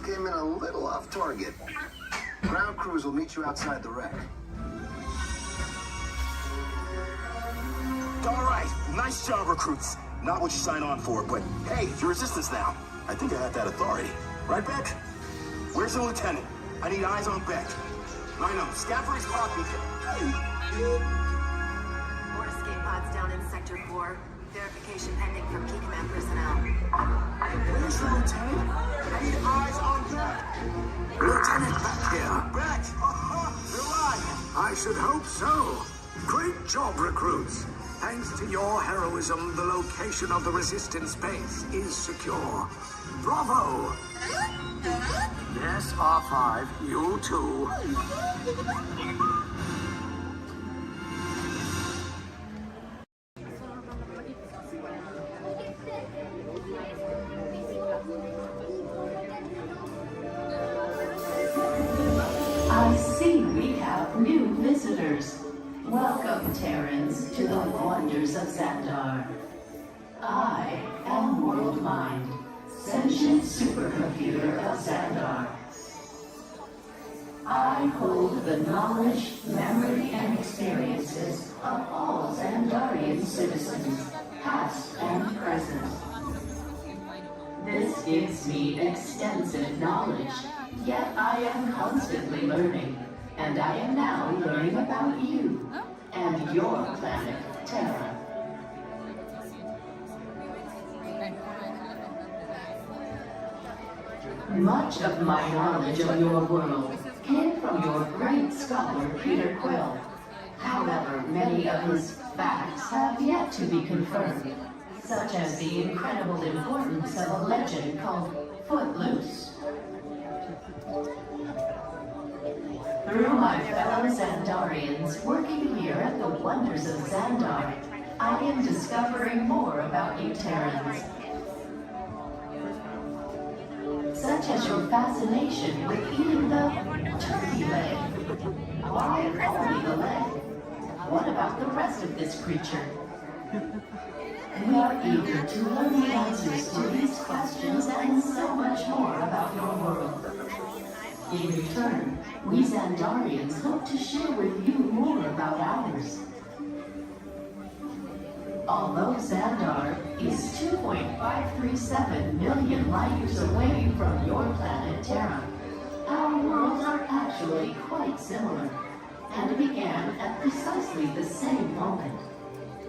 Came in a little off target. Ground crews will meet you outside the wreck. All right, nice job, recruits. Not what you signed on for, but hey, you're Resistance now. I think I have that authority. Right, Beck? Where's the lieutenant? I need eyes on Beck. I know, Scaffold's copy. More escape pods down in Sector 4. Verification pending from Key Command personnel. Where's the lieutenant? I need eyes on Beck. Lieutenant back here. Beck! You're alive. I should hope so. Great job, recruits. Thanks to your heroism, the location of the Resistance base is secure. Bravo! Yes, R5, you too. I see we have new visitors. Welcome, Terrans, to the wonders of Xandar. I am World Mind, sentient supercomputer of Xandar. I hold the knowledge, memory, and experiences of all Xandarian citizens, past and present. This gives me extensive knowledge, yet I am constantly learning, and I am now learning about you and your planet, Terra. Much of my knowledge of your world came from your great scholar, Peter Quill. However, many of his facts have yet to be confirmed, such as the incredible importance of a legend called Footloose. Through my fellow Xandarians working here at the wonders of Xandar, I am discovering more about you Terrans, such as your fascination with eating the turkey leg. Why only the leg? What about the rest of this creature? We are eager to learn the answers to these questions and so much more about your world. In return, we Xandarians hope to share with you more about ours. Although Xandar is 2.537 million light years away from your planet Terra, our worlds are actually quite similar and began at precisely the same moment.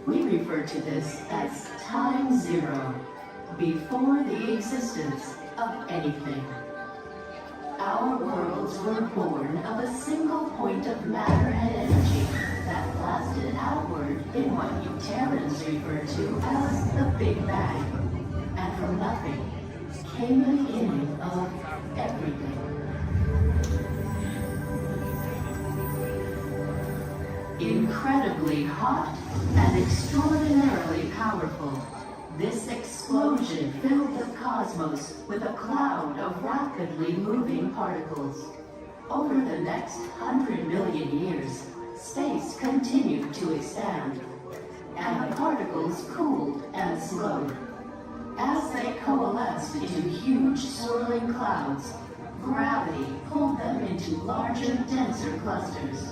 We refer to this as time zero, before the existence of anything. Our worlds were born of a single point of matter and energy that blasted outward in what you Terrans refer to as the Big Bang. And from nothing came the beginning of everything. Incredibly hot and extraordinarily powerful, this explosion filled the cosmos with a cloud of rapidly moving particles. Over the next 100 million years, space continued to expand, and the particles cooled and slowed. As they coalesced into huge swirling clouds, gravity pulled them into larger, denser clusters.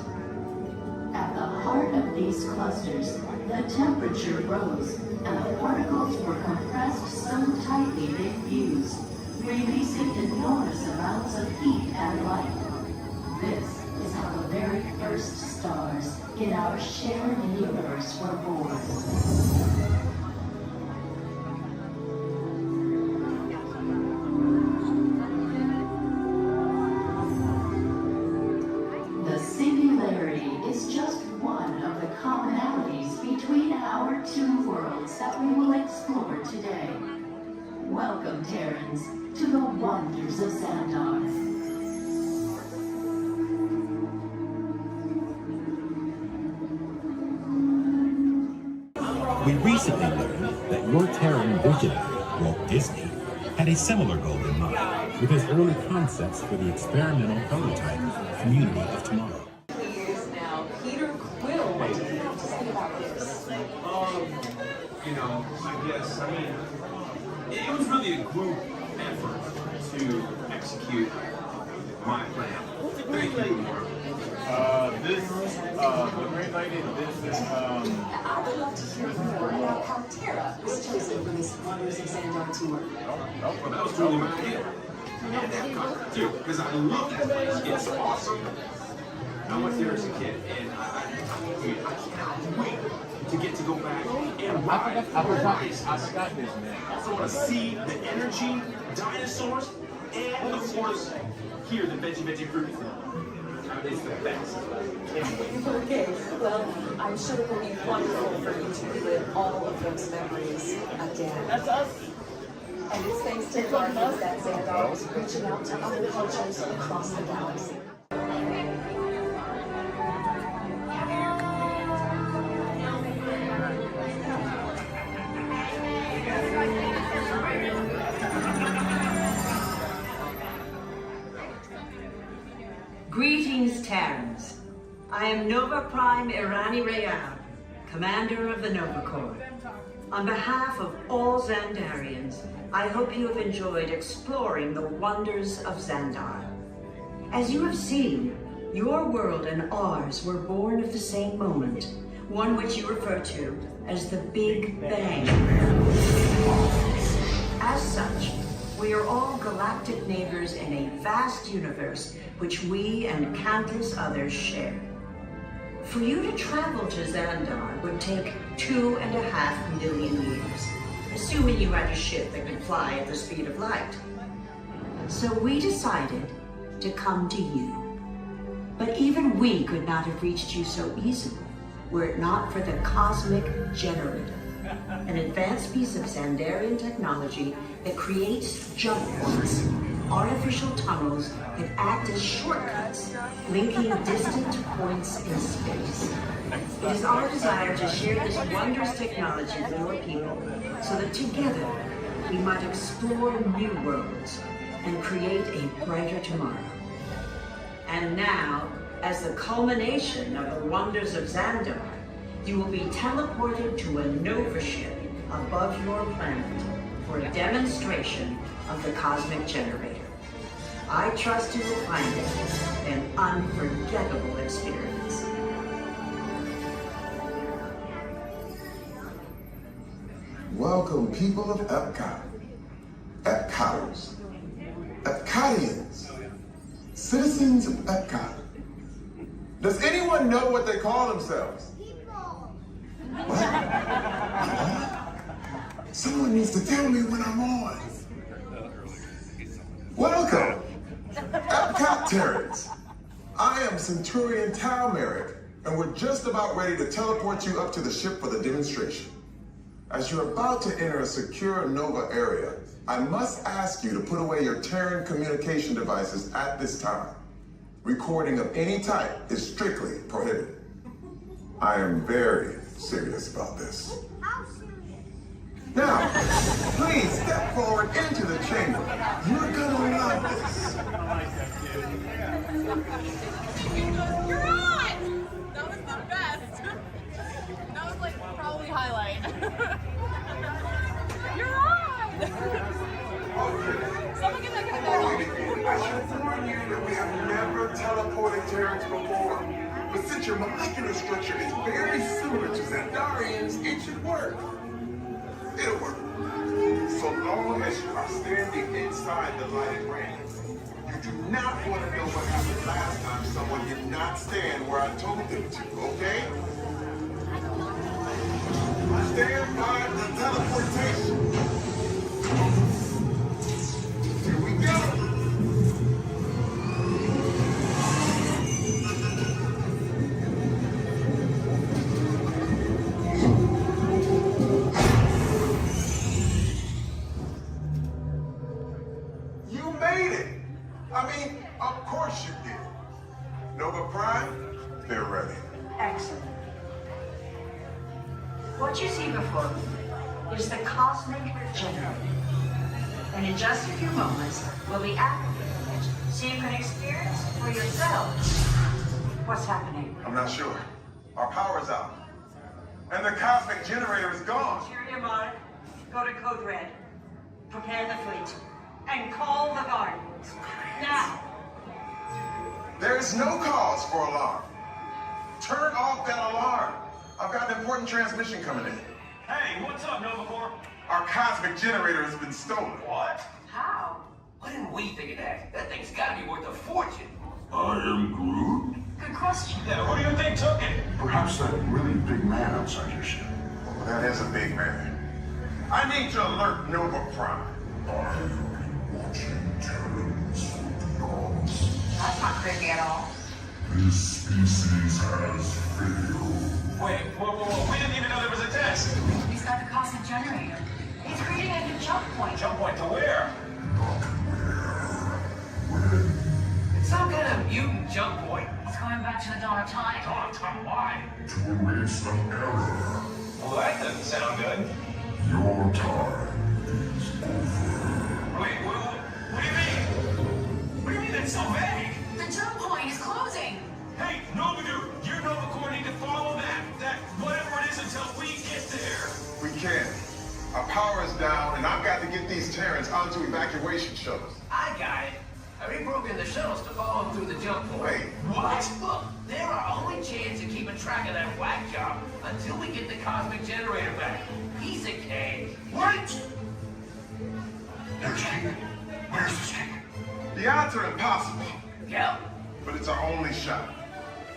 At the heart of these clusters, the temperature rose, and the particles were compressed so tightly they fused, releasing enormous amounts of heat and light. This is how the very first stars in our shared universe were born. The singularity is just one of the commonalities between our two worlds that we will explore today. Welcome, Terrans, to the wonders of Xandar. We recently learned that your Terran visionary, Walt Disney, had a similar goal in mind with his early concepts for the experimental prototype Community of Tomorrow. Years now, Peter Quill, what do you have to say about this? It was really a group effort to execute my plan. Thank you, Mark. The green lady, I would love to hear more about how Terra was chosen for this Wonders of Xandar tour. Well, that was really my idea. And that got too, because I love that place. It's awesome. I went there as a kid, and I cannot wait to get to go back and ride. I forgot his name. Also want to see the energy, dinosaurs, and of course, hear the veggie fruit. It's the best. Okay, well, I'm sure it will be wonderful for you to relive all of those memories again. That's us. And it's thanks to the Wonders that Xandar is reaching out to other cultures across the galaxy. Greetings, Terrans. I am Nova Prime Irani Rayab, Commander of the Nova Corps. On behalf of all Xandarians, I hope you have enjoyed exploring the wonders of Xandar. As you have seen, your world and ours were born of the same moment, one which you refer to as the Big Bang. As such, We are all galactic neighbors in a vast universe which we and countless others share. For you to travel to Xandar would take 2.5 million years, assuming you had a ship that could fly at the speed of light. So we decided to come to you. But even we could not have reached you so easily were it not for the Cosmic Generator, an advanced piece of Xandarian technology that creates jump points, artificial tunnels that act as shortcuts, linking distant points in space. It is our desire to share this wondrous technology with your people so that together we might explore new worlds and create a brighter tomorrow. And now, as the culmination of the wonders of Xandar, you will be teleported to a Nova ship above your planet for a demonstration of the Cosmic Generator. I trust you will find it an unforgettable experience. Welcome, people of Epcot, Epcoters, Epcotians, citizens of Epcot. Does anyone know what they call themselves? What? Someone needs to tell me when I'm on. Welcome, Epcot-tarians. I am Centurion Tal Merrick, and we're just about ready to teleport you up to the ship for the demonstration. As you're about to enter a secure Nova area, I must ask you to put away your Terran communication devices at this time. Recording of any type is strictly prohibited. I am very serious about this. Now, please step forward into the chamber. You're gonna love this. You're on! That was the best. That was like probably highlight. You're on! Someone get that guy on. I should warn you that we have never teleported Terrans before. But since your molecular structure is very similar to Xandarians, it should work. It'll work. So long as you are standing inside the lighted ring. You do not want to know what happened last time someone did not stand where I told them to, okay? Stand by for teleportation. Here we go. You made it. I mean, of course you did. Nova Prime, they're ready. Excellent. What you see before you is the Cosmic Generator. And in just a few moments, we'll be activating it so you can experience for yourselves what's happening. I'm not sure. Our power's out. And the Cosmic Generator is gone. Interior Mark, go to Code Red. Prepare the fleet. And call the Guardians. Now. There is no cause for alarm. Turn off that alarm. I've got an important transmission coming in. Hey, what's up, Nova Corps? Our Cosmic Generator has been stolen. What? How? Why didn't we think of that? That thing's gotta be worth a fortune. I am Groot. Good question. Yeah, who do you think took it? Perhaps that really big man outside your ship. That is a big man. I need to alert Nova Prime. Watching Terrans from beyond. That's not creepy at all. This species has failed. Wait, whoa, we didn't even know there was a test. He's got the Cosmic Generator. He's creating a new jump point. Jump point to where? Not where. When. It's some kind of mutant jump point. He's going back to the dawn of time. Dawn of time, why? To erase the error. Well, that doesn't sound good. Your time is over. Wait, what do you mean? What do you mean that's so vague? The jump point is closing. Hey, Nova Dude, you're Nova Corps need to follow that whatever it is until we get there. We can't. Our power is down, and I've got to get these Terrans onto evacuation shuttles. I got it. I reprogrammed the shuttles to follow them through the jump point. Wait, what? Look, they're our only chance of keeping track of that whack job until we get the Cosmic Generator back. Piece of cake. What? There's people. The odds are impossible. Yeah. But it's our only shot.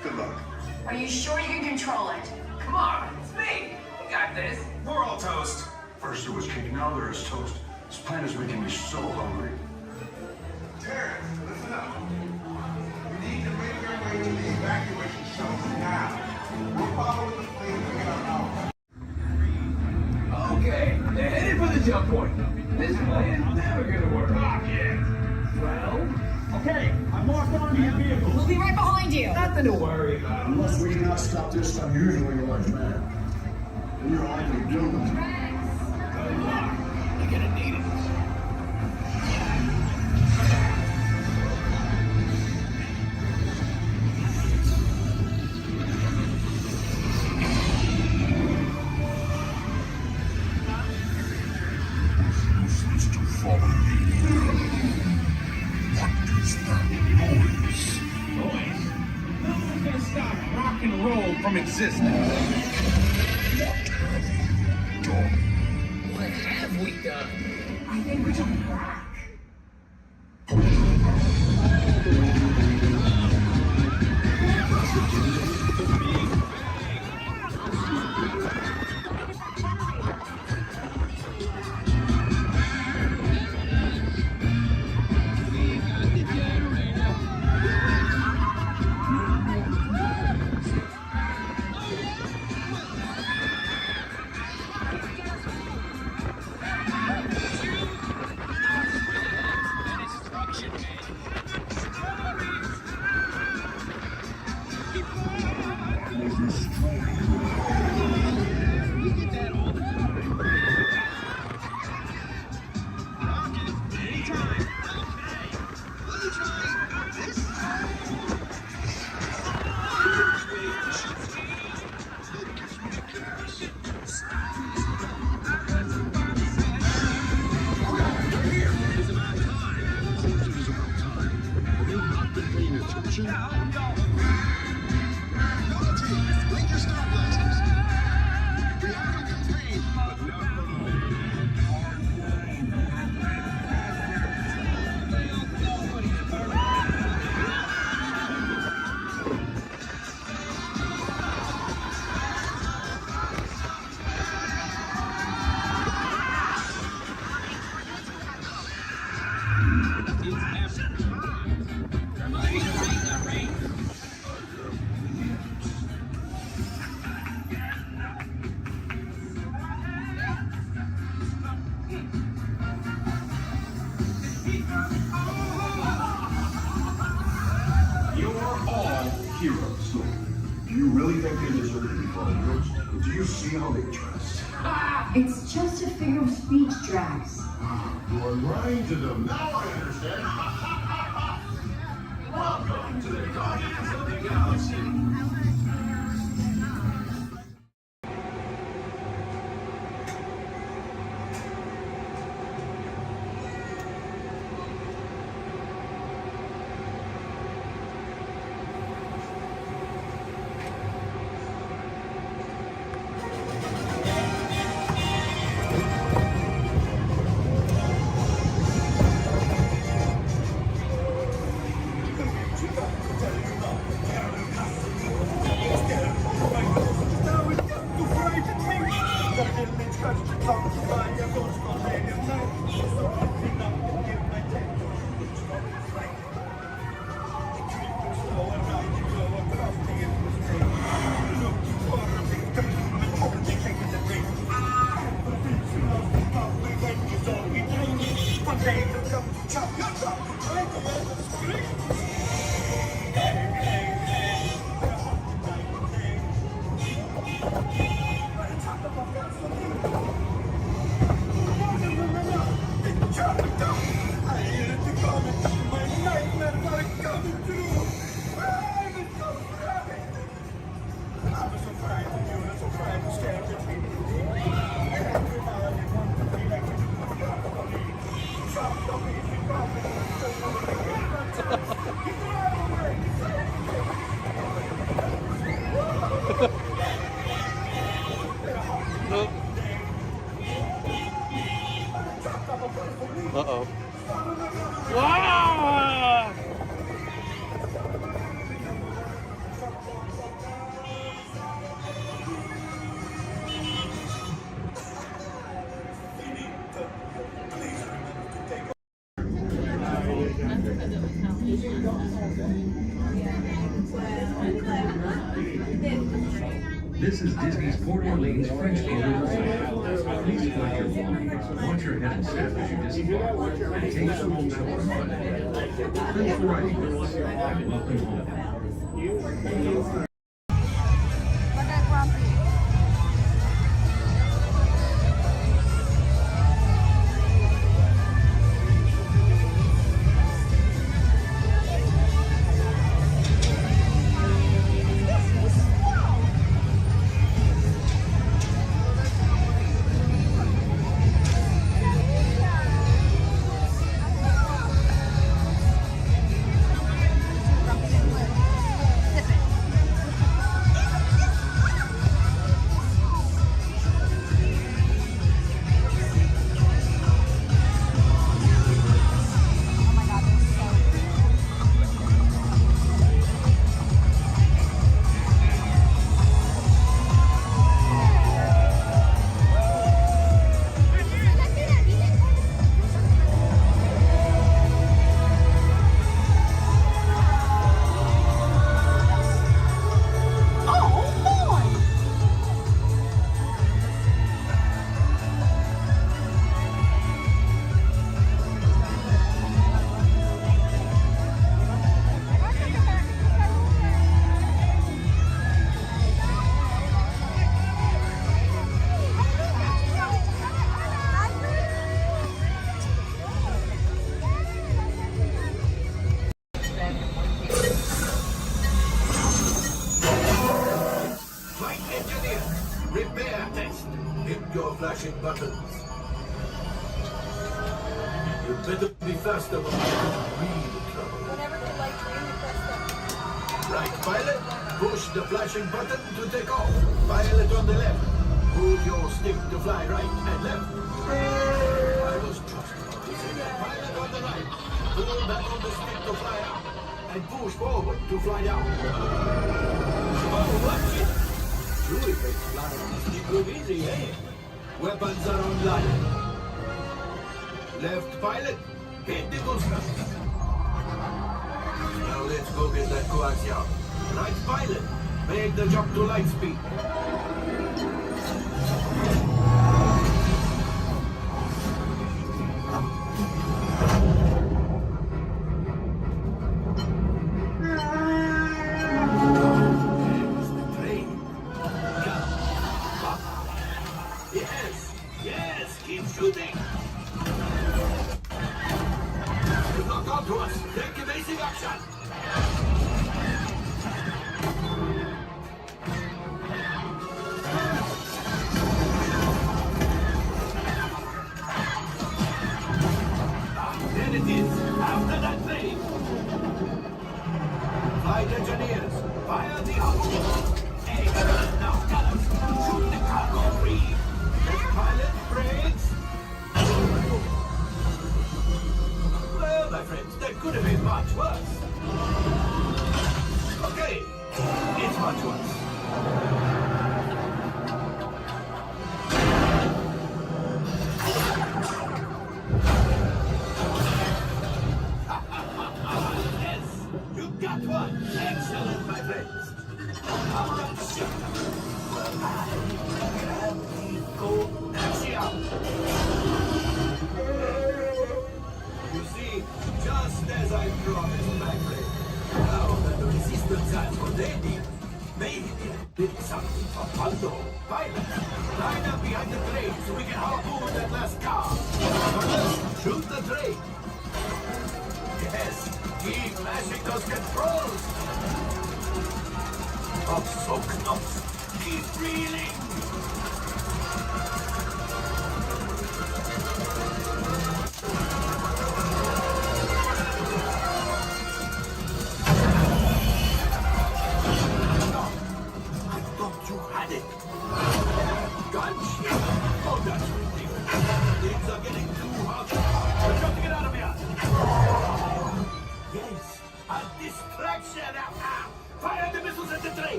Good luck. Are you sure you can control it? Come on, it's me. You got this. We're all toast. First there was cake, now there is toast. This plan is making me so hungry. Terrence, listen up. We need to make our way to the evacuation shelter now. We'll follow the plane to get our power. Okay, they're headed for the jump point. This plan's never gonna work. Oh, yeah. Well, Okay, I'm locked onto your vehicle. we'll be right behind you. Nothing to worry about. Unless we cannot stop this unusually large man. We are likely doomed. Good luck. You're gonna need it. Supposed to follow me. What is that noise? Noise? Nothing's gonna stop rock and roll from existing. What have we done? I think we're jumping back. Heroes. Do you really think they deserve to be called heroes? Do you see how they dress? It's just a figure of speech, Drax. You are lying to them. Now I understand. Welcome to the Guardians of the Galaxy. Tell you about This is Disney's Port Orleans French Quarter Resort. Please collect your belongings, watch your head and step as you disembark, and take some home children fun ahead. Thanks for riding with us, and welcome home. flashing buttons. You better be faster when you get in real trouble. Whenever they like really press them. Right, pilot, push the flashing button to take off. Pilot on the left. Pull your stick to fly right and left. I was just about to say that. Pilot on the right. Pull back on the stick to fly out. And push forward to fly down. Oh, watch it! Truly makes flying this thing look easy, eh? Weapons are online. Left pilot, hit the booster. Now let's go get that coaxium. Right pilot, make the jump to light speed.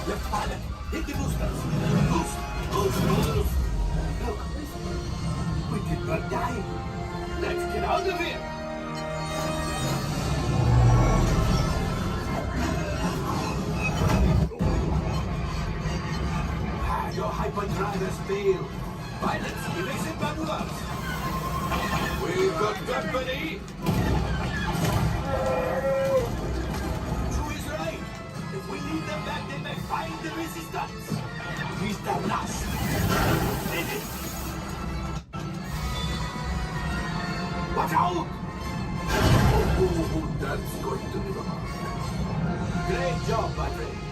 Left pilot, hit the boosters. Boost. Look, we did not die. Let's get out of here. Your hyperdrivers failed. Pilots, evasive maneuvers. We've got company. True is right. If we need them back, they may find the resistance. He's the last. Ready. Watch out! Oh, that's going to be hard. Great job, my friends.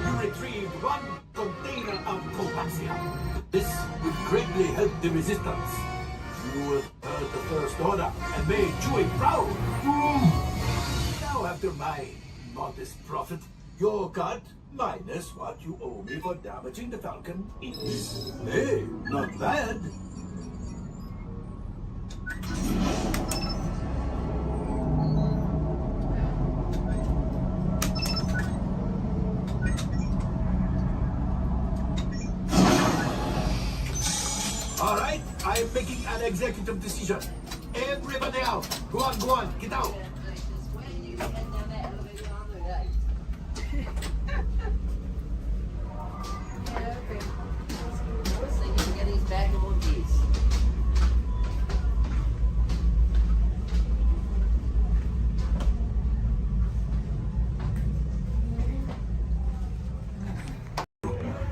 You retrieved one container of coaxium. This would greatly help the resistance. You have heard the First Order and made Chewie proud. Now, after my modest profit, your cut, minus what you owe me for damaging the Falcon, is, hey, not bad. All right, I am making an executive decision. Everybody out. Go on, get out.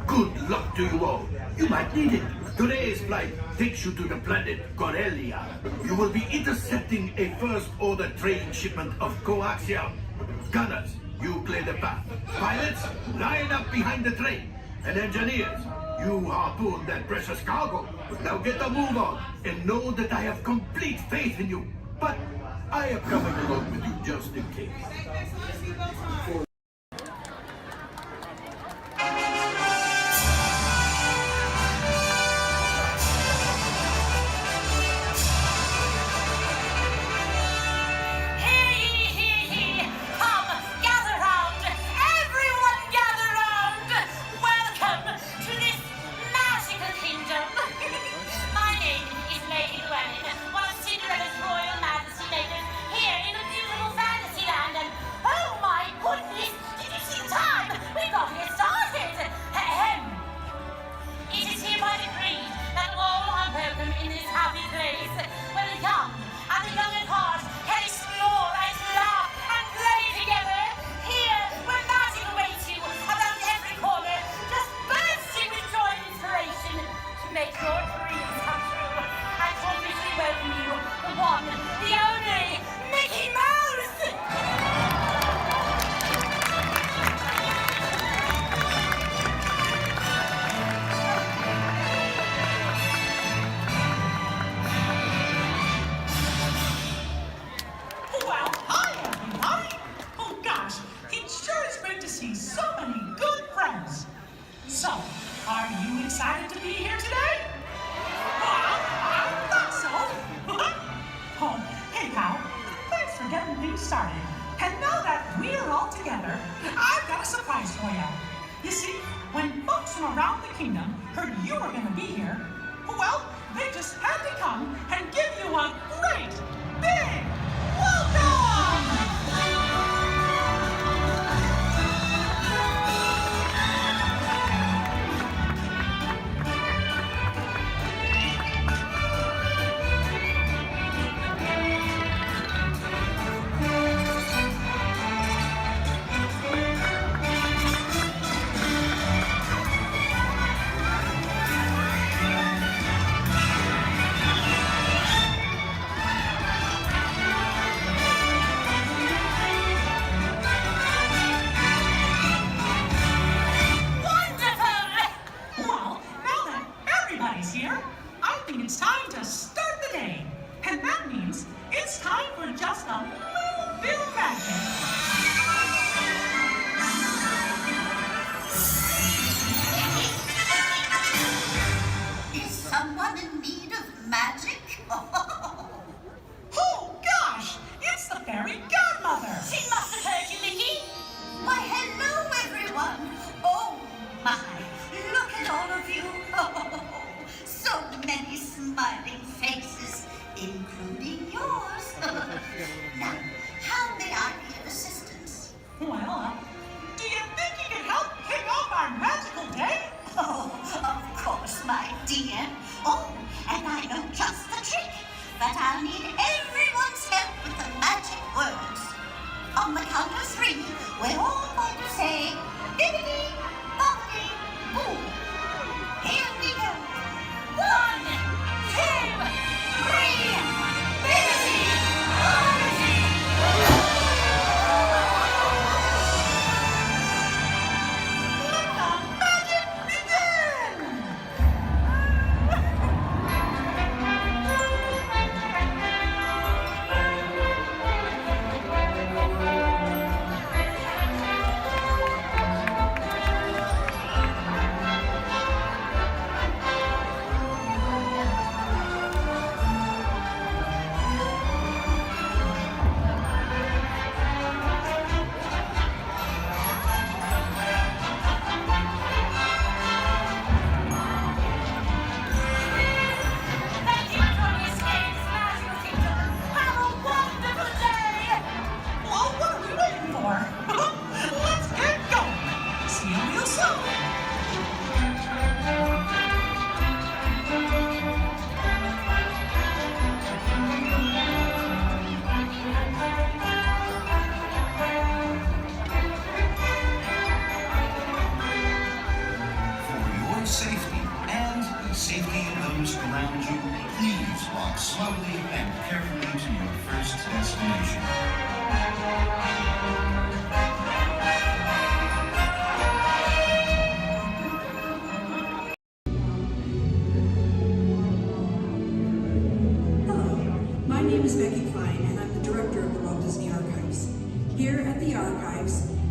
Good luck to you all. You might need it. Today's flight takes you to the planet Corellia. You will be intercepting a first-order train shipment of coaxium. Gunners, you clear the path. Pilots, line up behind the train. And engineers, you harpoon that precious cargo. Now get a move on and know that I have complete faith in you. But I am coming along with you just in case.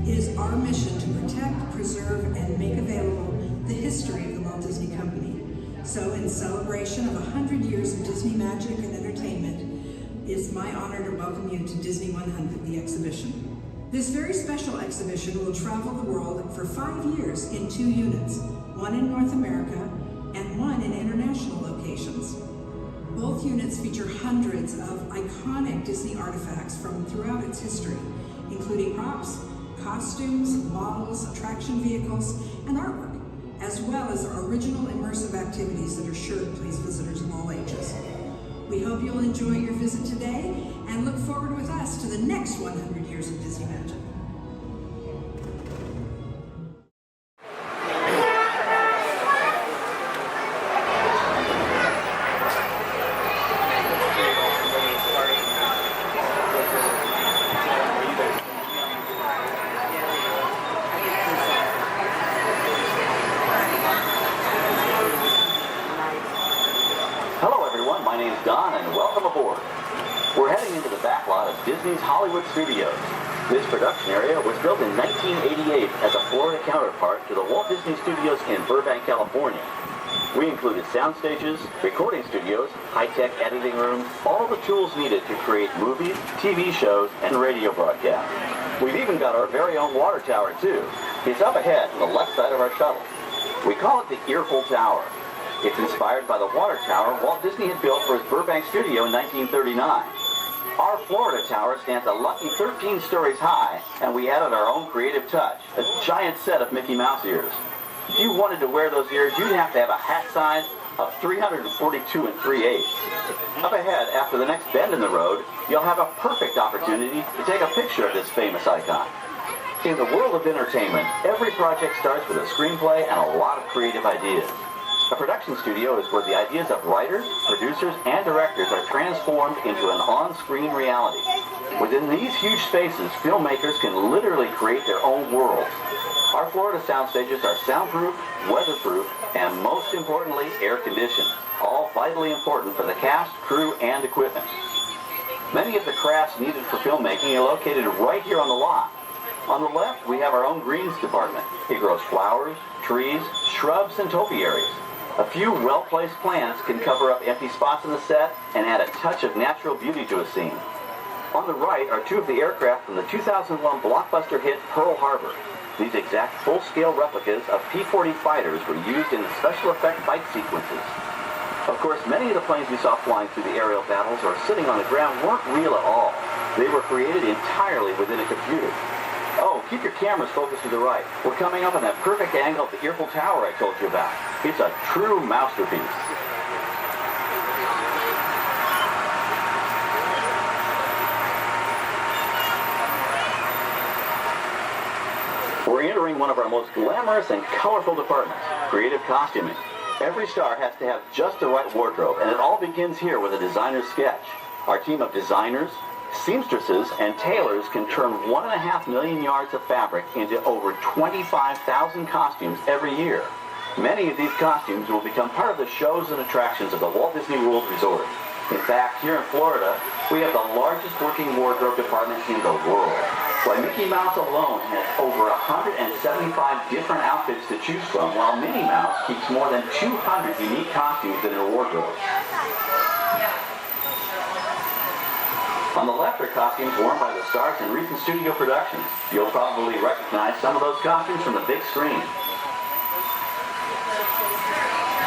It is our mission to protect, preserve, and make available the history of the Walt Disney Company. So in celebration of 100 years of Disney magic and entertainment, it is my honor to welcome you to Disney 100, the exhibition. This very special exhibition will travel the world for 5 years in 2 units, one in North America and one in international locations. Both units feature hundreds of iconic Disney artifacts from throughout its history, including props, costumes, models, attraction vehicles, and artwork, as well as our original immersive activities that are sure to please visitors of all ages. We hope you'll enjoy your visit today and look forward with us to the next 100 years of Disney magic. My name's Don, and welcome aboard. We're heading into the backlot of Disney's Hollywood Studios. This production area was built in 1988 as a Florida counterpart to the Walt Disney Studios in Burbank, California. We included sound stages, recording studios, high-tech editing rooms, all the tools needed to create movies, TV shows, and radio broadcasts. We've even got our very own water tower, too. It's up ahead on the left side of our shuttle. We call it the Earful Tower. It's inspired by the water tower Walt Disney had built for his Burbank studio in 1939. Our Florida tower stands a lucky 13 stories high, and we added our own creative touch, a giant set of Mickey Mouse ears. If you wanted to wear those ears, you'd have to have a hat size of 342 3/8. Up ahead, after the next bend in the road, you'll have a perfect opportunity to take a picture of this famous icon. In the world of entertainment, every project starts with a screenplay and a lot of creative ideas. A production studio is where the ideas of writers, producers, and directors are transformed into an on-screen reality. Within these huge spaces, filmmakers can literally create their own worlds. Our Florida sound stages are soundproof, weatherproof, and most importantly, air-conditioned, all vitally important for the cast, crew, and equipment. Many of the crafts needed for filmmaking are located right here on the lot. On the left, we have our own greens department. It grows flowers, trees, shrubs, and topiaries. A few well-placed plants can cover up empty spots in the set and add a touch of natural beauty to a scene. On the right are 2 of the aircraft from the 2001 blockbuster hit Pearl Harbor. These exact full-scale replicas of P-40 fighters were used in the special effect fight sequences. Of course, many of the planes we saw flying through the aerial battles or sitting on the ground weren't real at all. They were created entirely within a computer. Oh, keep your cameras focused to the right. We're coming up on that perfect angle of the Earful Tower I told you about. It's a true masterpiece. We're entering one of our most glamorous and colorful departments, creative costuming. Every star has to have just the right wardrobe, and it all begins here with a designer's sketch. Our team of designers, seamstresses, and tailors can turn 1.5 million yards of fabric into over 25,000 costumes every year. Many of these costumes will become part of the shows and attractions of the Walt Disney World Resort. In fact, here in Florida, we have the largest working wardrobe department in the world. Why, Mickey Mouse alone has over 175 different outfits to choose from, while Minnie Mouse keeps more than 200 unique costumes in her wardrobe. On the left are costumes worn by the stars in recent studio productions. You'll probably recognize some of those costumes from the big screen.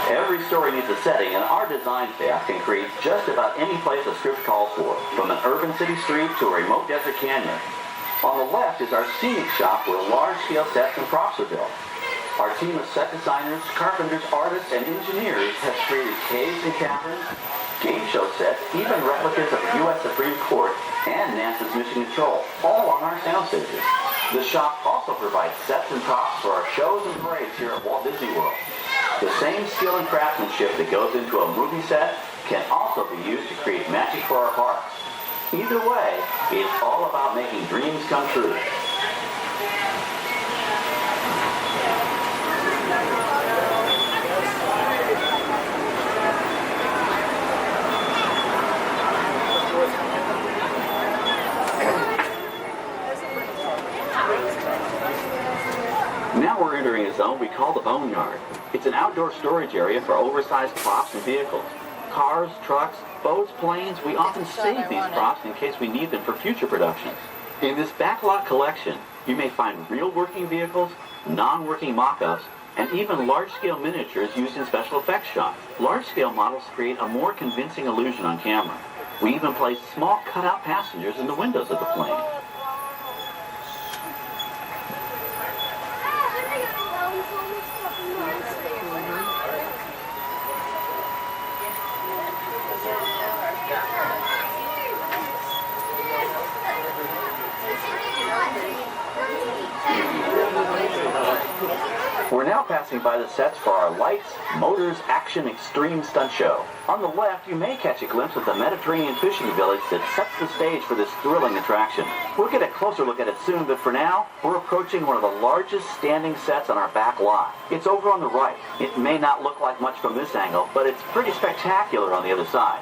Every story needs a setting, and our design staff can create just about any place a script calls for, from an urban city street to a remote desert canyon. On the left is our scenic shop where large-scale sets and props are built. Our team of set designers, carpenters, artists, and engineers has created caves and caverns, game show sets, even replicas of the U.S. Supreme Court and NASA's Mission Control, all on our sound stages. The shop also provides sets and props for our shows and parades here at Walt Disney World. The same skill and craftsmanship that goes into a movie set can also be used to create magic for our parks. Either way, it's all about making dreams come true. Now we're entering a zone we call the Boneyard. It's an outdoor storage area for oversized props and vehicles. Cars, trucks, boats, planes, we often save these props in case we need them for future productions. In this backlot collection, you may find real working vehicles, non-working mock-ups, and even large-scale miniatures used in special effects shots. Large-scale models create a more convincing illusion on camera. We even place small cutout passengers in the windows of the plane. We're now passing by the sets for our Lights, Motors, Action Extreme Stunt Show. On the left, you may catch a glimpse of the Mediterranean fishing village that sets the stage for this thrilling attraction. We'll get a closer look at it soon, but for now, we're approaching one of the largest standing sets on our back lot. It's over on the right. It may not look like much from this angle, but it's pretty spectacular on the other side.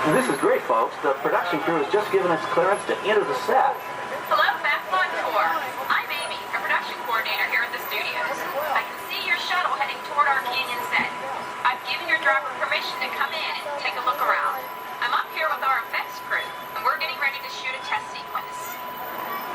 This is great, folks. The production crew has just given us clearance to enter the set. Hello, Backlot Tour. I'm Amy, a production coordinator here at the studios. I can see your shuttle heading toward our canyon set. I've given your driver permission to come in and take a look around. I'm up here with our effects crew, and we're getting ready to shoot a test sequence.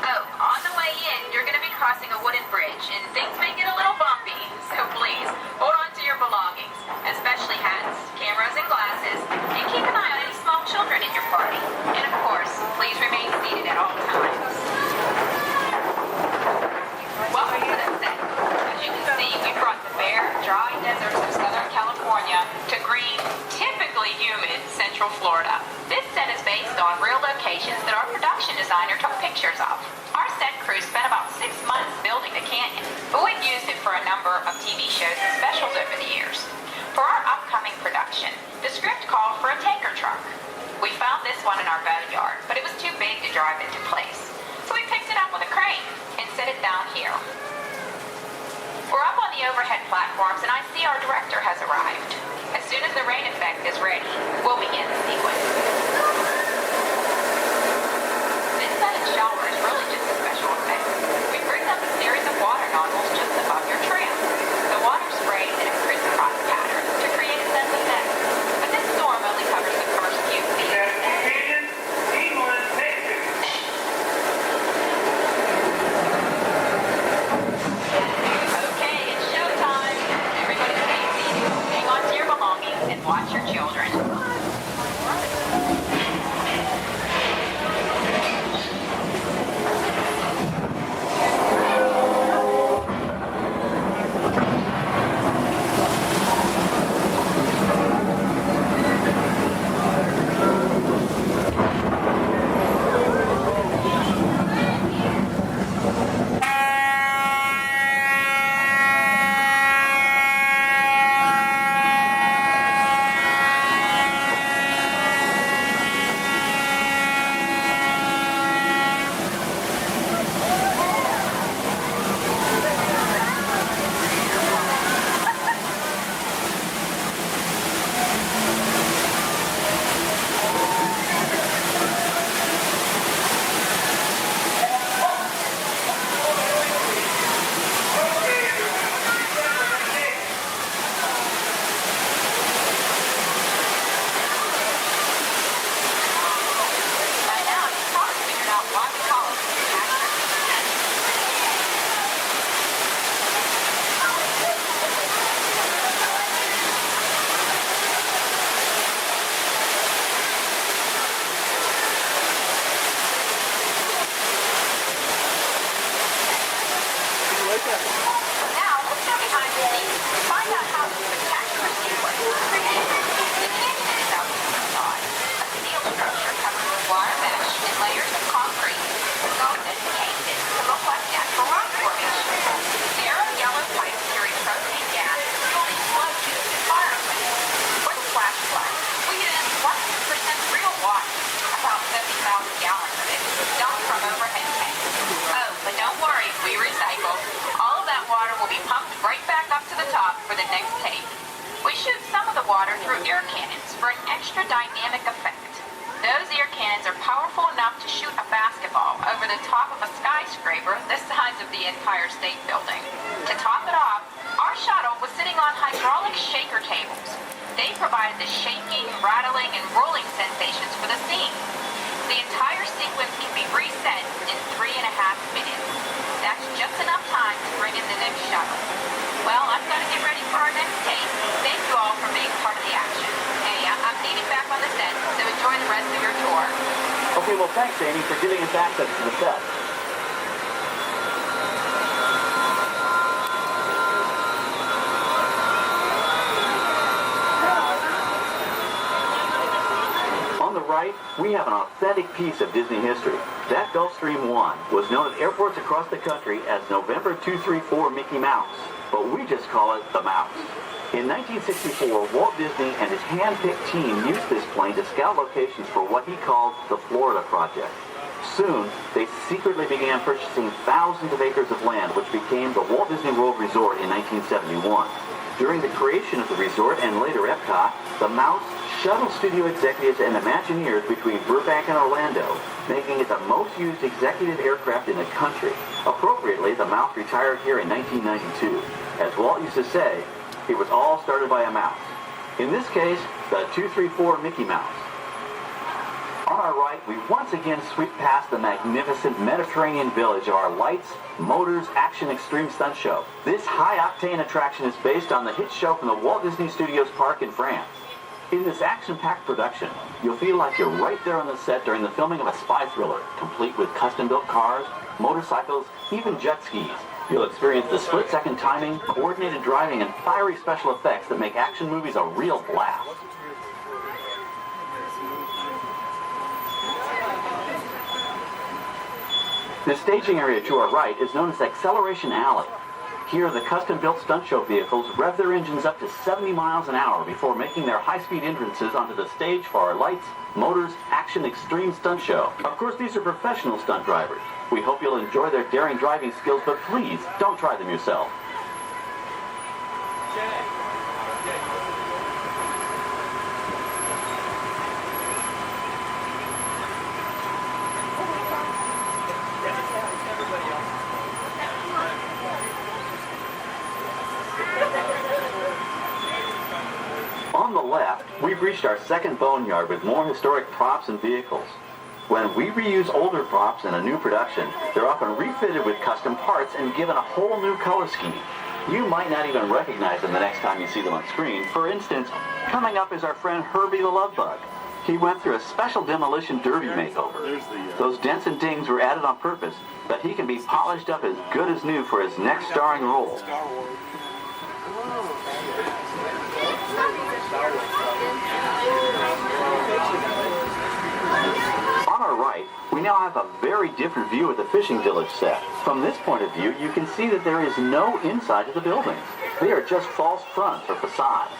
Oh, on the way in, you're going to be crossing a wooden bridge, and things may get a little bumpy, so please, hold on to your belongings, especially hats, cameras, and glasses, and keep an eye on any small children in your party. And of course, please remain seated at all times. Welcome to the set. As you can see, we brought the bare, dry deserts of Southern California to green, typically humid Central Florida. This set is based on real locations that our production designer took pictures of. Our set crew spent about 6 months building the canyon, but we've used it for a number of TV shows and specials over the years. For our upcoming production, the script called for a tanker truck. We found this one in our boneyard, but it was too big to drive into place. So we picked it up with a crane and set it down here. We're up on the overhead platforms, and I see our director has arrived. As soon as the rain effect is ready, we'll begin the sequence. This set and shower is really just a special effect. We bring up a series of water nozzles just above your trim. The water sprays in a crisscross pattern to create a sense of depth. But this storm only covers the first few feet. Watch your children. water through air cannons for an extra dynamic effect. Those air cannons are powerful enough to shoot a basketball over the top of a skyscraper the size of the Empire State Building. To top it off, our shuttle was sitting on hydraulic shaker tables. They provided the shaking, rattling, and rolling sensations for the scene. The entire sequence can be reset in 3.5 minutes. That's just enough time to bring in the next shuttle. Well, I've got to get ready for our next take. Thank you all for being part of the action. Hey, I'm needed back on the set, so enjoy the rest of your tour. Okay, well, thanks, Amy, for giving us access to the set. On the right, we have an authentic piece of Disney history. That Gulfstream 1 was known at airports across the country as November 234 Mickey Mouse, but we just call it the Mouse. In 1964, Walt Disney and his hand-picked team used this plane to scout locations for what he called the Florida Project. Soon, they secretly began purchasing thousands of acres of land, which became the Walt Disney World Resort in 1971. During the creation of the resort and later Epcot, the Mouse shuttled studio executives and Imagineers between Burbank and Orlando, making it the most used executive aircraft in the country. Appropriately, the Mouse retired here in 1992. As Walt used to say, it was all started by a mouse. In this case, the 234 Mickey Mouse. On our right, we once again sweep past the magnificent Mediterranean village of our lights, motors, action extreme stunt show. This high-octane attraction is based on the hit show from the Walt Disney Studios Park in France. In this action-packed production, you'll feel like you're right there on the set during the filming of a spy thriller, complete with custom-built cars, motorcycles, even jet skis. You'll experience the split-second timing, coordinated driving, and fiery special effects that make action movies a real blast. The staging area to our right is known as Acceleration Alley. Here, the custom-built stunt show vehicles rev their engines up to 70 miles an hour before making their high-speed entrances onto the stage for our lights, motors, action extreme stunt show. Of course, these are professional stunt drivers. We hope you'll enjoy their daring driving skills, but please, don't try them yourself. On the left, we've reached our second boneyard with more historic props and vehicles. When we reuse older props in a new production, they're often refitted with custom parts and given a whole new color scheme. You might not even recognize them the next time you see them on screen. For instance, coming up is our friend Herbie the Love Bug. He went through a special demolition derby makeover. Those dents and dings were added on purpose, but he can be polished up as good as new for his next starring role. On our right, we now have a very different view of the fishing village set. From this point of view, you can see that there is no inside of the buildings. They are just false fronts or facades.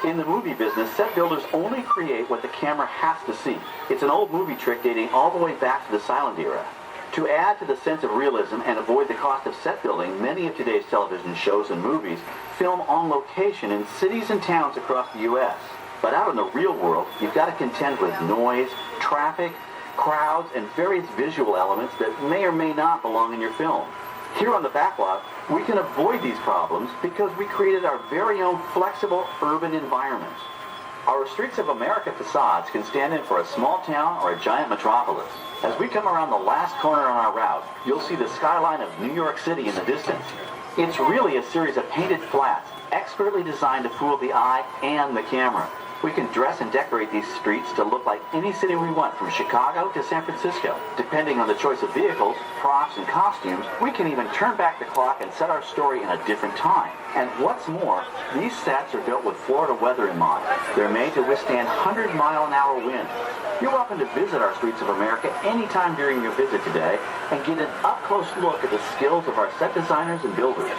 In the movie business, set builders only create what the camera has to see. It's an old movie trick dating all the way back to the silent era. To add to the sense of realism and avoid the cost of set building, many of today's television shows and movies film on location in cities and towns across the U.S. But out in the real world, you've got to contend with noise, traffic, crowds, and various visual elements that may or may not belong in your film. Here on the backlot, we can avoid these problems because we created our very own flexible urban environment. Our Streets of America facades can stand in for a small town or a giant metropolis. As we come around the last corner on our route, you'll see the skyline of New York City in the distance. It's really a series of painted flats, expertly designed to fool the eye and the camera. We can dress and decorate these streets to look like any city we want, from Chicago to San Francisco. Depending on the choice of vehicles, props, and costumes, we can even turn back the clock and set our story in a different time. And what's more, these sets are built with Florida weather in mind. They're made to withstand 100-mile-an-hour winds. You're welcome to visit our Streets of America anytime during your visit today and get an up-close look at the skills of our set designers and builders.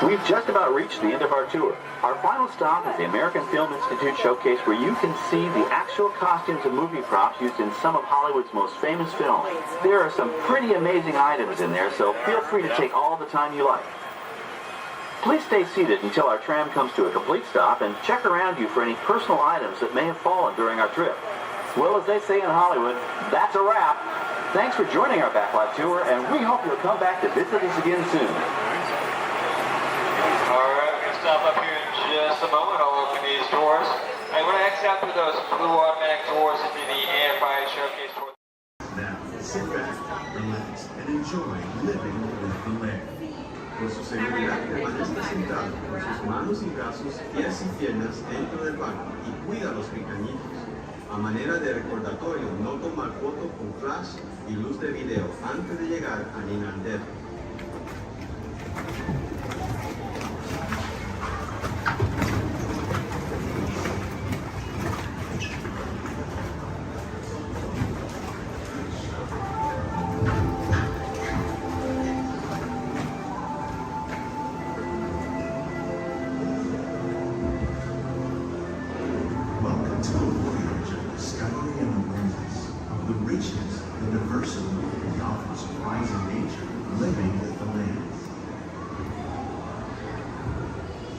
We've just about reached the end of our tour. Our final stop is the American Film Institute Showcase, where you can see the actual costumes and movie props used in some of Hollywood's most famous films. There are some pretty amazing items in there, so feel free to take all the time you like. Please stay seated until our tram comes to a complete stop and check around you for any personal items that may have fallen during our trip. Well, as they say in Hollywood, that's a wrap. Thanks for joining our backlot tour, and we hope you'll come back to visit us again soon. All right, we're going to stop up here in just a moment. I'll open these doors. And we're going to exit out through those blue automatic doors into the AFI showcase tour. Now, sit back, relax, and enjoy living with the land. Por su seguridad, permanezca sentado con sus manos y brazos, pies y piernas dentro del banco y cuida a los pequeñitos. A manera de recordatorio, no tomar foto con flash y luz de video antes de llegar a Ninandero. Welcome to the voyage of discovery and awareness of the richness, the diversity, and often surprising nature living with the land.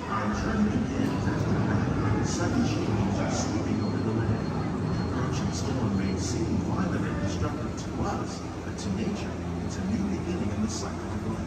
Our journey begins after night, sudden changes are sweeping over the land. The approaching storm may seem violent and destructive to us, but to nature, it's a new beginning in the cycle of life.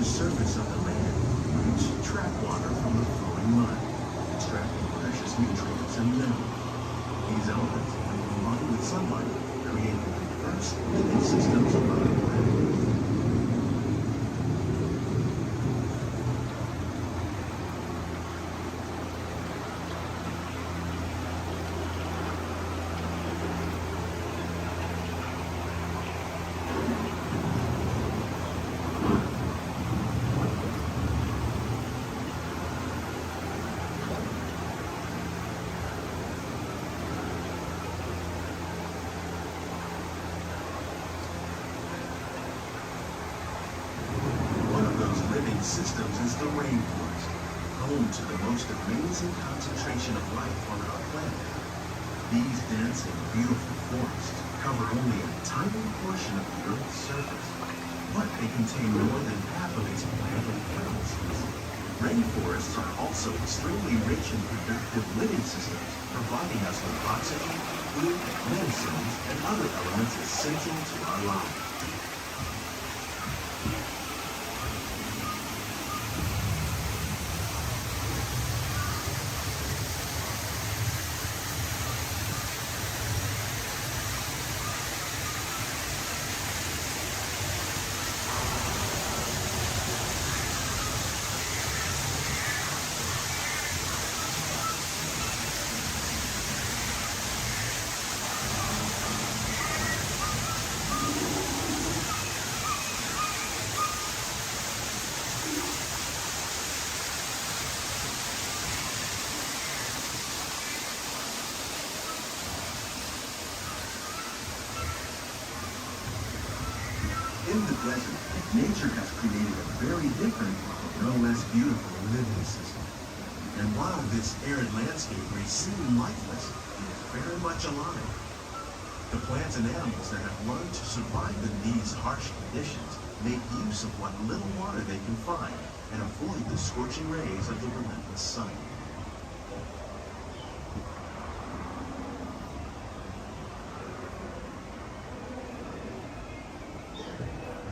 Surface of the land, roots trap water from the flowing mud, extracting precious nutrients and minerals. These elements, when combined with sunlight, create the first living systems above the planet. Systems is the rainforest, home to the most amazing concentration of life on our planet. These dense and beautiful forests cover only a tiny portion of the Earth's surface, but they contain more than half of its plant and animal species. Rainforests are also extremely rich in productive living systems, providing us with oxygen, food, medicines, and other elements essential to our lives. In the desert, nature has created a very different, no less beautiful living system. And while this arid landscape may seem lifeless, it is very much alive. The plants and animals that have learned to survive in these harsh conditions make use of what little water they can find and avoid the scorching rays of the relentless sun.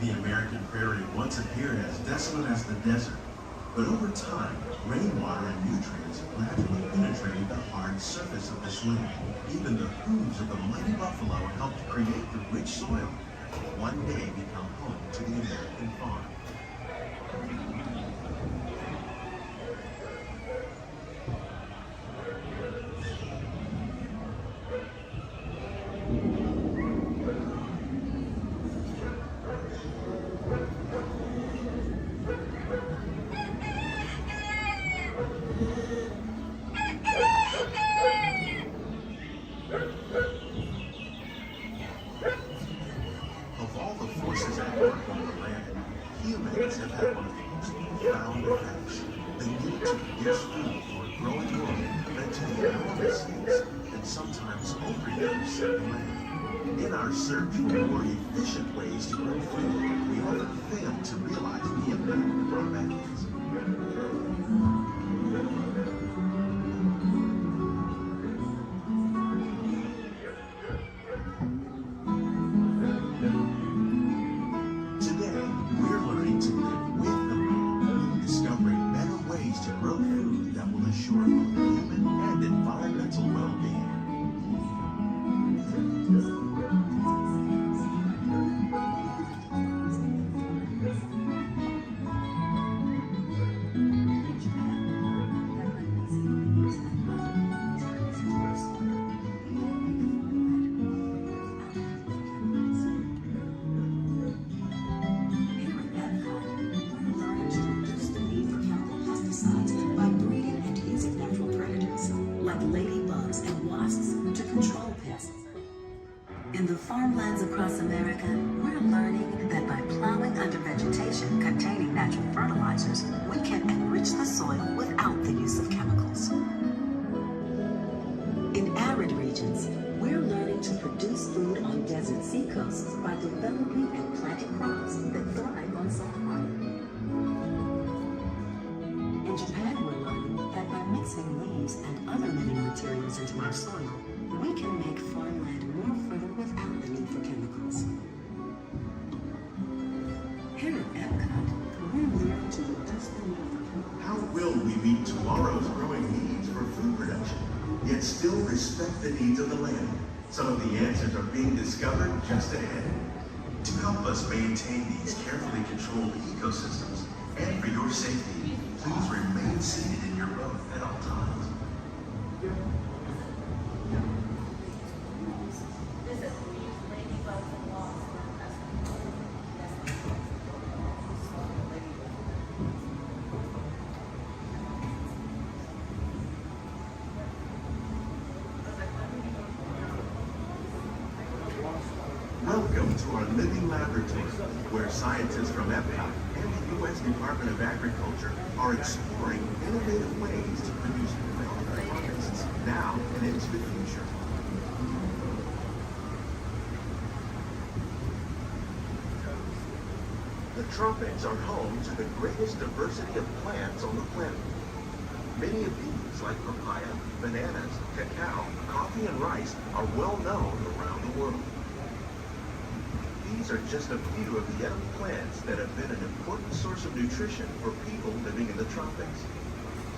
The American prairie once appeared as desolate as the desert, but over time, rainwater and nutrients gradually penetrated the hard surface of this land. Even the hooves of the mighty buffalo helped create the rich soil that will one day become home to the American farm. to produce food for a growing world led to the enormous use and sometimes overuse of land. In our search for more efficient ways to grow food, we often fail to realize the impact of our methods. Today, we're learning to live with the land, discovering better ways to grow food that will ensure both human and environmental well-being. By breeding and using natural predators, like ladybugs and wasps, to control pests. In the farmlands across America, we're learning that by plowing under vegetation containing natural fertilizers, we can enrich the soil without the use of chemicals. In arid regions, we're learning to produce food on desert seacoasts by developing and planting crops that thrive on salt water. In Japan, we're learning that by mixing leaves and other living materials into our soil, we can make farmland more fertile without the need for chemicals. Here at Epcot, we're learning to reduce the need for chemicals. How will we meet tomorrow's growing needs for food production, yet still respect the needs of the land? Some of the answers are being discovered just ahead. To help us maintain these carefully controlled ecosystems, and for your safety, please remain seated in your boat at all times. Welcome to our living laboratory, where scientists from Epcot and the U.S. Department of Agriculture are exploring innovative ways to produce healthy harvests now and into the future. The tropics are home to the greatest diversity of plants on the planet. Many of these, like papaya, bananas, cacao, coffee, and rice, are well known around the world. These are just a few of the edible plants that have been an important source of nutrition for people living in the tropics.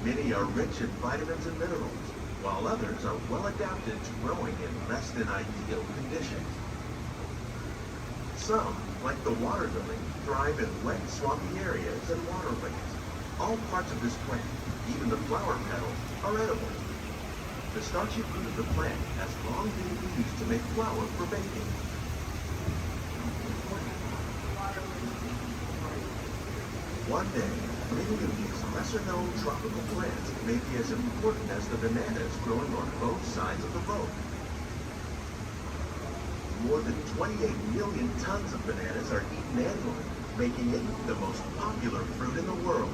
Many are rich in vitamins and minerals, while others are well adapted to growing in less than ideal conditions. Some, like the water lily, thrive in wet, swampy areas and waterways. All parts of this plant, even the flower petals, are edible. The starchy fruit of the plant has long been used to make flour for baking. One day, many of these lesser-known tropical plants may be as important as the bananas growing on both sides of the boat. More than 28 million tons of bananas are eaten annually, making it the most popular fruit in the world.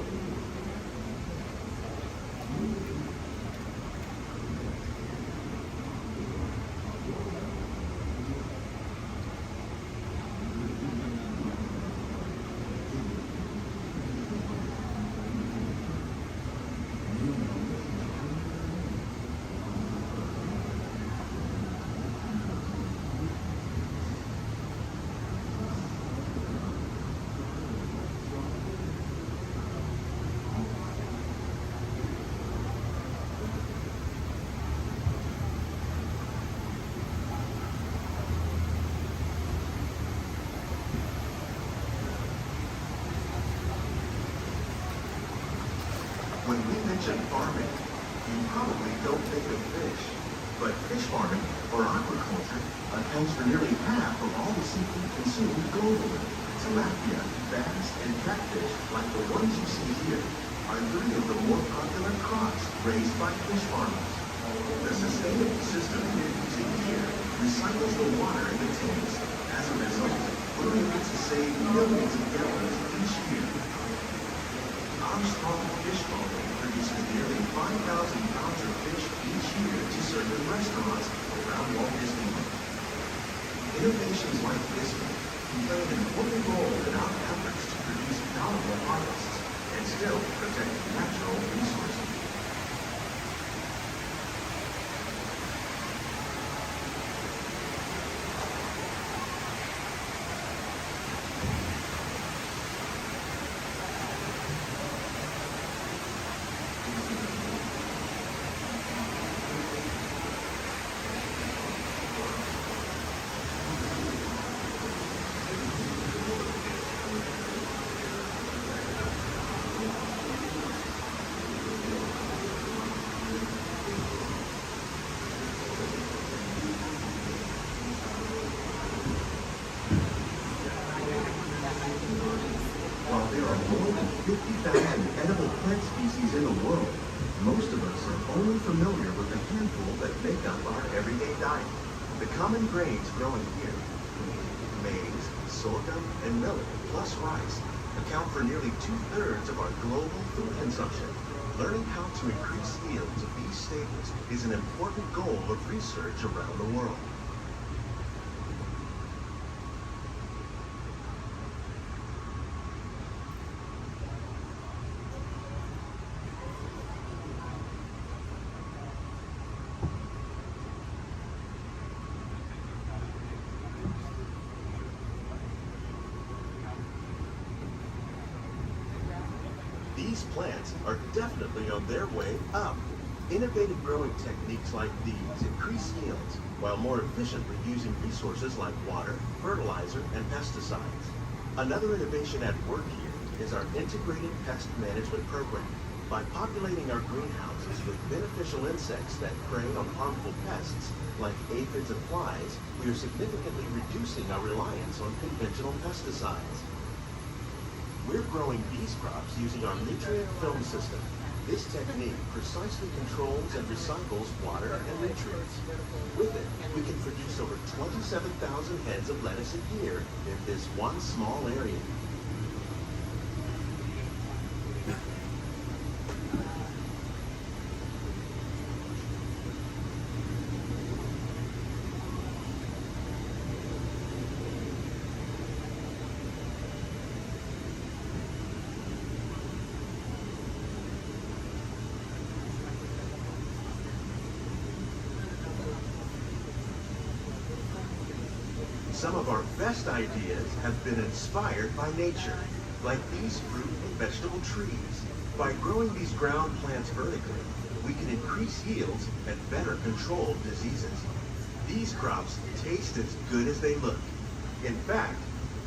When we mention farming, you probably don't think of fish. But fish farming, or aquaculture, accounts for nearly half of all the seafood consumed globally. Tilapia, bass, and catfish, like the ones you see here, are three of the more popular crops raised by fish farmers. The sustainable system we're using here recycles the water in the tanks. As a result, we're able to save millions of gallons each year. Our Ice Tropic Fish Farming produces nearly 5,000 pounds of fish each year to serve in restaurants around Walt Disney World. Innovations like this one can play an important role in our efforts to produce bountiful harvests and still protect natural resources. While there are more than 50,000 edible plant species in the world, most of us are only familiar with the handful that make up our everyday diet. The common grains growing here, maize, sorghum, and millet, plus rice, account for nearly 2/3 of our global food consumption. Learning how to increase yields of these staples is an important goal of research around the world. These plants are definitely on their way up. Innovative growing techniques like these increase yields while more efficiently using resources like water, fertilizer, and pesticides. Another innovation at work here is our integrated pest management program. By populating our greenhouses with beneficial insects that prey on harmful pests like aphids and flies, we are significantly reducing our reliance on conventional pesticides. We're growing these crops using our nutrient film system. This technique precisely controls and recycles water and nutrients. With it, we can produce over 27,000 heads of lettuce a year in this one small area. Some of our best ideas have been inspired by nature, like these fruit and vegetable trees. By growing these ground plants vertically, we can increase yields and better control diseases. These crops taste as good as they look. In fact,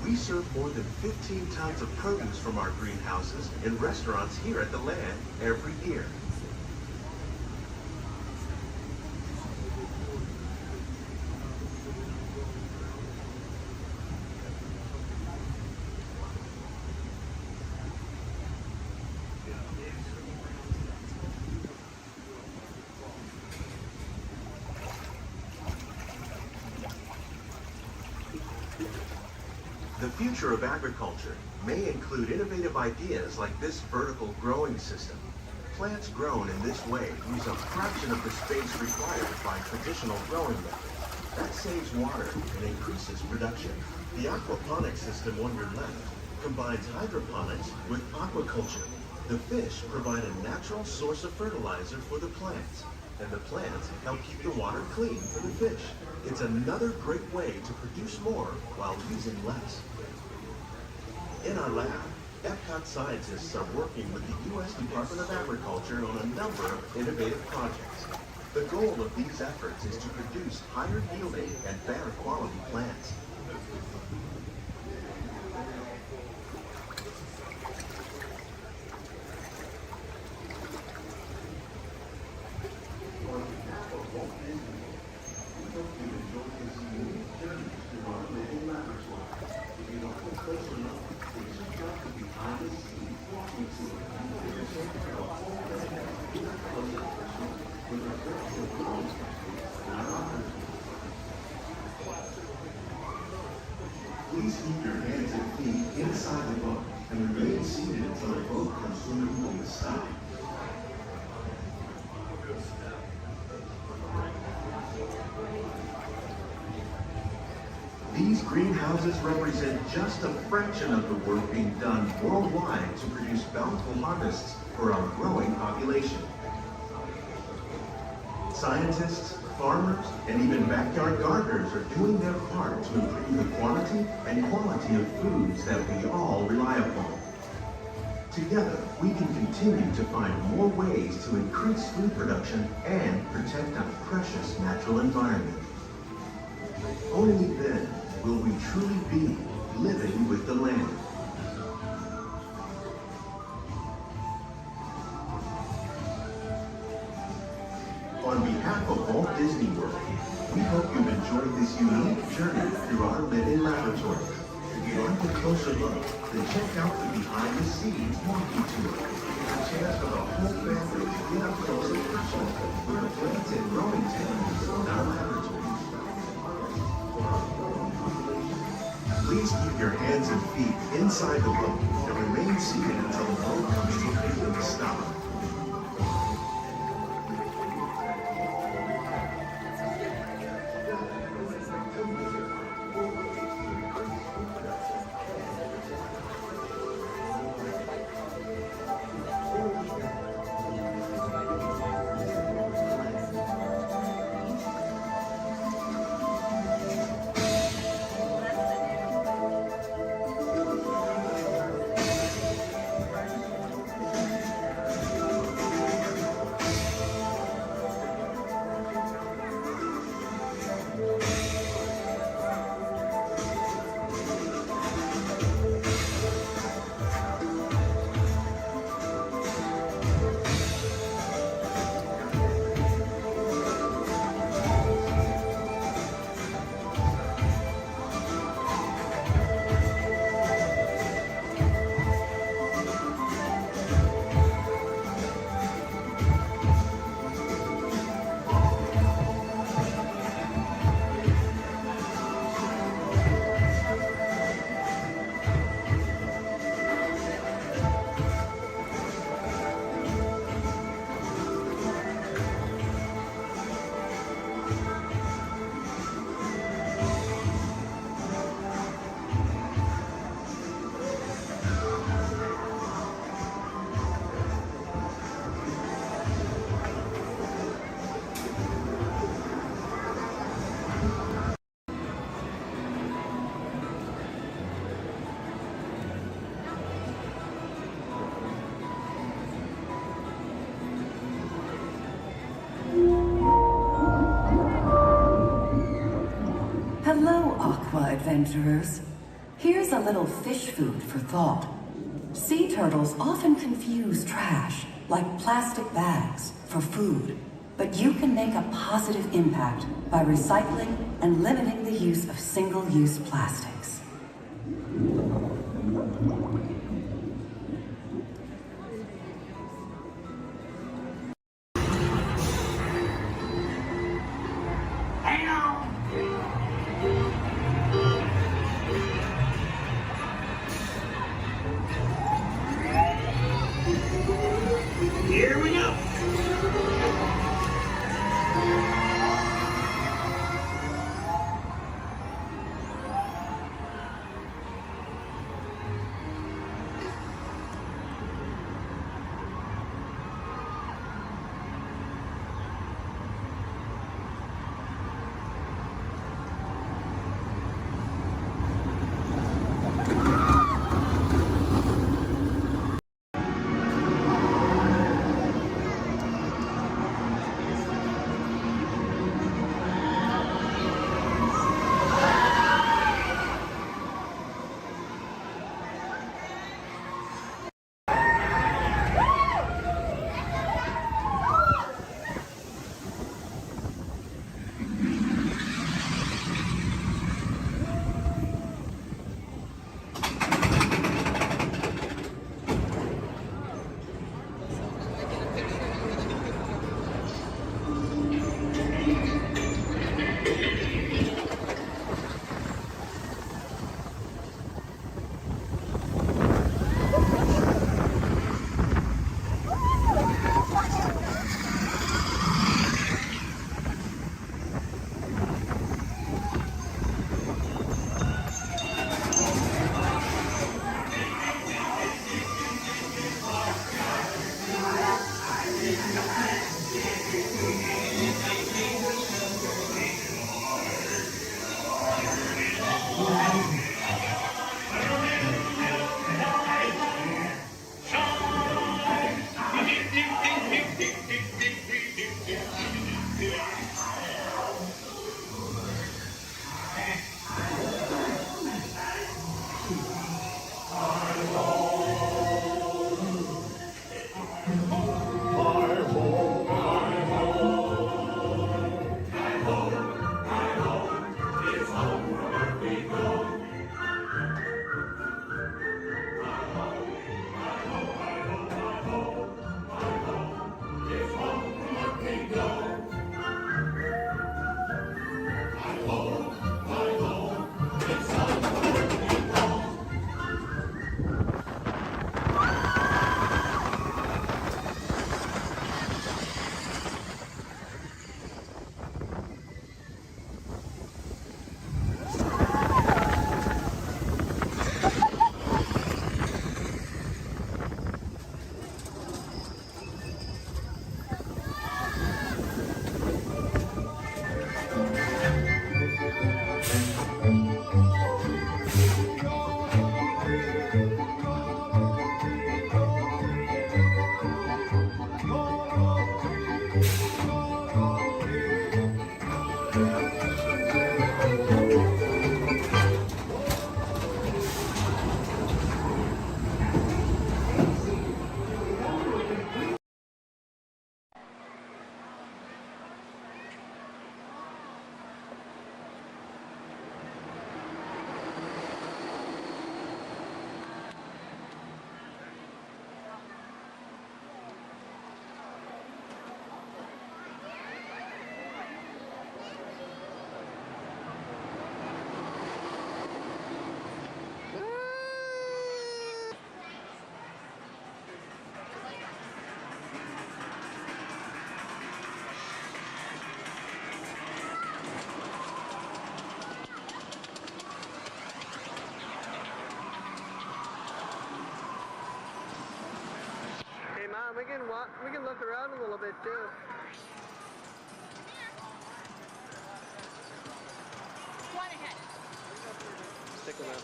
we serve more than 15 tons of produce from our greenhouses in restaurants here at the Land every year. The future of agriculture may include innovative ideas like this vertical growing system. Plants grown in this way use a fraction of the space required by traditional growing methods. That saves water and increases production. The aquaponics system on your left combines hydroponics with aquaculture. The fish provide a natural source of fertilizer for the plants, and the plants help keep the water clean for the fish. It's another great way to produce more while using less. In our lab, Epcot scientists are working with the U.S. Department of Agriculture on a number of innovative projects. The goal of these efforts is to produce higher yielding and better quality plants. Please keep your hands and feet inside the boat and remain seated until the boat comes swimming on the side. These greenhouses represent just a fraction of the work being done worldwide to produce bountiful harvests for our growing population. Scientists, farmers, and even backyard gardeners are doing their part to improve the quantity and quality of foods that we all rely upon. Together, we can continue to find more ways to increase food production and protect our precious natural environment. Only then will we truly be living with the land. On behalf of Walt Disney World, we hope you've enjoyed this unique journey through our living laboratory. If you'd like a closer look, then check out the behind-the-scenes walking tour. A chance for the whole family to get up close and personal with the plants and growing techniques in our laboratory. Please keep your hands and feet inside the boat and remain seated until the boat comes to a complete stop. Hello, Aqua Adventurers. Here's a little fish food for thought. Sea turtles often confuse trash, like plastic bags, for food. But you can make a positive impact by recycling and limiting the use of single-use plastics. Hang on! Here we go! We can look around a little bit too. One ahead. Stick with us.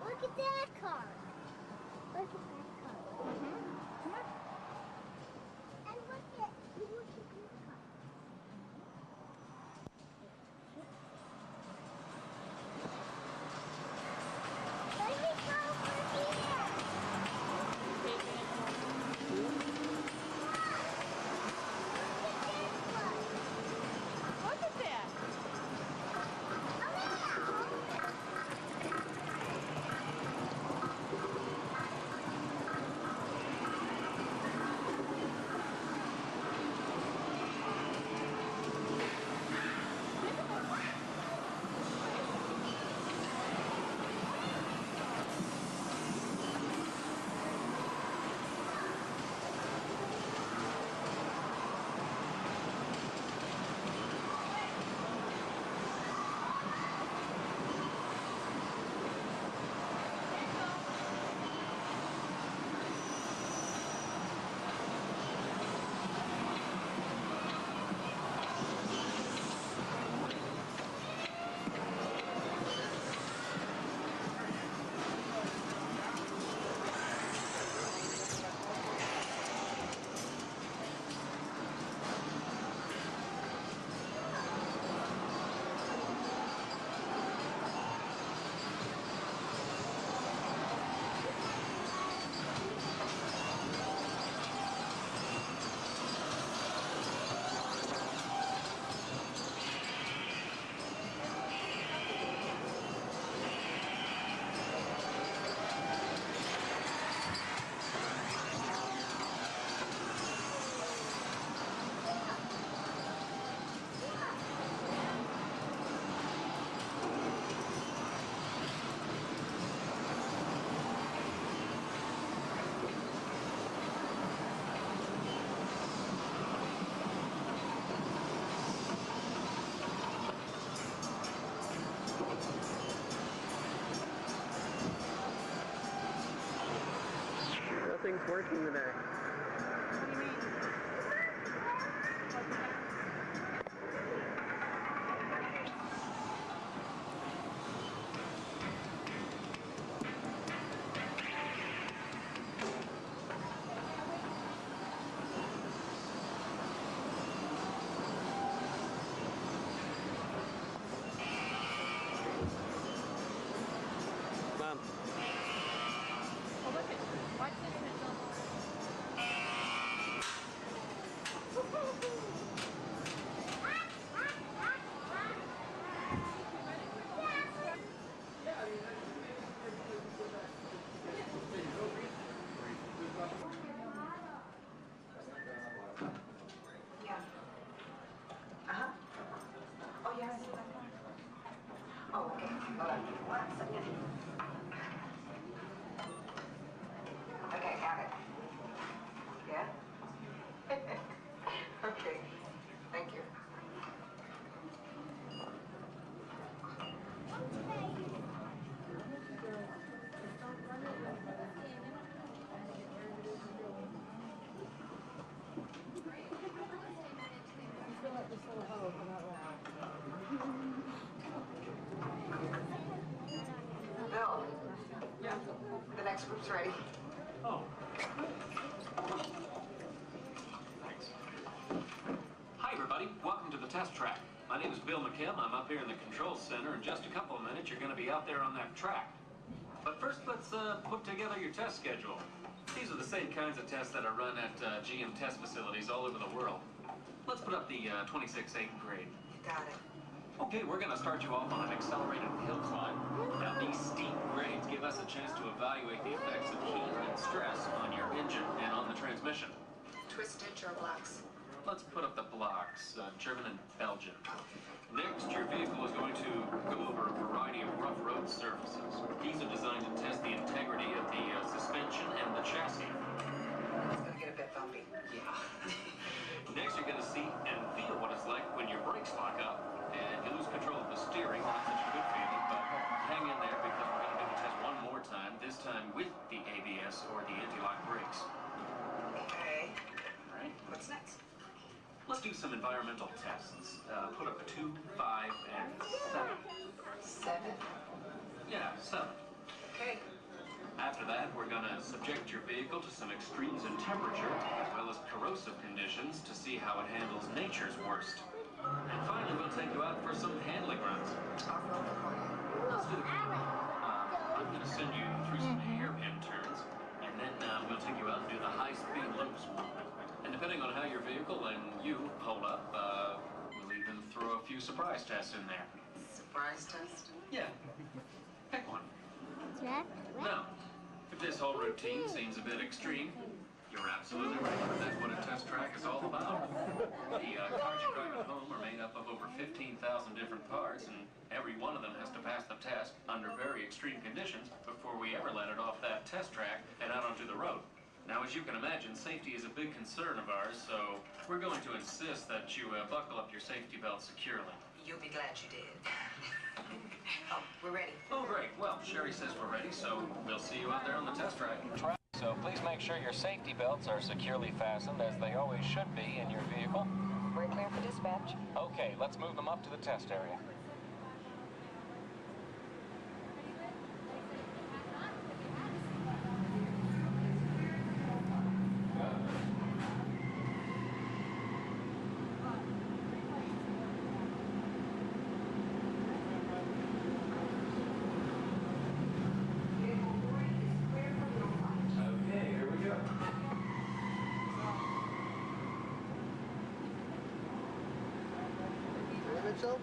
Look at that car. Look at that car. Come on. And look at this car. Let me go over here. Look at that. thing's working today. Mom. Oh, look at watch this. Yeah. Uh-huh. Oh, yeah, I see that. Oh, okay. Hold on. 1 second. Okay, got it. Yeah? Okay. Thank you. Bill. Yeah. The next group's ready. Oh. Thanks. Hi, everybody. Welcome to the test track. My name is Bill McKim. I'm up here in the control center. In just a couple of minutes, you're going to be out there on that track. But first, let's put together your test schedule. These are the same kinds of tests that are run at GM test facilities all over the world. Let's put up the 26-8 grade. Got it. Okay, we're going to start you off on an accelerated hill climb. Now, these steep grades give us a chance to evaluate the effects of heat and stress on your engine and on the transmission. Twisted or blocks? Let's put up the blocks, German and Belgian. Next, your vehicle is going to go over a variety of rough road surfaces. These are designed to test the integrity of the suspension and the chassis. It's going to get a bit bumpy. Yeah. Next, you're going to see and feel what it's like when your brakes lock up and you lose control of the steering. Not such a good feeling, but hang in there because we're going to do the test one more time, this time with the ABS or the anti-lock brakes. Okay. All right. What's next? Let's do some environmental tests. Put up 2, 5, and 7. 7? Yeah, 7. Okay. After that, we're going to subject your vehicle to some extremes in temperature, as well as corrosive conditions to see how it handles nature's worst. And finally, we'll take you out for some handling runs. Off-road the corner. Let's do the I'm going to send you through some hairpin turns, and then we'll take you out and do the high-speed loops. And depending on how your vehicle and you hold up, we'll even throw a few surprise tests in there. Surprise test? Yeah. Pick one. Jack? Now, if this whole routine seems a bit extreme, you're absolutely right. That's what a test track is all about. The cars you drive at home are made up of over 15,000 different parts, and every one of them has to pass the test under very extreme conditions before we ever let it off that test track and out onto the road. Now, as you can imagine, safety is a big concern of ours, so we're going to insist that you buckle up your safety belt securely. You'll be glad you did. Oh, we're ready. Oh, great. Well, Sherry says we're ready, so we'll see you out there on the test track. So please make sure your safety belts are securely fastened, as they always should be in your vehicle. We're clear for dispatch. Okay, let's move them up to the test area. Okay, here we go. Mitchell?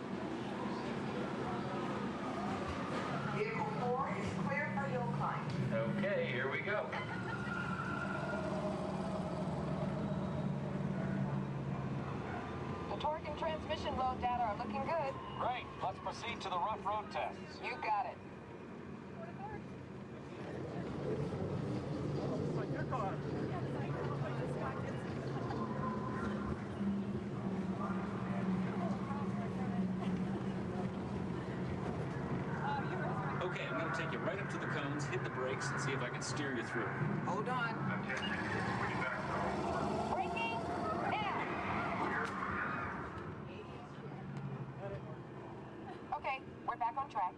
Vehicle 4 is clear for hill climb. Okay, here we go. The torque and transmission load data are looking good. Great, let's proceed to the rough road tests. You got it. Like your car. Okay, I'm going to take you get right up to the cones, hit the brakes, and see if I can steer you through. Hold on. Braking now. Okay, we're back on track.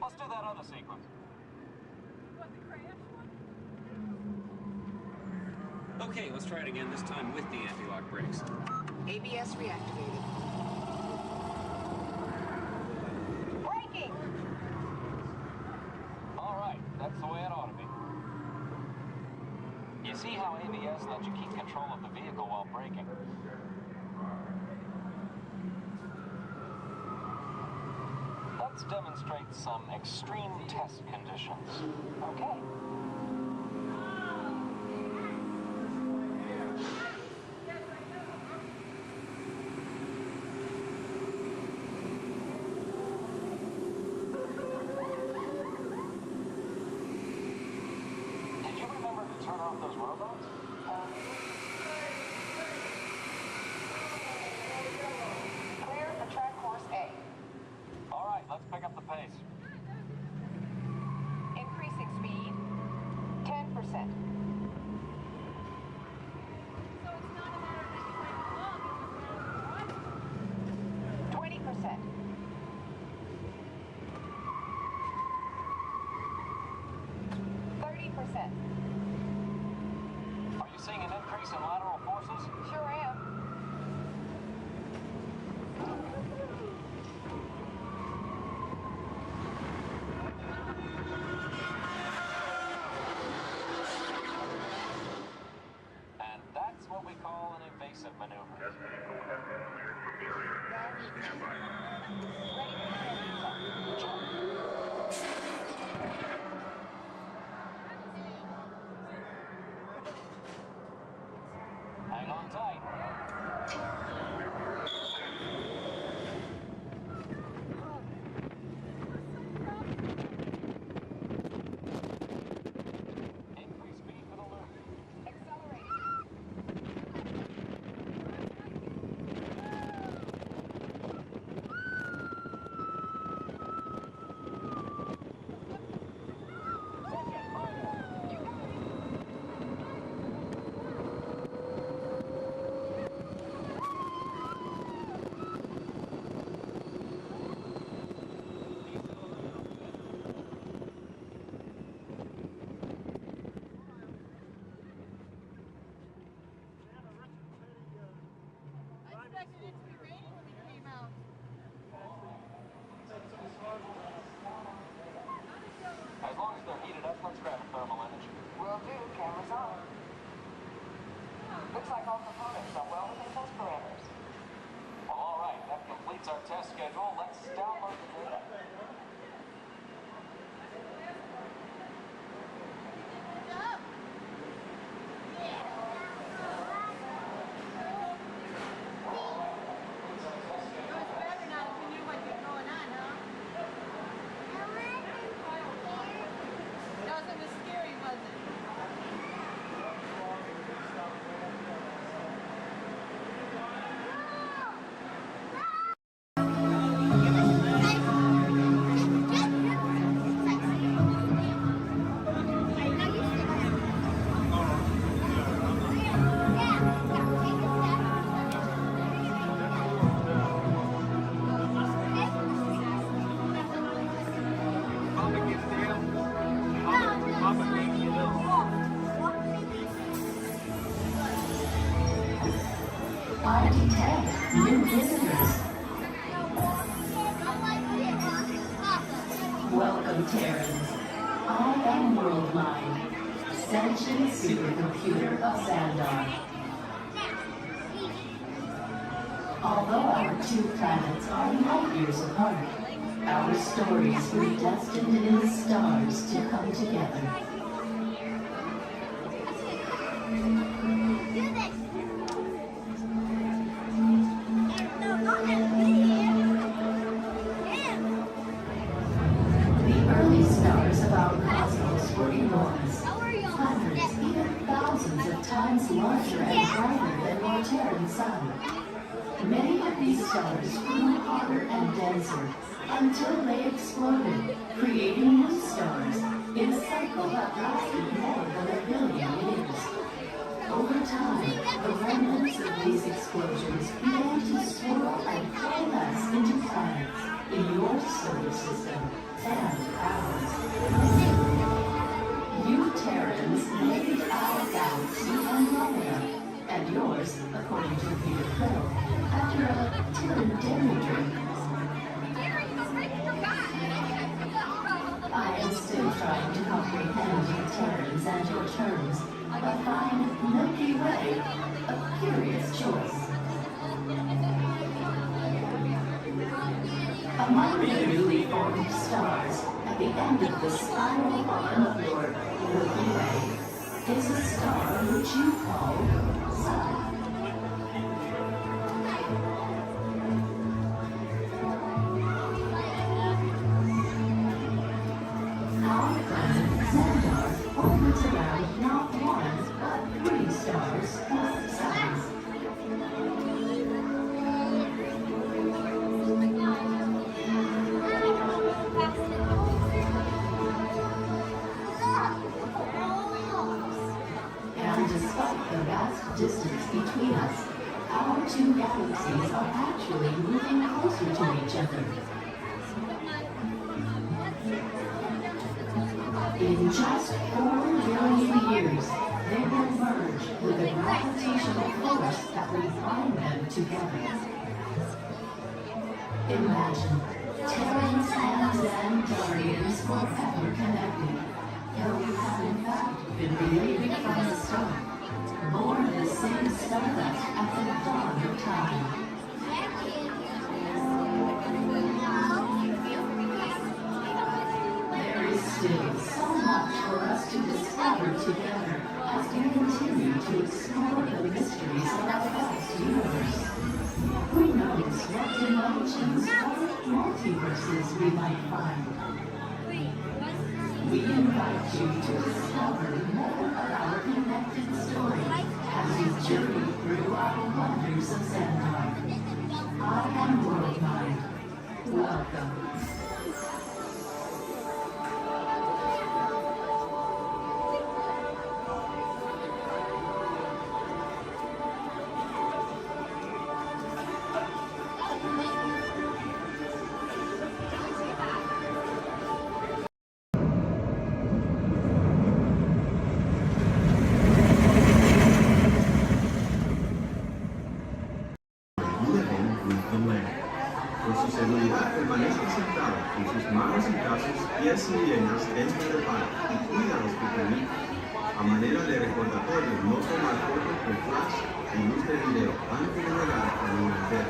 Let's do that other sequence. Okay, let's try it again, this time with the anti-lock brakes. ABS reactivated. Braking! All right, that's the way it ought to be. You see how ABS lets you keep control of the vehicle while braking? Let's demonstrate some extreme test conditions. Okay. Did you remember to turn off those robots? Clear for track course A. All right, let's pick up the pace. Increasing speed, 10%. 20%. 30%. Are you seeing an increase in lateral forces? Sure am. And that's what we call an evasive maneuver. Hang on tight. Increase speed for the loop. As long as they're heated up, let's grab a thermal image. Will do. Cameras on. Looks like all components are well within test parameters. Well, all right, that completes our test schedule. Let's download the data. I detect new visitors. Welcome, Terrans. I am Worldmind, sentient supercomputer of Xandar. Although our two planets are light years apart, our stories were destined in the stars to come together. The early stars of our cosmos were enormous, hundreds, even thousands of times larger and brighter than our Terran sun. Many of These stars grew hotter and denser until they exploded, creating new stars in a cycle that lasted more than 1 billion years. Over time, the remnants of these explosions began to swirl and coalesce into planets in your solar system and ours. You Terrans named our galaxy Andromeda, and yours, according to Peter Quill, after a Terran dairy drink. I am still trying to comprehend you Terrans and your terms, but find Milky Way a curious choice. Among the newly formed stars, at the end of the spiral arm of your Milky Way, is a star which you call Sun. Our planet Xandar orbits around not one, but 3 stars plus suns. And despite the vast distance between us, our 2 galaxies are actually moving closer to each other. In just 4 billion years, they will merge with a gravitational force that will bind them together. Imagine Terrans and Xandarians forever connected, though we have in fact been related from the start, born the same stardust at the dawn of time. There is still so much for us to discover together as we continue to explore the mysteries of our vast universe. Who knows what dimensions or multiverses we might find? We invite you to discover more of our connected story as we journey through our wonders of Xandar. I am Worldmind. Welcome. Living with the land. Por su seguridad permanezca sentado con sus manos y brazos, pies y piernas dentro del baño y cuida a los pequeñitos. A manera de recordatorio, no tomar fotos con flash y luz de video antes de llegar a un hotel.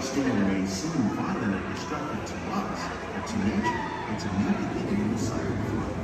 Storm may seem violent and destructive to us, but to nature, it's a new beginning in the cycle of life.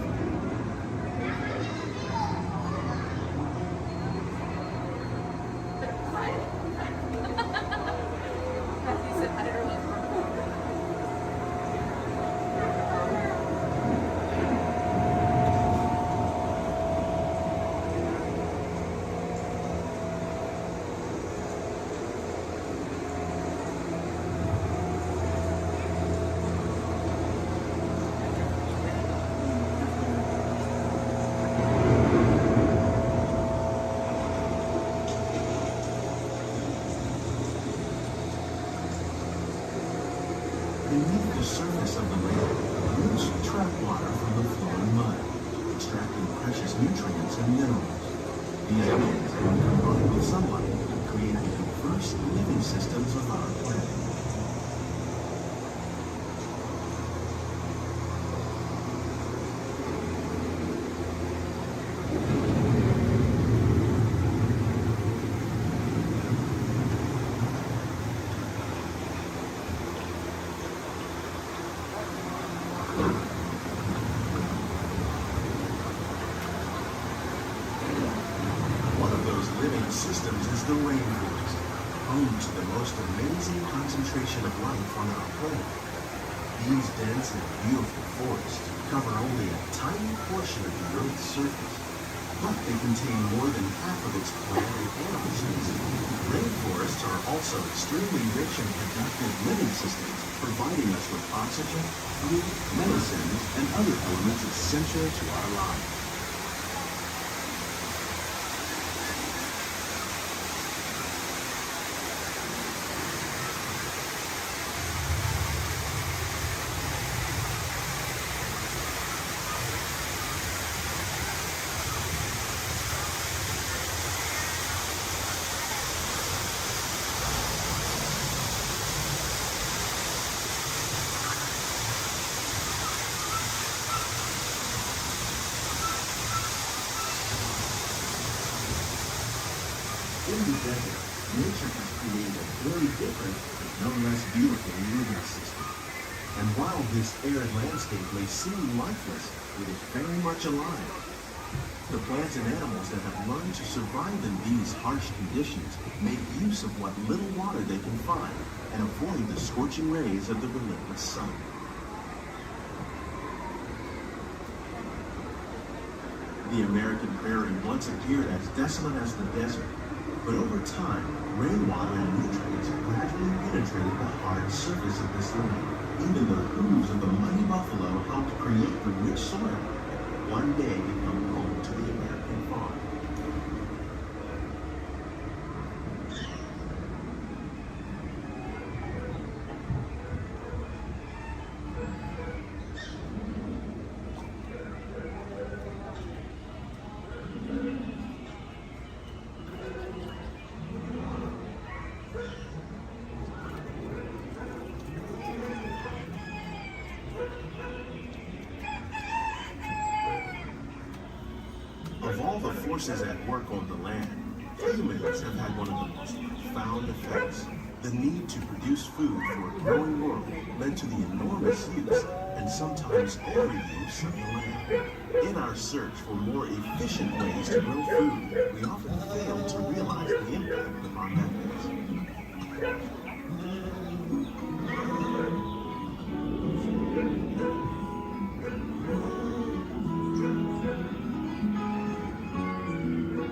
Beneath the surface of the lake, roots trap water from the flowing mud, extracting precious nutrients and minerals. These elements, when combined with sunlight, create the diverse living systems of our planet. the rainforest, home to the most amazing concentration of life on our planet. These dense and beautiful forests cover only a tiny portion of the Earth's surface, but they contain more than half of its plant and animal species. Rainforests are also extremely rich and productive living systems, providing us with oxygen, food, medicines, and other elements essential to our lives. In the desert, nature has created a very different, but no less beautiful living system. And while this arid landscape may seem lifeless, it is very much alive. The plants and animals that have learned to survive in these harsh conditions make use of what little water they can find and avoid the scorching rays of the relentless sun. The American prairie once appeared as desolate as the desert. But over time, rainwater and nutrients gradually penetrated the hard surface of this land. Even the hooves of the mighty buffalo helped create the rich soil that one day become home to the American farm. Of all the forces at work on the land, humans have had one of the most profound effects. The need to produce food for a growing world led to the enormous use, and sometimes overuse, of the land. In our search for more efficient ways to grow food, we often fail to realize the impact of our methods.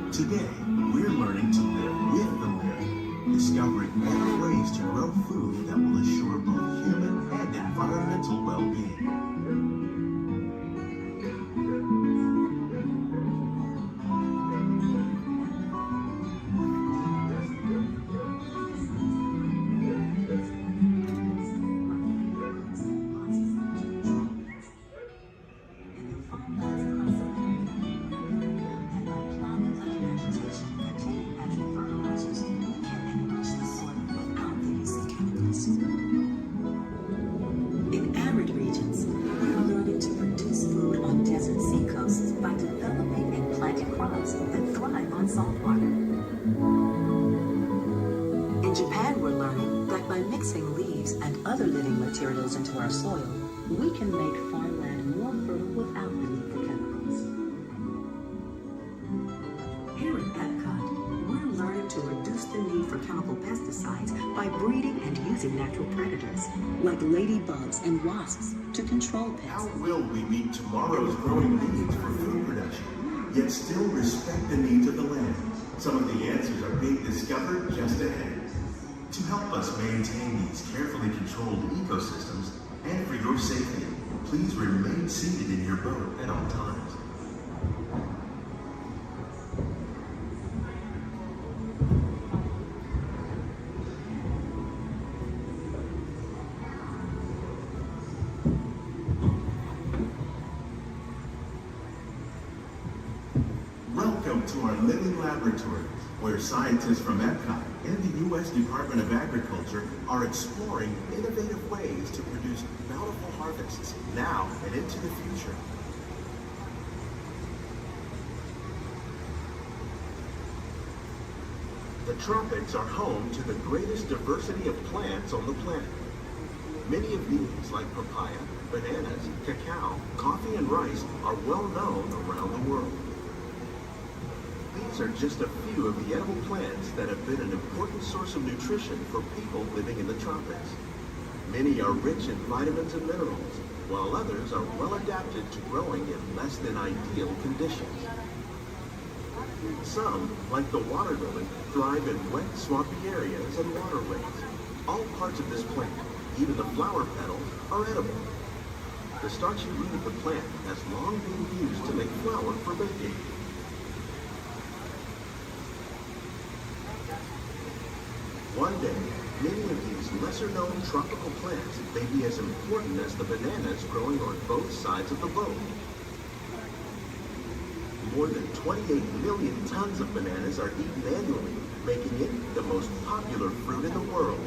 Today, we're learning to live with the land, discovering better ways to grow food that will assure both human and environmental well-being. In arid regions, we are learning to produce food on desert seacoasts by developing and planting crops that thrive on salt water. In Japan, we're learning that by mixing leaves and other living materials into our soil, we can make farmland more fertile without the need for chemicals. Here at Epcot, we're learning to reduce the need for chemical pesticides by breeding and using natural predators, like ladybugs and wasps, to control pests. How will we meet tomorrow's growing needs for food production, yet still respect the needs of the land? Some of the answers are being discovered just ahead. To help us maintain these carefully controlled ecosystems, and for your safety, please remain seated in your boat at all times. Welcome to our living laboratory, where scientists from Epcot and the U.S. Department of Agriculture are exploring innovative ways to produce bountiful harvests now and into the future. The tropics are home to the greatest diversity of plants on the planet. Many of these, like papaya, bananas, cacao, coffee, and rice, are well known around the world. These are just a few of the edible plants that have been an important source of nutrition for people living in the tropics. Many are rich in vitamins and minerals, while others are well adapted to growing in less than ideal conditions. Some, like the water lily, thrive in wet, swampy areas and waterways. All parts of this plant, even the flower petals, are edible. The starchy root of the plant has long been used to make flour for baking. One day, many of these lesser-known tropical plants may be as important as the bananas growing on both sides of the boat. More than 28 million tons of bananas are eaten annually, making it the most popular fruit in the world.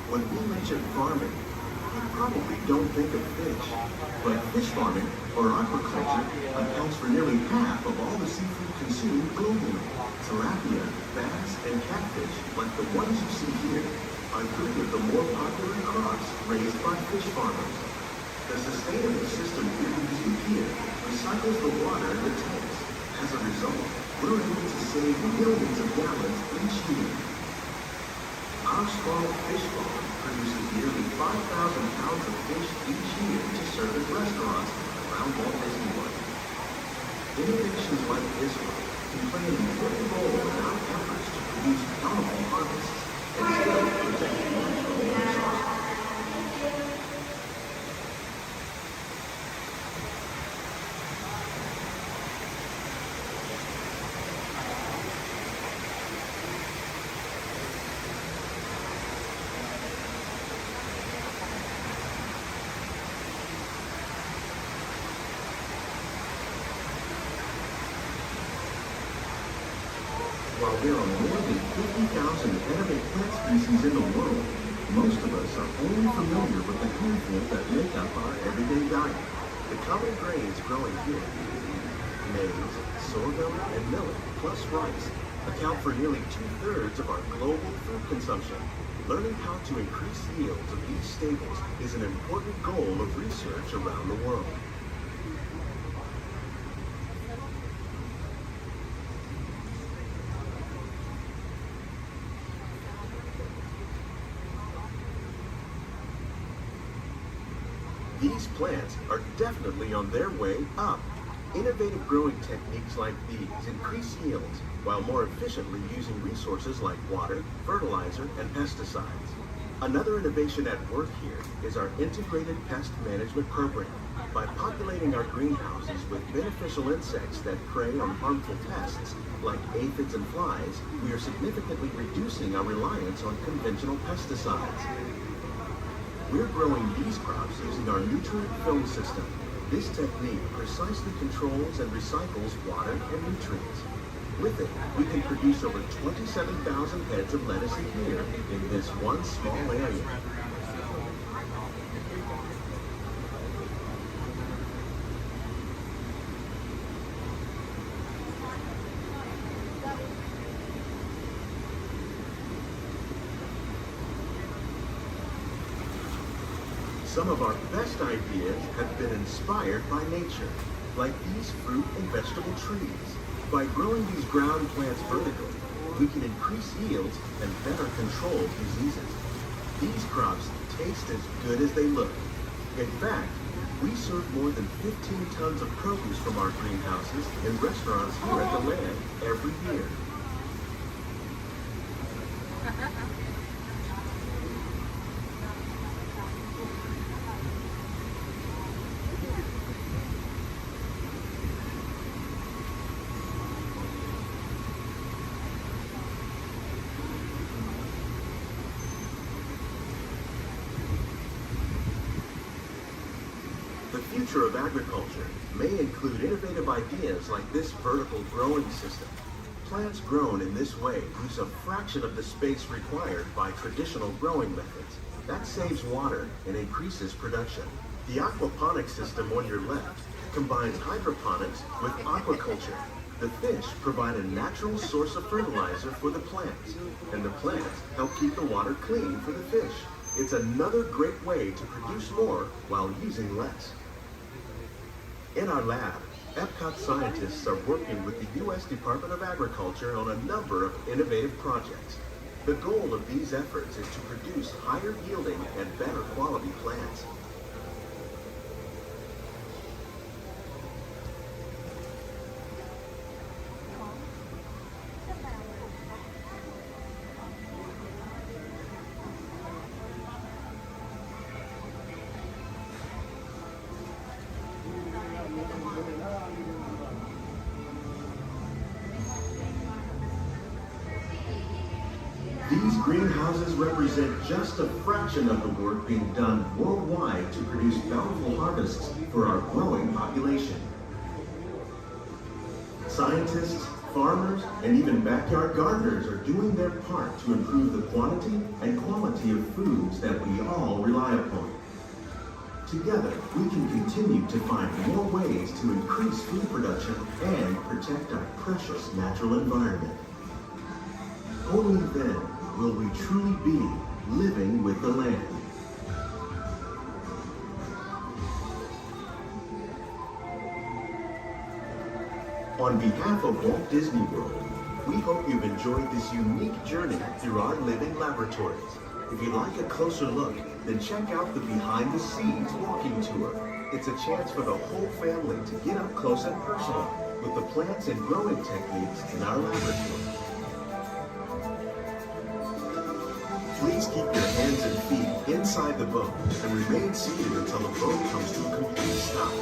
When we mention farming, you probably don't think of fish. But fish farming, or aquaculture, accounts for nearly half of all the seafood consumed globally. Tilapia, bass, and catfish, like the ones you see here, are three of the more popular crops raised by fish farmers. The sustainable system we're using here recycles the water in the tanks. As a result, we're able to save millions of gallons each year. Our small fish farm produces nearly 5,000 pounds of fish each year to serve at restaurants around Walt Disney World. Innovations like this one can play an important role in our efforts to produce bountiful harvests and still protect natural resources. While there are more than 50,000 edible plant species in the world, most of us are only familiar with the handful that make up our everyday diet. The common grains growing here, maize, sorghum, and millet, plus rice, account for nearly 2/3 of our global food consumption. Learning how to increase yields of these staples is an important goal of research around the world. These plants are definitely on their way up. Innovative growing techniques like these increase yields while more efficiently using resources like water, fertilizer, and pesticides. Another innovation at work here is our integrated pest management program. By populating our greenhouses with beneficial insects that prey on harmful pests like aphids and flies, we are significantly reducing our reliance on conventional pesticides. We're growing these crops using our nutrient film system. This technique precisely controls and recycles water and nutrients. With it, we can produce over 27,000 heads of lettuce a year in this one small area. Some of our best ideas have been inspired by nature, like these fruit and vegetable trees. By growing these ground plants vertically, we can increase yields and better control diseases. These crops taste as good as they look. In fact, we serve more than 15 tons of produce from our greenhouses in restaurants here at the land every year. The future of agriculture may include innovative ideas like this vertical growing system. Plants grown in this way use a fraction of the space required by traditional growing methods. That saves water and increases production. The aquaponics system on your left combines hydroponics with aquaculture. The fish provide a natural source of fertilizer for the plants, and the plants help keep the water clean for the fish. It's another great way to produce more while using less. In our lab, Epcot scientists are working with the U.S. Department of Agriculture on a number of innovative projects. The goal of these efforts is to produce higher yielding and better quality plants. These greenhouses represent just a fraction of the work being done worldwide to produce bountiful harvests for our growing population. Scientists, farmers, and even backyard gardeners are doing their part to improve the quantity and quality of foods that we all rely upon. Together, we can continue to find more ways to increase food production and protect our precious natural environment. Only then will we truly be living with the land. On behalf of Walt Disney World, we hope you've enjoyed this unique journey through our living laboratories. If you'd like a closer look, then check out the Behind the Scenes walking tour. It's a chance for the whole family to get up close and personal with the plants and growing techniques in our laboratory. Please keep your hands and feet inside the boat and remain seated until the boat comes to a complete stop.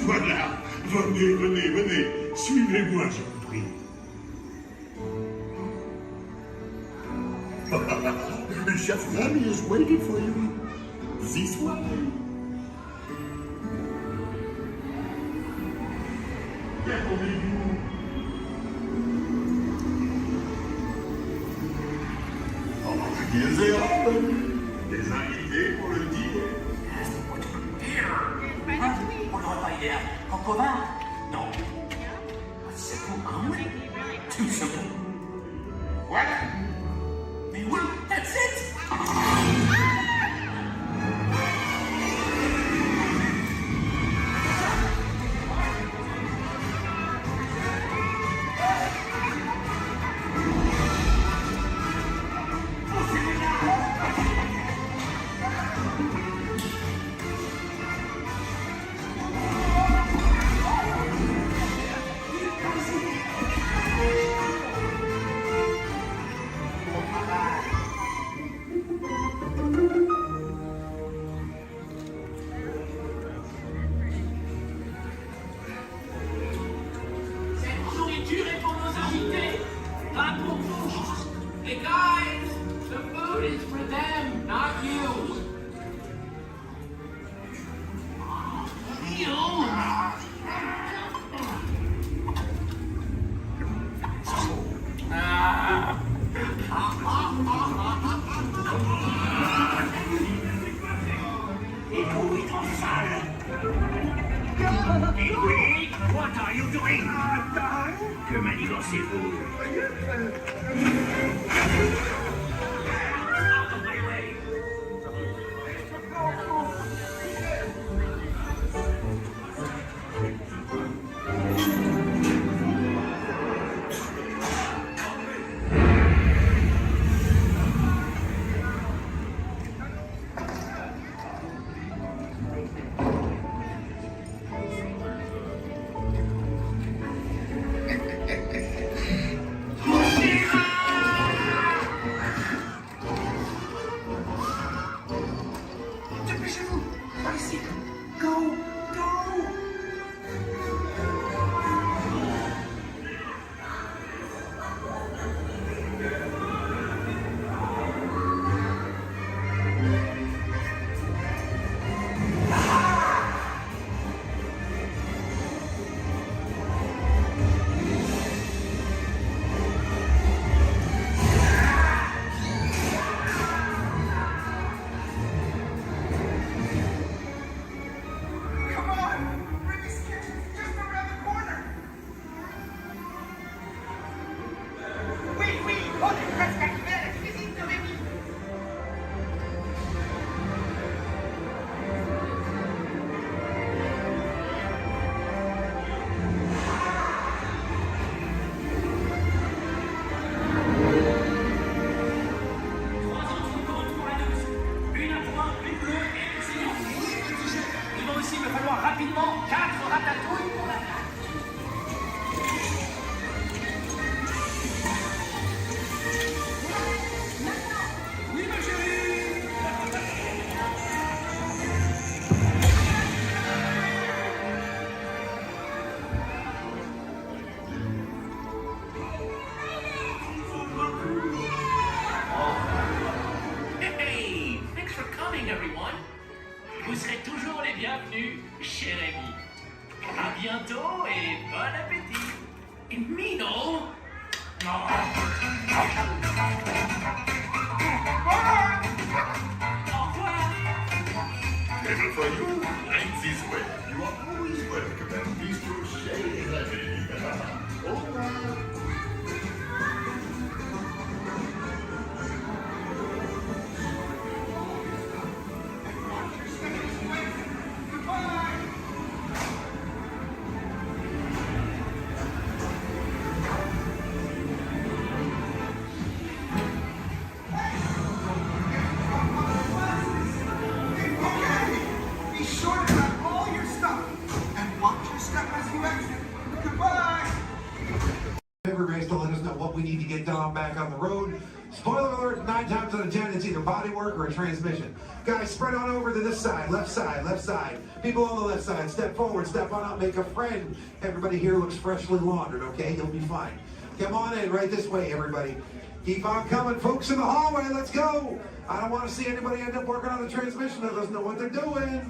Voilà, venez, venez, venez, suivez-moi, je vous prie. Chef Remy is waiting for you. This way. Qu'attendez-vous? Ils errent. Des invités pour le dîner. On n'aurait pas idée en commun? Non. C'est pour un oui. Tout simplement. Voilà. Mais oui, that's it. colossal! Hey, what are you doing? Que manigocez-vous? Out of my way! Dépêchez-vous! Par ici! Go! Go! Come on! Rimmy's kitchen's just around the corner! Oui, oui! On est presque arrivé à la cuisine de Rémi! Trois entrées pour la douce. Une à trois, une bleue et une signante. Oui, petit chef. Il va aussi me falloir rapidement 4 ratatouilles pour la table. Oui, ma chérie. Hey, thanks for coming, everyone. Vous serez toujours les bienvenus chez Rémi. À bientôt et bon appétit. Mino. Au revoir. Table for you, length this way. You are always welcome at Bistro Chez Rémi. Au revoir. Be sure to grab all your stuff and watch your step as you exit. Goodbye. Everybody's to let us know what we need to get done back on the road. Spoiler alert, 9 times out of 10, it's either body work or a transmission. Guys, spread on over to this side, left side, left side. People on the left side, step forward, step on up, make a friend. Everybody here looks freshly laundered, okay? You'll be fine. Come on in, right this way, everybody. Keep on coming, folks in the hallway, let's go. I don't want to see anybody end up working on the transmission that doesn't know what they're doing.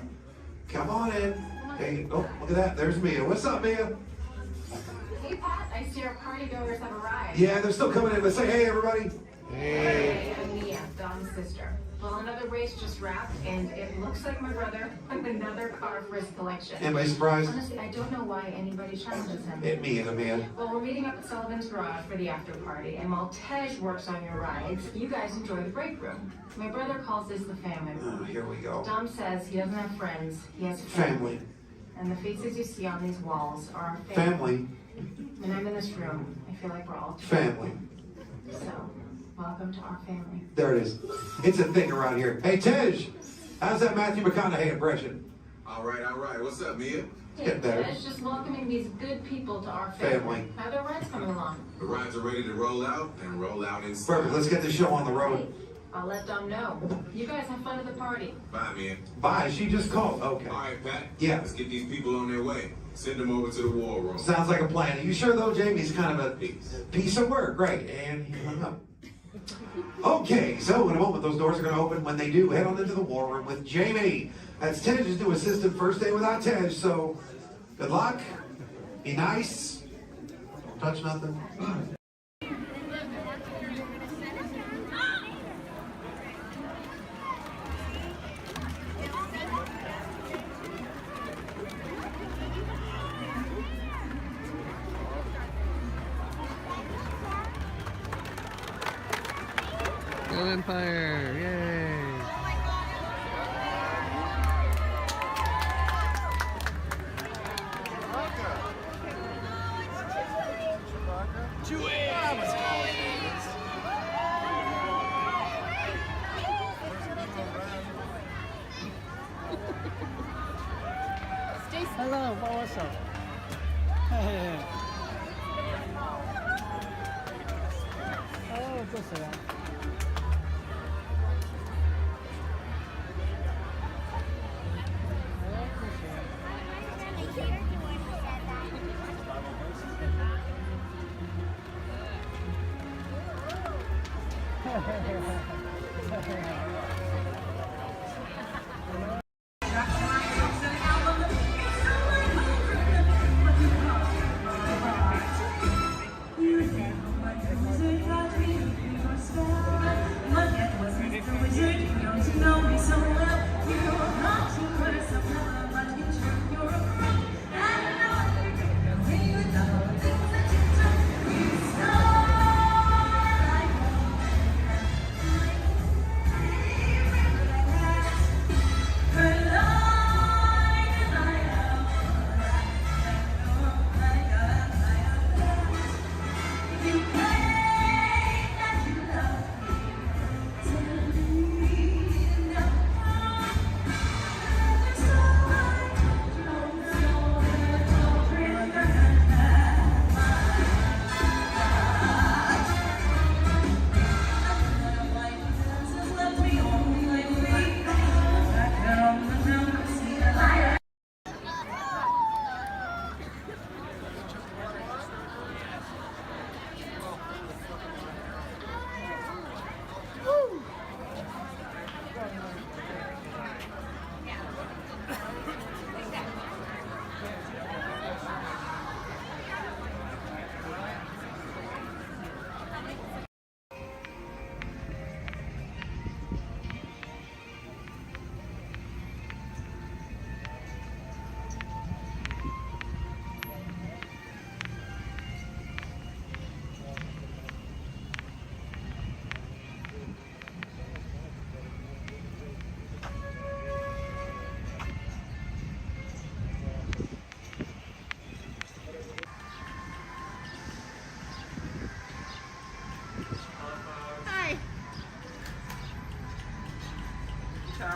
Come on in. Hey, oh, look at that, there's Mia. What's up, Mia? Hey, Pat, I see our party goers have arrived. Yeah, they're still coming in, but say hey, everybody. Hey, I'm Mia, Dom's sister. Well, another race just wrapped, and it looks like my brother with another car for his collection. Anybody surprised? Honestly, I don't know why anybody challenges him. Hit me in the man. Well, we're meeting up at Sullivan's Garage for the after party, and while Tej works on your rides, you guys enjoy the break room. My brother calls this the family room. Oh, here we go. Dom says he doesn't have friends, he has Family. And the faces you see on these walls are our Family. When I'm in this room, I feel like we're all Family. So, welcome to our family. There it is. It's a thing around here. Hey, Tej, how's that Matthew McConaughey impression? All right, all right. What's up, Mia? Hey, Tej, just welcoming these good people to our family. Family. How are their rides coming along? The rides are ready to roll out and roll out in style. Perfect. Let's get the show on the road. I'll let Dom know. You guys have fun at the party. Bye, Mia. Bye. She just called. Okay. All right, Pat. Yeah. Let's get these people on their way. Send them over to the war room. Sounds like a plan. Are you sure, though, Jamie's kind of a piece of work? Right. And he hung up. Okay, so in a moment, those doors are going to open. When they do, head on into the war room with Jamie. That's Tej's new assistant. First day without Tej, so good luck. Be nice. Don't touch nothing. Empire. Yay. Hello, what's up? Hey. Oh, what's that?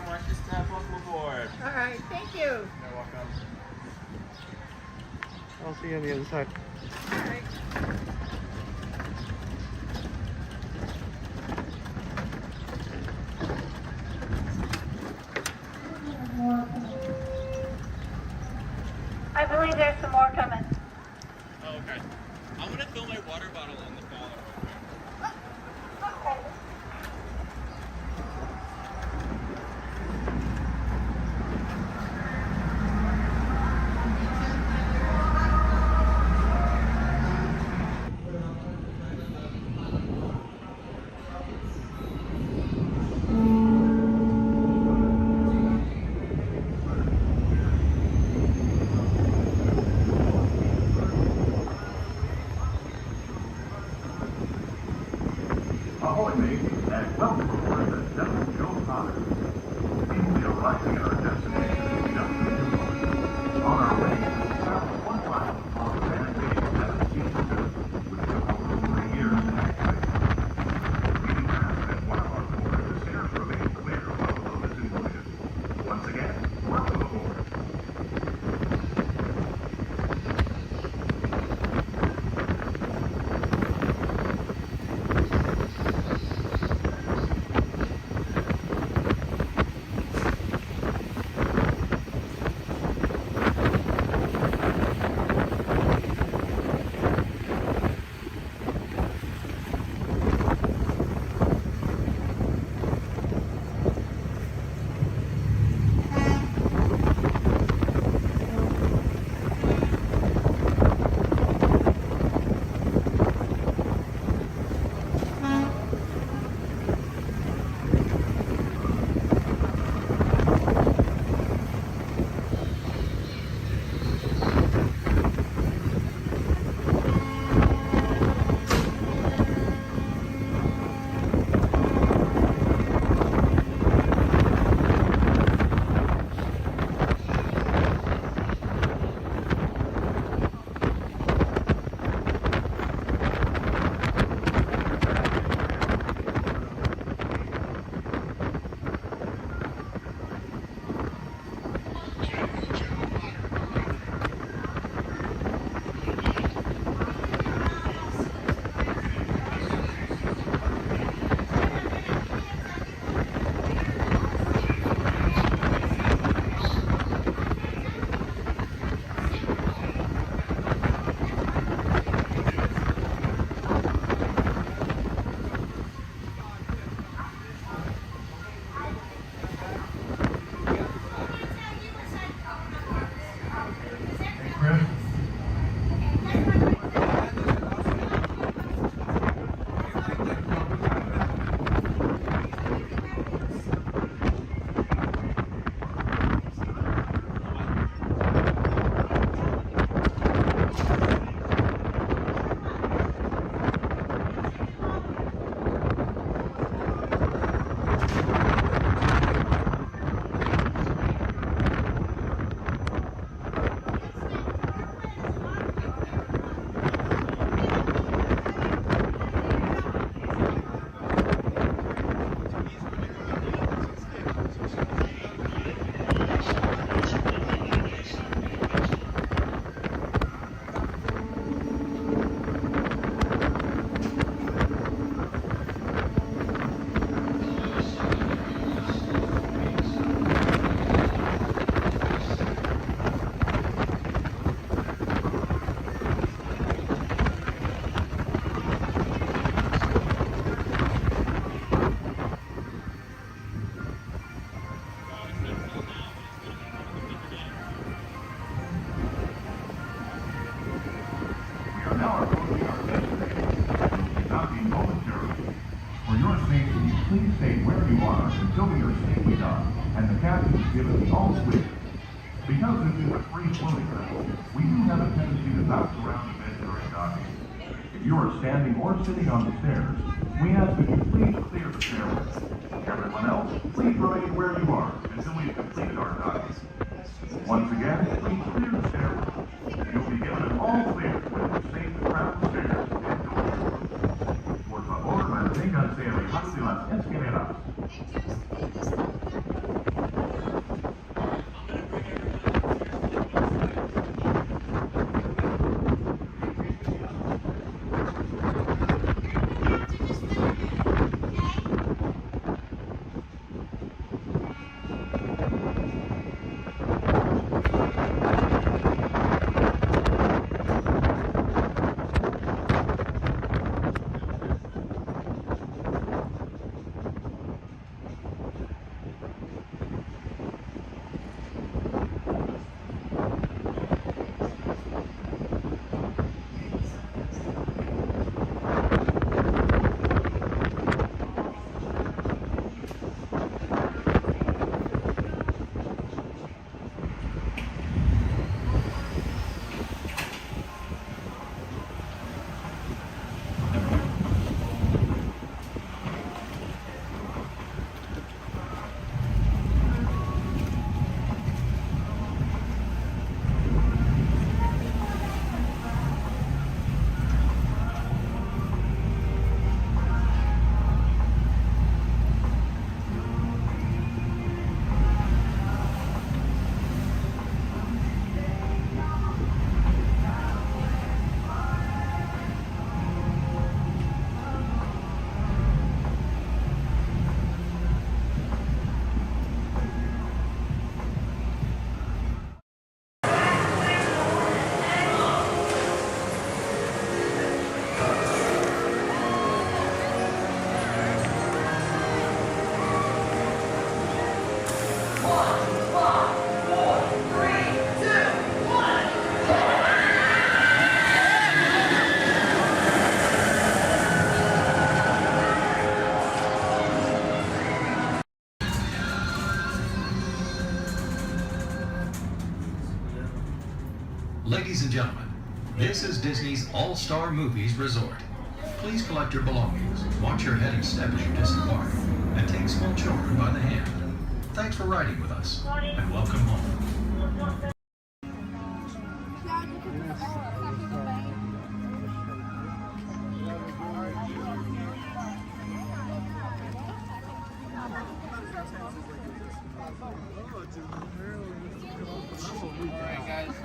Watch your step, welcome aboard. All right, thank you. You're welcome. I'll see you on the other side. All right. I believe there's some more coming. Oh, okay. I'm gonna fill my water bottle in the car. and the captain is given the all clear. Because this is a free floating vessel, we do have a tendency to bounce around a bit during docking. If you are standing or sitting on the stairs, we ask that you please clear the stairway. Everyone else, please remain where you are until we have completed our docking. Once again, please clear the stairway. You'll be given an all clear when we're safe to travel the stairs and doors. Por favor, manténganse alejados de las escaleras. Ladies and gentlemen, this is Disney's All-Star Movies Resort. Please collect your belongings, watch your head and step as you disembark, and take small children by the hand. Thanks for riding with us, and welcome home. Alright guys,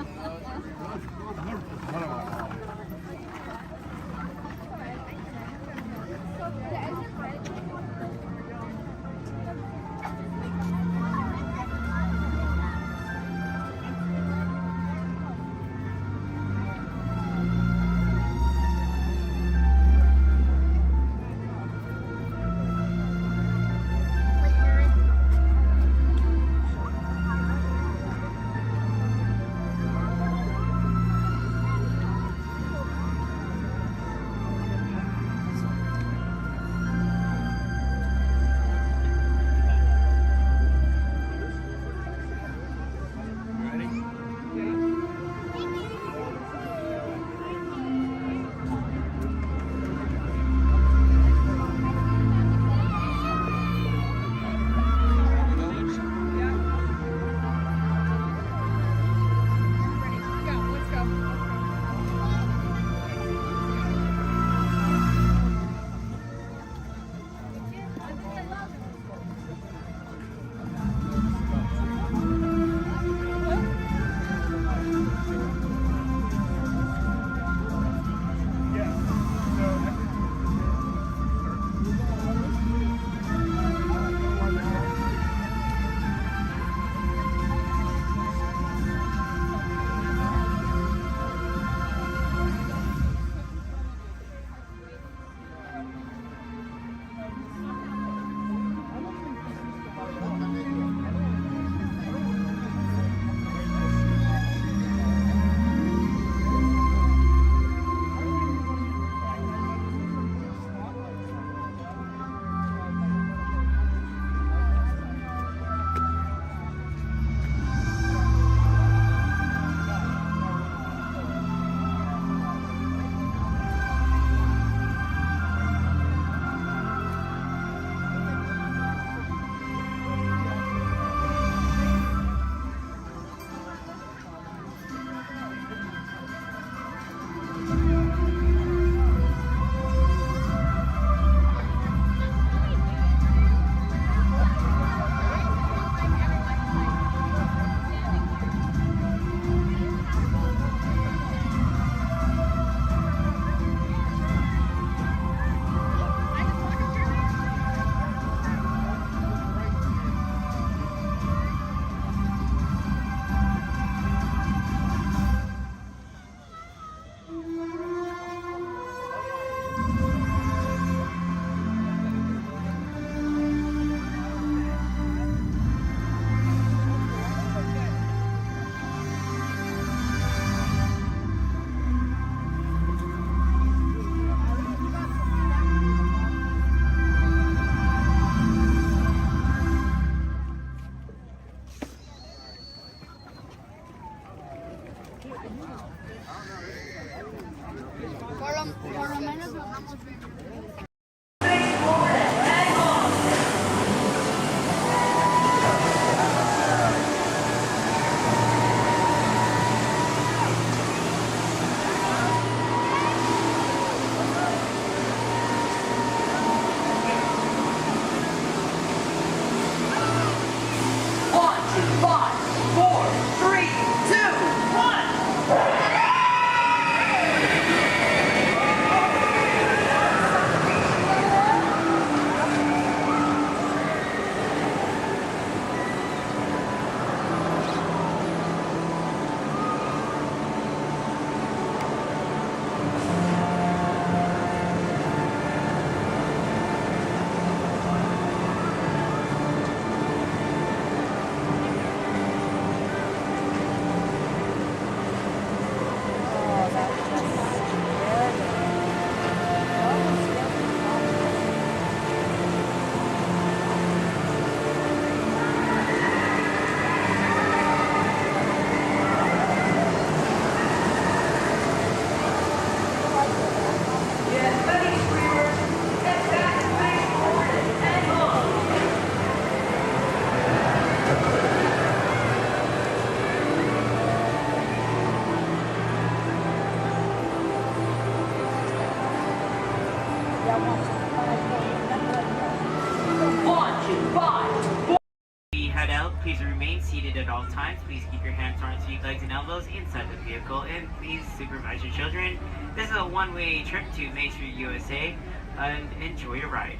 and elbows inside the vehicle, and please supervise your children. This is a one-way trip to Main Street, USA, and enjoy your ride.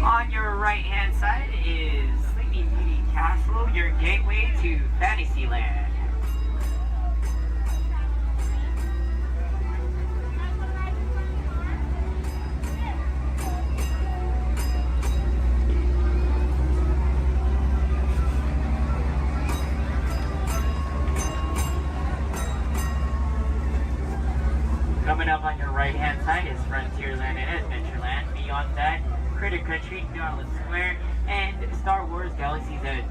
On your right-hand side is Sleeping Beauty Castle, your gateway to Fantasyland. Coming up on your right-hand side is Frontierland and Adventureland. Beyond that, Critter Country, Garland Square, and Star Wars Galaxy's Edge.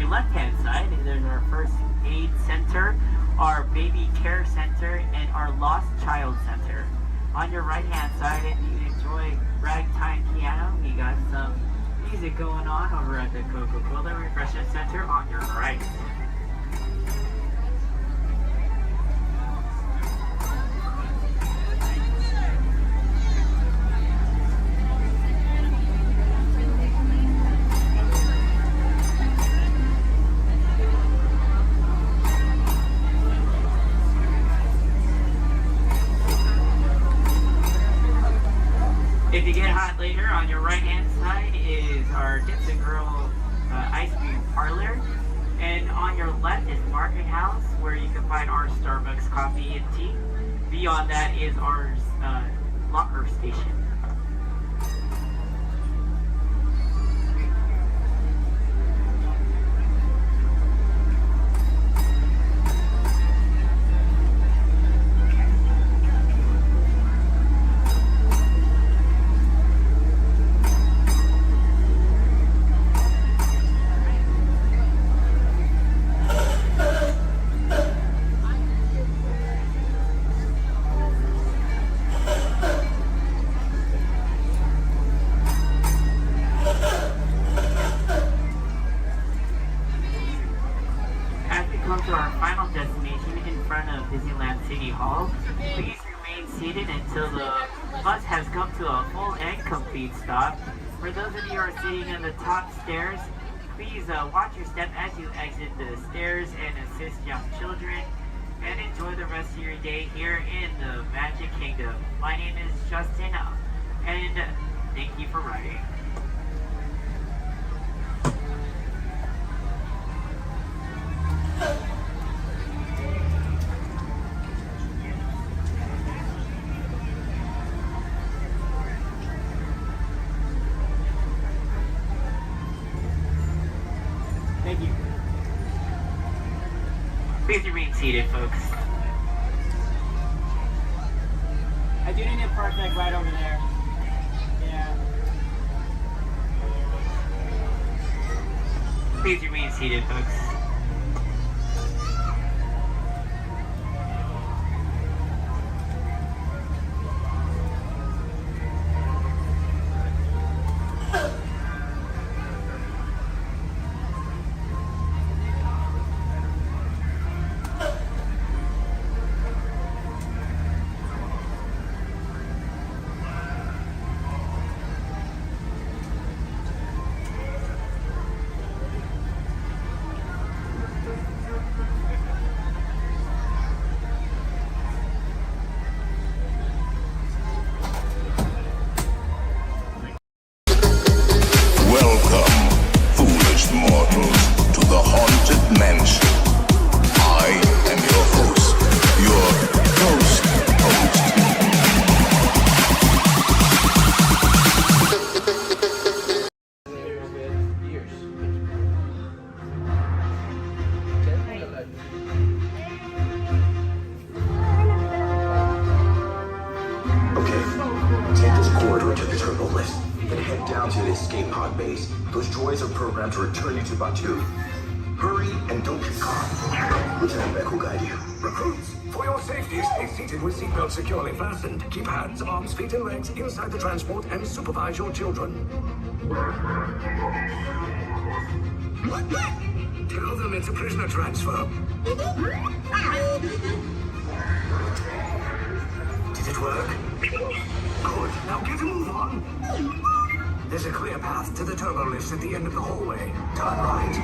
Left-hand side, there's our first aid center, our baby care center, and our lost child center. On your right-hand side, if you enjoy ragtime piano, we got some music going on over at the Coca-Cola Refreshment Center on your right. If you get hot later, on your right-hand side is our Dips and Grill ice cream parlor. And on your left is Market House, where you can find our Starbucks coffee and tea. Beyond that is our locker station. To our final destination in front of Disneyland City Hall. Please remain seated until the bus has come to a full and complete stop. For those of you who are sitting in the top stairs, please watch your step as you exit the stairs and assist young children, and enjoy the rest of your day here in the Magic Kingdom. My name is Justin, and thank you for riding. Thank you. Please remain seated, folks. I do need a park like right over there. Yeah. Please remain seated, folks. Mensch. I am your host, your host. Take this corridor to the turbo lift, then head down to the escape pod base. Those droids are programmed to return you to Batu. Hurry and don't get caught. Lieutenant Beck will guide you. Recruits, for your safety, stay seated with seatbelts securely fastened. Keep hands, arms, feet, and legs inside the transport and supervise your children. Tell them it's a prisoner transfer. Did it work? Good. Now get a move on. There's a clear path to the turbo lifts at the end of the hallway. Turn right.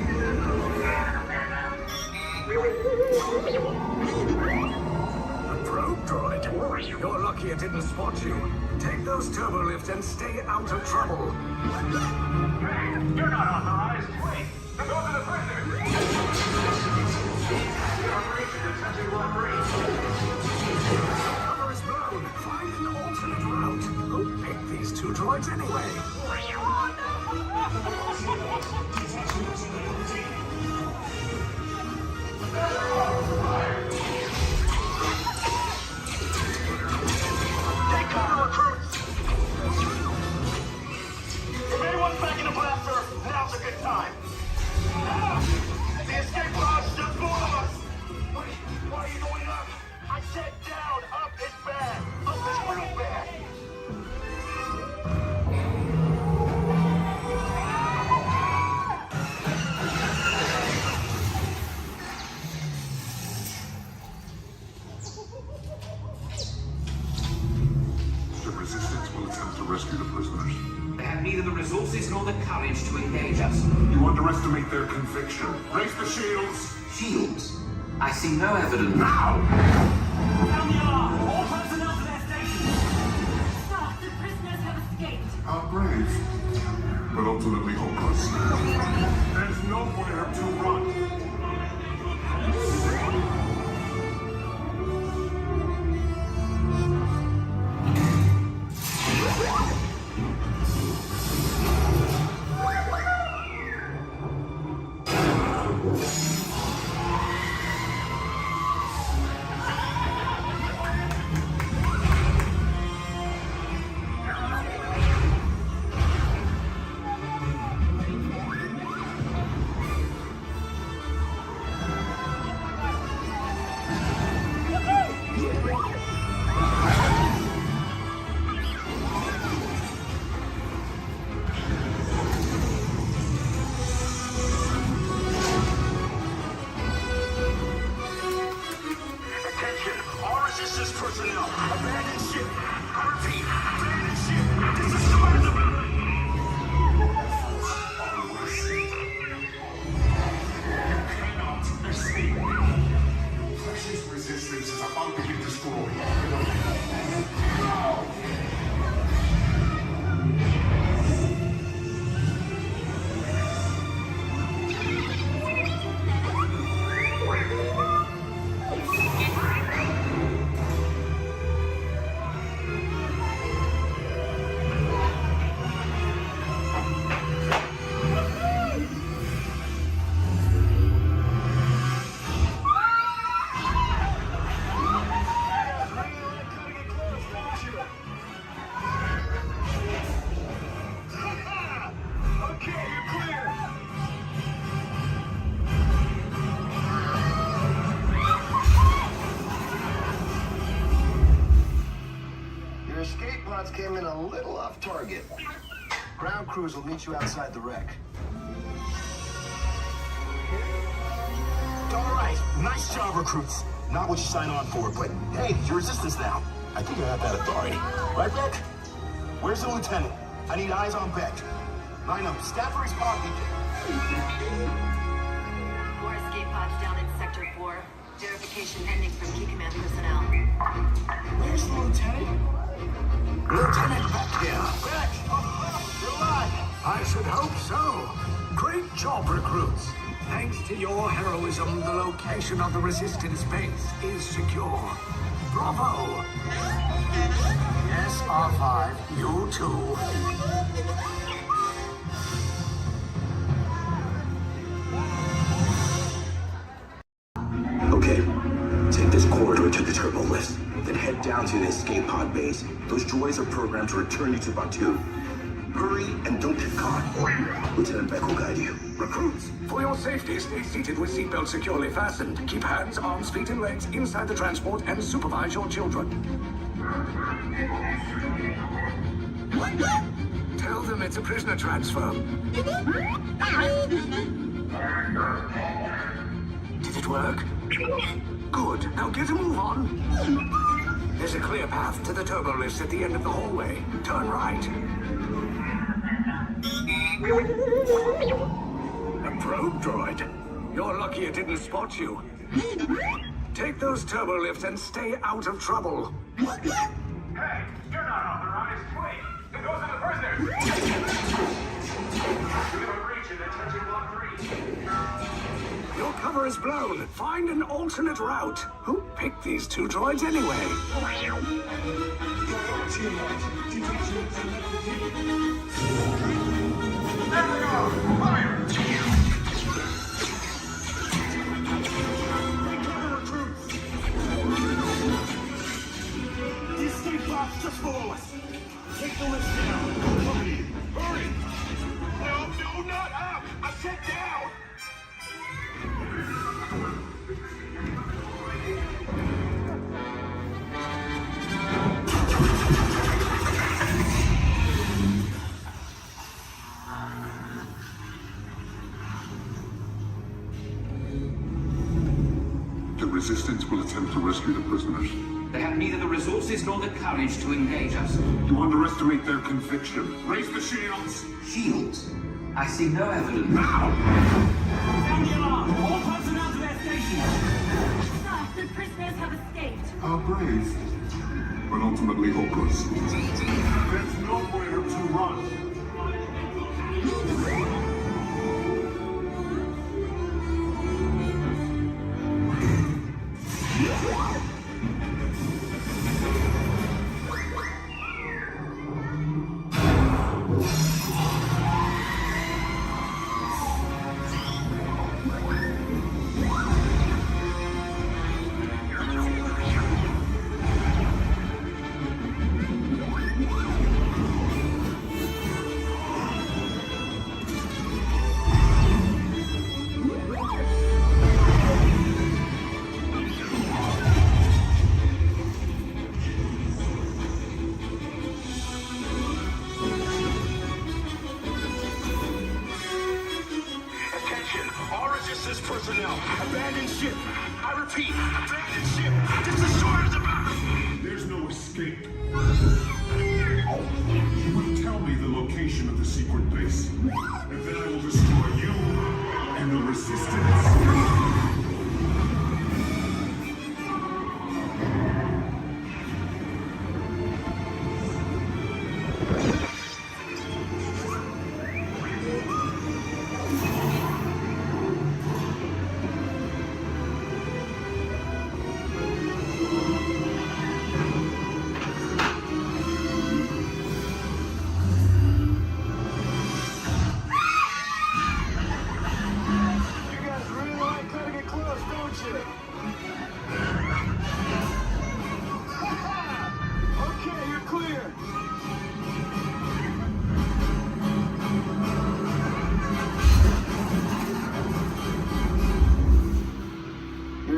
A probe droid. You're lucky it didn't spot you. Take those turbo lifts and stay out of trouble. Hey, you're not authorized. Wait, those are the prisoners. Cover is blown. Find an alternate route. Who picked these two droids anyway? Take cover, recruits. If anyone's back in the blaster, now's a good time. The escape pod's just below us. Wait, why are you going up? I said down. Up is bad. Up is real bad. The resistance will attempt to rescue the prisoners. They have neither the resources nor the courage to engage us. You underestimate their conviction. Raise the shields! Shields? I see no evidence. Now! Down the alarm! All personnel to their stations! Sir, the prisoners have escaped. How brave, but ultimately hopeless. There's nowhere to run. Personnel, abandon ship. I repeat, abandon ship. Destroy the building. You cannot escape. Precious resistance is about to be destroyed. Escape pods came in a little off target. Ground crews will meet you outside the wreck. All right, nice job, recruits. Not what you signed on for, but hey, your resistance now. I think I have that authority. Right, Beck? Where's the lieutenant? I need eyes on Beck. Line up, Stafford's pod beacon. More escape pods down in Sector 4. Verification pending from Key Command personnel. Where's the lieutenant? Lieutenant Beck here. Beck! You're alive! I should hope so. Great job, recruits. Thanks to your heroism, the location of the resistance base is secure. Bravo! Yes, R5, you too. Okay, take this corridor to the turbo lift, then head down to the escape pod base. Those droids are programmed to return you to Batu. Hurry and don't get caught. Lieutenant Beck will guide you. Recruits, for your safety, stay seated with seatbelts securely fastened. Keep hands, arms, feet, and legs inside the transport and supervise your children. Tell them it's a prisoner transfer. Did it work? Good. Now get a move on. There's a clear path to the turbo lifts at the end of the hallway. Turn right. A probe droid. You're lucky it didn't spot you. Take those turbo lifts and stay out of trouble. Hey, you're not authorized. Wait, it goes to the prisoners. We have a breach in detention block 3. Your cover is blown. Find an alternate route. Who picked these two droids anyway? There we go! Fire! The escape pod's just below us. Take the lift down. Hurry! Hurry! No, not up! I said down! The resistance will attempt to rescue the prisoners. They have neither the resources nor the courage to engage us. You underestimate their conviction. Raise the shields! Shields? I see no evidence. Now! Sound the alarm! All personnel to their stations! Sir, the prisoners have escaped. How brave, but ultimately hopeless. There's nowhere to run. Personnel, abandon ship. I repeat, abandon ship. Just as short as the back. There's no escape. You will tell me the location of the secret base, and then I will destroy you and the resistance.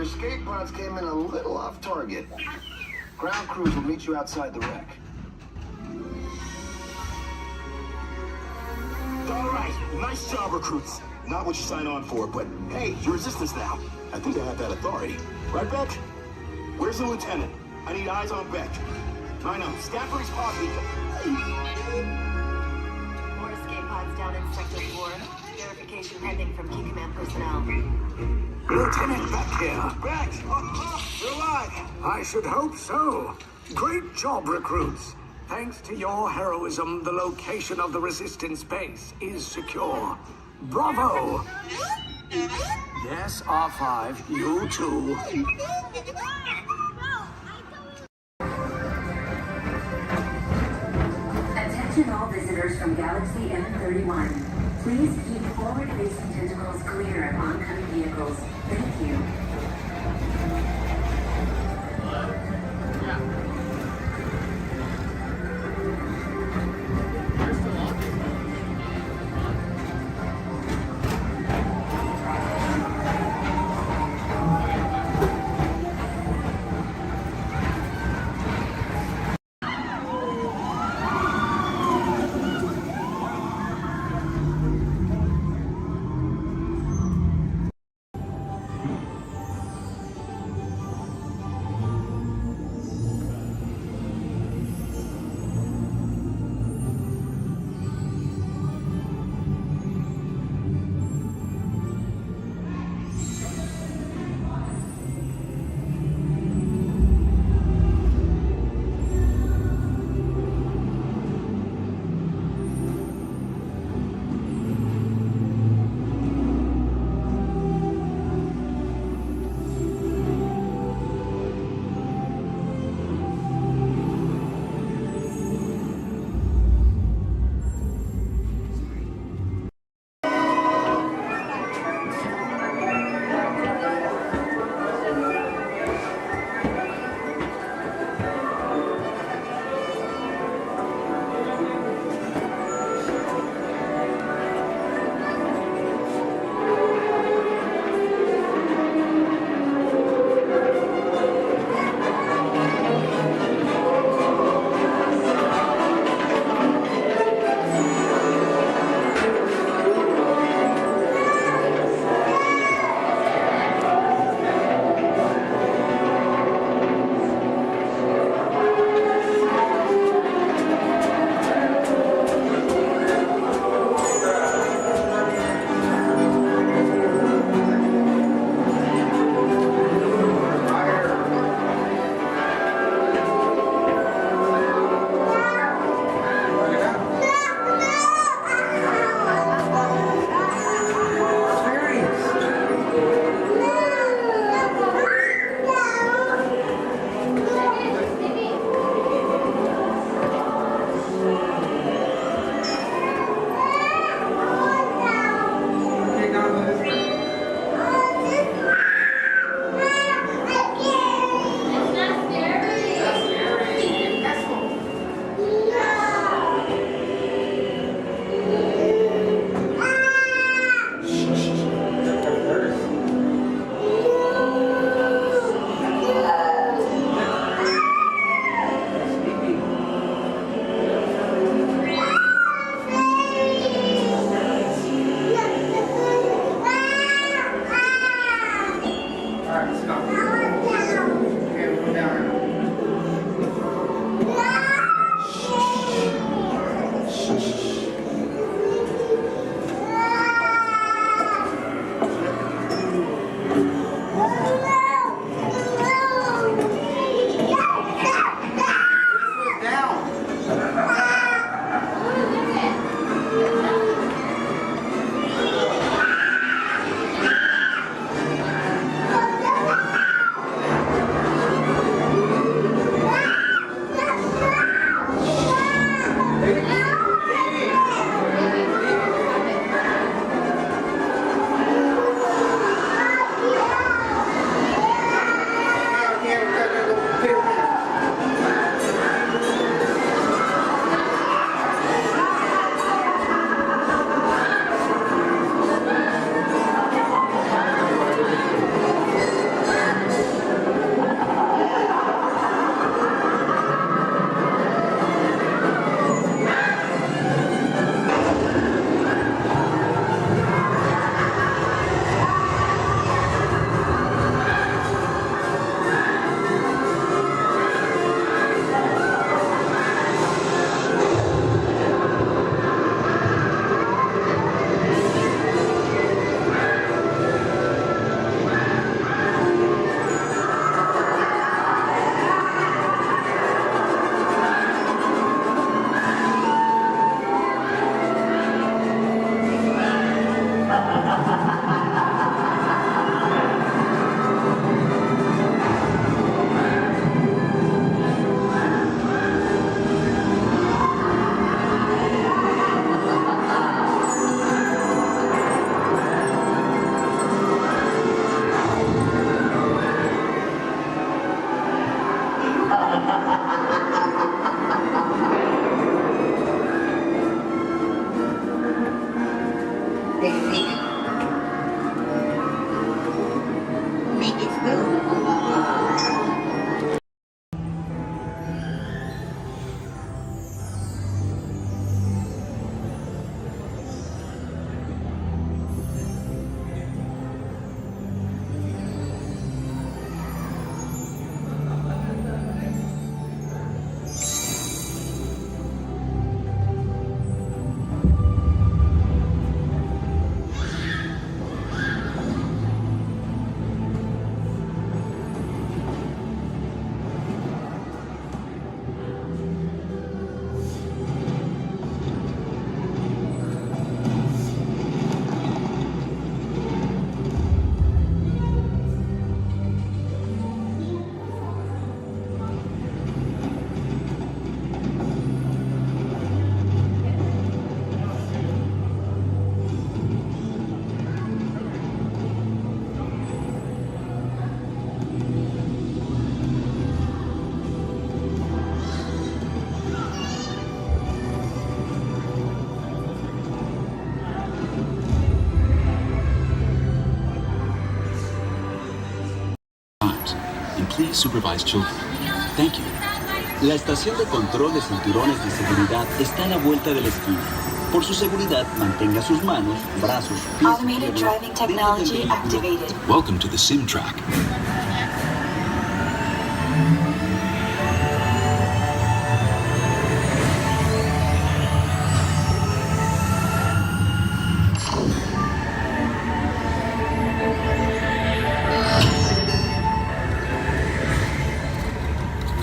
Escape pods came in a little off target. Ground crews will meet you outside the wreck. All right, nice job, recruits. Not what you signed on for, but hey, you're resistance now. I think I have that authority. Right, Beck? Where's the lieutenant? I need eyes on Beck. I know, Stafford's pod beacon. More escape pods down in Sector 4. Verification pending from Key Command personnel. Lieutenant Beck here. Beck! You're alive! I should hope so. Great job, recruits. Thanks to your heroism, the location of the resistance base is secure. Bravo! Yes, R5, you too. Attention all visitors from Galaxy M31. Please keep forward-facing tentacles clear of oncoming vehicles. Thank you. times. And please supervise children. Thank you. La estación de control de cinturones de seguridad está a la vuelta de la esquina. Por su seguridad, mantenga sus manos, brazos, pies. Automated driving technology activated. Welcome to the sim track.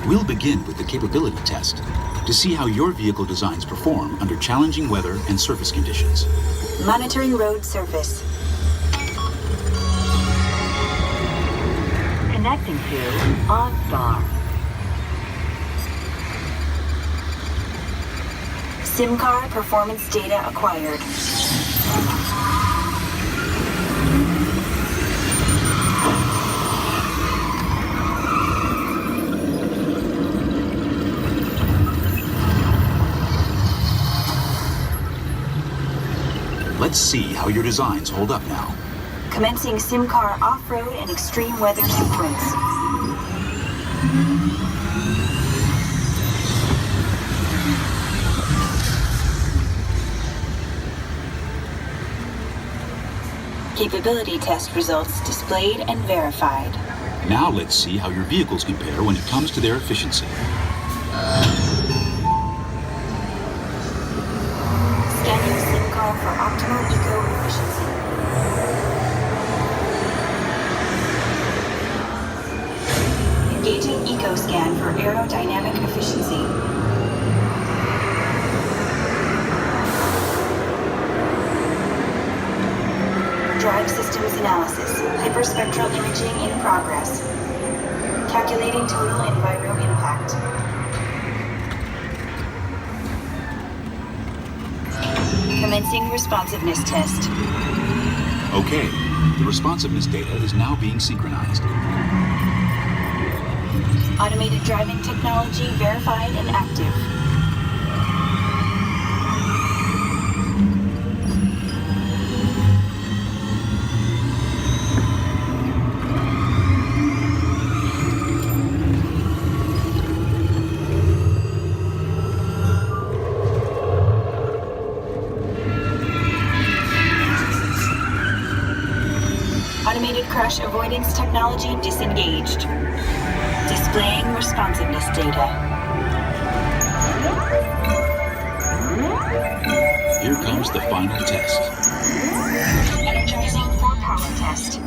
We'll begin with the capability test to see how your vehicle designs perform under challenging weather and surface conditions. Monitoring road surface. Connecting to OnStar. SIM car performance data acquired. Let's see how your designs hold up now. Commencing SIM car off-road and extreme weather sequence. Capability test results displayed and verified. Now let's see how your vehicles compare when it comes to their efficiency. Scanning SIM car for optimal eco-efficiency. Engaging EcoScan for aerodynamic efficiency. Drive systems analysis. Hyperspectral imaging in progress. Calculating total enviro impact. Commencing responsiveness test. Okay, the responsiveness data is now being synchronized. Automated driving technology verified and active. Automated crash avoidance technology disengaged. Displaying responsiveness data. Here comes the final test. Energizing for power test.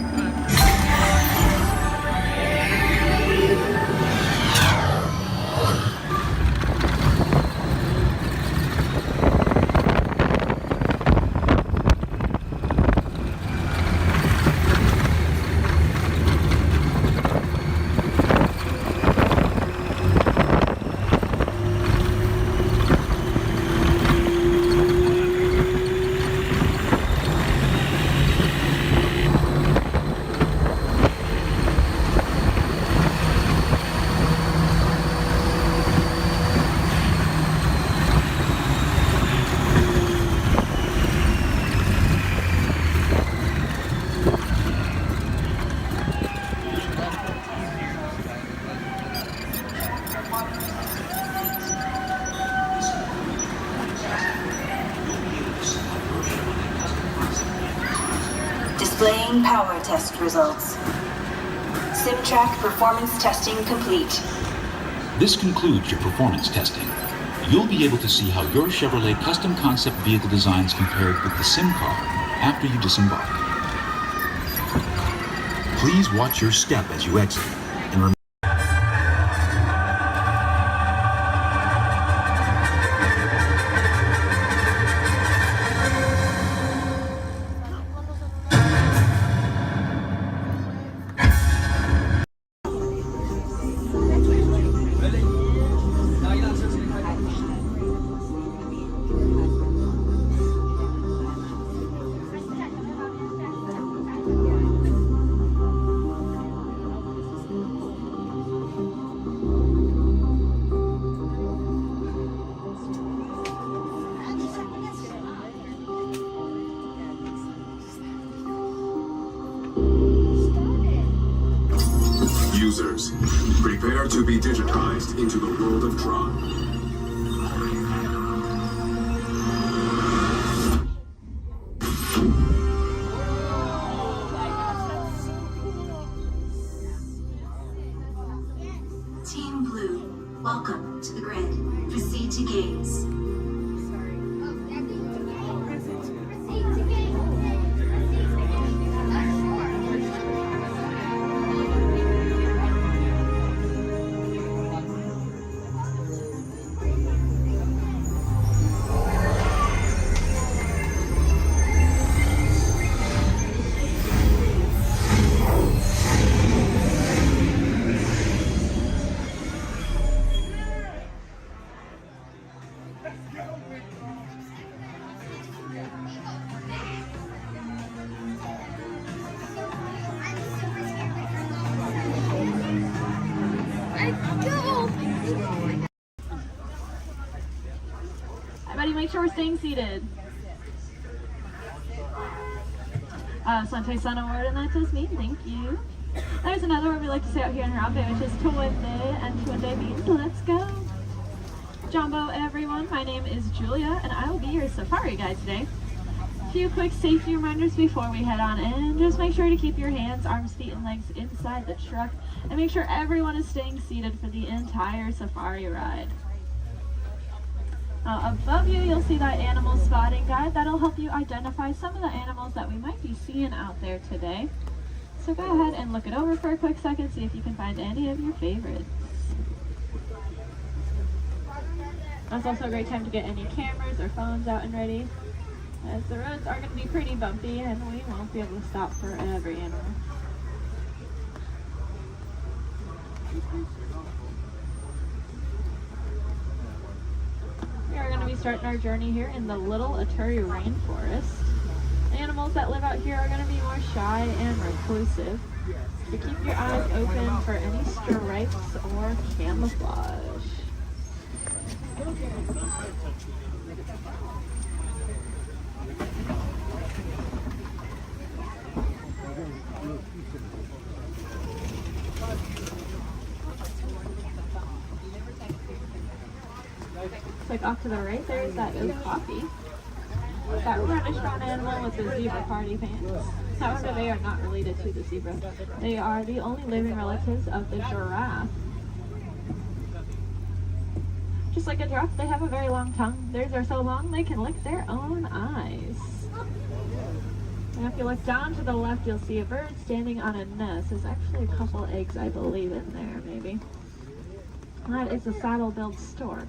Displaying power test results. SimTrack performance testing complete. This concludes your performance testing. You'll be able to see how your Chevrolet custom concept vehicle designs compared with the sim car after you disembark. Please watch your step as you exit and remember. users, prepare to be digitized into the world of Tron. Team Blue, welcome to the grid. Proceed to gates. Everybody make sure we're staying seated. Sante Sana word, and that does mean thank you. There's another word we like to say out here in Harambe, which is Tuwende, and Tuwende means let's go. Jumbo everyone, my name is Julia, and I will be your safari guide today. A few quick safety reminders before we head on in. Just make sure to keep your hands, arms, feet, and legs inside the truck, and make sure everyone is staying seated for the entire safari ride. Above you, you'll see that animal spotting guide. That'll help you identify some of the animals that we might be seeing out there today. So go ahead and look it over for a quick second, see if you can find any of your favorites. That's also a great time to get any cameras or phones out and ready, as the roads are going to be pretty bumpy and we won't be able to stop for every animal. We are going to be starting our journey here in the Little Aturi Rainforest. Animals that live out here are going to be more shy and reclusive. So keep your eyes open for any stripes or camouflage. Like off to the right, there's that okapi. That reddish brown animal with the zebra party pants. However, they are not related to the zebra. They are the only living relatives of the giraffe. Just like a giraffe, they have a very long tongue. Theirs are so long they can lick their own eyes. And if you look down to the left, you'll see a bird standing on a nest. There's actually a couple eggs, I believe, in there, maybe. That is a saddle-billed stork.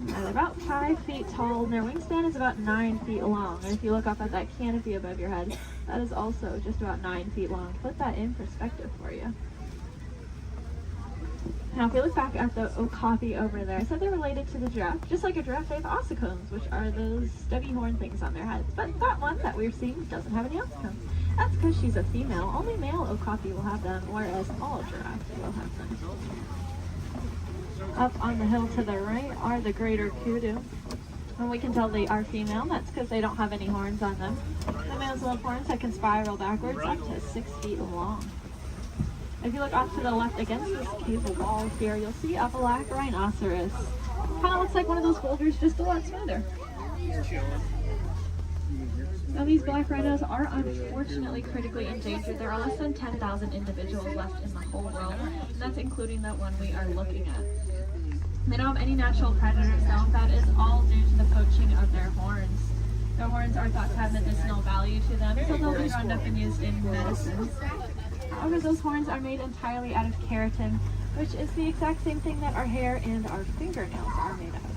They're about 5 feet tall, and their wingspan is about 9 feet long. And if you look up at that canopy above your head, that is also just about 9 feet long. Put that in perspective for you. Now, if you look back at the okapi over there, I said they're related to the giraffe. Just like a giraffe, they have ossicones, which are those stubby horn things on their heads. But that one that we're seeing doesn't have any ossicones. That's because she's a female. Only male okapi will have them, whereas all giraffes will have them. Up on the hill to the right are the greater kudu. And we can tell they are female. That's because they don't have any horns on them. The males will have horns that can spiral backwards up to 6 feet long. If you look off to the left against this cave wall here, you'll see a black rhinoceros. Kind of looks like one of those boulders, just a lot smoother. Now these black rhinos are unfortunately critically endangered. There are less than 10,000 individuals left in the whole world, and that's including the one we are looking at. They don't have any natural predators though. That is all due to the poaching of their horns. Their horns are thought to have medicinal value to them, so they'll be rounded up and used in medicines. However, those horns are made entirely out of keratin, which is the exact same thing that our hair and our fingernails are made out of.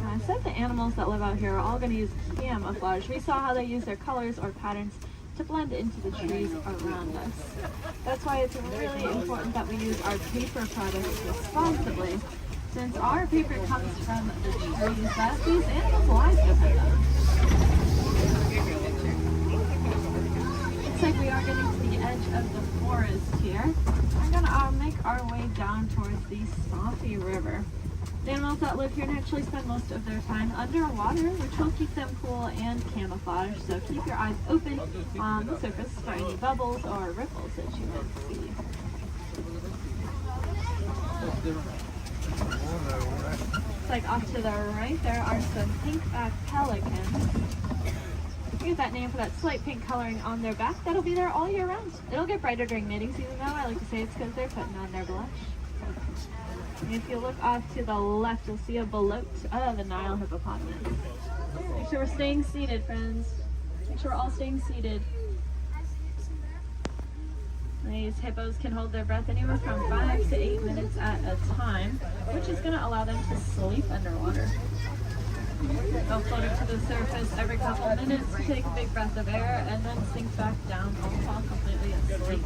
I said the animals that live out here are all going to use camouflage. We saw how they use their colors or patterns to blend into the trees around us. That's why it's really important that we use our paper products responsibly, since our paper comes from the trees that these animals' lives depend on. Looks like we we are getting to the edge of the forest here. We're gonna make our way down towards the Safi River. The animals that live here naturally spend most of their time underwater, which will keep them cool and camouflaged, so keep your eyes open on the surface for any bubbles or ripples that you might see. Looks like off to the right there are some pink-backed pelicans. We get that name for that slight pink coloring on their back. That'll be there all year round. It'll get brighter during mating season though. I like to say it's because they're putting on their blush. And if you look off to the left, you'll see a belote of a Nile hippopotamus. Make sure we're staying seated, friends. Make sure we're all staying seated. These hippos can hold their breath anywhere from 5 to 8 minutes at a time, which is going to allow them to sleep underwater. They'll float up to the surface every couple minutes to take a big breath of air and then sink back down, all fall completely asleep.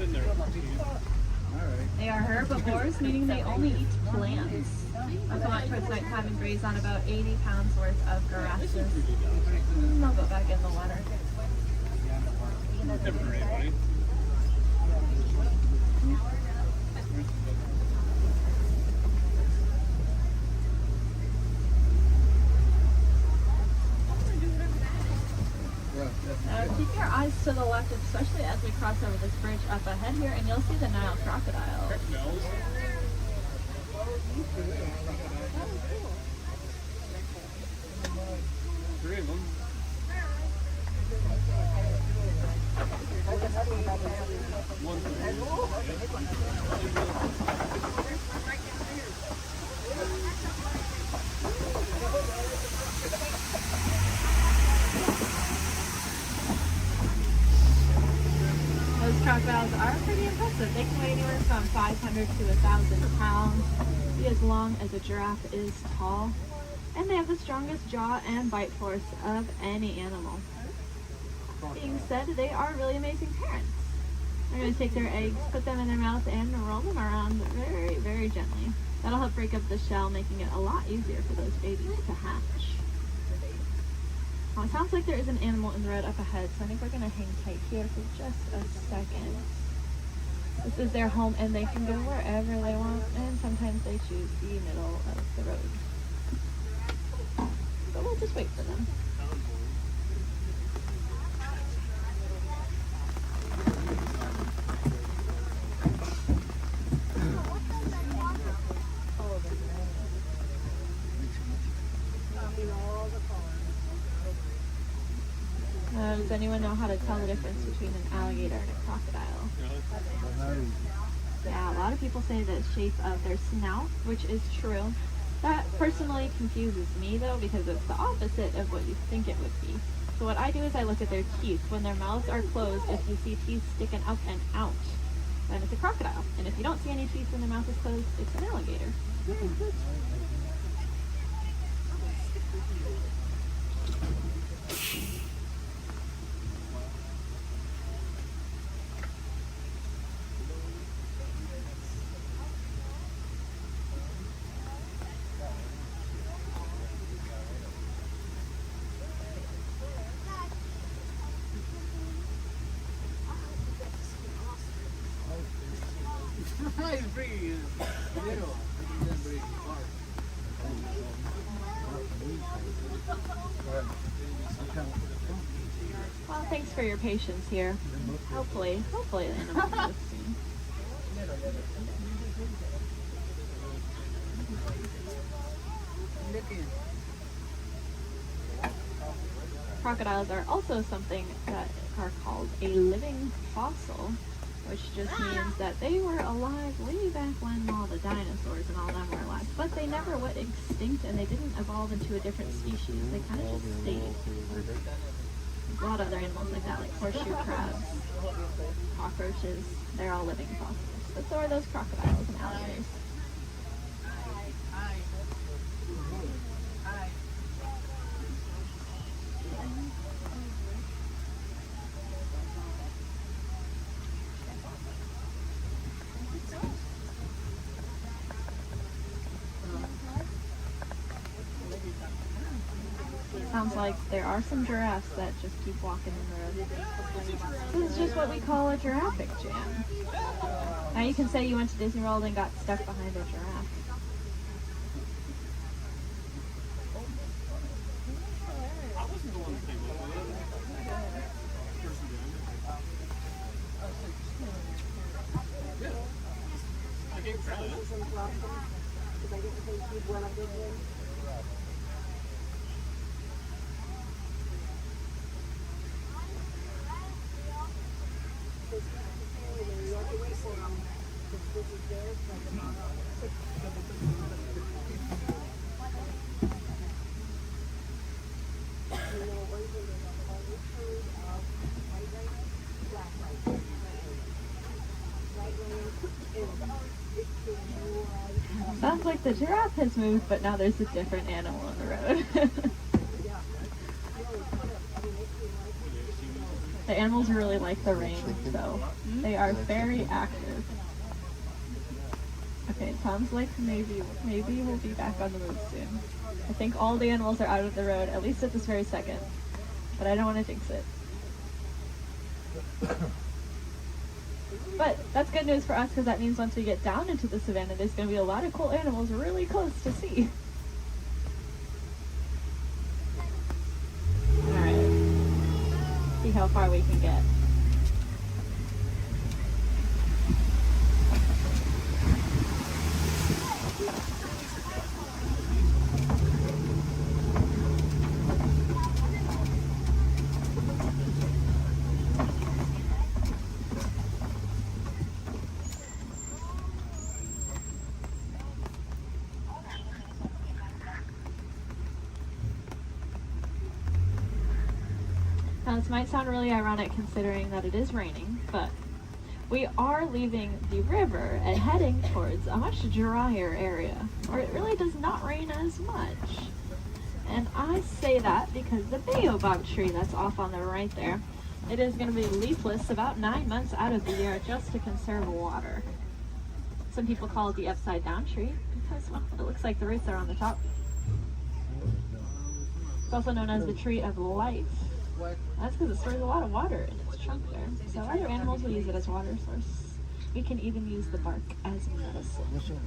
They are herbivores, meaning they only eat plants. They'll come out towards nighttime and graze on about 80 pounds worth of grasses. And they'll go back in the water. Keep your eyes to the left, especially as we cross over this bridge up ahead here, and you'll see the Nile crocodile. Three of them. Those crocodiles are pretty impressive. They can weigh anywhere from 500 to 1,000 pounds, be as long as a giraffe is tall, and they have the strongest jaw and bite force of any animal. That being said, they are really amazing parents. They're going to take their eggs, put them in their mouth, and roll them around very, very gently. That'll help break up the shell, making it a lot easier for those babies to hatch. It sounds like there is an animal in the road up ahead, so I think we're going to hang tight here for just a second. This is their home, and they can go wherever they want, and sometimes they choose the middle of the road. But we'll just wait for them. Does anyone know how to tell the difference between an alligator and a crocodile? Yeah, a lot of people say the shape of their snout, which is true. That personally confuses me though, because it's the opposite of what you think it would be. So what I do is I look at their teeth. When their mouths are closed, if you see teeth sticking up and out, then it's a crocodile. And if you don't see any teeth when their mouth is closed, it's an alligator. Well, thanks for your patience here. Hopefully the animal goes soon. Crocodiles are also something that are called a living fossil, which just means that they were alive way back when all the dinosaurs and all them were alive. But they never went extinct, and they didn't evolve into a different species. They kind of just stayed. There's a lot of other animals like that, like horseshoe crabs, cockroaches. They're all living fossils. But so are those crocodiles and alligators. Sounds like there are some giraffes that just keep walking in the road. This is just what we call a giraffic jam. Now you can say you went to Disney World and got stuck behind a giraffe. Sounds like the giraffe has moved, but now there's a different animal on the road. The animals really like the rain, so they are very active. Okay, it sounds like maybe we'll be back on the move soon. I think all the animals are out of the road, at least at this very second. But I don't want to jinx it. But that's good news for us, because that means once we get down into the savannah, there's going to be a lot of cool animals really close to see. Alright. See how far we can get. Now this might sound really ironic considering that it is raining, but we are leaving the river and heading towards a much drier area where it really does not rain as much. And I say that because the baobab tree that's off on the right there, it is going to be leafless about 9 months out of the year just to conserve water. Some people call it the upside down tree because, well, it looks like the roots are on the top. It's also known as the tree of life. That's because it stores a lot of water in its trunk there. So other animals will use it as water source. We can even use the bark as medicine.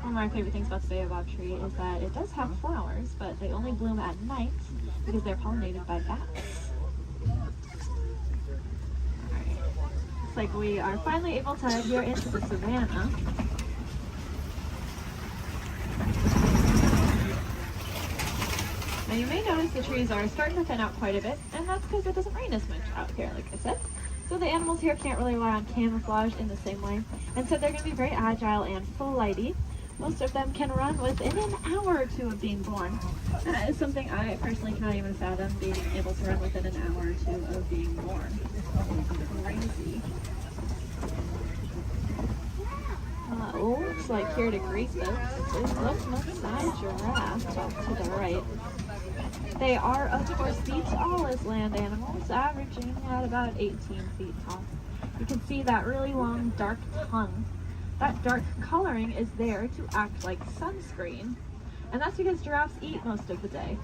One of my favorite things about the baobab tree is that it does have flowers, but they only bloom at night because they're pollinated by bats. Alright, looks like we are finally able to head here into the savannah. Now you may notice the trees are starting to thin out quite a bit, and that's because it doesn't rain as much out here, like I said. So the animals here can't really rely on camouflage in the same way, and so they're going to be very agile and flighty. Most of them can run within an hour or two of being born. That is something I personally cannot even fathom, being able to run within an hour or two of being born. Crazy. Looks like here to greet this is the Maasai giraffe off to the right. They are of course the tallest land animals, averaging at about 18 feet tall. You can see that really long dark tongue. That dark coloring is there to act like sunscreen. And that's because giraffes eat most of the day.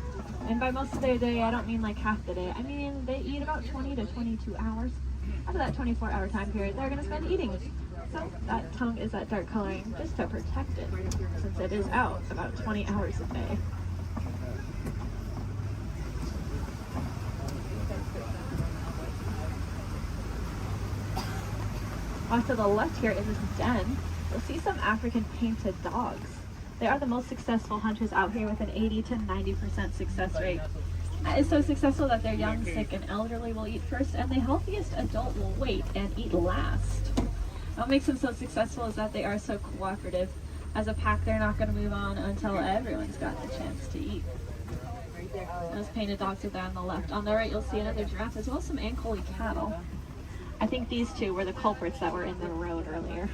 And by most of their day, I don't mean like half the day. I mean they eat about 20 to 22 hours. Out of that 24-hour time period, they're going to spend eating. So that tongue is that dark coloring just to protect it, since it is out about 20 hours a day. Off to the left here in this den, you'll see some African painted dogs. They are the most successful hunters out here with an 80 to 90% success rate. That is so successful that their young, sick, and elderly will eat first, and the healthiest adult will wait and eat last. What makes them so successful is that they are so cooperative. As a pack, they're not going to move on until everyone's got the chance to eat. Those painted dogs are there on the left. On the right, you'll see another giraffe, as well as some Ankole cattle. I think these two were the culprits that were in the road earlier.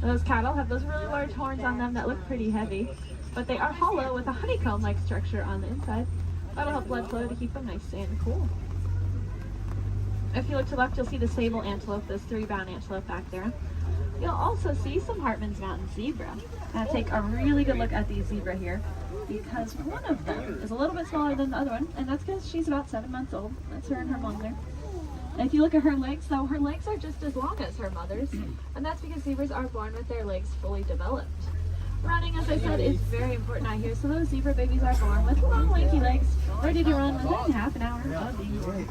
Those cattle have those really large horns on them that look pretty heavy, but they are hollow with a honeycomb-like structure on the inside. That'll help blood flow to keep them nice and cool. If you look to the left, you'll see the sable antelope, those 3 brown antelope back there. You'll also see some Hartman's Mountain zebra. Now take a really good look at the zebra here, because one of them is a little bit smaller than the other one, and that's because she's about 7 months old. That's her and her mom there. And if you look at her legs, though, her legs are just as long as her mother's, and that's because zebras are born with their legs fully developed. Running, as I said, is very important out here, so those zebra babies are born with long, lanky legs, ready to run within half an hour of being born.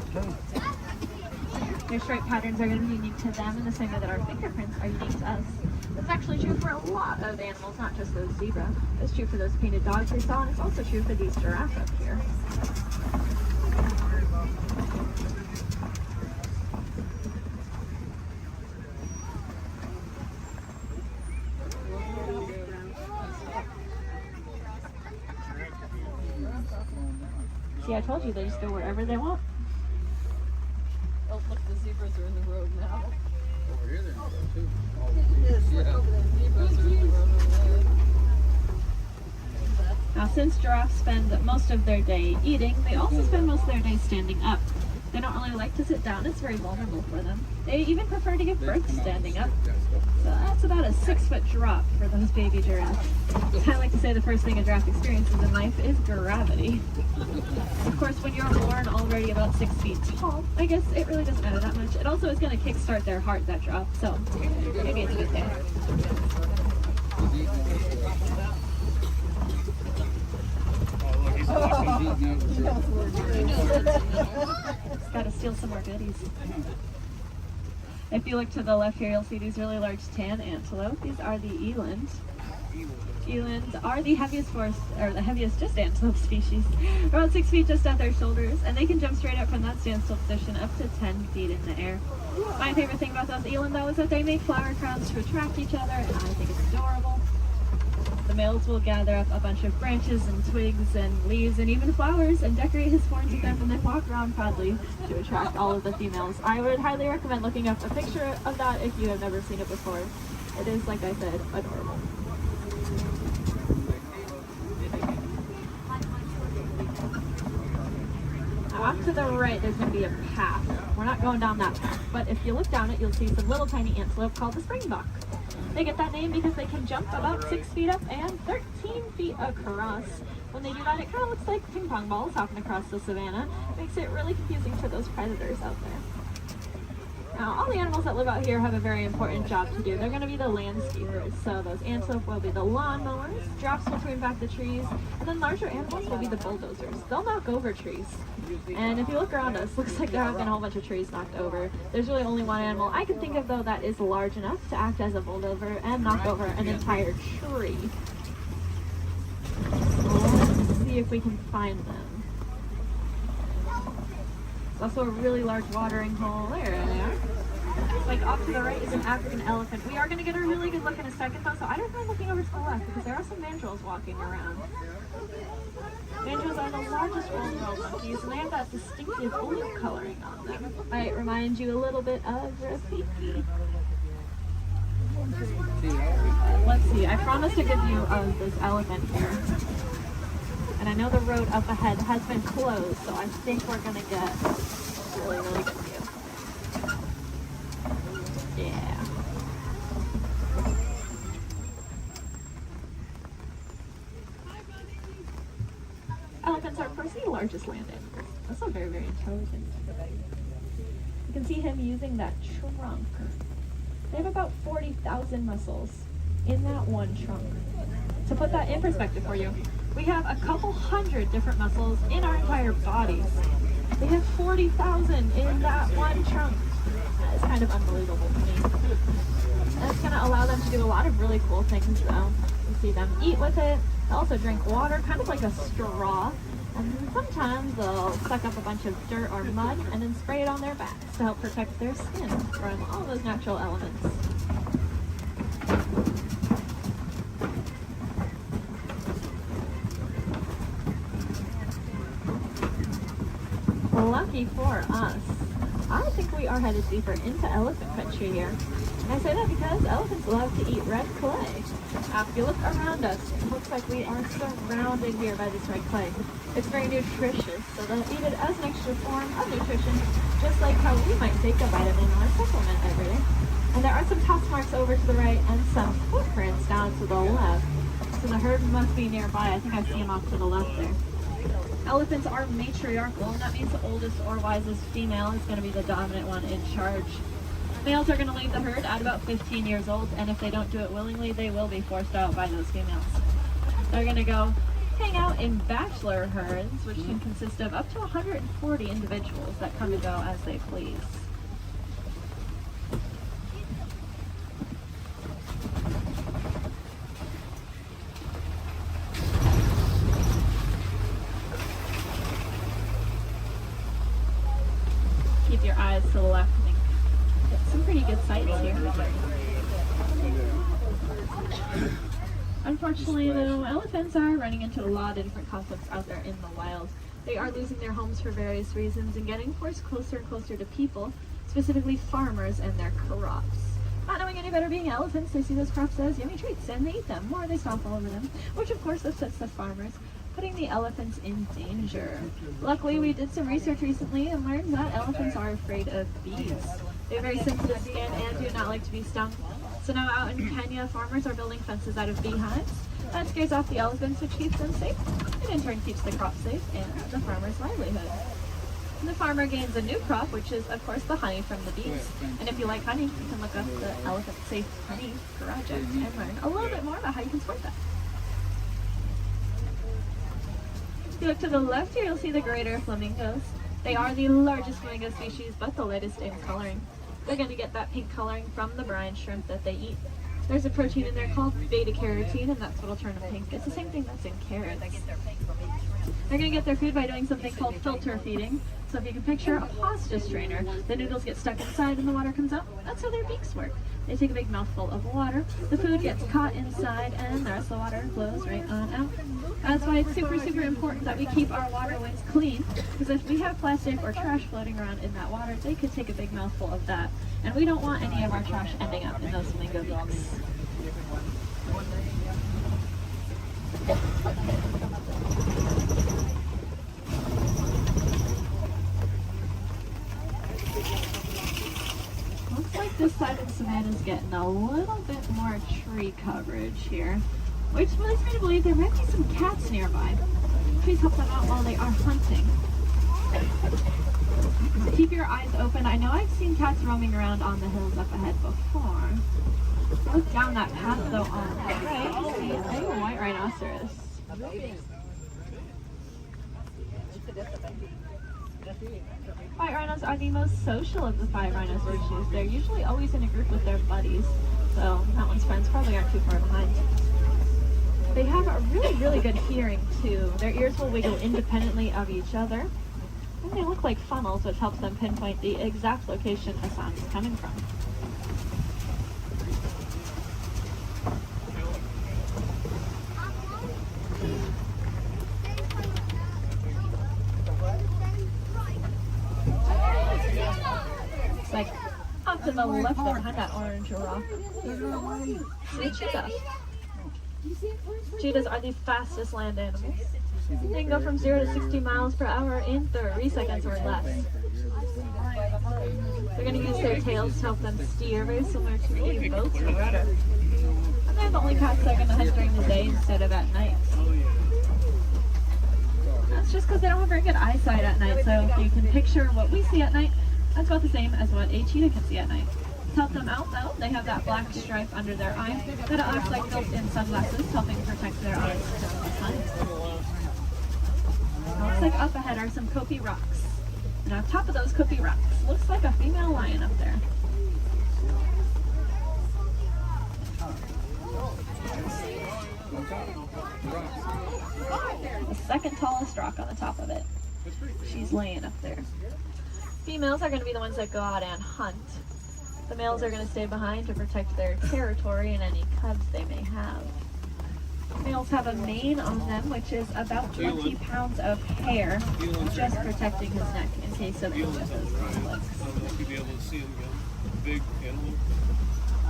Their stripe patterns are going to be unique to them in the same way that our fingerprints are unique to us. That's actually true for a lot of animals, not just those zebra. It's true for those painted dogs we saw, and it's also true for these giraffes up here. See, I told you they just go wherever they want. Oh, look, the zebras are in the road now. Over here they're in the road too. Now, since giraffes spend most of their day eating, they also spend most of their day standing up. They don't really like to sit down. It's very vulnerable for them. They even prefer to give birth standing up. So that's about a 6-foot drop for those baby giraffes. I like to say the first thing a giraffe experiences in life is gravity. Of course, when you're born already about 6 feet tall, I guess it really doesn't matter that much. It also is going to kickstart their heart, that drop, so maybe it's a good thing. Gotta steal some more goodies. If you look to the left here, you'll see these really large tan antelope. These are the eland. Elands are the heaviest just antelope species. Around 6 feet just at their shoulders, and they can jump straight up from that standstill position up to 10 feet in the air. My favorite thing about those eland, though, is that they make flower crowns to attract each other, and I think it's adorable. The males will gather up a bunch of branches and twigs and leaves and even flowers and decorate his horns with them and then walk around proudly to attract all of the females. I would highly recommend looking up a picture of that if you have never seen it before. It is, like I said, adorable. Now off to the right, there's going to be a path. We're not going down that path, but if you look down it, you'll see some little tiny antelope called the springbok. They get that name because they can jump about 6 feet up and 13 feet across. When they do that, it kind of looks like ping pong balls hopping across the savannah. It makes it really confusing for those predators out there. Now, all the animals that live out here have a very important job to do. They're going to be the landscapers. So those antelope will be the lawnmowers, giraffes will prune back the trees, and then larger animals will be the bulldozers. They'll knock over trees. And if you look around us, looks like there have been a whole bunch of trees knocked over. There's really only one animal I can think of, though, that is large enough to act as a bulldozer and knock over an entire tree. Let's see if we can find them. There's also a really large watering hole. There they are. Like off to the right is an African elephant. We are going to get a really good look in a second, though, so I don't mind looking over to the left because there are some mandrills walking around. Mandrills are the largest old-world monkeys, and they have that distinctive olive coloring on them. Might remind you a little bit of Rafiki. Let's see, I promised a good view of this elephant here. And I know the road up ahead has been closed, so I think we're going to get a really, really good view. Yeah. Elephants are, of course, the largest land animals. Also very, very intelligent. You can see him using that trunk. They have about 40,000 muscles in that one trunk. To put that in perspective for you, we have a couple hundred different muscles in our entire bodies. They have 40,000 in that one trunk. That is kind of unbelievable to me. And it's going to allow them to do a lot of really cool things, though. You see them eat with it. They also drink water, kind of like a straw. And then sometimes they'll suck up a bunch of dirt or mud and then spray it on their backs to help protect their skin from all those natural elements. Lucky for us, I think we are headed deeper into elephant country here. And I say that because elephants love to eat red clay. If you look around us, it looks like we are surrounded here by this red clay. It's very nutritious, so they'll eat it as an extra form of nutrition, just like how we might take a vitamin or a supplement every day. And there are some tusk marks over to the right and some footprints down to the left. So the herd must be nearby. I think I see them off to the left there. Elephants are matriarchal, and that means the oldest or wisest female is going to be the dominant one in charge. Males are going to leave the herd at about 15 years old, and if they don't do it willingly, they will be forced out by those females. They're going to go hang out in bachelor herds, which can consist of up to 140 individuals that come and go as they please. Keep your eyes to the left. Some pretty good sights here. Unfortunately, though, elephants are running into a lot of different conflicts out there in the wild. They are losing their homes for various reasons and getting forced closer and closer to people, specifically farmers and their crops. Not knowing any better being elephants, they see those crops as yummy treats and they eat them, or they stomp all over them, which of course upsets the farmers, putting the elephants in danger. Luckily, we did some research recently and learned that elephants are afraid of bees. They have very sensitive skin and do not like to be stung. So now out in Kenya, farmers are building fences out of beehives. That scares off the elephants, which keeps them safe, and in turn keeps the crop safe and the farmer's livelihood. And the farmer gains a new crop, which is, of course, the honey from the bees. And if you like honey, you can look up the Elephant Safe Honey Project and learn a little bit more about how you can support that. If you look to the left here, you'll see the greater flamingos. They are the largest flamingo species, but the lightest in coloring. They're going to get that pink coloring from the brine shrimp that they eat. There's a protein in there called beta-carotene, and that's what will turn them pink. It's the same thing that's in carrots. They're going to get their food by doing something called filter feeding. So if you can picture a pasta strainer, the noodles get stuck inside and the water comes out. That's how their beaks work. They take a big mouthful of water, the food gets caught inside, and the rest of the water flows right on out. That's why it's super, super important that we keep our waterways clean, because if we have plastic or trash floating around in that water, they could take a big mouthful of that. And we don't want any of our trash ending up in those flamingo beaks. Looks like this side of the savanna is getting a little bit more tree coverage here, which leads me to believe there might be some cats nearby. Please help them out while they are hunting. Keep your eyes open. I know I've seen cats roaming around on the hills up ahead before. Look down that path though on the right, you see a white rhinoceros. White rhinos are the most social of the 5 rhino species. They're usually always in a group with their buddies, so that one's friends probably aren't too far behind. They have a really, really good hearing too. Their ears will wiggle independently of each other, and they look like funnels, which helps them pinpoint the exact location a sound is coming from. It's like off to the left behind that orange rock. See cheetah. Cheetahs are the fastest land animals. They can go from 0 to 60 miles per hour in 30 seconds or less. They're going to use their tails to help them steer, very similar to a boat's rudder. And they're the only cats that are going to hunt during the day instead of at night. That's just because they don't have very good eyesight at night, so if you can picture what we see at night, that's about the same as what a cheetah can see at night. To help them out though, they have that black stripe under their eye that acts like built-in sunglasses, helping protect their eyes from the sun. Looks like up ahead are some Kopi rocks. And on top of those Kopi rocks, looks like a female lion up there. The second tallest rock on the top of it. She's laying up there. Females are going to be the ones that go out and hunt. The males are going to stay behind to protect their territory and any cubs they may have. Males have a mane on them, which is about 20 pounds of hair, just protecting his neck in case of any of those conflicts. You'll be able to see them again. Big animal.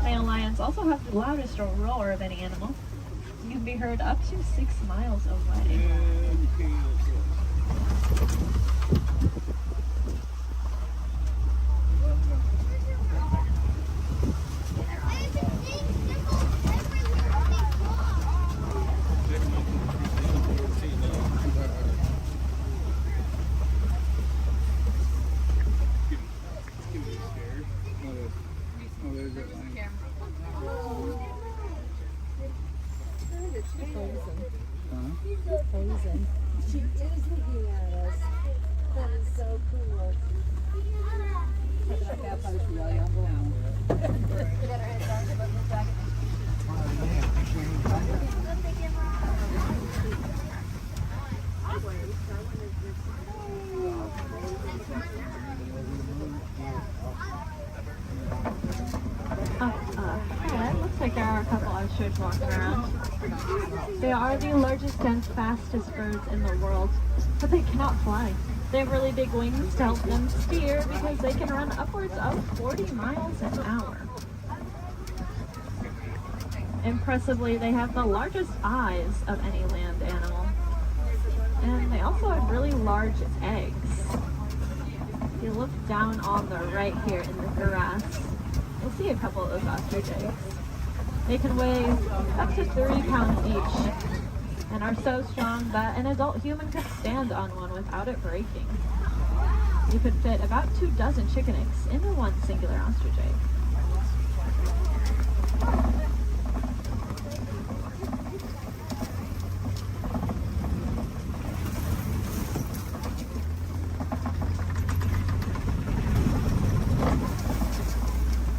Male lions also have the loudest roar of any animal. You can be heard up to 6 miles away. She is looking at us. That is so cool. Put that cap on for y'all, y'all go out. Get her head down, give up the jacket. Looks like there are a couple ostriches walking around. They are the largest and fastest birds in the world, but they cannot fly. They have really big wings to help them steer because they can run upwards of 40 miles an hour. Impressively, they have the largest eyes of any land animal. And they also have really large eggs. If you look down on the right here in the grass, you'll see a couple of those ostrich eggs. They can weigh up to 30 pounds each and are so strong that an adult human could stand on one without it breaking. You could fit about 2 dozen chicken eggs into one singular ostrich egg.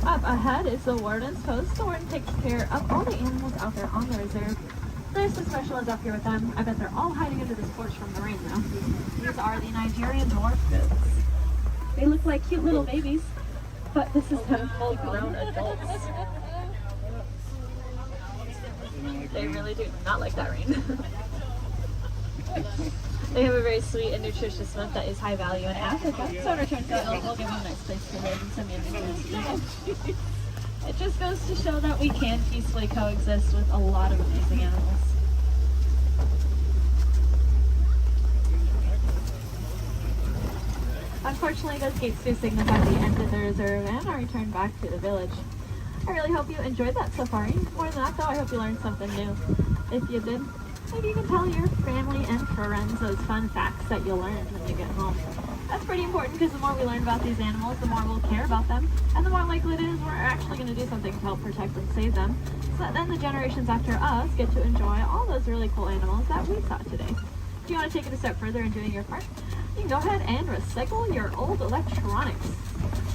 Up ahead is the warden's post. The warden takes care of all the animals out there on the reserve. There's a specialist up here with them. I bet they're all hiding under this porch from the rain though. These are the Nigerian dwarf goats. They look like cute little babies, but this is them full-grown adults. They really do not like that rain. They have a very sweet and nutritious milk that is high value in Africa. So in return for that, we'll give them a nice place to live and some yummy. It just goes to show that we can peacefully coexist with a lot of amazing animals. Unfortunately, those gates do signify the end of the reserve and our return back to the village. I really hope you enjoyed that safari. More than that though, I hope you learned something new. If you did, maybe you can tell your family and friends those fun facts that you'll learn when you get home. That's pretty important because the more we learn about these animals, the more we'll care about them, and the more likely it is we're actually going to do something to help protect and save them, so that then the generations after us get to enjoy all those really cool animals that we saw today. If you want to take it a step further in doing your part, you can go ahead and recycle your old electronics.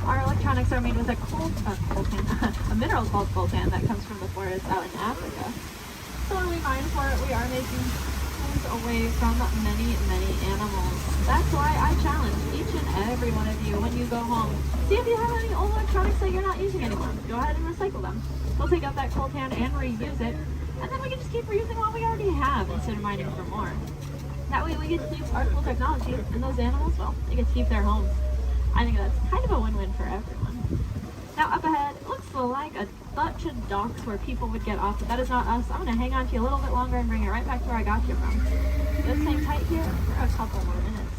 Our electronics are made with a a mineral called coltan that comes from the forest out in Africa. So when we mine for it, we are making things away from many, many animals. That's why I challenge each and every one of you when you go home. See if you have any old electronics that you're not using anymore. Go ahead and recycle them. We'll take out that coltan and reuse it, and then we can just keep reusing what we already have instead of mining for more. That way we get to use our cool technology, and those animals, well, they get to keep their homes. I think that's kind of a win-win for everyone. Now up ahead, it looks like a bunch of docks where people would get off, but that is not us. I'm going to hang on to you a little bit longer and bring it right back to where I got you from. Just hang tight here for a couple more minutes.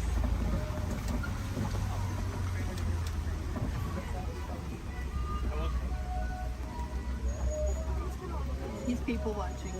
These people watching.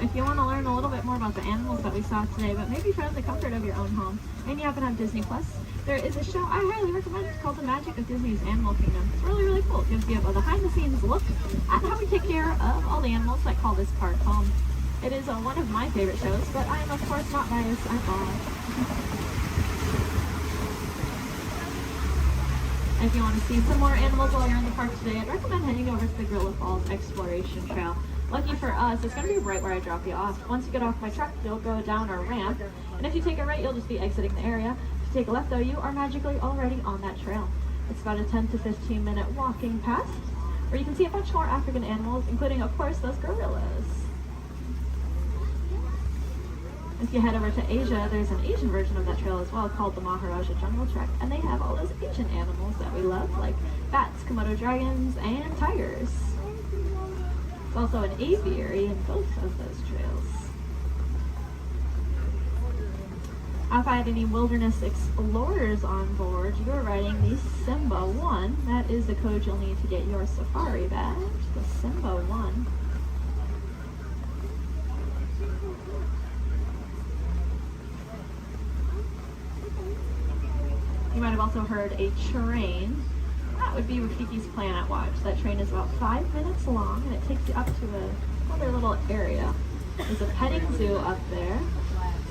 If you want to learn a little bit more about the animals that we saw today, but maybe from the comfort of your own home, and you happen to have Disney Plus, there is a show I highly recommend. It's called The Magic of Disney's Animal Kingdom. It's really, really cool. It gives you a behind-the-scenes look at how we take care of all the animals that call this park home. It is one of my favorite shows, but I am, of course, not biased at all. If you want to see some more animals while you're in the park today, I'd recommend heading over to the Gorilla Falls Exploration Trail. Lucky for us, it's going to be right where I drop you off. Once you get off my truck, you'll go down a ramp, and if you take a right, you'll just be exiting the area. If you take a left, though, you are magically already on that trail. It's about a 10 to 15 minute walking path, where you can see a bunch more African animals, including, of course, those gorillas. If you head over to Asia, there's an Asian version of that trail as well called the Maharaja Jungle Trek, and they have all those Asian animals that we love, like bats, Komodo dragons, and tigers. There's also an aviary in both of those trails. If I had any wilderness explorers on board, you are riding the Simba 1. That is the code you'll need to get your safari badge, the Simba 1. You might have also heard a train. That would be Rafiki's Planet Watch. That train is about 5 minutes long, and it takes you up to another little area. There's a petting zoo up there,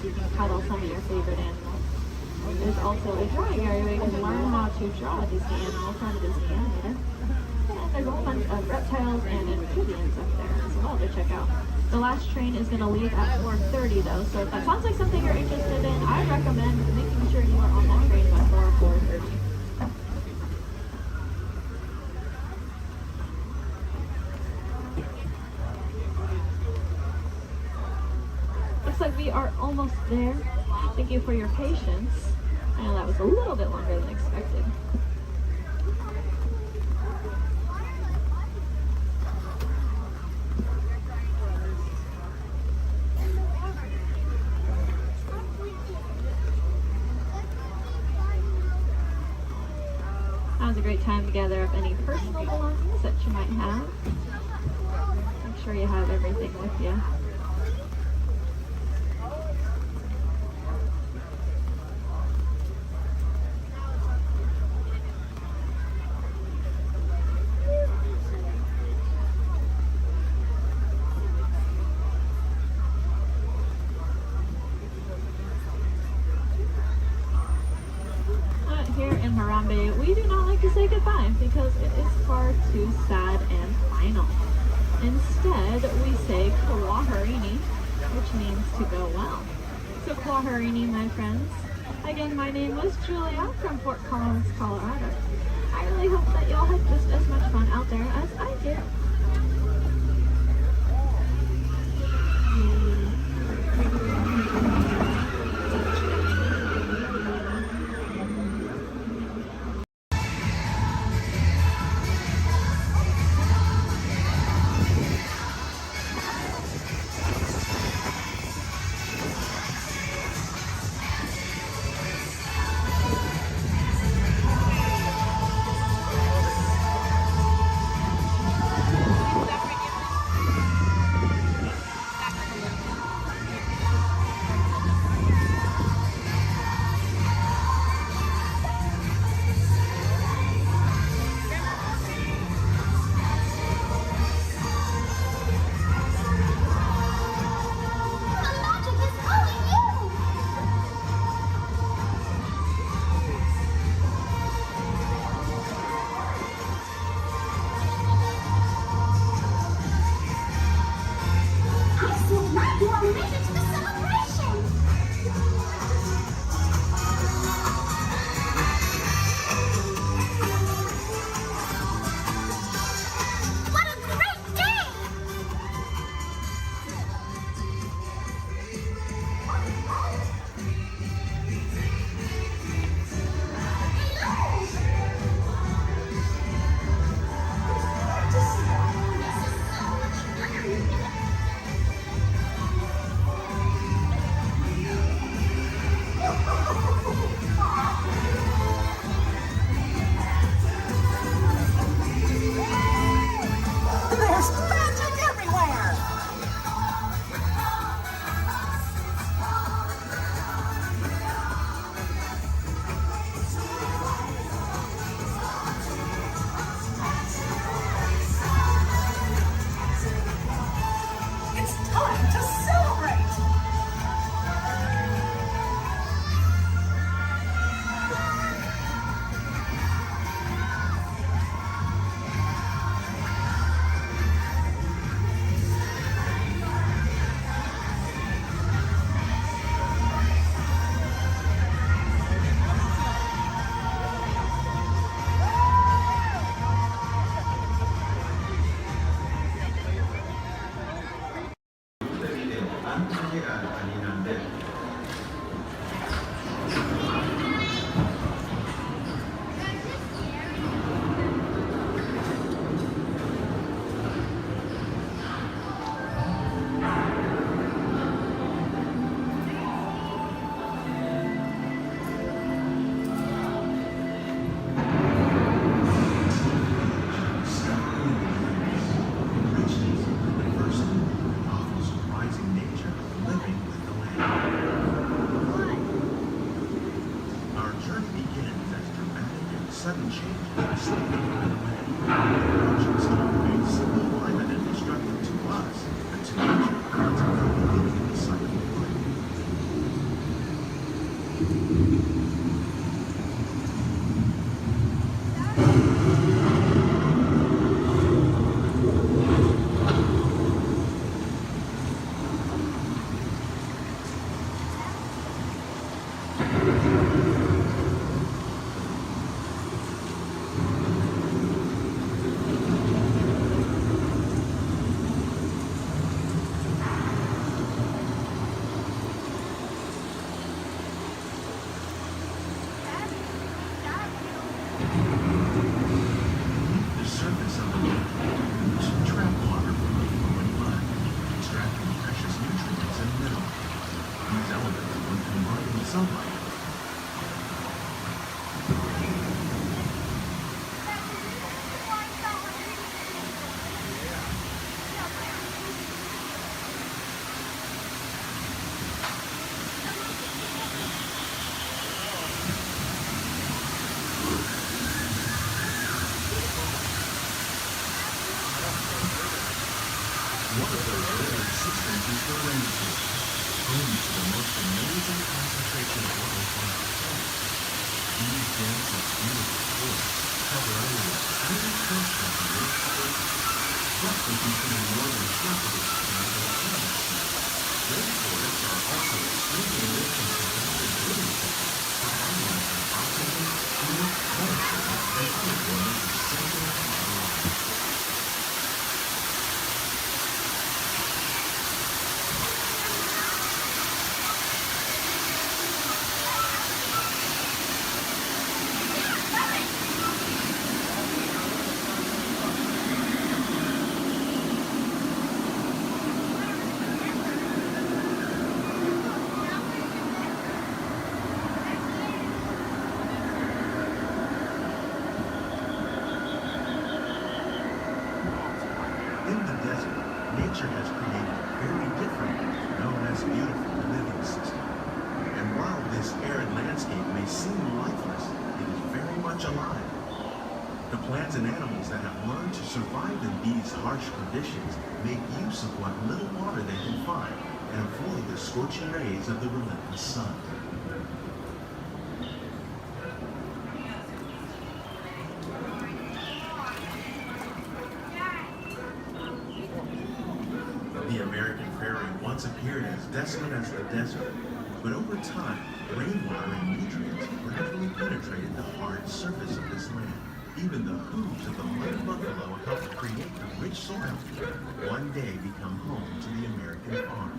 so you can cuddle some of your favorite animals. There's also a drawing area where you can learn how to draw a Disney animal from a Disney animator. And there's a whole bunch of reptiles and amphibians up there as well to check out. The last train is going to leave at 4:30 though, so if that sounds like something you're interested in, I recommend making sure you are on that train by 4:30. Looks like we are almost there. Thank you for your patience. I know that was a little bit longer than expected. Now's a great time to gather up any personal belongings that you might have. Make sure you have everything with you. Here in Harambe, we do not like to say goodbye because it is far too sad and final. Instead, we say Kwaherini, which means to go well. So Kwaherini, my friends. Again, my name was Julia from Fort Collins, Colorado. I really hope that y'all had just as much fun out there as I did. sudden change in our sleep right away. Oceans may seem climate and destructive to us, but to nature, it's a completely cycle of life. The surface of the lake is trap water from the flowing mud, extracting precious nutrients and minerals. These elements, when combined with sunlight, one of those living systems is the rainforest, home to the most amazing concentration of wildlife on Earth. These dense and beautiful forests cover only a tiny portion of the Earth's surface, roughly between more than half of its planet and the sea. Rainforests are also extremely rich in synthetic living systems, providing us with oxygen, food, moisture, and other forms of cellular and life. In the desert, nature has created a very different, known as beautiful living system. And while this arid landscape may seem lifeless, it is very much alive. The plants and animals that have learned to survive in these harsh conditions make use of what little water they can find and avoid the scorching rays of the relentless sun. The American prairie once appeared as desolate as the desert, but over time, rainwater and nutrients gradually penetrated the hard surface of this land. Even the hooves of the muddy buffalo helped create the rich soil that one day become home to the American farm.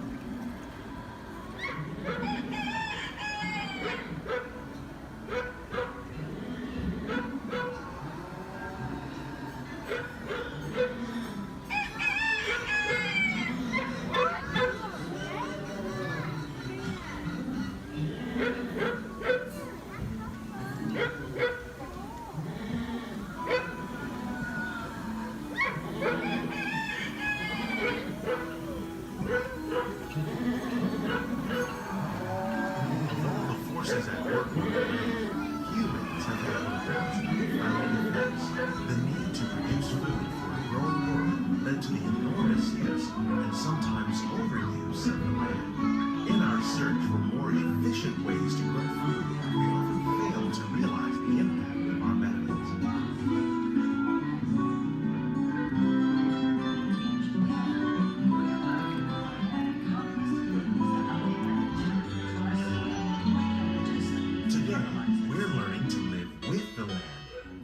Forces at work on the land, humans have had overcome profound effects. The need to produce food for a growing world led to the enormous use and sometimes overuse of the land. In our search for more efficient ways to grow food, we often fail to realize the impact of our methods.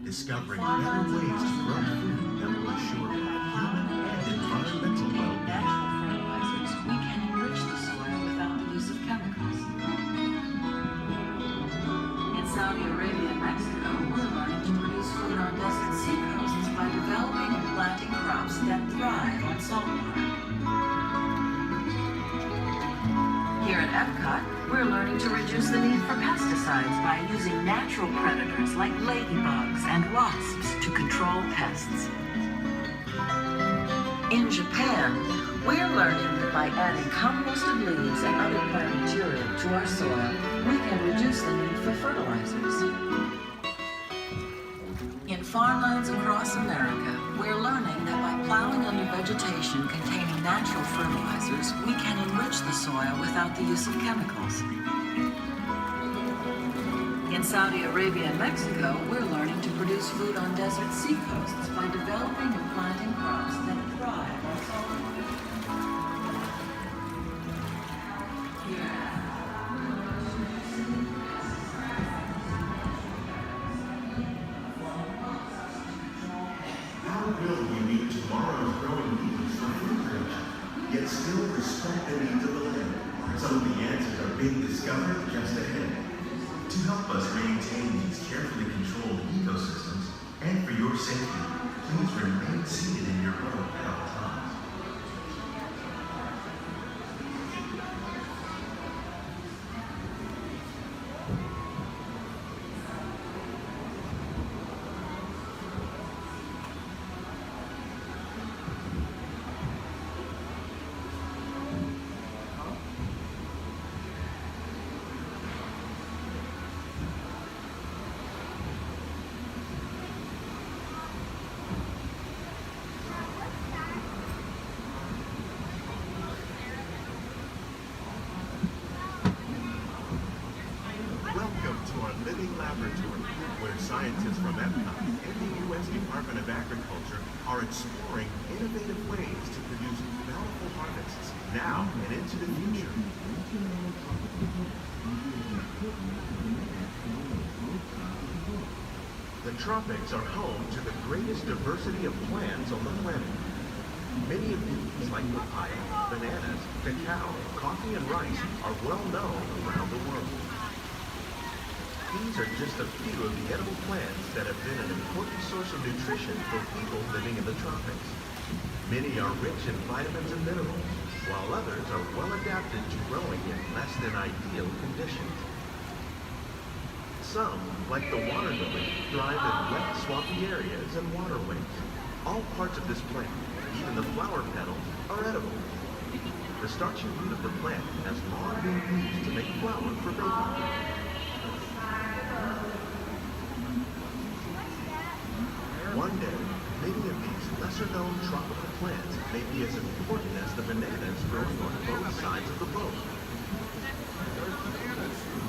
Discovering better ways to grow food that will assure human and environmental well-being. Fertilizers, we can enrich the soil without the use of chemicals. In Saudi Arabia and Mexico, we're learning to produce food on desert seacoasts by developing and planting crops that thrive on saltwater. Here at Epcot, we're learning to reduce the need for pesticides by using natural predators like ladybugs and wasps to control pests. In Japan, we're learning that by adding composted leaves and other plant material to our soil, we can reduce the need for fertilizers. farmlands across America, we're learning that by plowing under vegetation containing natural fertilizers, we can enrich the soil without the use of chemicals. In Saudi Arabia and Mexico, we're learning to produce food on desert seacoasts by developing and planting crops that thrive on salt. How will we meet tomorrow's growing needs for food production, yet still respect the needs of the land? Some of the answers are being discovered just ahead. To help us maintain these carefully controlled ecosystems, and for your safety, please remain seated in your boat at all times. Scientists from EPCOT and the U.S. Department of Agriculture are exploring innovative ways to produce bountiful harvests now and into the future. The tropics are home to the greatest diversity of plants on the planet. Many of these, like papaya, bananas, cacao, coffee, and rice, are well known around the world. These are just a few of the edible plants that have been an important source of nutrition for people living in the tropics. Many are rich in vitamins and minerals, while others are well adapted to growing in less than ideal conditions. Some, like the water lily, thrive in wet, swampy areas and waterways. All parts of this plant, even the flower petals, are edible. The starchy root of the plant has long been used to make flour for baking. One day, many of these lesser-known tropical plants may be as important as the bananas growing on both sides of the boat.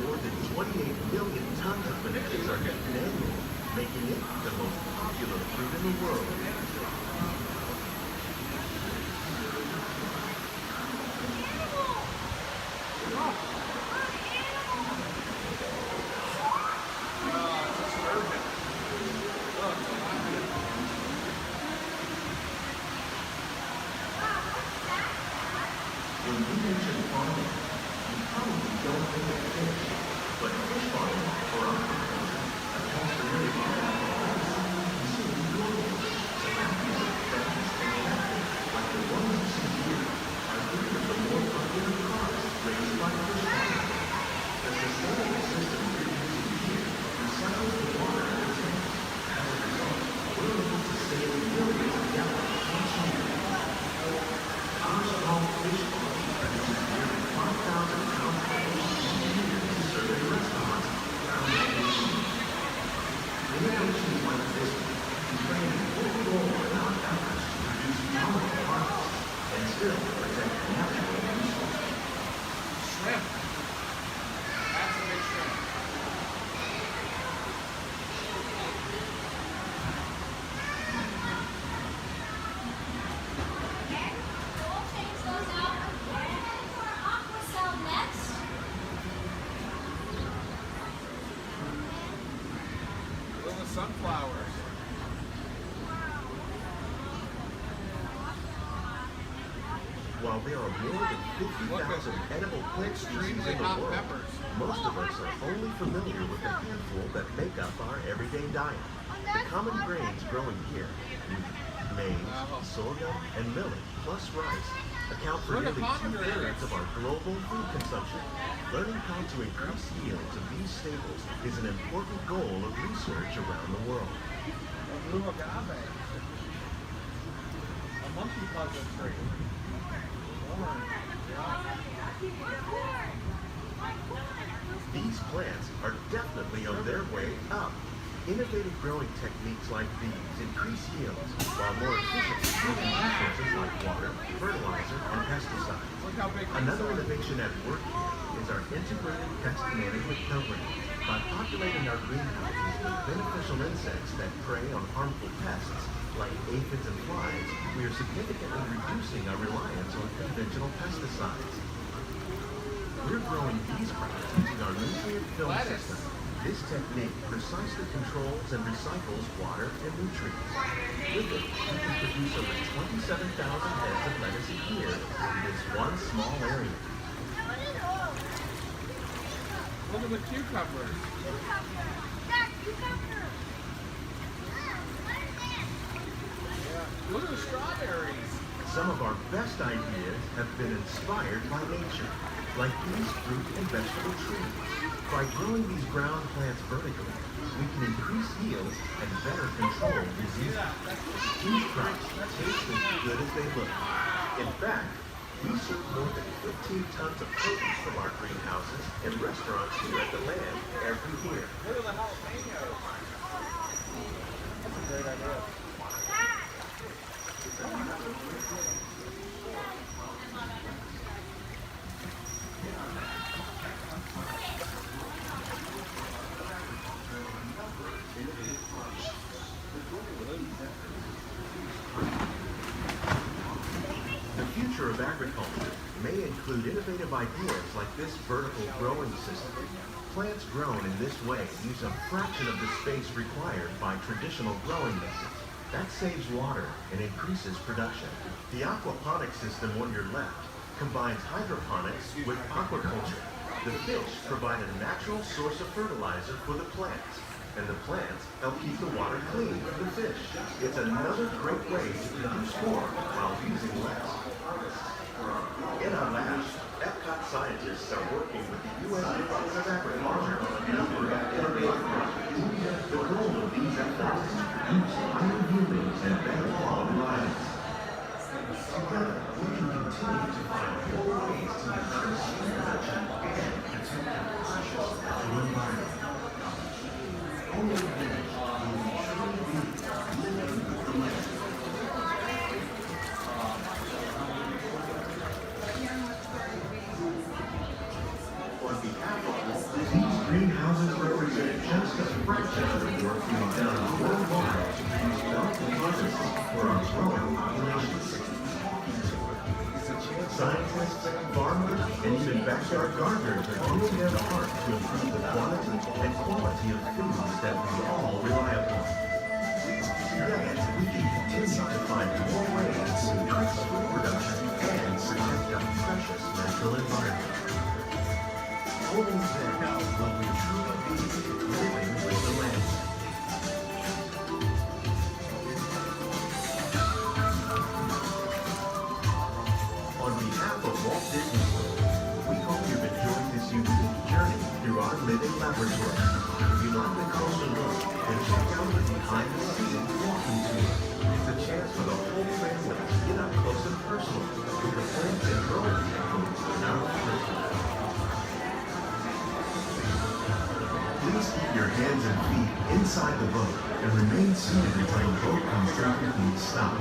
More than 28 million tons of bananas are eaten annually, making it the most popular fruit in the world. Sunflowers. While there are more than 50,000 edible plant species in the world, most of us are only familiar with the handful that make up our everyday diet. The common grains growing here, maize, sorghum, and millet, plus rice, account for nearly 2/3 of our global food consumption. Learning how to increase yields of these staples is an important goal of research around the world. Blue agave. A monkey puzzle tree. These plants are definitely on their way up. Innovative growing techniques like these increase yields, while more efficiently using resources like water, fertilizer, and pesticides. Another innovation at work here is our integrated pest management program. By populating our greenhouses with beneficial insects that prey on harmful pests, like aphids and flies, we are significantly reducing our reliance on conventional pesticides. We're growing these crops using our nutrient film system. This technique precisely controls and recycles water and nutrients. With it, we can produce over 27,000 heads of lettuce a year in this one small area. Look at the cucumbers. Yeah. Look at the strawberries. Some of our best ideas have been inspired by nature, like these fruit and vegetable trees. By growing these ground plants vertically, we can increase yields and better control diseases. These crops taste as good as they look. In fact, we serve more than 15 tons of produce from our greenhouses in restaurants here at the land every year. Look at the jalapenos. That's a great idea. The future of agriculture may include innovative ideas like this vertical growing system. Plants grown in this way use a fraction of the space required by traditional growing methods. That saves water and increases production. The aquaponics system on your left combines hydroponics with aquaculture. The fish provide a natural source of fertilizer for the plants, and the plants help keep the water clean for the fish. It's another great way to produce more while using less. In our lab, Epcot scientists are working with the U.S. Department of Agriculture on a number of innovative projects. The goal of these efforts is to produce higher yielding and better quality varieties. Together, we can continue to find more ways to increase food production and protect our precious natural environment. Only then will we truly be living with the land. On behalf of Walt Disney's greenhouses represent just a fraction of the work being done worldwide to produce delicate harvests for our growing populations. Scientists, farmers, and even backyard gardeners are doing their part to improve the quantity and quality of foods that we all rely upon. Together, we can continue to find more ways to increase food production and protect our precious natural environment. Only then will we truly be living with the land. On behalf of Walt Disney World, we hope you've enjoyed this unique journey through our living laboratory. If you'd like a closer look, then check out the behind-the-scenes walking tour. It's a chance for the whole family to get up close and personal with the plants and growing techniques in our laboratory. Please keep your hands and feet inside the boat and remain seated until the boat comes to a complete stop.